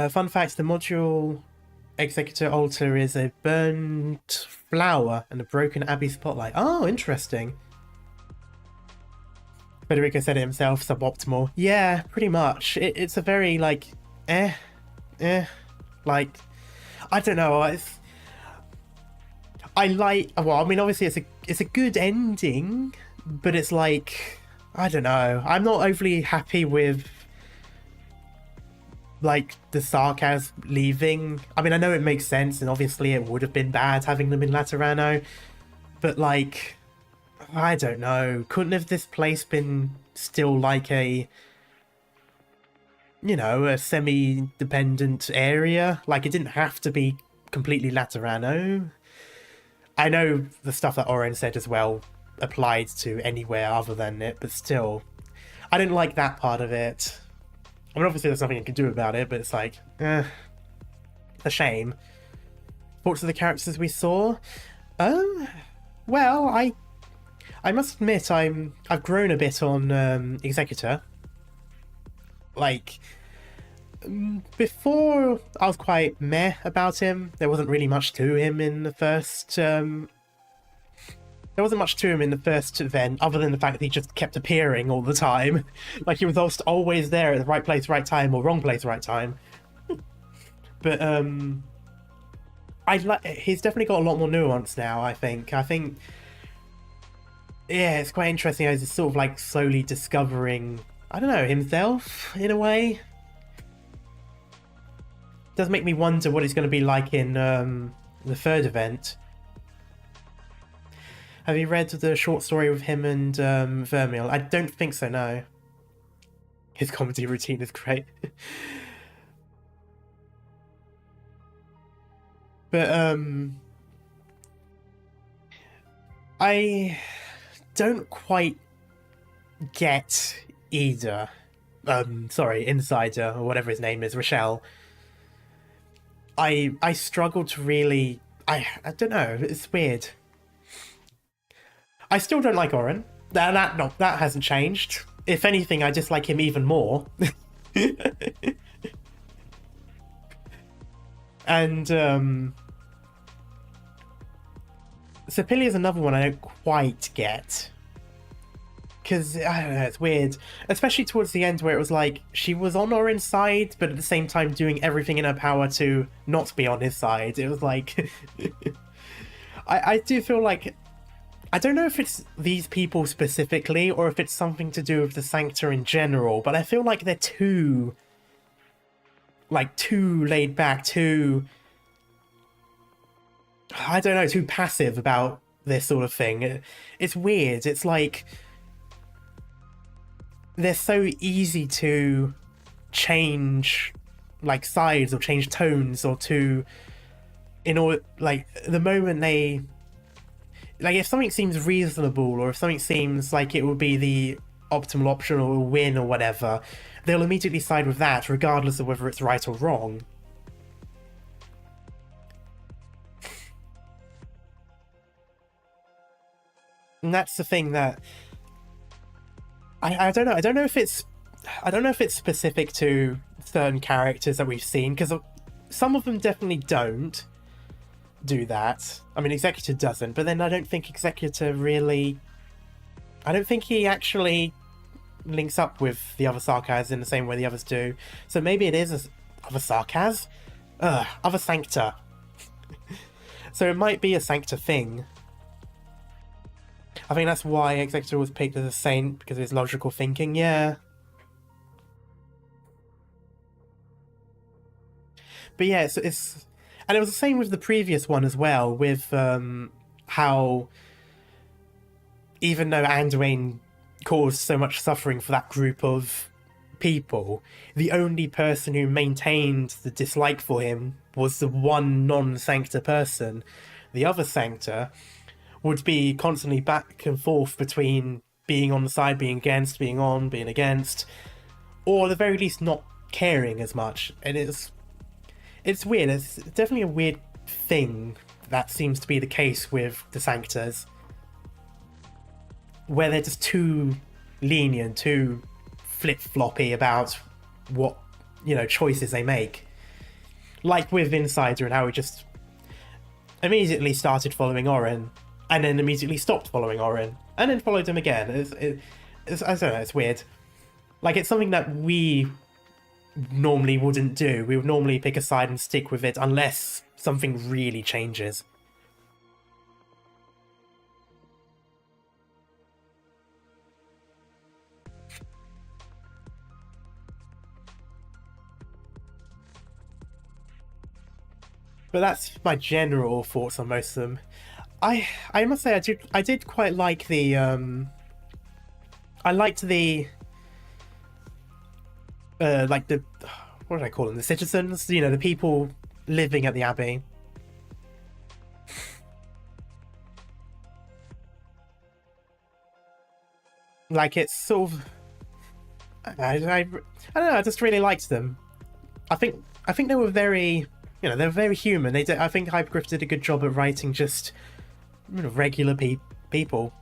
Fun fact, the module Executor altar is a burnt flower and a broken abbey spotlight. Oh, interesting. Federico said it himself, suboptimal. Yeah, pretty much. It's a very, like, like, I don't know. I like, well, I mean, obviously it's a good ending, but it's like, I don't know. I'm not overly happy with, like, the Sarkaz leaving. I mean, I know it makes sense, and obviously it would have been bad having them in Laterano, but, like, I don't know. Couldn't have this place been still like a, you know, a semi-dependent area? Like, it didn't have to be completely Laterano. I know the stuff that Oren said as well applied to anywhere other than it, but still, I didn't like that part of it. I mean, obviously there's nothing you can do about it, but it's like, a shame. Thoughts of the characters we saw? Well, I must admit I've grown a bit on Executor. Like, before I was quite meh about him. There wasn't really much to him in the first event, other than the fact that he just kept appearing all the time. Like, he was always there at the right place, right time, or wrong place, right time. But he's definitely got a lot more nuance now, I think. Yeah, it's quite interesting as he's sort of like slowly discovering, I don't know, himself in a way. It does make me wonder what he's going to be like in the third event. Have you read the short story with him and Vermeil? I don't think so, no. His comedy routine is great. But I don't quite get either. Sorry, Insider, or whatever his name is, Rochelle. I struggle to really... I don't know, it's weird. I still don't like Oren. That hasn't changed. If anything, I dislike him even more. And Sepilia is another one I don't quite get. Because, I don't know, it's weird. Especially towards the end where it was like, she was on Oren's side, but at the same time doing everything in her power to not be on his side. It was like... I do feel like... I don't know if it's these people specifically, or if it's something to do with the Sancta in general, but I feel like they're too... like, too laid back, too... I don't know, too passive about this sort of thing. It's weird. It's like... they're so easy to change, like, sides or change tones, or to... in order, like, the moment they... like, if something seems reasonable, or if something seems like it would be the optimal option or win or whatever, they'll immediately side with that, regardless of whether it's right or wrong. And that's the thing that... I don't know. I don't know if it's specific to certain characters that we've seen, because some of them definitely don't do that. I mean, Executive doesn't, but then I don't think Executive really... I don't think he actually links up with the other Sarkaz in the same way the others do. So maybe it is other Sarkaz? Other Sancta. So it might be a Sancta thing. I think that's why Executive was picked as a saint, because of his logical thinking, yeah. But yeah, it's... and it was the same with the previous one as well, with how... even though Anduin caused so much suffering for that group of people, the only person who maintained the dislike for him was the one non-Sancta person. The other Sancta would be constantly back and forth between being on the side, being against, being on, being against, or at the very least not caring as much. And it's weird. It's definitely a weird thing that seems to be the case with the Sanctas, where they're just too lenient, too flip-floppy about what, choices they make. Like with Insider and how he just immediately started following Oren, and then immediately stopped following Oren, and then followed him again. It's I don't know, it's weird. Like, it's something that we normally wouldn't do. We would normally pick a side and stick with it unless something really changes. But that's my general thoughts on most of them. I must say I did quite like the I liked the like the, what did I call them? The citizens, the people living at the Abbey. Like, it's sort of, I don't know, I just really liked them. I think they were very, they were very human. I think Hypergriff did a good job at writing just regular people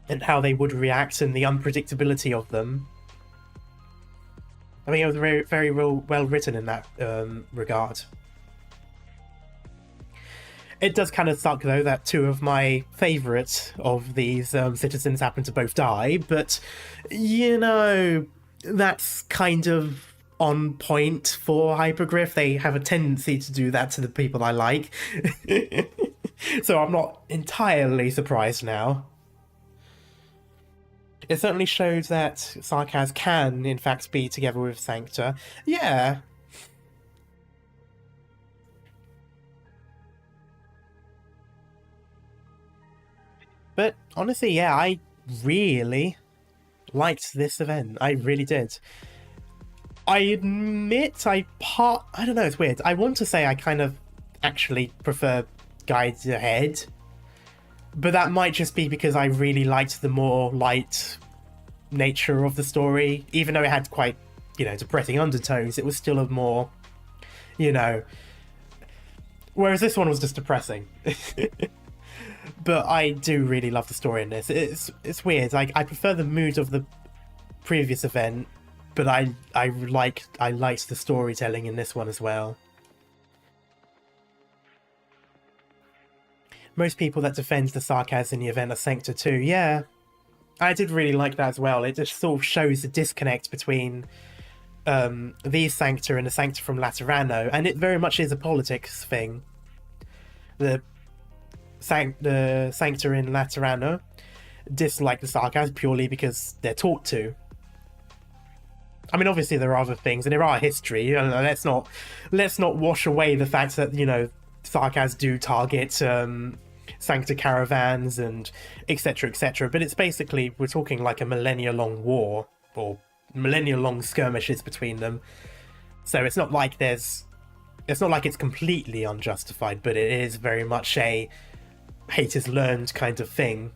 and how they would react and the unpredictability of them. I mean, it was very, very well written in that regard. It does kind of suck, though, that two of my favourites of these citizens happen to both die, but, that's kind of on point for Hypergriff. They have a tendency to do that to the people I like. So I'm not entirely surprised now. It certainly shows that Sarkaz can, in fact, be together with Sancta. Yeah. But honestly, yeah, I really liked this event. I really did. I admit I don't know, it's weird. I want to say I kind of actually prefer Guides Ahead, but that might just be because I really liked the more light nature of the story. Even though it had quite, depressing undertones, it was still a more, Whereas this one was just depressing. But I do really love the story in this. It's weird. I prefer the mood of the previous event, but I liked the storytelling in this one as well. Most people that defend the sarcasm in the event are Sancta too. Yeah, I did really like that as well. It just sort of shows the disconnect between these Sancta and the Sancta from Laterano, and it very much is a politics thing. The Sancta in Laterano dislike the sarcasm purely because they're taught to. I mean, obviously there are other things, and there are history. You know, let's not wash away the fact that, you know, sarcasm do target Sancta caravans and etc, etc. But it's basically, we're talking like a millennia-long war, or millennia-long skirmishes between them. So it's not like it's completely unjustified, but it is very much a hate is learned kind of thing.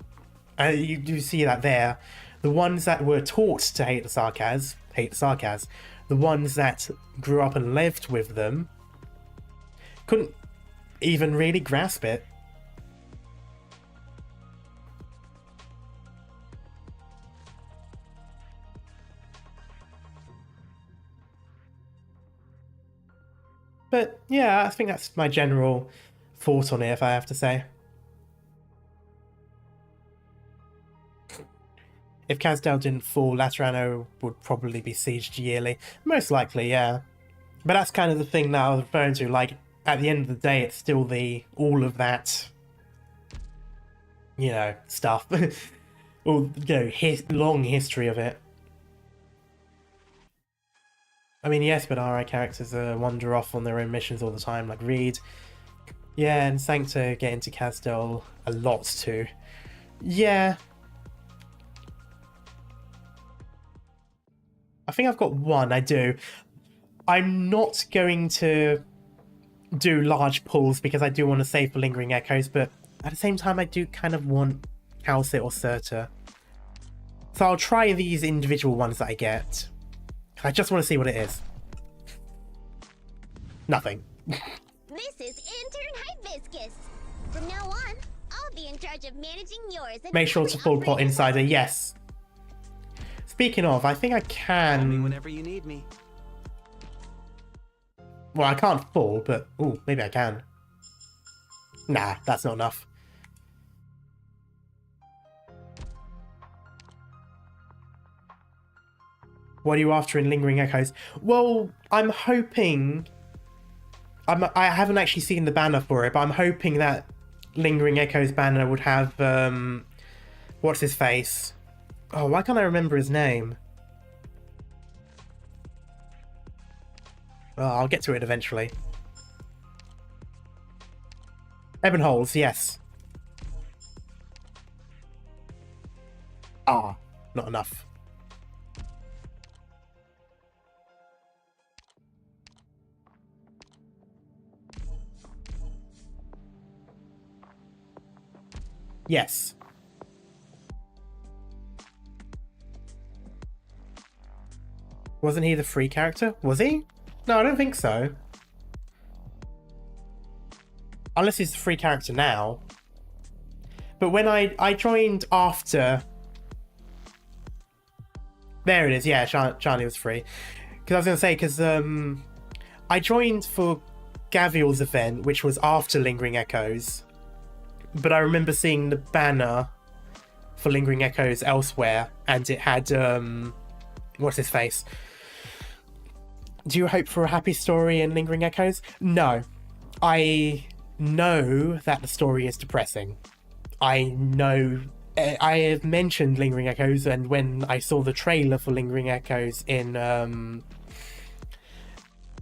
And you do see that there. The ones that were taught to hate the sarcasm. The ones that grew up and lived with them couldn't even really grasp it. But yeah, I think that's my general thought on it, if I have to say. If Casdale didn't fall, Laterano would probably be sieged yearly. Most likely, yeah. But that's kind of the thing that I was referring to. Like, at the end of the day, it's still all of that, you know, stuff. Or, you know, long history of it. I mean, yes, but our characters wander off on their own missions all the time, like Reed. Yeah, and Sancta get into Casdale a lot too. Yeah. I think I've got one, I do. I'm not going to do large pulls because I do want to save for Lingering Echoes, but at the same time I do kind of want Calcit or Surtur. So I'll try these individual ones that I get. I just want to see what it is. Nothing. This is Intern Hibiscus. From now on, I'll be in charge of managing yours. And Make sure to full pot Insider, yes. Speaking of, I think I Call me can... whenever you need me. Well, I can't full, but... Ooh, maybe I can. Nah, that's not enough. What are you after in Lingering Echoes? Well, I'm hoping... I haven't actually seen the banner for it, but I'm hoping that Lingering Echoes banner would have... what's his face? Oh, why can't I remember his name? Well, I'll get to it eventually. Ebon Holes, yes. Ah, not enough. Yes. Wasn't he the free character? Was he? No, I don't think so. Unless he's the free character now. But when I joined after... There it is, yeah, Charlie was free. Because I was going to say, because I joined for Gavial's event, which was after Lingering Echoes. But I remember seeing the banner for Lingering Echoes elsewhere, and it had... what's his face? Do you hope for a happy story in Lingering Echoes? No. I know that the story is depressing. I know... I have mentioned Lingering Echoes, and when I saw the trailer for Lingering Echoes in,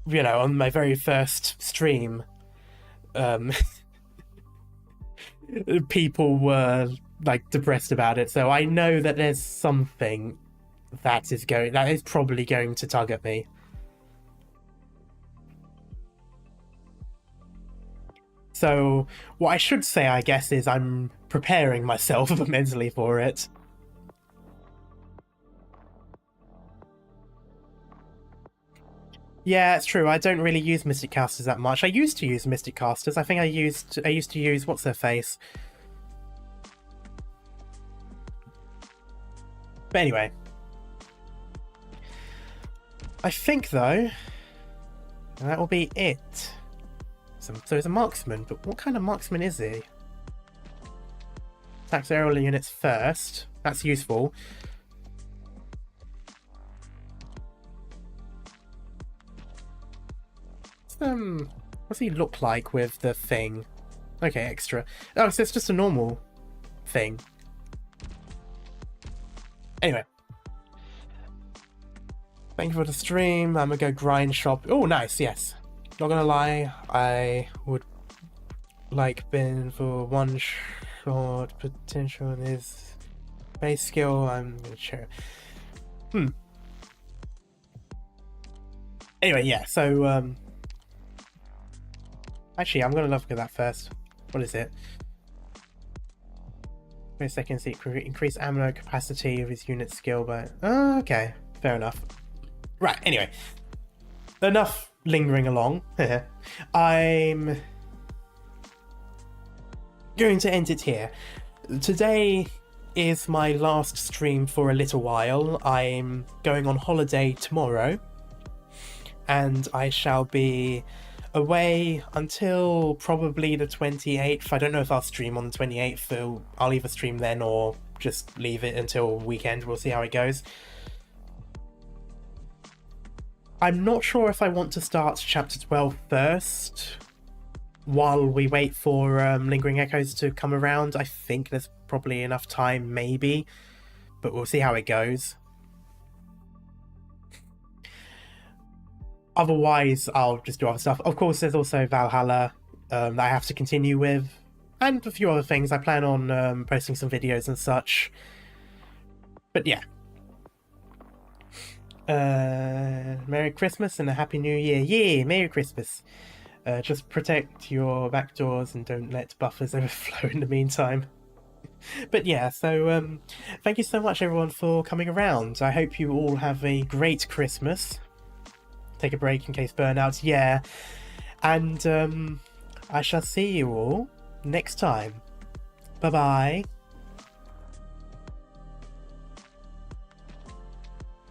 you know, on my very first stream, people were, like, depressed about it. So I know that there's something that is probably going to tug at me. So what I should say, I guess, is I'm preparing myself mentally for it. Yeah, it's true. I don't really use Mystic Casters that much. I used to use Mystic Casters. I think I used to use what's her face. But anyway, I think though that will be it. So he's a marksman, but what kind of marksman is he? Attacks aerial units first. That's useful. What's he look like with the thing? Okay, extra. Oh, so it's just a normal thing. Anyway. Thank you for the stream. I'm gonna go grind shop. Oh, nice, yes. Not gonna lie, I would like bin for one short potential in his base skill. I'm gonna share. Anyway, yeah, so actually, I'm gonna look at that first. What is it? Wait a second, see, increase ammo capacity of his unit skill by... Oh, okay, fair enough. Right, anyway. Enough lingering along. I'm going to end it here. Today is my last stream for a little while. I'm going on holiday tomorrow. And I shall be away until probably the 28th. I don't know if I'll stream on the 28th, so I'll either stream then or just leave it until weekend. We'll see how it goes. I'm not sure if I want to start chapter 12 first while we wait for Lingering Echoes to come around. I think there's probably enough time, maybe, but we'll see how it goes. Otherwise, I'll just do other stuff. Of course, there's also Valhalla that I have to continue with, and a few other things. I plan on posting some videos and such. But yeah. Merry Christmas and a Happy New Year. Yeah, Merry Christmas. Just protect your back doors and don't let buffers overflow in the meantime. But yeah, so thank you so much everyone for coming around. I hope you all have a great Christmas. Take a break in case burnouts, yeah. And I shall see you all next time. Bye bye.